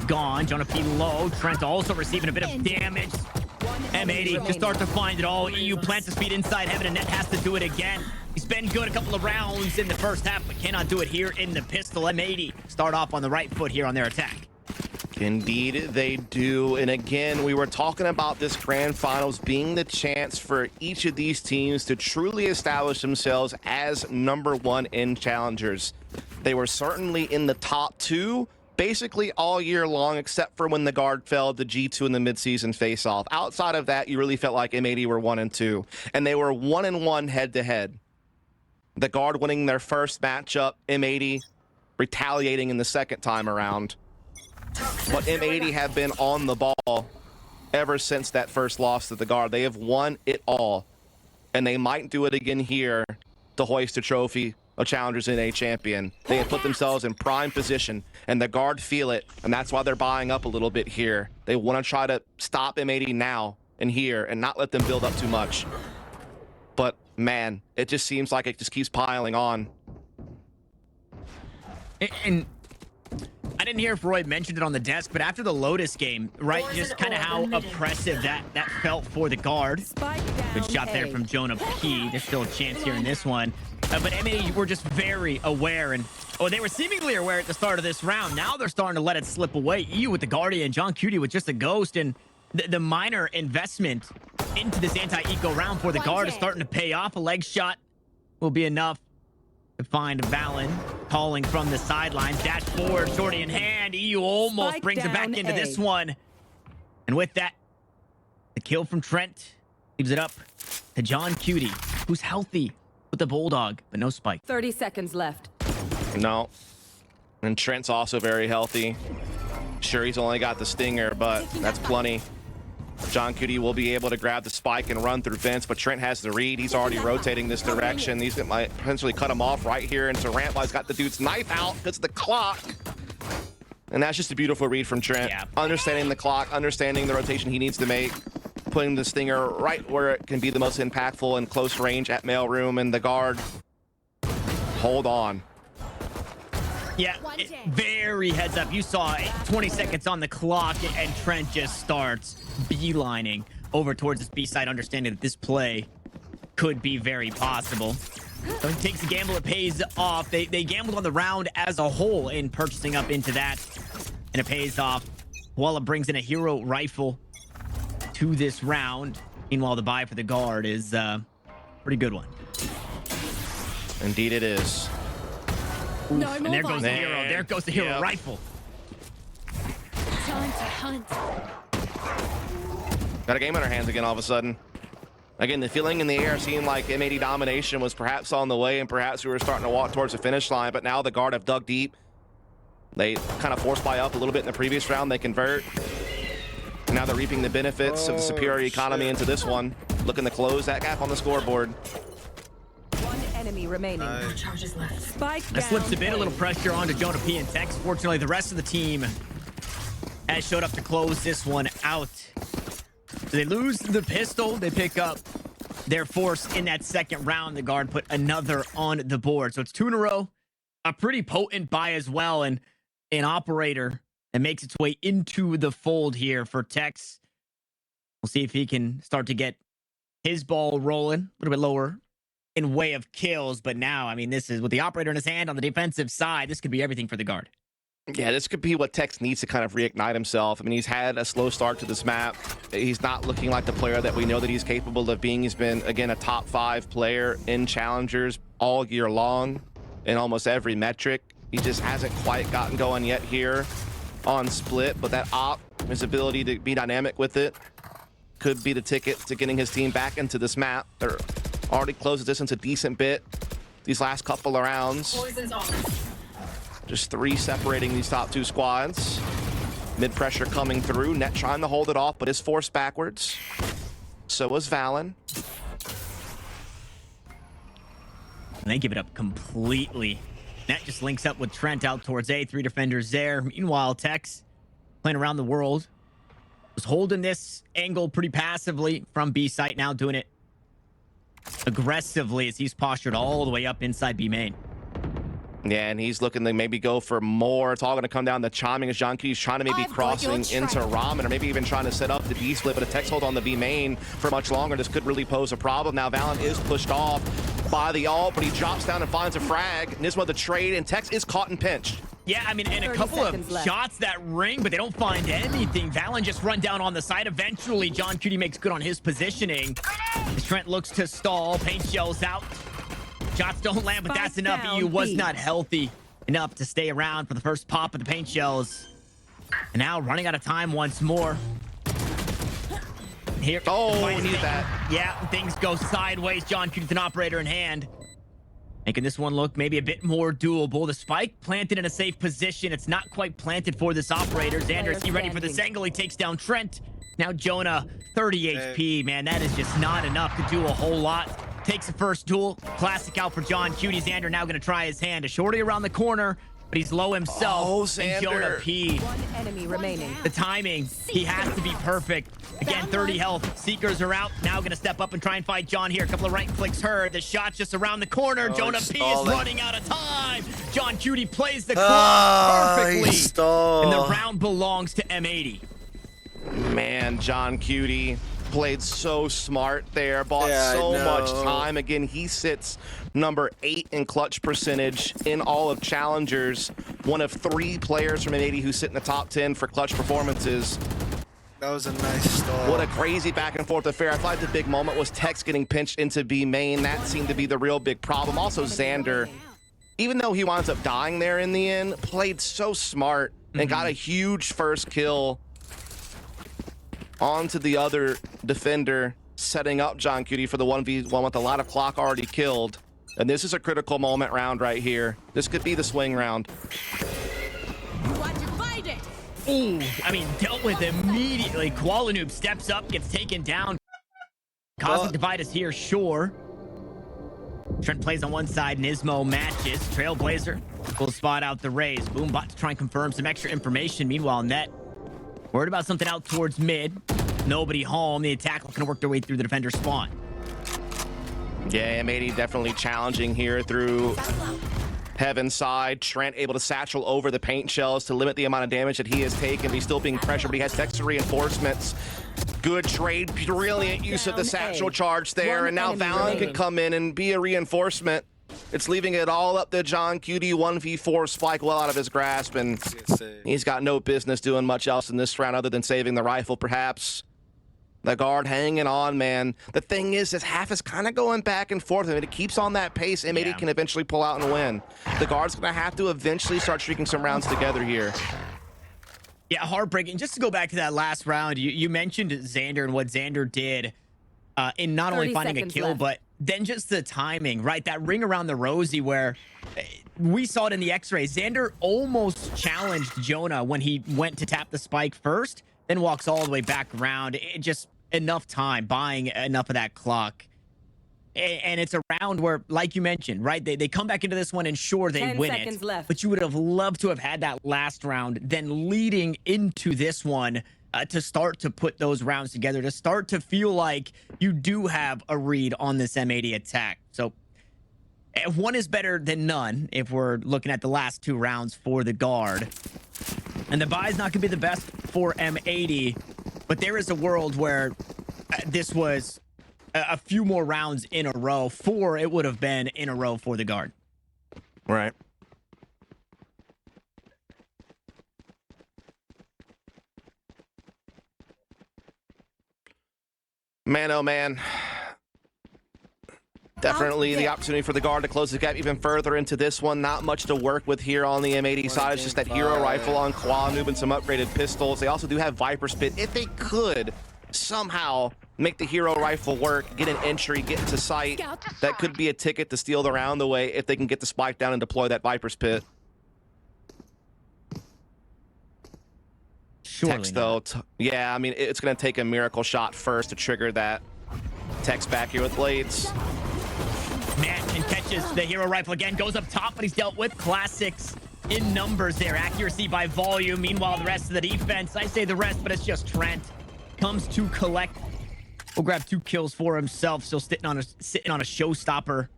gone. Jonah P low. Trent also receiving a bit of damage. M80 to start to find it all. EU plants the speed inside Heaven, and Net has to do it again. He's been good a couple of rounds in the first half, but cannot do it here in the pistol. M80 start off on the right foot here on their attack. Indeed, they do. And again, we were talking about this grand finals being the chance for each of these teams to truly establish themselves as #1 in challengers. They were certainly in the top 2 basically all year long, except for when the guard fell to G2 in the midseason face-off. Outside of that, you really felt like M80 were 1 and 2, and they were 1 and 1 head-to-head. The guard winning their first matchup, M80 retaliating in the second time around. But M80 have been on the ball ever since that first loss to the guard. They have won it all, and they might do it again here to hoist a trophy of Challengers NA champion. They have put themselves in prime position, and the guard feel it, and that's why they're buying up a little bit here. They want to try to stop M80 now and here and not let them build up too much. But man, it just seems like it just keeps piling on. And I didn't hear if Roy mentioned it on the desk, but after the Lotus game, right, just kind of how oppressive that felt for the guard. Good shot there from Jonah P. There's still a chance here in this one. But M80 were just very aware, and they were seemingly aware at the start of this round. Now they're starting to let it slip away. EU with the Guardian, John Cutie with just a ghost, and the minor investment into this anti-eco round for the guard is starting to pay off. A leg shot will be enough to find Valen calling from the sidelines. Dash forward, shorty in hand. EU almost brings it back into this one. And with that, the kill from Trent leaves it up to John Cutie, who's healthy with the Bulldog, but no spike. 30 seconds left. No. And Trent's also very healthy. Sure, he's only got the stinger, but that's plenty. John Cutie will be able to grab the spike and run through Vince, but Trent has the read. He's already rotating this direction. He's might potentially cut him off right here into Ramp. He's got the dude's knife out because of the clock. And that's just a beautiful read from Trent. Yeah. Understanding the clock, understanding the rotation he needs to make, putting the stinger right where it can be the most impactful in close range at mailroom, and the guard. Hold on. Yeah, very heads up. You saw 20 seconds on the clock, and Trent just starts beelining over towards this B side, understanding that this play could be very possible. So he takes a gamble, it pays off. They gambled on the round as a whole in purchasing up into that, and it pays off. Walla brings in a hero rifle to this round. Meanwhile, the buy for the guard is a pretty good one. Indeed it is. No, and there goes the hero. There goes the hero rifle. Time to hunt. Got a game in our hands again all of a sudden. Again, the feeling in the air seemed like M80 domination was perhaps on the way, and perhaps we were starting to walk towards the finish line, but now the guard have dug deep. They kind of forced buy up a little bit in the previous round. They convert. And now they're reaping the benefits of the superior economy into this one. Looking to close that gap on the scoreboard. One enemy remaining. Charges left. Spike that slips a bit, a little pressure onto Jonah P and Tex. Fortunately, the rest of the team has showed up to close this one out. So they lose the pistol. They pick up their force in that second round. The guard put another on the board. So it's 2 in a row. A pretty potent buy as well. And an operator that makes its way into the fold here for Tex. We'll see if he can start to get his ball rolling a little bit lower in way of kills. But now, I mean, this is with the operator in his hand on the defensive side. This could be everything for the guard. Yeah, this could be what Tex needs to kind of reignite himself. I mean, he's had a slow start to this map. He's not looking like the player that we know that he's capable of being. He's been, again, a top 5 player in Challengers all year long in almost every metric. He just hasn't quite gotten going yet here on Split, but that op, his ability to be dynamic with it, could be the ticket to getting his team back into this map. They're already closed the distance a decent bit these last couple of rounds. Poison's on. Just 3 separating these top 2 squads. Mid pressure coming through. Net trying to hold it off, but is forced backwards. So was Valen. And they give it up completely. Net just links up with Trent out towards A. 3 defenders there. Meanwhile, Tex playing around the world. Was holding this angle pretty passively from B site. Now doing it aggressively as he's postured all the way up inside B main. Yeah, and he's looking to maybe go for more. It's all going to come down to chiming as John Key's trying to maybe crossing into Ramen, or maybe even trying to set up the B split, but a Tex hold on the B main for much longer. This could really pose a problem. Now Valen is pushed off by the ult, but he drops down and finds a frag. Nisma the trade, and Tex is caught and pinched. Yeah, I mean, and a couple of shots that ring, but they don't find anything. Valen just run down on the side. Eventually, John Cutie makes good on his positioning. As Trent looks to stall. Paint shells out. Shots don't land, but that's enough. EU was not healthy enough to stay around for the first pop of the paint shells. And now running out of time once more. Here. Oh, we need that. Yeah, things go sideways. John Cutie with an operator in hand. Making this one look maybe a bit more doable. The spike planted in a safe position. It's not quite planted for this operator. Xander, is he ready for this angle? He takes down Trent. Now Jonah, 30 HP. Man, that is just not enough to do a whole lot. Takes the first duel. Classic out for John Cutie. Xander now going to try his hand. A shorty around the corner, but he's low himself. Oh, and Jonah P. One enemy remaining. The timing, he has to be perfect. Again, 30 health. Seekers are out. Now going to step up and try and fight John here. A couple of right clicks heard. The shot's just around the corner. Jonah P is running out of time. John Cutie plays the clock perfectly. And the round belongs to M80. Man, John Cutie played so smart there. Bought so much time. Again, he sits number 8 in clutch percentage in all of challengers. One of 3 players from M80 who sit in the top 10 for clutch performances. That was a nice stall. What a crazy back and forth affair. I thought the big moment was Tex getting pinched into B main. That seemed to be the real big problem. Also, Xander, even though he winds up dying there in the end, played so smart and got a huge first kill onto the other defender, setting up John Cutie for the 1v1 with a lot of clock already killed. And this is a critical moment round right here. This could be the swing round. Ooh, I mean, dealt with immediately. Koala Noob steps up, gets taken down. Cosmic Divide is here, sure. Trent plays on one side, Nismo matches. Trailblazer will spot out the raise. Boombot to try and confirm some extra information. Meanwhile, Net worried about something out towards mid. Nobody home. The attack can work their way through the defender spawn. Yeah, M80 definitely challenging here through Heaven side. Trent able to satchel over the paint shells to limit the amount of damage that he has taken. He's still being pressured, but he has extra reinforcements. Good trade, brilliant use of the satchel charge there, and now Valen could come in and be a reinforcement. It's leaving it all up to John Cutie. 1v4 spike well out of his grasp, and he's got no business doing much else in this round other than saving the rifle, perhaps. The guard hanging on, man. The thing is, this half is kind of going back and forth. I mean, it keeps on that pace. M80 can eventually pull out and win. The guard's going to have to eventually start streaking some rounds together here. Yeah, heartbreaking. Just to go back to that last round, you mentioned Xander and what Xander did in not only finding a kill, but then just the timing, right? That ring around the Rosie where we saw it in the X-ray. Xander almost challenged Jonah when he went to tap the spike first, then walks all the way back around. It just enough time, buying enough of that clock. And it's a round where, like you mentioned, right? They come back into this one and sure, they win it. Left. But you would have loved to have had that last round, then leading into this one to start to put those rounds together, to start to feel like you do have a read on this M80 attack. So one is better than none if we're looking at the last 2 rounds for the guard. And the buy's not going to be the best for M80, but there is a world where this was a few more rounds in a row. 4 it would have been in a row for the guard. Right. Man, oh man. Definitely the opportunity for the guard to close the gap even further into this one. Not much to work with here on the M80 side. It's just that hero rifle on Koala Noob and some upgraded pistols. They also do have Viper Spit. If they could somehow make the hero rifle work, get an entry, get into sight, that could be a ticket to steal the round away if they can get the spike down and deploy that Viper Spit. Tex, though, yeah, I mean, it's going to take a miracle shot first to trigger that. Tex back here with blades. Mansion catches the hero rifle again, goes up top, but he's dealt with. Classics in numbers there. Accuracy by volume. Meanwhile, the rest of the defense, I say the rest, but it's just Trent. Comes to collect. Will grab 2 kills for himself. Still sitting on a showstopper.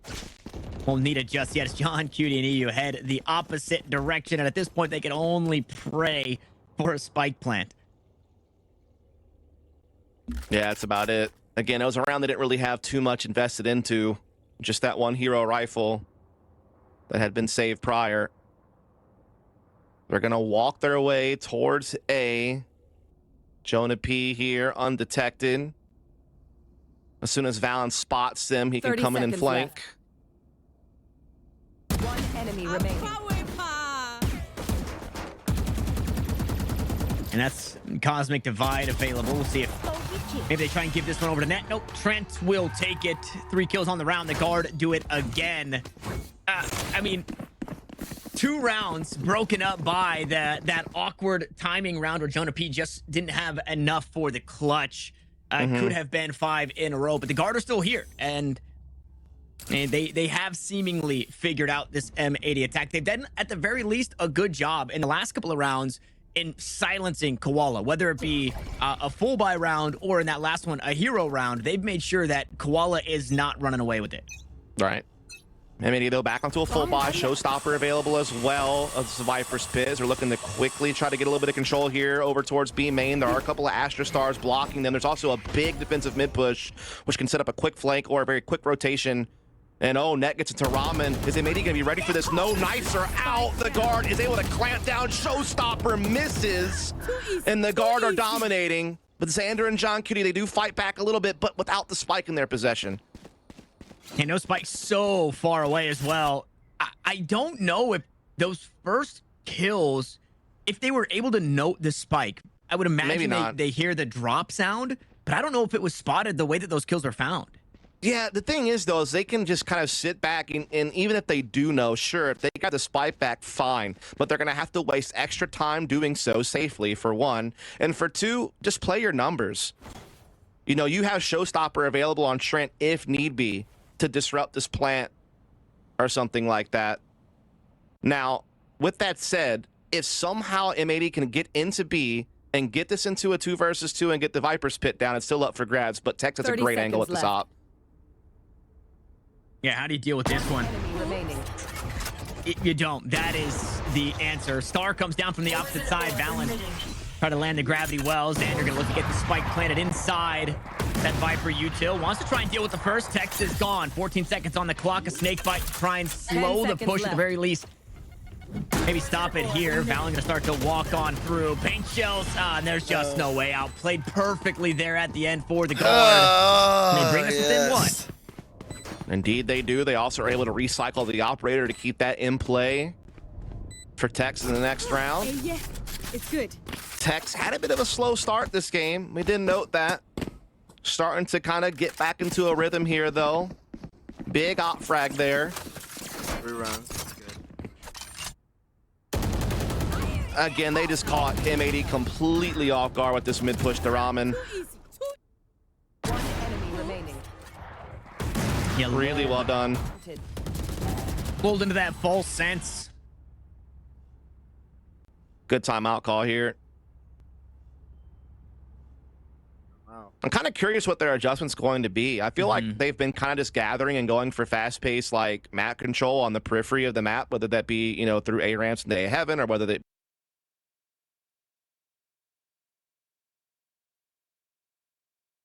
Won't need it just yet. It's John Cutie and EU head the opposite direction. And at this point, they can only pray for a spike plant. Yeah, that's about it. Again, it was a round they didn't really have too much invested into. Just that one hero rifle that had been saved prior. They're going to walk their way towards A. Jonah P here, undetected. As soon as Valen spots them, he can come in and flank. Left. One enemy remaining. And that's Cosmic Divide available. We'll see if maybe they try and give this one over to Net. Nope, Trent will take it. 3 kills on the round. The guard do it again. I mean, 2 rounds broken up by that awkward timing round where Jonah P just didn't have enough for the clutch. Could have been 5 in a row, but the guard are still here. And they have seemingly figured out this M80 attack. They've done, at the very least, a good job in the last couple of rounds in silencing Koala, whether it be a full buy round or in that last one, a hero round. They've made sure that Koala is not running away with it. Right. M80 though back onto a full buy. Showstopper available as well as the Viper's Pit. They're looking to quickly try to get a little bit of control here over towards B main. There are a couple of Astra Stars blocking them. There's also a big defensive mid push, which can set up a quick flank or a very quick rotation. And oh, Net gets into Ramen. Is M80 going to be ready for this? No, knives are out. The guard is able to clamp down. Showstopper misses. And the guard are dominating. But Xander and John Cutie, they do fight back a little bit, but without the spike in their possession. And no spike so far away as well. I don't know if those first kills, if they were able to note the spike, I would imagine they hear the drop sound, but I don't know if it was spotted the way that those kills are found. Yeah, the thing is, though, is they can just kind of sit back, and even if they do know, sure, if they got the spike back, fine. But they're going to have to waste extra time doing so safely, for one. And for two, just play your numbers. You know, you have Showstopper available on Trent if need be to disrupt this plant or something like that. Now, with that said, if somehow M80 can get into B and get this into a 2 versus 2 and get the Viper's Pit down, it's still up for grabs, but Tex has a great angle at the top. Yeah, how do you deal with this one? You don't. That is the answer. Star comes down from the opposite side. Valen try to land the gravity well. Xander gonna look to get the spike planted inside. That Viper util wants to try and deal with the first. Tex is gone. 14 seconds on the clock. A snake bite to try and slow the push at the very least. Maybe stop it here. Valen gonna start to walk on through. Paint shells. And there's just no way out. Played perfectly there at the end for the guard. They bring us within what? Indeed, they do. They also are able to recycle the operator to keep that in play for Tex in the next round. Yeah, it's good. Tex had a bit of a slow start this game. We did note that. Starting to kind of get back into a rhythm here, though. Big op frag there. 3 rounds. That's good. Again, they just caught M80 completely off guard with this mid push to Ramen. One enemy remaining. Yeah, really well done. Pulled into that false sense. Good timeout call here. Wow. I'm kind of curious what their adjustment's going to be. I feel like they've been kind of just gathering and going for fast-paced like map control on the periphery of the map, whether that be, you know, through A ramps into A heaven or whether they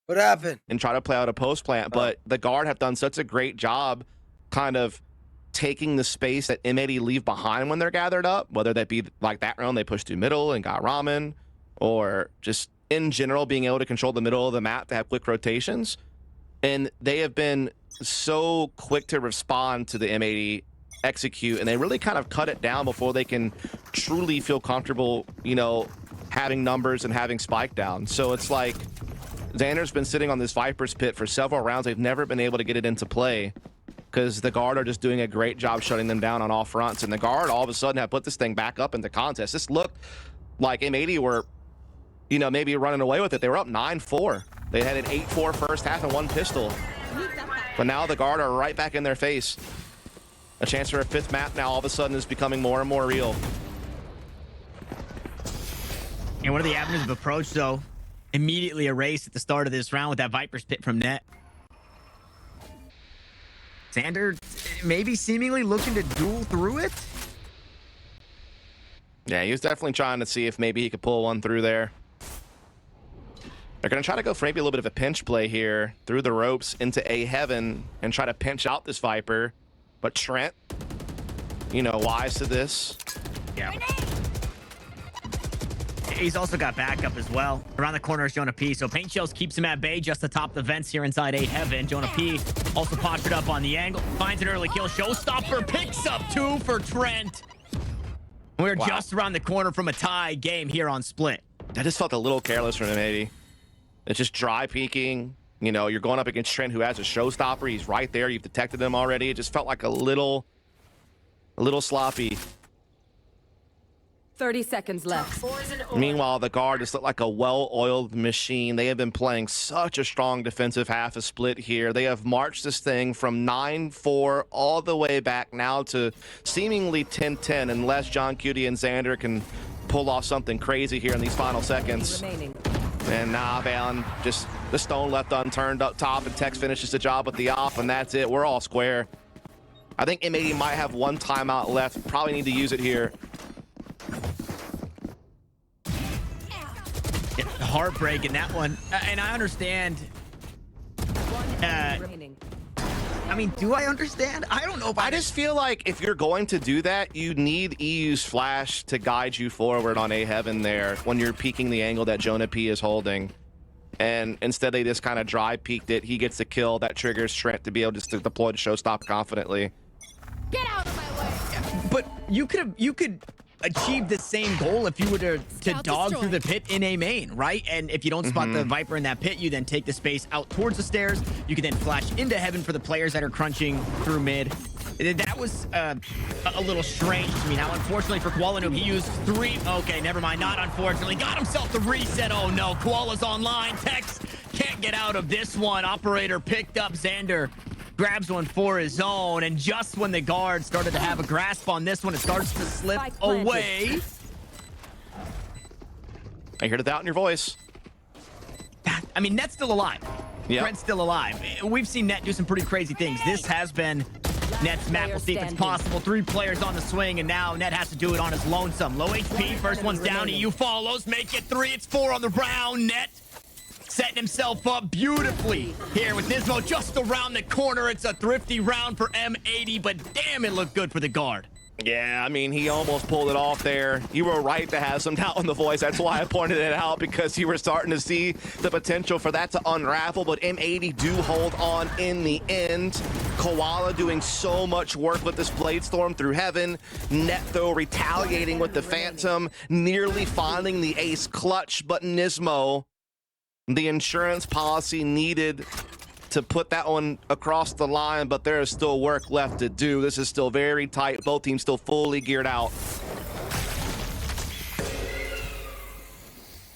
What happened? and try to play out a post plant. But the guard have done such a great job kind of taking the space that M80 leave behind when they're gathered up, whether that be like that round they pushed through middle and got Ramen, or just in general being able to control the middle of the map to have quick rotations. And they have been so quick to respond to the M80 execute, and they really kind of cut it down before they can truly feel comfortable, you know, having numbers and having spike down. So it's like Xander's been sitting on this Viper's Pit for several rounds. They've never been able to get it into play because the guard are just doing a great job shutting them down on all fronts. And the guard all of a sudden have put this thing back up into contest. This looked like M80 were, you know, maybe running away with it. They were up 9-4. They had an 8-4 first half and 1 pistol. But now the guard are right back in their face. A chance for a 5th map now all of a sudden is becoming more and more real. And what are the avenues of approach, though? Immediately erased at the start of this round with that Viper's Pit from Net. Xander maybe seemingly looking to duel through it. Yeah, he was definitely trying to see if maybe he could pull one through there. They're going to try to go for maybe a little bit of a pinch play here through the ropes into A heaven and try to pinch out this Viper. But Trent, you know, wise to this. Yeah. He's also got backup as well. Around the corner is Jonah P. So Paint Shells keeps him at bay just atop the vents here inside 8 Heaven. Jonah P also postured up on the angle. Finds an early kill. Showstopper picks up 2 for Trent. We're just around the corner from a tie game here on Split. That just felt a little careless from M80. It's just dry peeking. You know, you're going up against Trent, who has a showstopper. He's right there. You've detected him already. It just felt like a little sloppy. 30 seconds left. Meanwhile, the guard just looked like a well-oiled machine. They have been playing such a strong defensive half of Split here. They have marched this thing from 9-4 all the way back now to seemingly 10-10, unless John Cutie and Xander can pull off something crazy here in these final seconds. And nah, man, just the stone left unturned up top, and Tex finishes the job with the off, and that's it. We're all square. I think M80 might have one timeout left. Probably need to use it here. Yeah, heartbreak in that one. And I understand. I mean, do I understand? I don't know. I just feel like if you're going to do that, you need EU's flash to guide you forward on A Heaven there when you're peeking the angle that Jonah P is holding. And instead they just kind of dry peeked it. He gets the kill that triggers Trent to be able just to deploy the showstop confidently. Get out of my way. But you could achieve the same goal if you were to dog through the pit in A main, right? And if you don't spot the Viper in that pit, you then take the space out towards the stairs. You can then flash into Heaven for the players that are crunching through mid. That was a little strange to me. Now, unfortunately for Koala Noob, he used 3. Okay, never mind. Not unfortunately. Got himself the reset. Oh no, Koala's online. Tex can't get out of this one. Operator picked up Xander. Grabs one for his own, and just when the guard started to have a grasp on this one, it starts to slip away. I hear the doubt in your voice. I mean, Net's still alive. Yeah. Trent's still alive. We've seen Net do some pretty crazy things. This has been Net's map. We'll see if it's possible. 3 players on the swing, and now Net has to do it on his lonesome. Low HP, first one's down. EU follows, make it 3. It's 4 on the round. Net setting himself up beautifully here with Nismo just around the corner. It's a thrifty round for M80, but damn, it looked good for the guard. Yeah, I mean, he almost pulled it off there. You were right to have some doubt in the voice. That's why I pointed it out, because you were starting to see the potential for that to unravel, but M80 do hold on in the end. Koala doing so much work with this Blade Storm through Heaven. Net, though, retaliating with the Phantom, nearly finding the ace clutch, but Nismo, the insurance policy needed to put that one across the line, but there is still work left to do. This is still very tight. Both teams still fully geared out.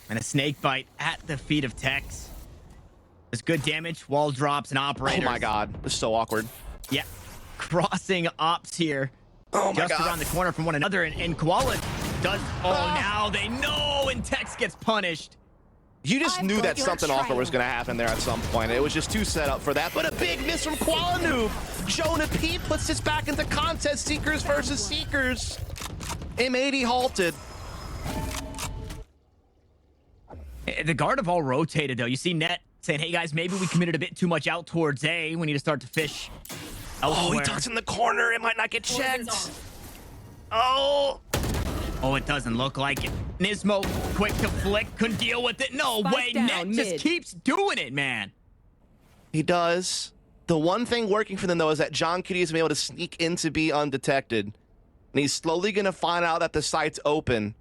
And a snake bite at the feet of Tex. There's good damage, wall drops, and operators. Oh my god, this is so awkward. Yeah, crossing ops here. Oh my just god. around the corner from one another, and Koala does. Oh, now they know, and Tex gets punished. You just knew that something awkward was going to happen there at some point. It was just too set up for that. But a big miss from Koala Noob. Jonah P puts this back into contest. Seekers versus Seekers. M80 halted. The guard have all rotated, though. You see Net saying, hey, guys, maybe we committed a bit too much out towards A. We need to start to fish elsewhere. Oh, he tucks in the corner. It might not get checked. Oh. Oh, it doesn't look like it. Nismo, quick to flick, couldn't deal with it. No way, Net just keeps doing it, man. He does. The one thing working for them, though, is that John Cutie has been able to sneak in to be undetected. And he's slowly going to find out that the site's open.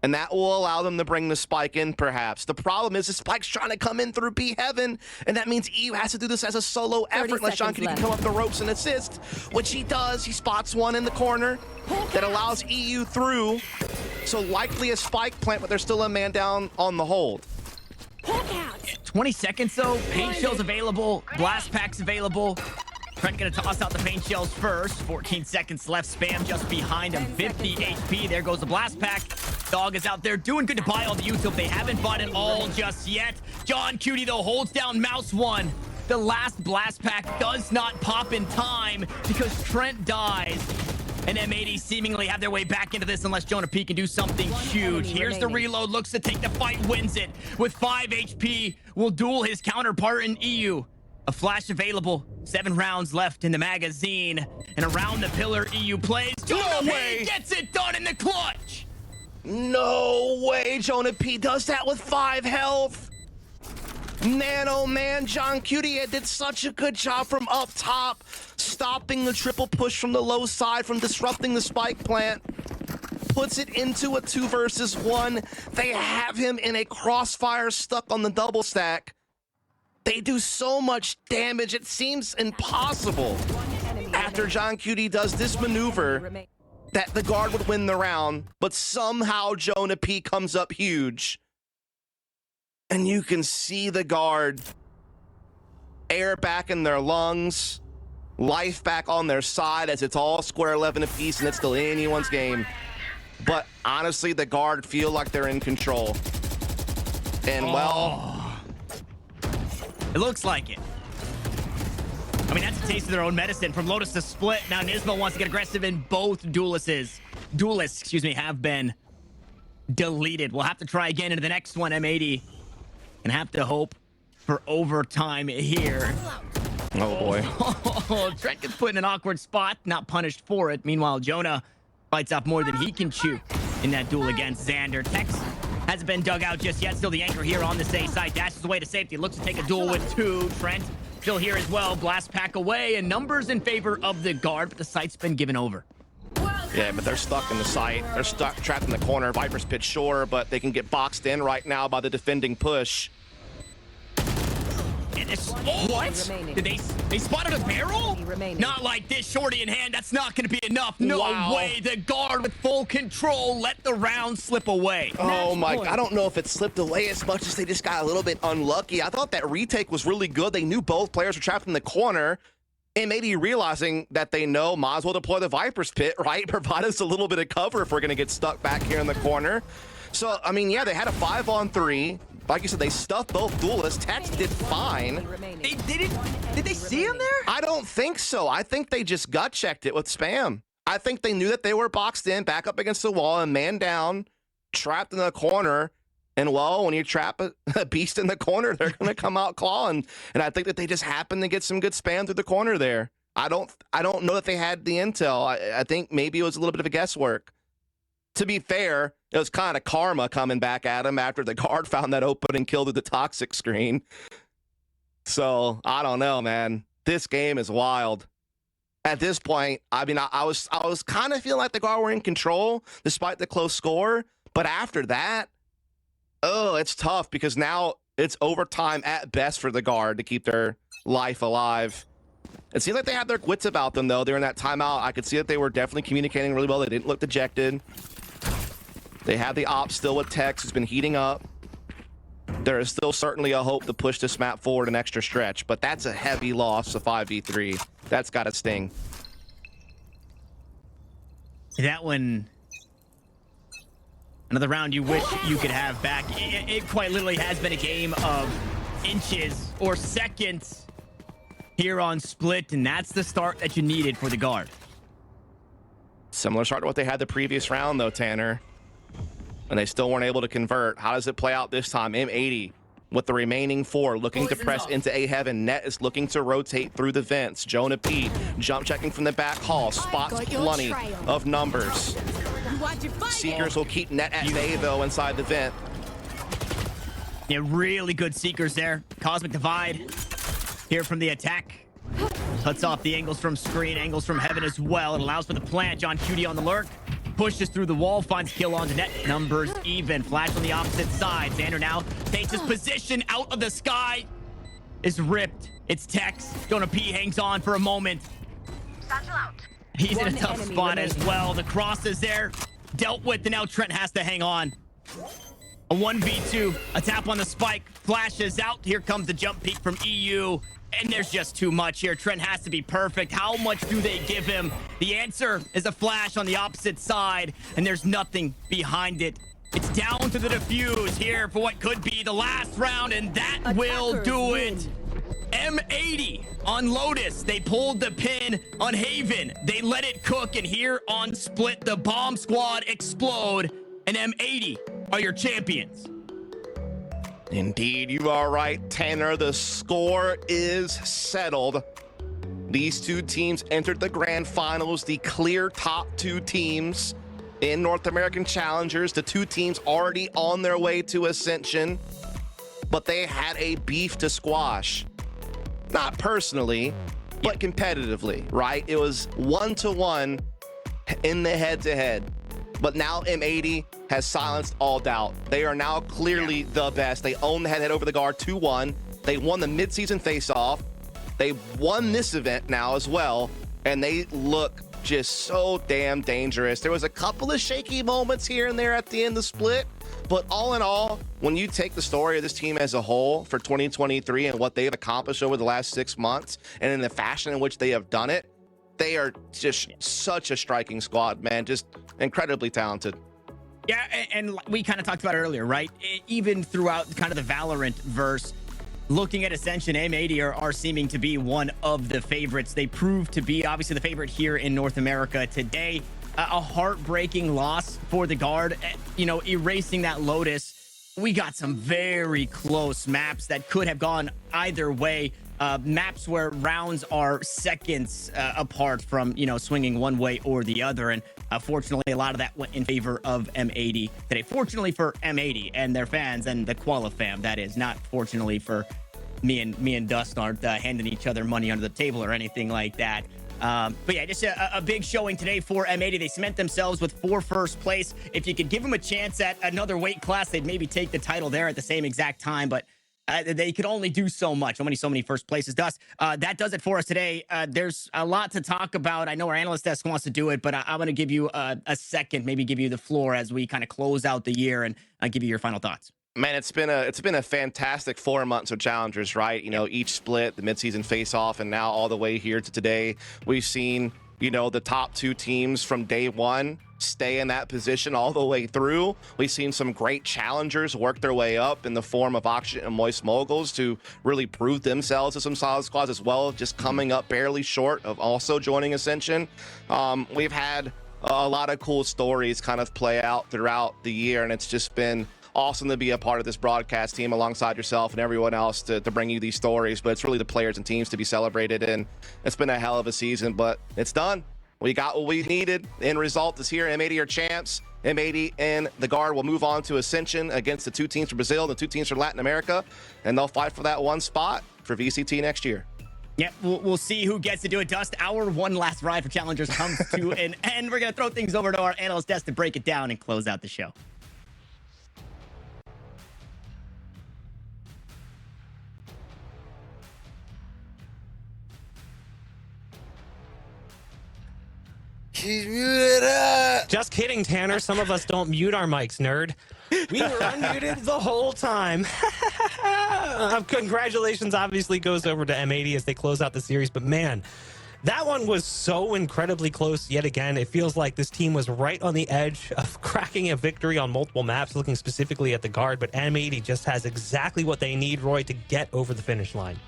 And that will allow them to bring the spike in, perhaps. The problem is the spike's trying to come in through B Heaven, and that means EU has to do this as a solo effort unless John Cutie can come up the ropes and assist, which he does. He spots one in the corner that allows EU through. So likely a spike plant, but there's still a man down on the hold. 20 seconds, though. Paint shells available. Blast packs available. Trent gonna toss out the paint shells first. 14 seconds left. Spam just behind him. 50 HP. There goes the blast pack. Dog is out there doing good to buy all the YouTube. They haven't bought it all just yet. John Cutie, though, holds down mouse 1. The last blast pack does not pop in time because Trent dies. And M80 seemingly have their way back into this unless Jonah P can do something huge. Here's the reload. Looks to take the fight. Wins it. With 5 HP. Will duel his counterpart in EU. A flash available. 7 rounds left in the magazine. And around the pillar, EU plays. Jonah P gets it done in the clutch. No way Jonah P does that with 5 health. Man, oh man, John Cutie did such a good job from up top, stopping the triple push from the low side, from disrupting the spike plant. Puts it into a 2 versus 1. They have him in a crossfire stuck on the double stack. They do so much damage, it seems impossible. After John Cutie does this maneuver, that the guard would win the round, but somehow Jonah P comes up huge. And you can see the guard, air back in their lungs, life back on their side as it's all square 11 apiece and it's still anyone's game. But honestly, the guard feel like they're in control. And well, it looks like it. I mean, that's a taste of their own medicine. From Lotus to Split, now Nismo wants to get aggressive, and both duelists, have been deleted. We'll have to try again into the next one, M80, and have to hope for overtime here. Oh boy. Trent gets put in an awkward spot, not punished for it. Meanwhile, Jonah bites off more than he can chew in that duel against Xander. Tex hasn't been dug out just yet. Still the anchor here on the safe side. Dashes away to safety. Looks to take a duel with 2. Trent still here as well. Blast pack away, and numbers in favor of the guard, but the site's been given over. Yeah, but they're stuck in the site. They're stuck, trapped in the corner. Viper's pit, sure, but they can get boxed in right now by the defending push. And it's, what? Did they spotted a barrel? Not like this, shorty in hand. That's not going to be enough. No way. The guard with full control let the round slip away. Oh my, I don't know if it slipped away as much as they just got a little bit unlucky. I thought that retake was really good. They knew both players were trapped in the corner. And maybe realizing that they know, might as well deploy the Viper's pit, right? Provide us a little bit of cover if we're going to get stuck back here in the corner. So, I mean, yeah, they had a 5-on-3. Like you said, they stuffed both duelists. Tex did fine. Did they see him there? I don't think so. I think they just gut checked it with spam. I think they knew that they were boxed in, back up against the wall, and man down, trapped in the corner. And well, when you trap a beast in the corner, they're going to come out clawing. And I think that they just happened to get some good spam through the corner there. I don't know that they had the intel. I think maybe it was a little bit of a guesswork. To be fair, it was kind of karma coming back at him after the guard found that opening kill to the toxic screen. So I don't know, man. This game is wild. At this point, I mean, I was kind of feeling like the guard were in control despite the close score. But after that, oh, it's tough because now it's overtime at best for the guard to keep their life alive. It seems like they had their wits about them, though. During that timeout, I could see that they were definitely communicating really well. They didn't look dejected. They have the op still with Tex, who's been heating up. There is still certainly a hope to push this map forward an extra stretch, but that's a heavy loss to 5v3. That's got to sting. That one, another round you wish you could have back. It quite literally has been a game of inches or seconds here on Split, and that's the start that you needed for the guard. Similar start to what they had the previous round, though, Tanner. And they still weren't able to convert. How does it play out this time? M80 with the remaining 4 looking to press into A heaven. Net is looking to rotate through the vents. Jonah P jump checking from the back hall. Spots plenty of numbers. Seekers will keep Net at bay, though, inside the vent. Yeah, really good Seekers there. Cosmic Divide here from the attack. Cuts off the angles from screen, angles from heaven as well. It allows for the plant. John Cutie on the lurk. Pushes through the wall, finds kill on the net. Numbers even. Flash on the opposite side. Xander now takes his position out of the sky. Is ripped. It's Tex. Jonah P hangs on for a moment. He's in a tough spot as well. The cross is there. Dealt with, and now Trent has to hang on. A 1v2. A tap on the spike. Flashes out. Here comes the jump peek from EU. And there's just too much here. Trent has to be perfect. How much do they give him? The answer is a flash on the opposite side, and there's nothing behind it. It's down to the defuse here for what could be the last round, and that will do it. M80 on Lotus. They pulled the pin on Haven. They let it cook, and here on Split, the bomb squad explode, and M80 are your champions. Indeed, you are right, Tanner. The score is settled. These two teams entered the grand finals, the clear top 2 teams. in North American Challengers. The two teams already on their way to Ascension, but they had a beef to squash. Not personally, but competitively, right? It was 1-1 in the head-to-head. But now M80 has silenced all doubt. They are now clearly the best. They own the head-to-head over the guard 2-1. They won the mid-season face-off. They won this event now as well, and they look just so damn dangerous. There was a couple of shaky moments here and there at the end of the split, but all in all, when you take the story of this team as a whole for 2023 and what they've accomplished over the last 6 months and in the fashion in which they have done it, they are just such a striking squad, man. Just incredibly talented. Yeah, and we kind of talked about it earlier, right? Even throughout kind of the Valorant verse, looking at Ascension, M80 are seeming to be one of the favorites. They proved to be obviously the favorite here in North America today. A heartbreaking loss for the guard, you know, erasing that Lotus. We got some very close maps that could have gone either way. Maps where rounds are seconds apart from, you know, swinging one way or the other. And fortunately, a lot of that went in favor of M80 today. Fortunately for M80 and their fans and the Quala fam, that is. Not fortunately for me and Dust aren't handing each other money under the table or anything like that. But yeah, just a big showing today for M80. They cement themselves with 4 first place. If you could give them a chance at another weight class, they'd maybe take the title there at the same exact time. But they could only do so much. So many first places. Dust, that does it for us today. There's a lot to talk about. I know our analyst desk wants to do it, but I'm going to give you a second, maybe give you the floor as we kind of close out the year and give you your final thoughts. Man, it's been a fantastic 4 months of challengers, right? You know, each split, the midseason face-off, and now all the way here to today, we've seen, you know, the top 2 teams from day one stay in that position all the way through. We've seen some great challengers work their way up in the form of Oxygen and Moist Moguls to really prove themselves as some solid squads as well, just coming up barely short of also joining Ascension. We've had a lot of cool stories kind of play out throughout the year, and it's just been awesome to be a part of this broadcast team alongside yourself and everyone else to bring you these stories. But it's really the players and teams to be celebrated, and it's been a hell of a season, but it's done. We got what we needed. The end result is here. M80 are champs. M80 and the guard will move on to Ascension against the 2 teams from Brazil, the 2 teams from Latin America, and they'll fight for that 1 spot for VCT next year. Yep, we'll see who gets to do it. Dust, our one last ride for challengers comes to an end. We're going to throw things over to our analyst desk to break it down and close out the show. He's muted up. Just kidding, Tanner. Some of us don't mute our mics, nerd. We were unmuted the whole time. Congratulations obviously goes over to M80 as they close out the series. But man, that one was so incredibly close yet again. It feels like this team was right on the edge of cracking a victory on multiple maps, looking specifically at the guard. But M80 just has exactly what they need, Roy, to get over the finish line.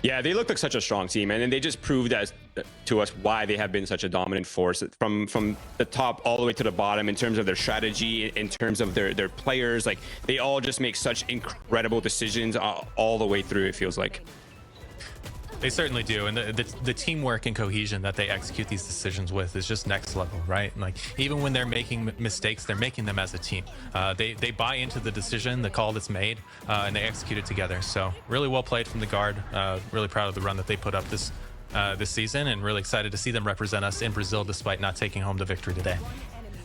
Yeah, they look like such a strong team, and they just proved to us why they have been such a dominant force from the top all the way to the bottom in terms of their strategy, in terms of their players. Like, they all just make such incredible decisions all the way through, it feels like. They certainly do, and the teamwork and cohesion that they execute these decisions with is just next level, right? Like, even when they're making mistakes, they're making them as a team. They buy into the decision, the call that's made, and they execute it together. So really well played from the guard. Really proud of the run that they put up this season, and really excited to see them represent us in Brazil despite not taking home the victory today.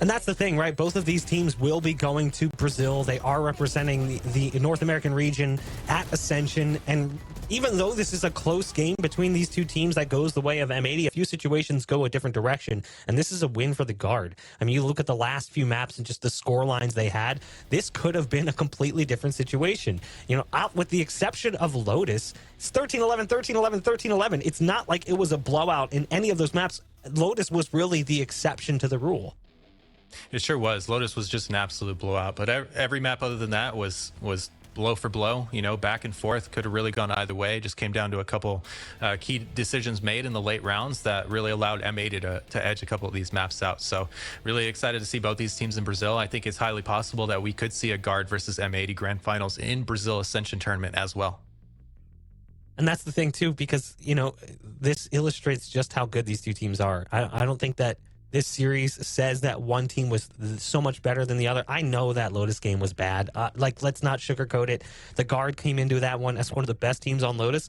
And that's the thing, right? Both of these teams will be going to Brazil. They are representing the North American region at Ascension. And even though this is a close game between these 2 teams that goes the way of M80, a few situations go a different direction. And this is a win for the guard. I mean, you look at the last few maps and just the score lines they had. This could have been a completely different situation. You know, out with the exception of Lotus, it's 13-11, 13-11, 13-11. It's not like it was a blowout in any of those maps. Lotus was really the exception to the rule. It sure was. Lotus was just an absolute blowout, but every map other than that was blow for blow, you know, back and forth. Could have really gone either way. Just came down to a couple key decisions made in the late rounds that really allowed M80 to edge a couple of these maps out. So really excited to see both these teams in Brazil. I think it's highly possible that we could see a guard versus M80 grand finals in Brazil Ascension tournament as well. And that's the thing too, because, you know, this illustrates just how good these 2 teams are. I don't think that this series says that one team was so much better than the other. I know that Lotus game was bad. Like, let's not sugarcoat it. The Guard came into that one as one of the best teams on Lotus,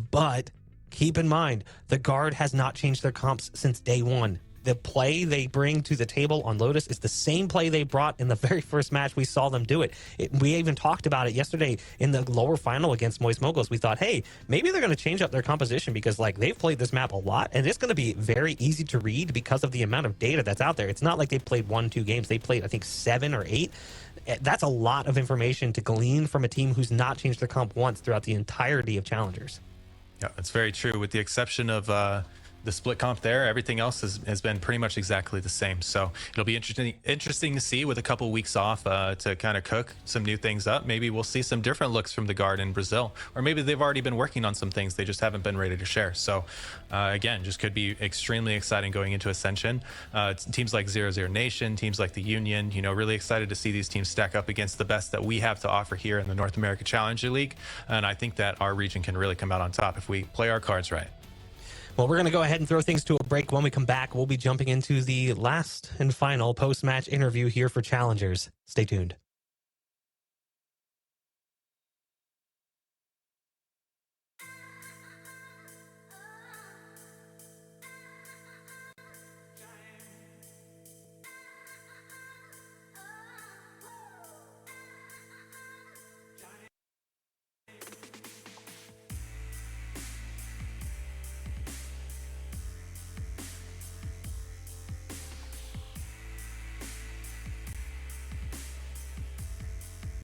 but keep in mind, the Guard has not changed their comps since day one. The play they bring to the table on Lotus is the same play they brought in the very first match we saw them do it. We even talked about it yesterday in the lower final against Moist Moguls. We thought, hey, maybe they're going to change up their composition because like they've played this map a lot and it's going to be very easy to read because of the amount of data that's out there. It's not like they played 1-2 games. They played, I think, 7 or 8. That's a lot of information to glean from a team who's not changed their comp once throughout the entirety of Challengers. Yeah, that's very true. With the exception of the split comp there, everything else has been pretty much exactly the same. So it'll be interesting to see with a couple weeks off to kind of cook some new things up. Maybe we'll see some different looks from the Guard in Brazil, or maybe they've already been working on some things they just haven't been ready to share. So again, just could be extremely exciting going into Ascension. Teams like 00 Nation, teams like the Union, you know, really excited to see these teams stack up against the best that we have to offer here in the North America Challenger League. And I think that our region can really come out on top if we play our cards right. Well, we're going to go ahead and throw things to a break. When we come back, we'll be jumping into the last and final post-match interview here for Challengers. Stay tuned.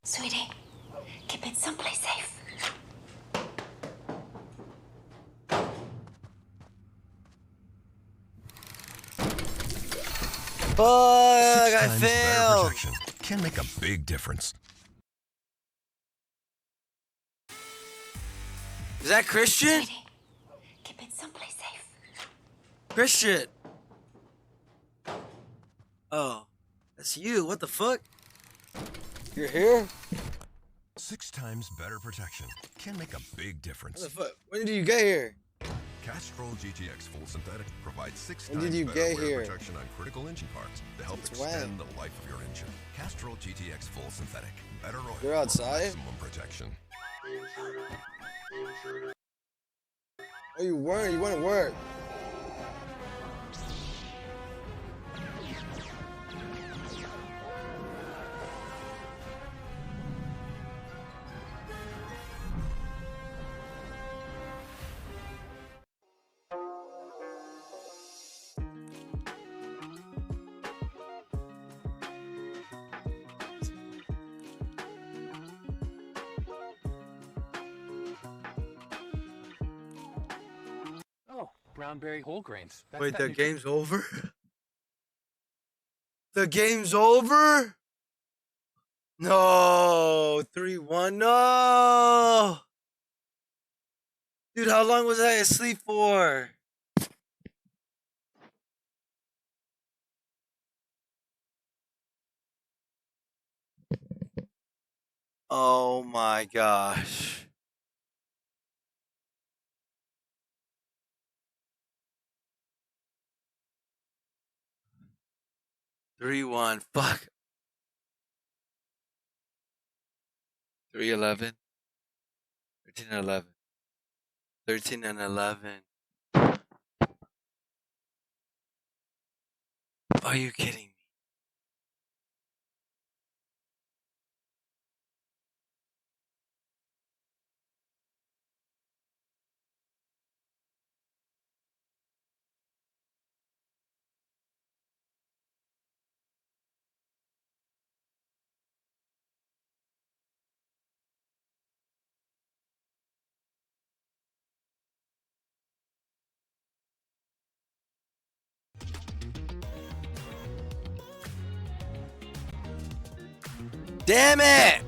Sweetie, keep it someplace safe. Fuck, I Better failed. protection can make a big difference. Is that Christian? Sweetie, keep it someplace safe. Christian. Oh, that's you. What the fuck? You're here? 6 times better protection can make a big difference. What the fuck? When did you get here? Castrol GTX Full Synthetic provides 6 When times did you better get wear here? protection on critical engine parts to help Since extend when? the life of your engine. Castrol GTX Full Synthetic. Better oil. You're outside? Maximum protection. Oh, you weren't. You went to work. Oh, brownberry whole grains. That's Wait, that the new- game's over? The game's over? No, 3-1. No. Dude, how long was I asleep for? Oh my gosh. Three one. Fuck. 3-11. 13-11. 13-11. Are you kidding me? Damn it!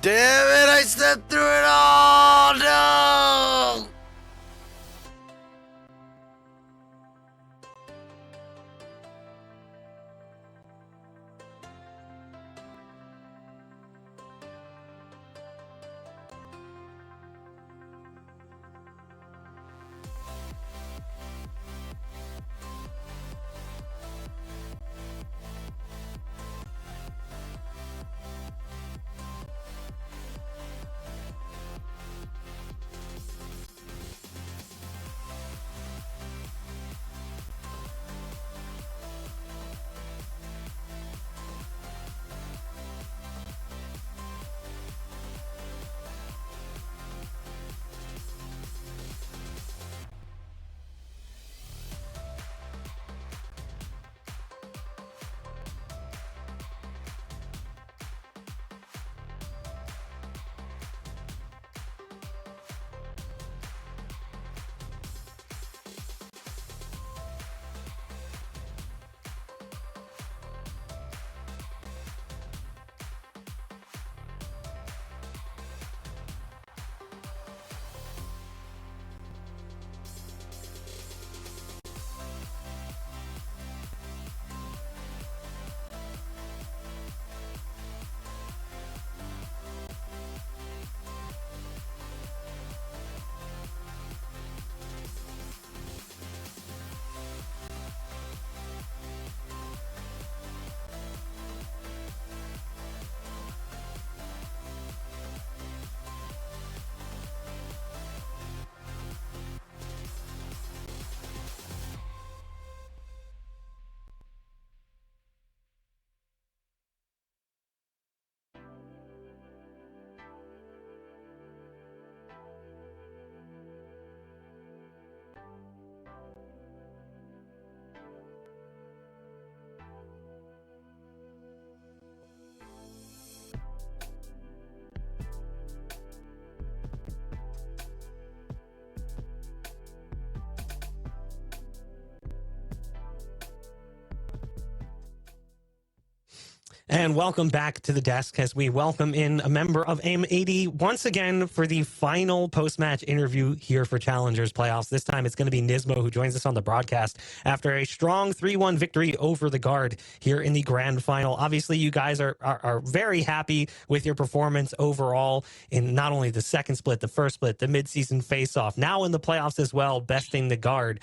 Damn it, I stepped through it all! No! And welcome back to the desk as we welcome in a member of M80 once again for the final post-match interview here for Challengers Playoffs. This time it's going to be Nismo who joins us on the broadcast after a strong 3-1 victory over the Guard here in the grand final. Obviously, you guys are very happy with your performance overall in not only the second split, the first split, the midseason face-off, now in the playoffs as well, besting the Guard.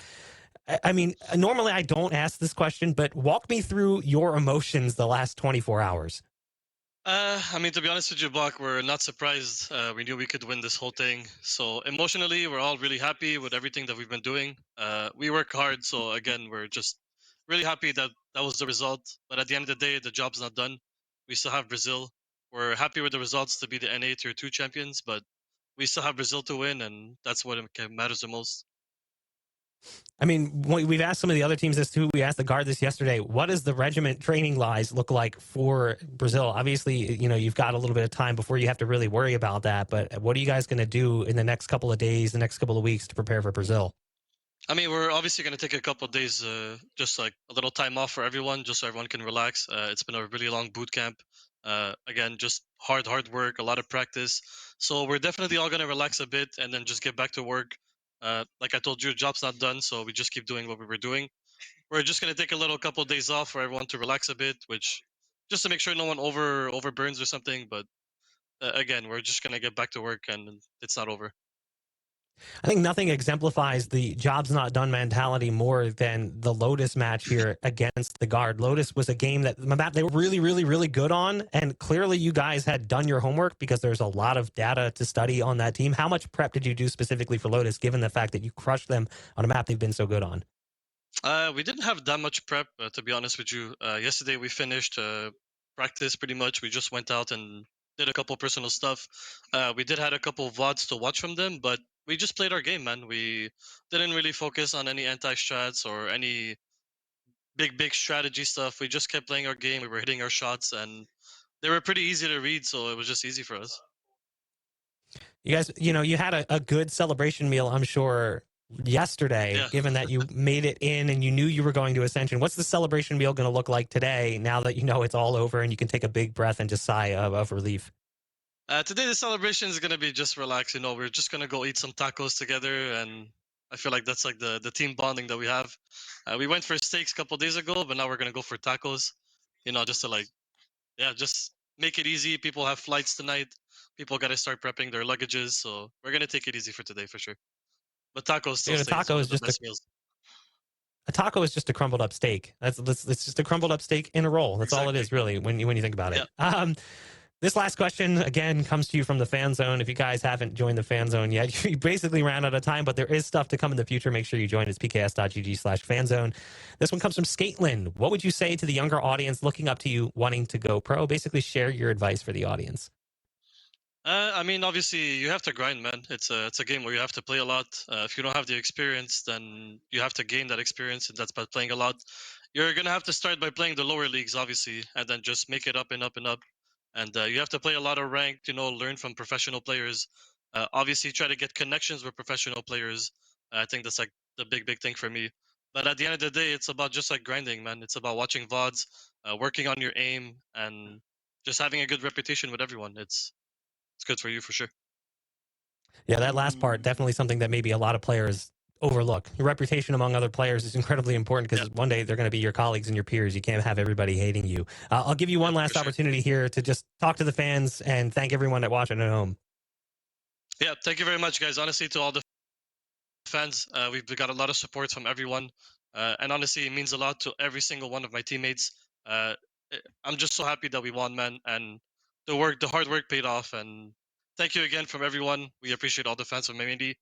I mean, normally I don't ask this question, but walk me through your emotions the last 24 hours. I mean, to be honest with you, Bach, we're not surprised. We knew we could win this whole thing. So emotionally, we're all really happy with everything that we've been doing. We work hard. So again, we're just really happy that that was the result. But at the end of the day, the job's not done. We still have Brazil. We're happy with the results to be the NA Tier 2 champions, but we still have Brazil to win, and that's what matters the most. I mean, we've asked some of the other teams this too. We asked the Guard this yesterday. What does the regiment training-wise look like for Brazil? Obviously, you know, you've got a little bit of time before you have to really worry about that. But what are you guys going to do in the next couple of days, the next couple of weeks to prepare for Brazil? I mean, we're obviously going to take a couple of days, just like a little time off for everyone, just so everyone can relax. It's been a really long boot camp. Again, just hard work, a lot of practice. So we're definitely all going to relax a bit and then just get back to work. Like I told you, job's not done, so we just keep doing what we were doing. We're just going to take a little couple of days off for everyone to relax a bit, which just to make sure no one overburns or something. But again, we're just going to get back to work and it's not over. I think nothing exemplifies the job's not done mentality more than the Lotus match here against the Guard. Lotus was a game that they were really good on, and clearly you guys had done your homework because there's a lot of data to study on that team. How much prep did you do specifically for Lotus, given the fact that you crushed them on a map they've been so good on? We didn't have that much prep, to be honest with you. Yesterday we finished practice pretty much. We just went out and did a couple personal stuff. We did had a couple of VODs to watch from them, but we just played our game, man. We didn't really focus on any anti-strats or any big strategy stuff. We just kept playing our game. We were hitting our shots, and they were pretty easy to read, so it was just easy for us. You guys, you know, you had a good celebration meal, I'm sure, yesterday, given that you made it in and you knew you were going to Ascension. What's the celebration meal going to look like today now that you know it's all over and you can take a big breath and just sigh of relief? Today the celebration is gonna be just relaxed. You know, we're just gonna go eat some tacos together, and I feel like that's like the team bonding that we have. We went for steaks a couple days ago, but now we're gonna go for tacos. You know, just to like, yeah, just make it easy. People have flights tonight. People gotta start prepping their luggages, so we're gonna take it easy for today for sure. But tacos still Dude, a stays taco one is of the just best meals. a taco is just a crumbled up steak. It's just a crumbled up steak in a roll. That's all it is, really, when you think about it. This last question, again, comes to you from the fan zone. If you guys haven't joined the fan zone yet, you basically ran out of time, but there is stuff to come in the future. Make sure you join. It's pks.gg/fanzone. This one comes from Skatelin. What would you say to the younger audience looking up to you, wanting to go pro? Basically, share your advice for the audience. I mean, obviously, you have to grind, man. It's a game where you have to play a lot. If you don't have the experience, then you have to gain that experience, and that's by playing a lot. You're gonna have to start by playing the lower leagues, obviously, and then just make it up and up and up. And you have to play a lot of ranked, you know, learn from professional players. Obviously, try to get connections with professional players. I think that's like the big thing for me. But at the end of the day, it's about just like grinding, man. It's about watching VODs, working on your aim, and just having a good reputation with everyone. It's good for you for sure. Yeah, that last part, definitely something that maybe a lot of players overlook. Your reputation among other players is incredibly important because one day they're going to be your colleagues and your peers. You can't have everybody hating you. I'll give you one last opportunity here to just talk to the fans and thank everyone that watching at home. Yeah, thank you very much, guys. Honestly, to all the fans, we've got a lot of support from everyone, and honestly, it means a lot to every single one of my teammates. I'm just so happy that we won, man, and the hard work paid off. And thank you again from everyone. We appreciate all the fans from M80,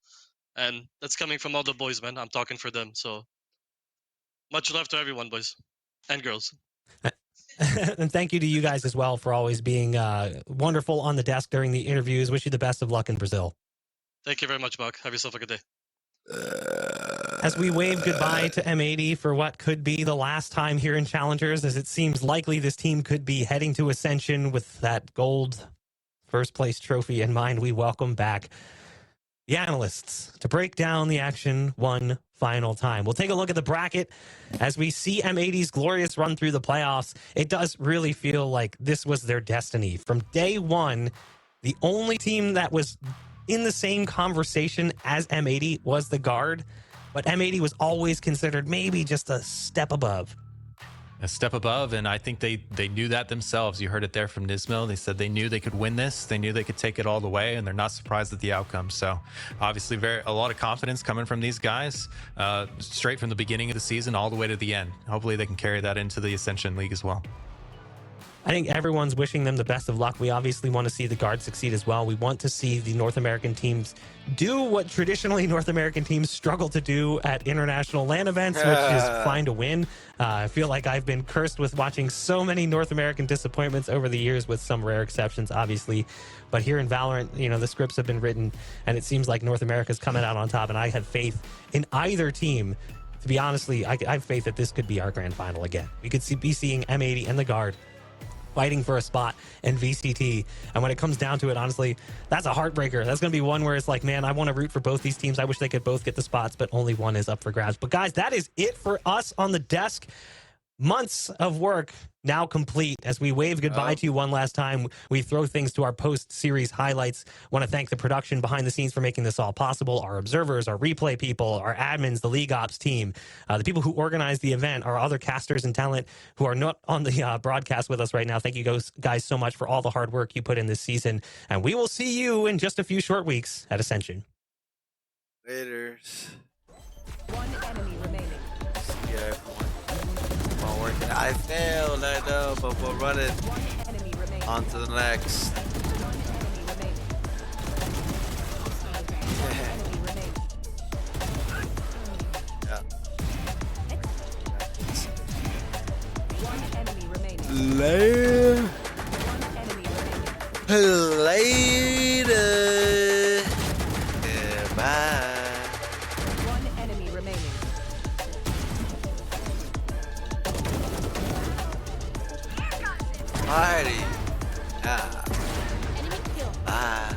and that's coming from all the boys, man. I'm talking for them, so much love to everyone, boys and girls. And thank you to you guys as well for always being wonderful on the desk during the interviews. Wish you the best of luck in Brazil. Thank you very much, Buck. Have yourself a good day. As we wave goodbye to M80 for what could be the last time here in Challengers, as it seems likely this team could be heading to Ascension with that gold first place trophy in mind, we welcome back the analysts to break down the action one final time. We'll take a look at the bracket as we see M80's glorious run through the playoffs. It does really feel like this was their destiny. From day one, the only team that was in the same conversation as M80 was the Guard, but M80 was always considered maybe just a step above. A step above, and I think they knew that themselves. You heard it there from Nismo. They said they knew they could win this. They knew they could take it all the way, and they're not surprised at the outcome. So obviously a lot of confidence coming from these guys, straight from the beginning of the season all the way to the end. Hopefully they can carry that into the Ascension League as well. I think everyone's wishing them the best of luck. We obviously want to see the Guard succeed as well. We want to see the North American teams do what traditionally North American teams struggle to do at international LAN events, which is find a win. I feel like I've been cursed with watching so many North American disappointments over the years, with some rare exceptions, obviously. But here in Valorant, you know, the scripts have been written, and it seems like North America's coming out on top, and I have faith in either team. To be honestly, I have faith that this could be our grand final again. We could be seeing M80 and the Guard fighting for a spot in VCT. And when it comes down to it, honestly, that's a heartbreaker. That's going to be one where it's like, man, I want to root for both these teams. I wish they could both get the spots, but only one is up for grabs. But guys, that is it for us on the desk. Months of work now complete. As we wave goodbye to you one last time, we throw things to our post-series highlights. Want to thank the production behind the scenes for making this all possible, our observers, our replay people, our admins, the League Ops team, the people who organize the event, our other casters and talent who are not on the broadcast with us right now. Thank you guys so much for all the hard work you put in this season. And we will see you in just a few short weeks at Ascension. Laters. One enemy remaining. See everyone. Working. I failed, I know, but we'll run it on to the next. Later. Later. Goodbye. One enemy remaining. Party. Yeah. Bye.